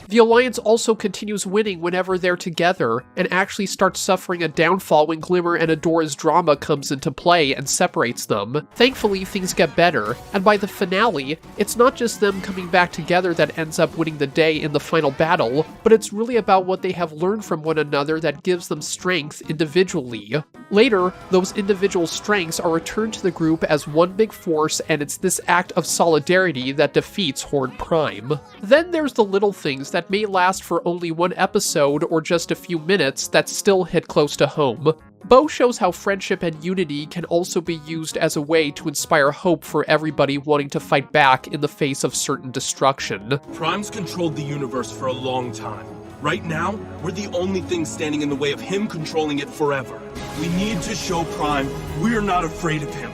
The Alliance also continues winning whenever they're together, and actually starts suffering a downfall when Glimmer and Adora's drama comes into play and separates them. Thankfully, things get better, and by the finale, it's not just them coming back together that ends up winning the day in the final battle, but it's really about what they have learned from one another that gives them strength individually. Later, those individual strengths are returned to the group as one big force, and it's this act of solidarity that defeats Horde Prime. Then there's the little things that may last for only one episode or just a few minutes that still hit close to home. Bo shows how friendship and unity can also be used as a way to inspire hope for everybody wanting to fight back in the face of certain destruction. Prime's controlled the universe for a long time. Right now, we're the only thing standing in the way of him controlling it forever. We need to show Prime we're not afraid of him,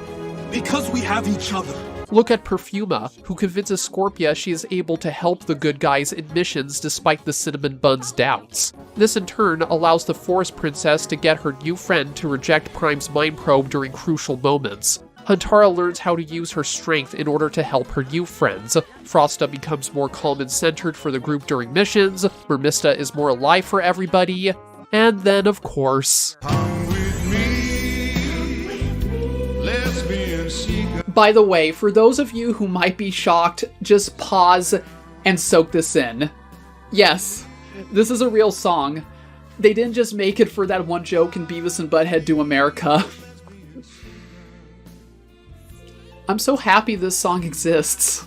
because we have each other. Look at Perfuma, who convinces Scorpia she is able to help the good guys in missions despite the Cinnamon Bun's doubts. This in turn allows the Forest Princess to get her new friend to reject Prime's mind probe during crucial moments. Huntara learns how to use her strength in order to help her new friends. Frosta becomes more calm and centered for the group during missions. Mermista is more alive for everybody. And then, of course... By the way, for those of you who might be shocked, just pause and soak this in. Yes, this is a real song. They didn't just make it for that one joke in Beavis and Butthead Do America. I'm so happy this song exists.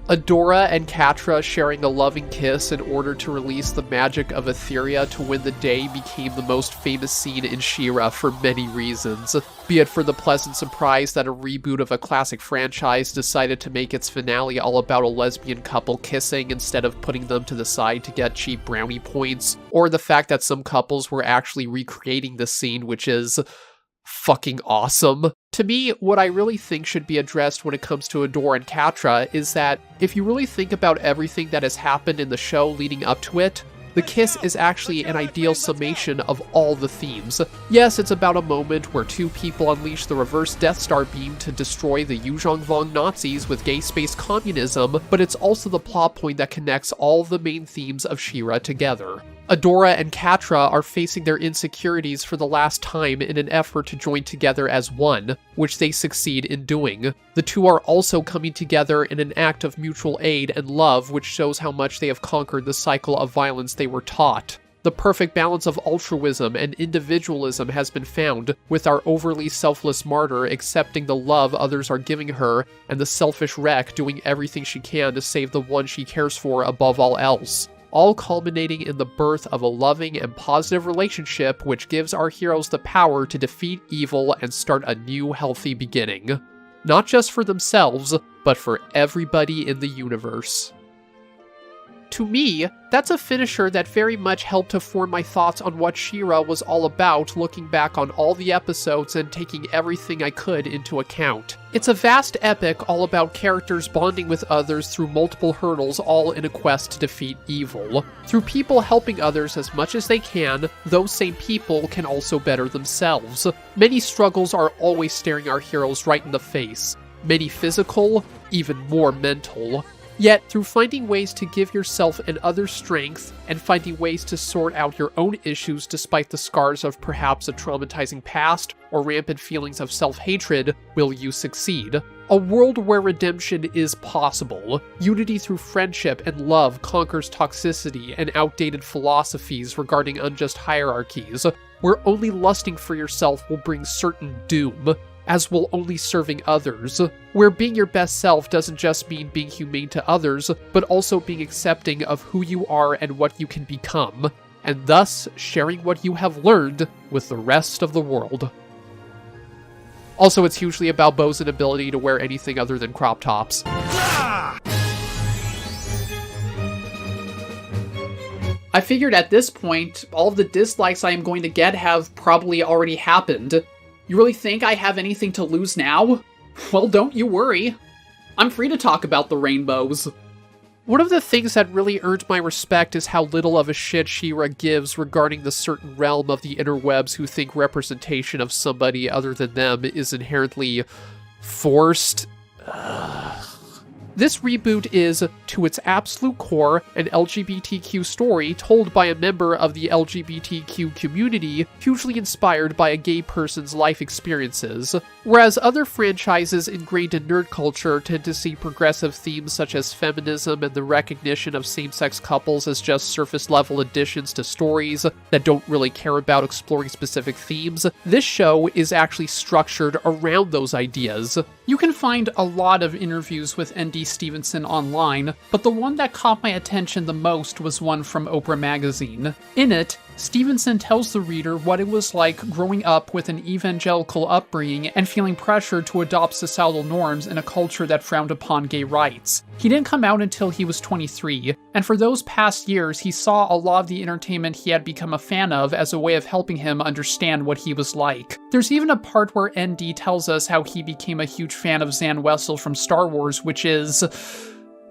Adora and Catra sharing a loving kiss in order to release the magic of Etheria to win the day became the most famous scene in SheRa for many reasons. Be it for the pleasant surprise that a reboot of a classic franchise decided to make its finale all about a lesbian couple kissing instead of putting them to the side to get cheap brownie points, or the fact that some couples were actually recreating the scene, which is fucking awesome. To me, what I really think should be addressed when it comes to Adora and Catra is that if you really think about everything that has happened in the show leading up to it, the kiss is actually an ideal summation of all the themes. Yes, it's about a moment where two people unleash the reverse Death Star beam to destroy the Yuzhongvong Nazis with gay space communism, but it's also the plot point that connects all the main themes of SheRa together. Adora and Catra are facing their insecurities for the last time in an effort to join together as one, which they succeed in doing. The two are also coming together in an act of mutual aid and love, which shows how much they have conquered the cycle of violence they were taught. The perfect balance of altruism and individualism has been found, with our overly selfless martyr accepting the love others are giving her, and the selfish wreck doing everything she can to save the one she cares for above all else. All culminating in the birth of a loving and positive relationship which gives our heroes the power to defeat evil and start a new healthy beginning. Not just for themselves, but for everybody in the universe. To me, that's a finisher that very much helped to form my thoughts on what SheRa was all about, looking back on all the episodes and taking everything I could into account. It's a vast epic all about characters bonding with others through multiple hurdles, all in a quest to defeat evil. Through people helping others as much as they can, those same people can also better themselves. Many struggles are always staring our heroes right in the face. Many physical, even more mental. Yet, through finding ways to give yourself and others strength, and finding ways to sort out your own issues despite the scars of perhaps a traumatizing past or rampant feelings of self-hatred, will you succeed. A world where redemption is possible. Unity through friendship and love conquers toxicity and outdated philosophies regarding unjust hierarchies, where only lusting for yourself will bring certain doom, as will only serving others, where being your best self doesn't just mean being humane to others, but also being accepting of who you are and what you can become, and thus sharing what you have learned with the rest of the world. Also, it's hugely about Bo's inability to wear anything other than crop tops. I figured at this point, all of the dislikes I am going to get have probably already happened. You really think I have anything to lose now? Well, don't you worry. I'm free to talk about the rainbows. One of the things that really earned my respect is how little of a shit SheRa gives regarding the certain realm of the interwebs who think representation of somebody other than them is inherently forced. This reboot is, to its absolute core, an LGBTQ story told by a member of the LGBTQ community, hugely inspired by a gay person's life experiences. Whereas other franchises ingrained in nerd culture tend to see progressive themes such as feminism and the recognition of same-sex couples as just surface-level additions to stories that don't really care about exploring specific themes, this show is actually structured around those ideas. You can find a lot of interviews with N.D. Stevenson online, but the one that caught my attention the most was one from Oprah magazine. In it, Stevenson tells the reader what it was like growing up with an evangelical upbringing and feeling pressure to adopt societal norms in a culture that frowned upon gay rights. He didn't come out until he was 23, and for those past years he saw a lot of the entertainment he had become a fan of as a way of helping him understand what he was like. There's even a part where ND tells us how he became a huge fan of Zan Wessel from Star Wars, which is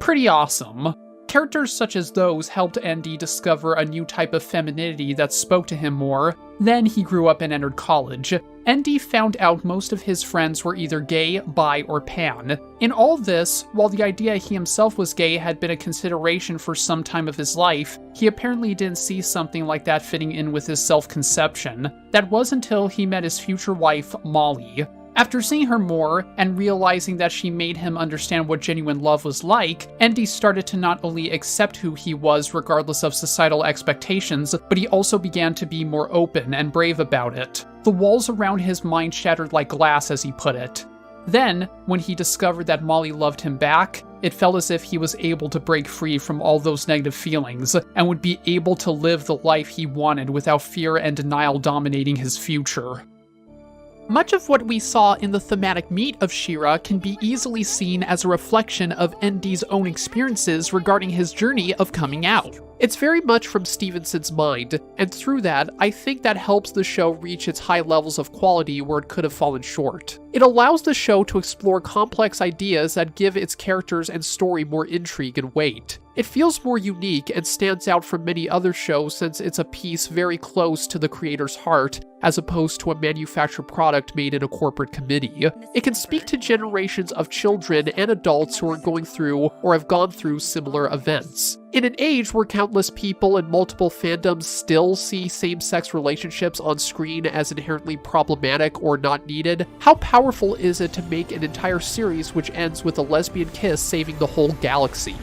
pretty awesome. Characters such as those helped ND discover a new type of femininity that spoke to him more. Then he grew up and entered college. ND found out most of his friends were either gay, bi, or pan. In all this, while the idea he himself was gay had been a consideration for some time of his life, he apparently didn't see something like that fitting in with his self-conception. That was until he met his future wife, Molly. After seeing her more, and realizing that she made him understand what genuine love was like, ND started to not only accept who he was regardless of societal expectations, but he also began to be more open and brave about it. The walls around his mind shattered like glass, as he put it. Then, when he discovered that Molly loved him back, it felt as if he was able to break free from all those negative feelings, and would be able to live the life he wanted without fear and denial dominating his future. Much of what we saw in the thematic meat of SheRa can be easily seen as a reflection of ND's own experiences regarding his journey of coming out. It's very much from Stevenson's mind, and through that, I think that helps the show reach its high levels of quality where it could have fallen short. It allows the show to explore complex ideas that give its characters and story more intrigue and weight. It feels more unique and stands out from many other shows since it's a piece very close to the creator's heart, as opposed to a manufactured product made in a corporate committee. It can speak to generations of children and adults who are going through or have gone through similar events. In an age where countless people in multiple fandoms still see same-sex relationships on screen as inherently problematic or not needed, how powerful is it to make an entire series which ends with a lesbian kiss saving the whole galaxy?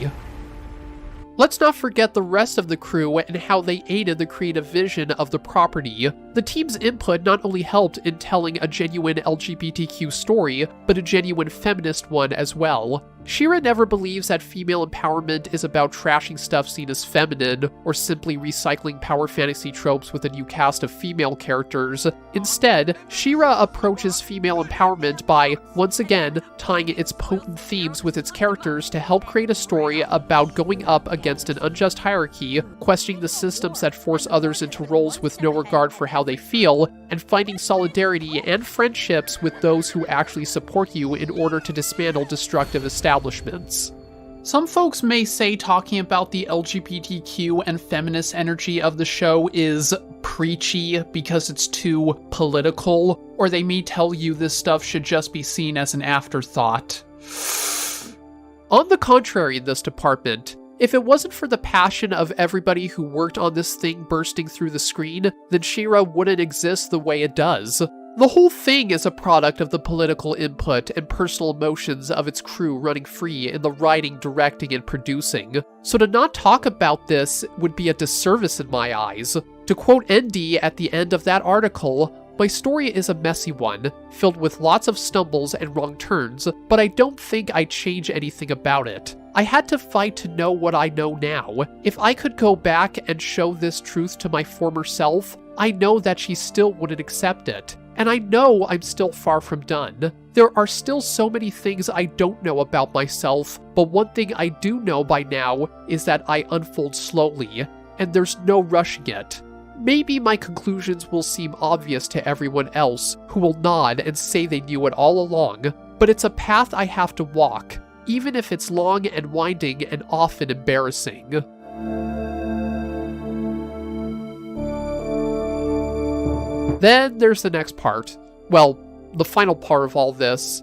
Let's not forget the rest of the crew and how they aided the creative vision of the property. The team's input not only helped in telling a genuine LGBTQ story, but a genuine feminist one as well. SheRa never believes that female empowerment is about trashing stuff seen as feminine, or simply recycling power fantasy tropes with a new cast of female characters. Instead, SheRa approaches female empowerment by, once again, tying its potent themes with its characters to help create a story about going up against an unjust hierarchy, questioning the systems that force others into roles with no regard for how they feel, and finding solidarity and friendships with those who actually support you in order to dismantle destructive establishments. Some folks may say talking about the LGBTQ and feminist energy of the show is preachy because it's too political, or they may tell you this stuff should just be seen as an afterthought. On the contrary in this department, if it wasn't for the passion of everybody who worked on this thing bursting through the screen, then SheRa wouldn't exist the way it does. The whole thing is a product of the political input and personal emotions of its crew running free in the writing, directing, and producing. So to not talk about this would be a disservice in my eyes. To quote ND at the end of that article, "My story is a messy one, filled with lots of stumbles and wrong turns, but I don't think I'd change anything about it. I had to fight to know what I know now. If I could go back and show this truth to my former self, I know that she still wouldn't accept it. And I know I'm still far from done. There are still so many things I don't know about myself, but one thing I do know by now is that I unfold slowly, and there's no rushing it. Maybe my conclusions will seem obvious to everyone else, who will nod and say they knew it all along, but it's a path I have to walk, even if it's long and winding and often embarrassing." Then there's the next part. Well, the final part of all this.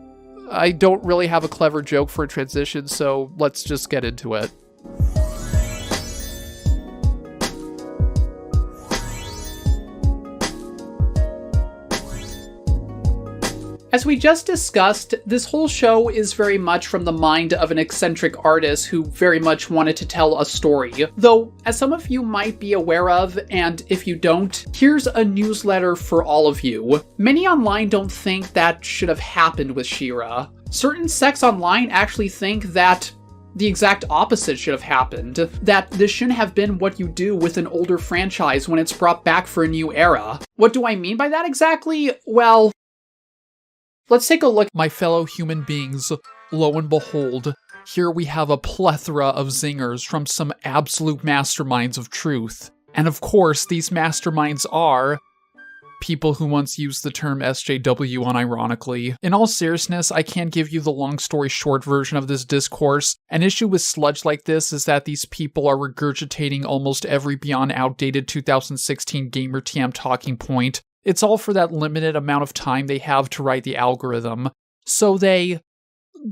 I don't really have a clever joke for a transition, so let's just get into it. As we just discussed, this whole show is very much from the mind of an eccentric artist who very much wanted to tell a story. Though, as some of you might be aware of, and if you don't, here's a newsletter for all of you. Many online don't think that should have happened with SheRa. Certain sects online actually think that the exact opposite should have happened. That this shouldn't have been what you do with an older franchise when it's brought back for a new era. What do I mean by that exactly? Well, let's take a look, my fellow human beings. Lo and behold, here we have a plethora of zingers from some absolute masterminds of truth. And of course, these masterminds are people who once used the term SJW unironically. In all seriousness, I can't give you the long story short version of this discourse. An issue with sludge like this is that these people are regurgitating almost every beyond outdated 2016 GamerTM talking point. It's all for that limited amount of time they have to write the algorithm. So they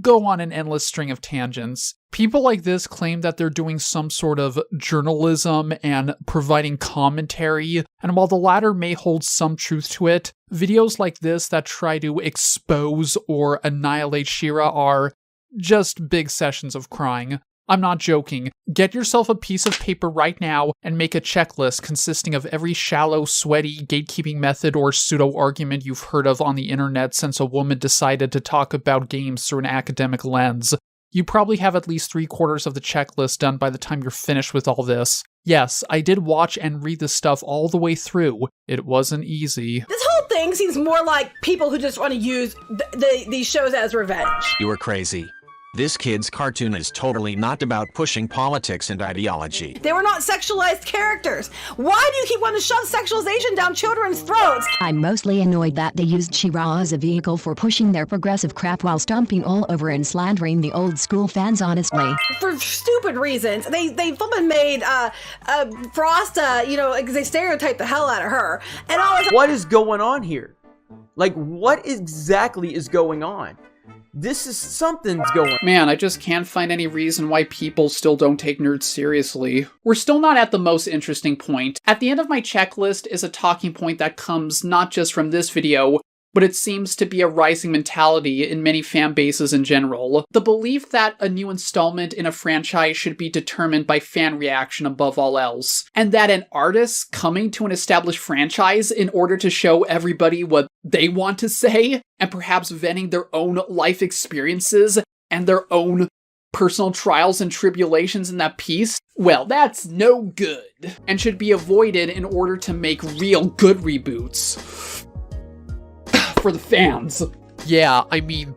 go on an endless string of tangents. People like this claim that they're doing some sort of journalism and providing commentary, and while the latter may hold some truth to it, videos like this that try to expose or annihilate SheRa are just big sessions of crying. I'm not joking. Get yourself a piece of paper right now and make a checklist consisting of every shallow, sweaty, gatekeeping method or pseudo-argument you've heard of on the internet since a woman decided to talk about games through an academic lens. You probably have at least 3/4 of the checklist done by the time you're finished with all this. Yes, I did watch and read this stuff all the way through. It wasn't easy. This whole thing seems more like people who just want to use these shows as revenge. You are crazy. This kid's cartoon is totally not about pushing politics and ideology. They were not sexualized characters. Why do you keep wanting to shove sexualization down children's throats? I'm mostly annoyed that they used SheRa as a vehicle for pushing their progressive crap while stomping all over and slandering the old school fans, honestly. For stupid reasons. They flippin' made Frost, they stereotyped the hell out of her. And all what is going on here? Like, what exactly is going on? Something's going on. Man, I just can't find any reason why people still don't take nerds seriously. We're still not at the most interesting point. At the end of my checklist is a talking point that comes not just from this video, but it seems to be a rising mentality in many fan bases in general. The belief that a new installment in a franchise should be determined by fan reaction above all else, and that an artist coming to an established franchise in order to show everybody what they want to say, and perhaps venting their own life experiences and their own personal trials and tribulations in that piece, well, that's no good, and should be avoided in order to make real good reboots. For the fans. Yeah, I mean,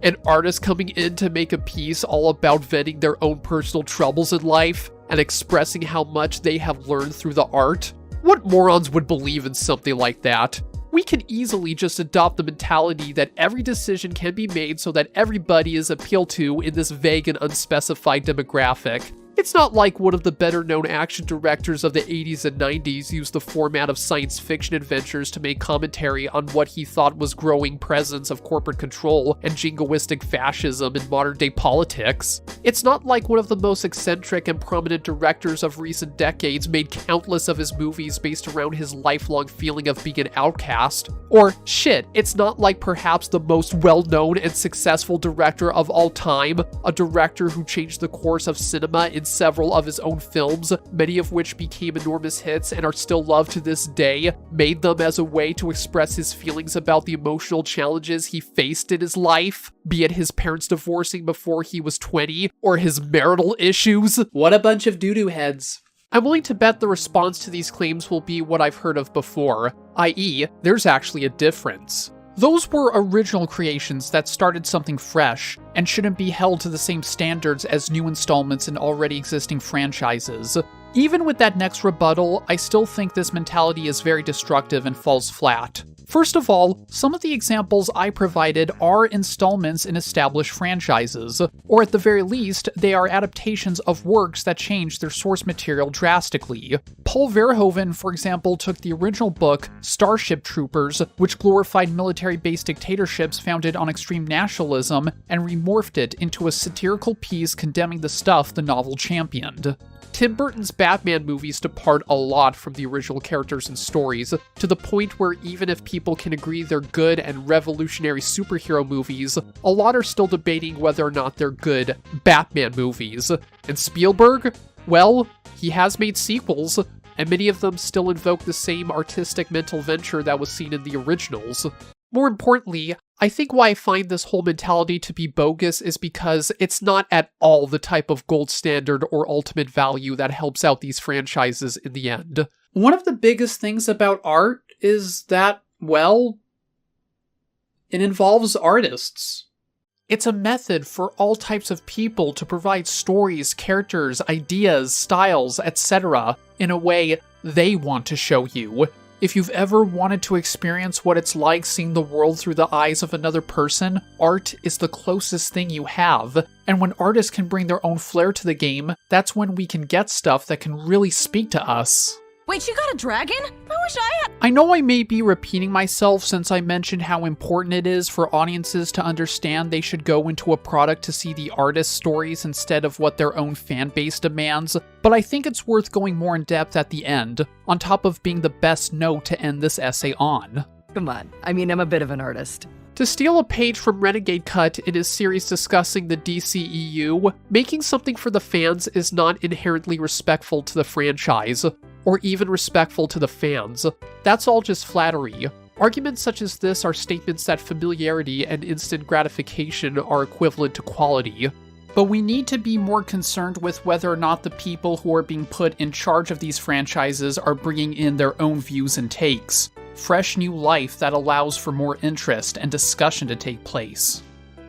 an artist coming in to make a piece all about venting their own personal troubles in life and expressing how much they have learned through the art? What morons would believe in something like that? We can easily just adopt the mentality that every decision can be made so that everybody is appealed to in this vague and unspecified demographic. It's not like one of the better-known action directors of the 80s and 90s used the format of science fiction adventures to make commentary on what he thought was growing presence of corporate control and jingoistic fascism in modern-day politics. It's not like one of the most eccentric and prominent directors of recent decades made countless of his movies based around his lifelong feeling of being an outcast. Or, shit, it's not like perhaps the most well-known and successful director of all time, a director who changed the course of cinema in several of his own films, many of which became enormous hits and are still loved to this day, made them as a way to express his feelings about the emotional challenges he faced in his life, be it his parents divorcing before he was 20, or his marital issues. What a bunch of doo-doo heads. I'm willing to bet the response to these claims will be what I've heard of before, i.e., there's actually a difference. Those were original creations that started something fresh, and shouldn't be held to the same standards as new installments in already existing franchises. Even with that next rebuttal, I still think this mentality is very destructive and falls flat. First of all, some of the examples I provided are installments in established franchises, or at the very least, they are adaptations of works that change their source material drastically. Paul Verhoeven, for example, took the original book, Starship Troopers, which glorified military-based dictatorships founded on extreme nationalism, and remorphed it into a satirical piece condemning the stuff the novel championed. Tim Burton's Batman movies depart a lot from the original characters and stories, to the point where even if people can agree they're good and revolutionary superhero movies, a lot are still debating whether or not they're good Batman movies. And Spielberg? Well, he has made sequels, and many of them still invoke the same artistic mental venture that was seen in the originals. More importantly, I think why I find this whole mentality to be bogus is because it's not at all the type of gold standard or ultimate value that helps out these franchises in the end. One of the biggest things about art is that, well, it involves artists. It's a method for all types of people to provide stories, characters, ideas, styles, etc. in a way they want to show you. If you've ever wanted to experience what it's like seeing the world through the eyes of another person, art is the closest thing you have. And when artists can bring their own flair to the game, that's when we can get stuff that can really speak to us. Wait, you got a dragon? I wish I had. I know I may be repeating myself since I mentioned how important it is for audiences to understand they should go into a product to see the artist's stories instead of what their own fan base demands, but I think it's worth going more in depth at the end, on top of being the best note to end this essay on. Come on, I mean, I'm a bit of an artist. To steal a page from Renegade Cut in his series discussing the DCEU, making something for the fans is not inherently respectful to the franchise, or even respectful to the fans. That's all just flattery. Arguments such as this are statements that familiarity and instant gratification are equivalent to quality. But we need to be more concerned with whether or not the people who are being put in charge of these franchises are bringing in their own views and takes. Fresh new life that allows for more interest and discussion to take place.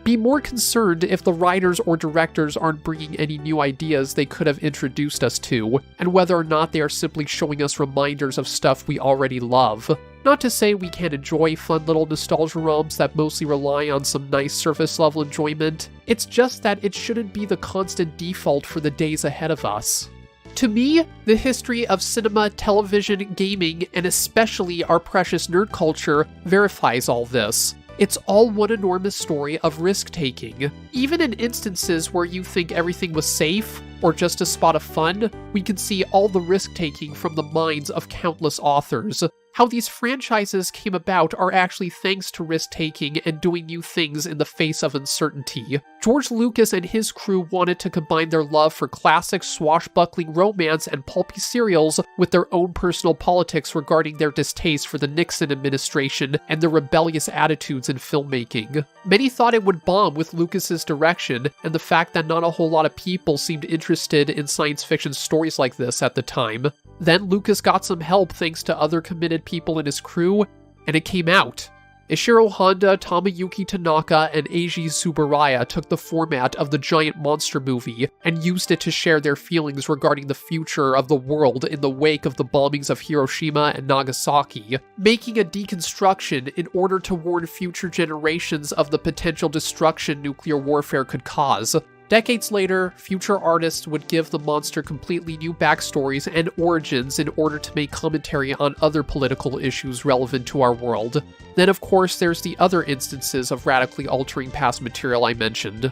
Be more concerned if the writers or directors aren't bringing any new ideas they could have introduced us to, and whether or not they are simply showing us reminders of stuff we already love. Not to say we can't enjoy fun little nostalgia romps that mostly rely on some nice surface level enjoyment, it's just that it shouldn't be the constant default for the days ahead of us. To me, the history of cinema, television, gaming, and especially our precious nerd culture verifies all this. It's all one enormous story of risk-taking. Even in instances where you think everything was safe, or just a spot of fun, we can see all the risk-taking from the minds of countless authors. How these franchises came about are actually thanks to risk-taking and doing new things in the face of uncertainty. George Lucas and his crew wanted to combine their love for classic swashbuckling romance and pulpy serials with their own personal politics regarding their distaste for the Nixon administration and their rebellious attitudes in filmmaking. Many thought it would bomb with Lucas's direction, and the fact that not a whole lot of people seemed interested in science fiction stories like this at the time. Then Lucas got some help thanks to other committed people in his crew, and it came out. Ishiro Honda, Tomoyuki Tanaka, and Eiji Tsuburaya took the format of the giant monster movie and used it to share their feelings regarding the future of the world in the wake of the bombings of Hiroshima and Nagasaki, making a deconstruction in order to warn future generations of the potential destruction nuclear warfare could cause. Decades later, future artists would give the monster completely new backstories and origins in order to make commentary on other political issues relevant to our world. Then, of course, there's the other instances of radically altering past material I mentioned.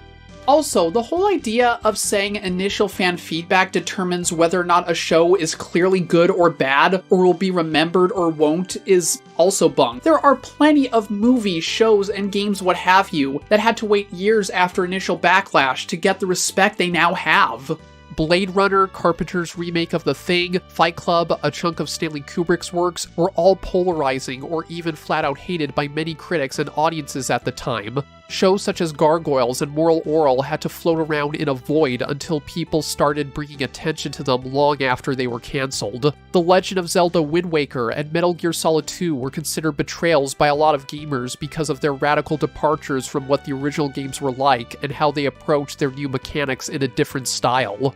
Also, the whole idea of saying initial fan feedback determines whether or not a show is clearly good or bad, or will be remembered or won't, is also bunk. There are plenty of movies, shows, and games what have you that had to wait years after initial backlash to get the respect they now have. Blade Runner, Carpenter's remake of The Thing, Fight Club, a chunk of Stanley Kubrick's works were all polarizing or even flat out hated by many critics and audiences at the time. Shows such as Gargoyles and Moral Oral had to float around in a void until people started bringing attention to them long after they were cancelled. The Legend of Zelda Wind Waker and Metal Gear Solid 2 were considered betrayals by a lot of gamers because of their radical departures from what the original games were like and how they approached their new mechanics in a different style.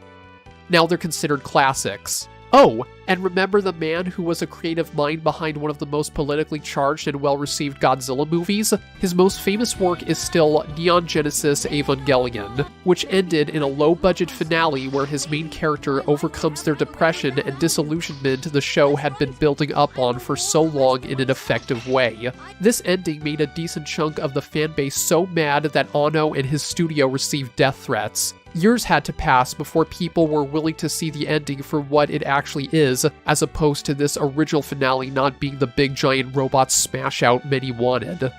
Now they're considered classics. Oh, and remember the man who was a creative mind behind one of the most politically charged and well-received Godzilla movies? His most famous work is still Neon Genesis Evangelion, which ended in a low-budget finale where his main character overcomes their depression and disillusionment the show had been building up on for so long in an effective way. This ending made a decent chunk of the fanbase so mad that Ono and his studio received death threats. Years had to pass before people were willing to see the ending for what it actually is, as opposed to this original finale not being the big giant robot smash-out many wanted.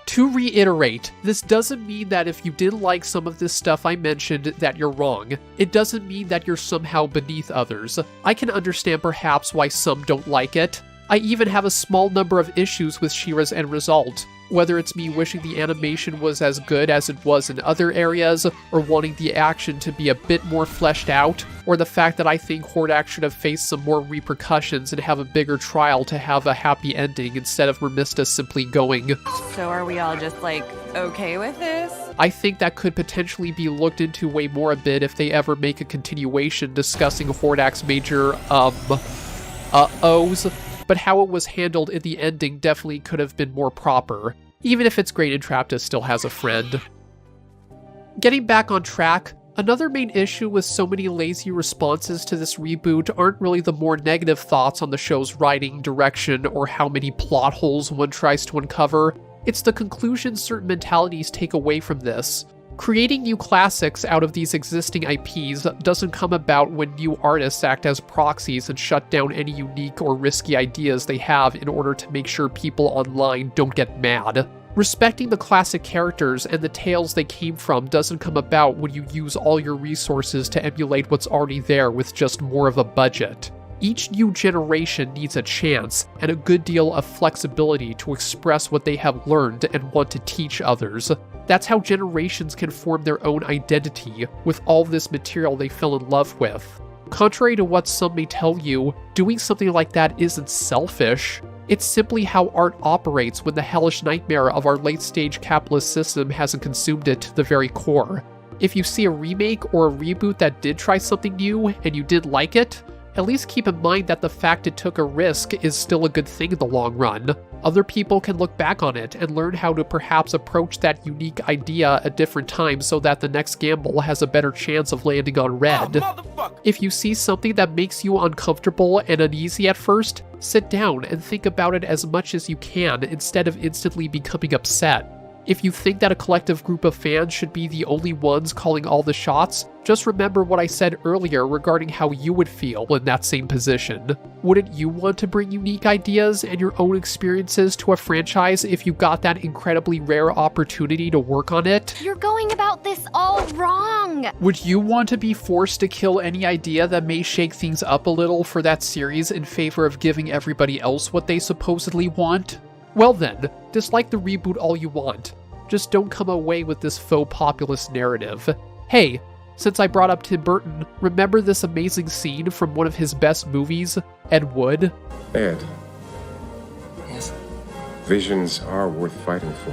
To reiterate, this doesn't mean that if you didn't like some of this stuff I mentioned that you're wrong. It doesn't mean that you're somehow beneath others. I can understand perhaps why some don't like it. I even have a small number of issues with SheRa's end result. Whether it's me wishing the animation was as good as it was in other areas, or wanting the action to be a bit more fleshed out, or the fact that I think Hordak should have faced some more repercussions and have a bigger trial to have a happy ending instead of Remista simply going, So are we all just like, okay with this? I think that could potentially be looked into way more a bit if they ever make a continuation discussing Hordak's major, O's. But how it was handled in the ending definitely could have been more proper, even if it's great Entrapta still has a friend. Getting back on track, another main issue with so many lazy responses to this reboot aren't really the more negative thoughts on the show's writing, direction, or how many plot holes one tries to uncover. It's the conclusions certain mentalities take away from this. Creating new classics out of these existing IPs doesn't come about when new artists act as proxies and shut down any unique or risky ideas they have in order to make sure people online don't get mad. Respecting the classic characters and the tales they came from doesn't come about when you use all your resources to emulate what's already there with just more of a budget. Each new generation needs a chance and a good deal of flexibility to express what they have learned and want to teach others. That's how generations can form their own identity with all this material they fell in love with. Contrary to what some may tell you, doing something like that isn't selfish. It's simply how art operates when the hellish nightmare of our late-stage capitalist system hasn't consumed it to the very core. If you see a remake or a reboot that did try something new and you did like it, at least keep in mind that the fact it took a risk is still a good thing in the long run. Other people can look back on it and learn how to perhaps approach that unique idea a different time so that the next gamble has a better chance of landing on red. If you see something that makes you uncomfortable and uneasy at first, sit down and think about it as much as you can instead of instantly becoming upset. If you think that a collective group of fans should be the only ones calling all the shots, just remember what I said earlier regarding how you would feel in that same position. Wouldn't you want to bring unique ideas and your own experiences to a franchise if you got that incredibly rare opportunity to work on it? You're going about this all wrong! Would you want to be forced to kill any idea that may shake things up a little for that series in favor of giving everybody else what they supposedly want? Well then, dislike the reboot all you want. Just don't come away with this faux populist narrative. Hey, since I brought up Tim Burton, remember this amazing scene from one of his best movies, Ed Wood? Ed. Yes? Visions are worth fighting for.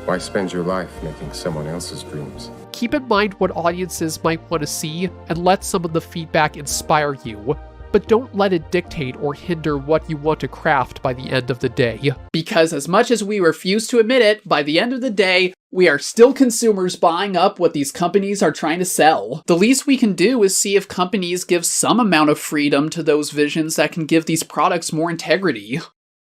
Why spend your life making someone else's dreams? Keep in mind what audiences might want to see, and let some of the feedback inspire you. But don't let it dictate or hinder what you want to craft by the end of the day. Because as much as we refuse to admit it, by the end of the day, we are still consumers buying up what these companies are trying to sell. The least we can do is see if companies give some amount of freedom to those visions that can give these products more integrity.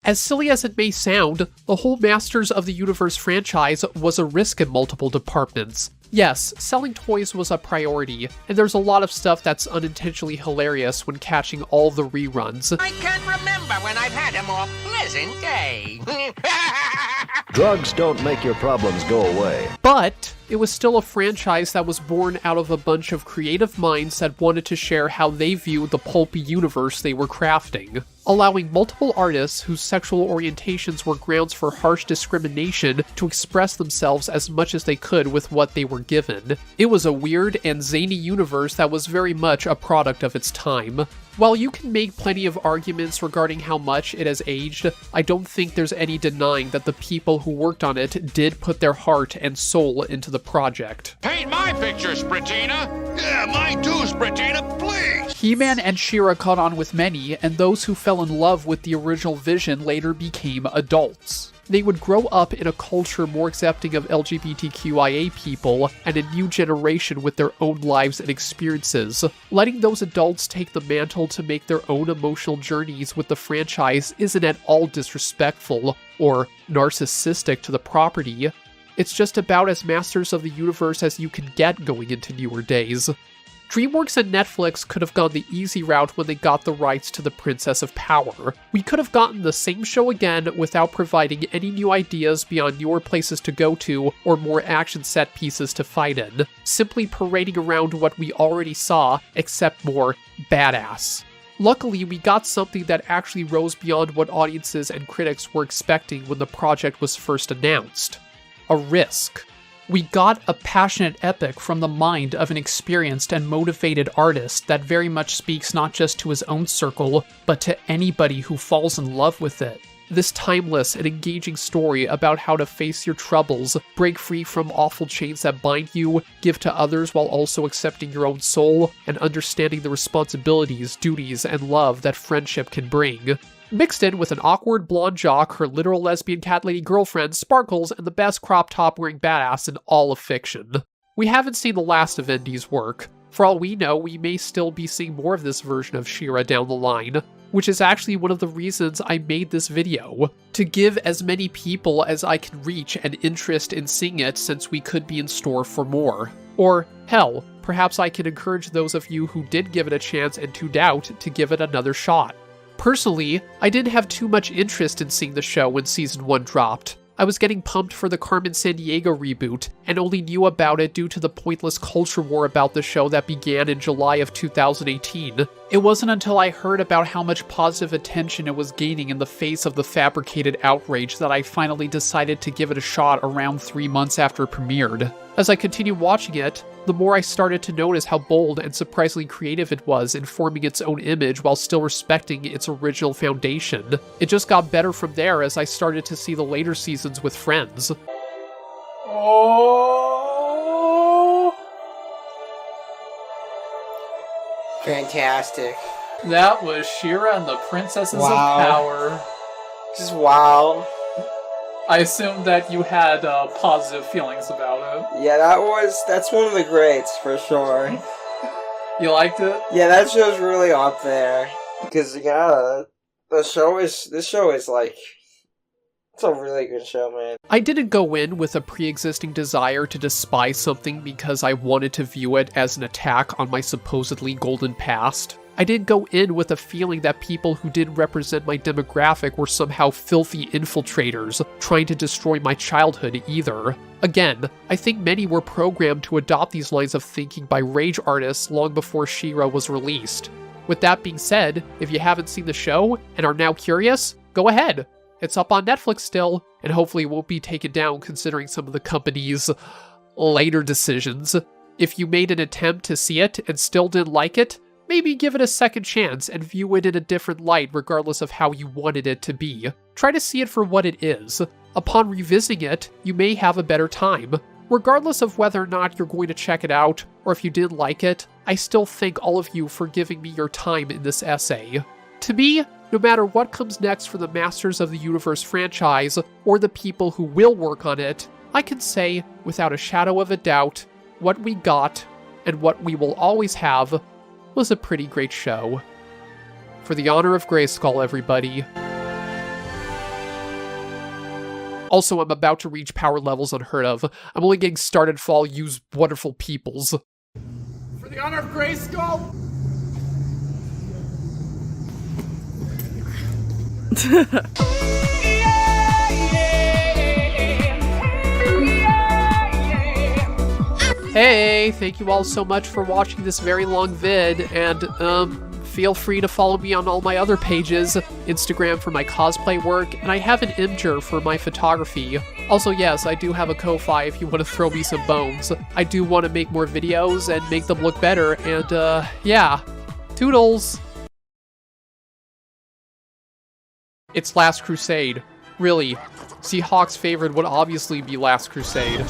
As silly as it may sound, the whole Masters of the Universe franchise was a risk in multiple departments. Yes, selling toys was a priority, and there's a lot of stuff that's unintentionally hilarious when catching all the reruns. I can't remember when I've had a more pleasant day. Drugs don't make your problems go away. But it was still a franchise that was born out of a bunch of creative minds that wanted to share how they viewed the pulpy universe they were crafting, allowing multiple artists whose sexual orientations were grounds for harsh discrimination to express themselves as much as they could with what they were given. It was a weird and zany universe that was very much a product of its time. While you can make plenty of arguments regarding how much it has aged, I don't think there's any denying that the people who worked on it did put their heart and soul into the project. Paint my picture, Spratina! Yeah, mine too, Spratina, please! He-Man and SheRa caught on with many, and those who fell in love with the original vision later became adults. They would grow up in a culture more accepting of LGBTQIA people and a new generation with their own lives and experiences. Letting those adults take the mantle to make their own emotional journeys with the franchise isn't at all disrespectful or narcissistic to the property. It's just about as masters of the universe as you can get going into newer days. DreamWorks and Netflix could have gone the easy route when they got the rights to the Princess of Power. We could have gotten the same show again without providing any new ideas beyond newer places to go to or more action set pieces to fight in, simply parading around what we already saw, except more badass. Luckily, we got something that actually rose beyond what audiences and critics were expecting when the project was first announced. A risk. We got a passionate epic from the mind of an experienced and motivated artist that very much speaks not just to his own circle, but to anybody who falls in love with it. This timeless and engaging story about how to face your troubles, break free from awful chains that bind you, give to others while also accepting your own soul, and understanding the responsibilities, duties, and love that friendship can bring. Mixed in with an awkward blonde jock, her literal lesbian cat lady girlfriend, Sparkles, and the best crop top wearing badass in all of fiction. We haven't seen the last of Indy's work. For all we know, we may still be seeing more of this version of SheRa down the line, which is actually one of the reasons I made this video. To give as many people as I can reach an interest in seeing it, since we could be in store for more. Or, hell, perhaps I can encourage those of you who did give it a chance and to doubt to give it another shot. Personally, I didn't have too much interest in seeing the show when Season 1 dropped. I was getting pumped for the Carmen Sandiego reboot, and only knew about it due to the pointless culture war about the show that began in July of 2018. It wasn't until I heard about how much positive attention it was gaining in the face of the fabricated Outrage that I finally decided to give it a shot around 3 months after it premiered. As I continued watching it, the more I started to notice how bold and surprisingly creative it was in forming its own image while still respecting its original foundation. It just got better from there as I started to see the later seasons with friends. Oh! Fantastic. That was SheRa and the Princesses of Power. Just wow. I assume that you had positive feelings about it. Yeah, that's one of the greats for sure. You liked it? Yeah, that show's really up there. Because this show is like, it's a really good show, man. I didn't go in with a pre-existing desire to despise something because I wanted to view it as an attack on my supposedly golden past. I didn't go in with a feeling that people who didn't represent my demographic were somehow filthy infiltrators trying to destroy my childhood either. Again, I think many were programmed to adopt these lines of thinking by rage artists long before SheRa was released. With that being said, if you haven't seen the show and are now curious, go ahead. It's up on Netflix still, and hopefully it won't be taken down considering some of the company's later decisions. If you made an attempt to see it and still didn't like it, maybe give it a second chance and view it in a different light regardless of how you wanted it to be. Try to see it for what it is. Upon revisiting it, you may have a better time. Regardless of whether or not you're going to check it out, or if you didn't like it, I still thank all of you for giving me your time in this essay. To me, no matter what comes next for the Masters of the Universe franchise, or the people who will work on it, I can say, without a shadow of a doubt, what we got, and what we will always have, was a pretty great show. For the honor of Grayskull, everybody. Also, I'm about to reach power levels unheard of. I'm only getting started for all you wonderful peoples. For the honor of Grayskull! Hey, thank you all so much for watching this very long vid, and feel free to follow me on all my other pages, Instagram for my cosplay work, and I have an Imgur for my photography. Also, yes, I do have a Ko-Fi if you want to throw me some bones. I do want to make more videos and make them look better, and yeah, toodles! It's Last Crusade. Really, Seahawk's favorite would obviously be Last Crusade.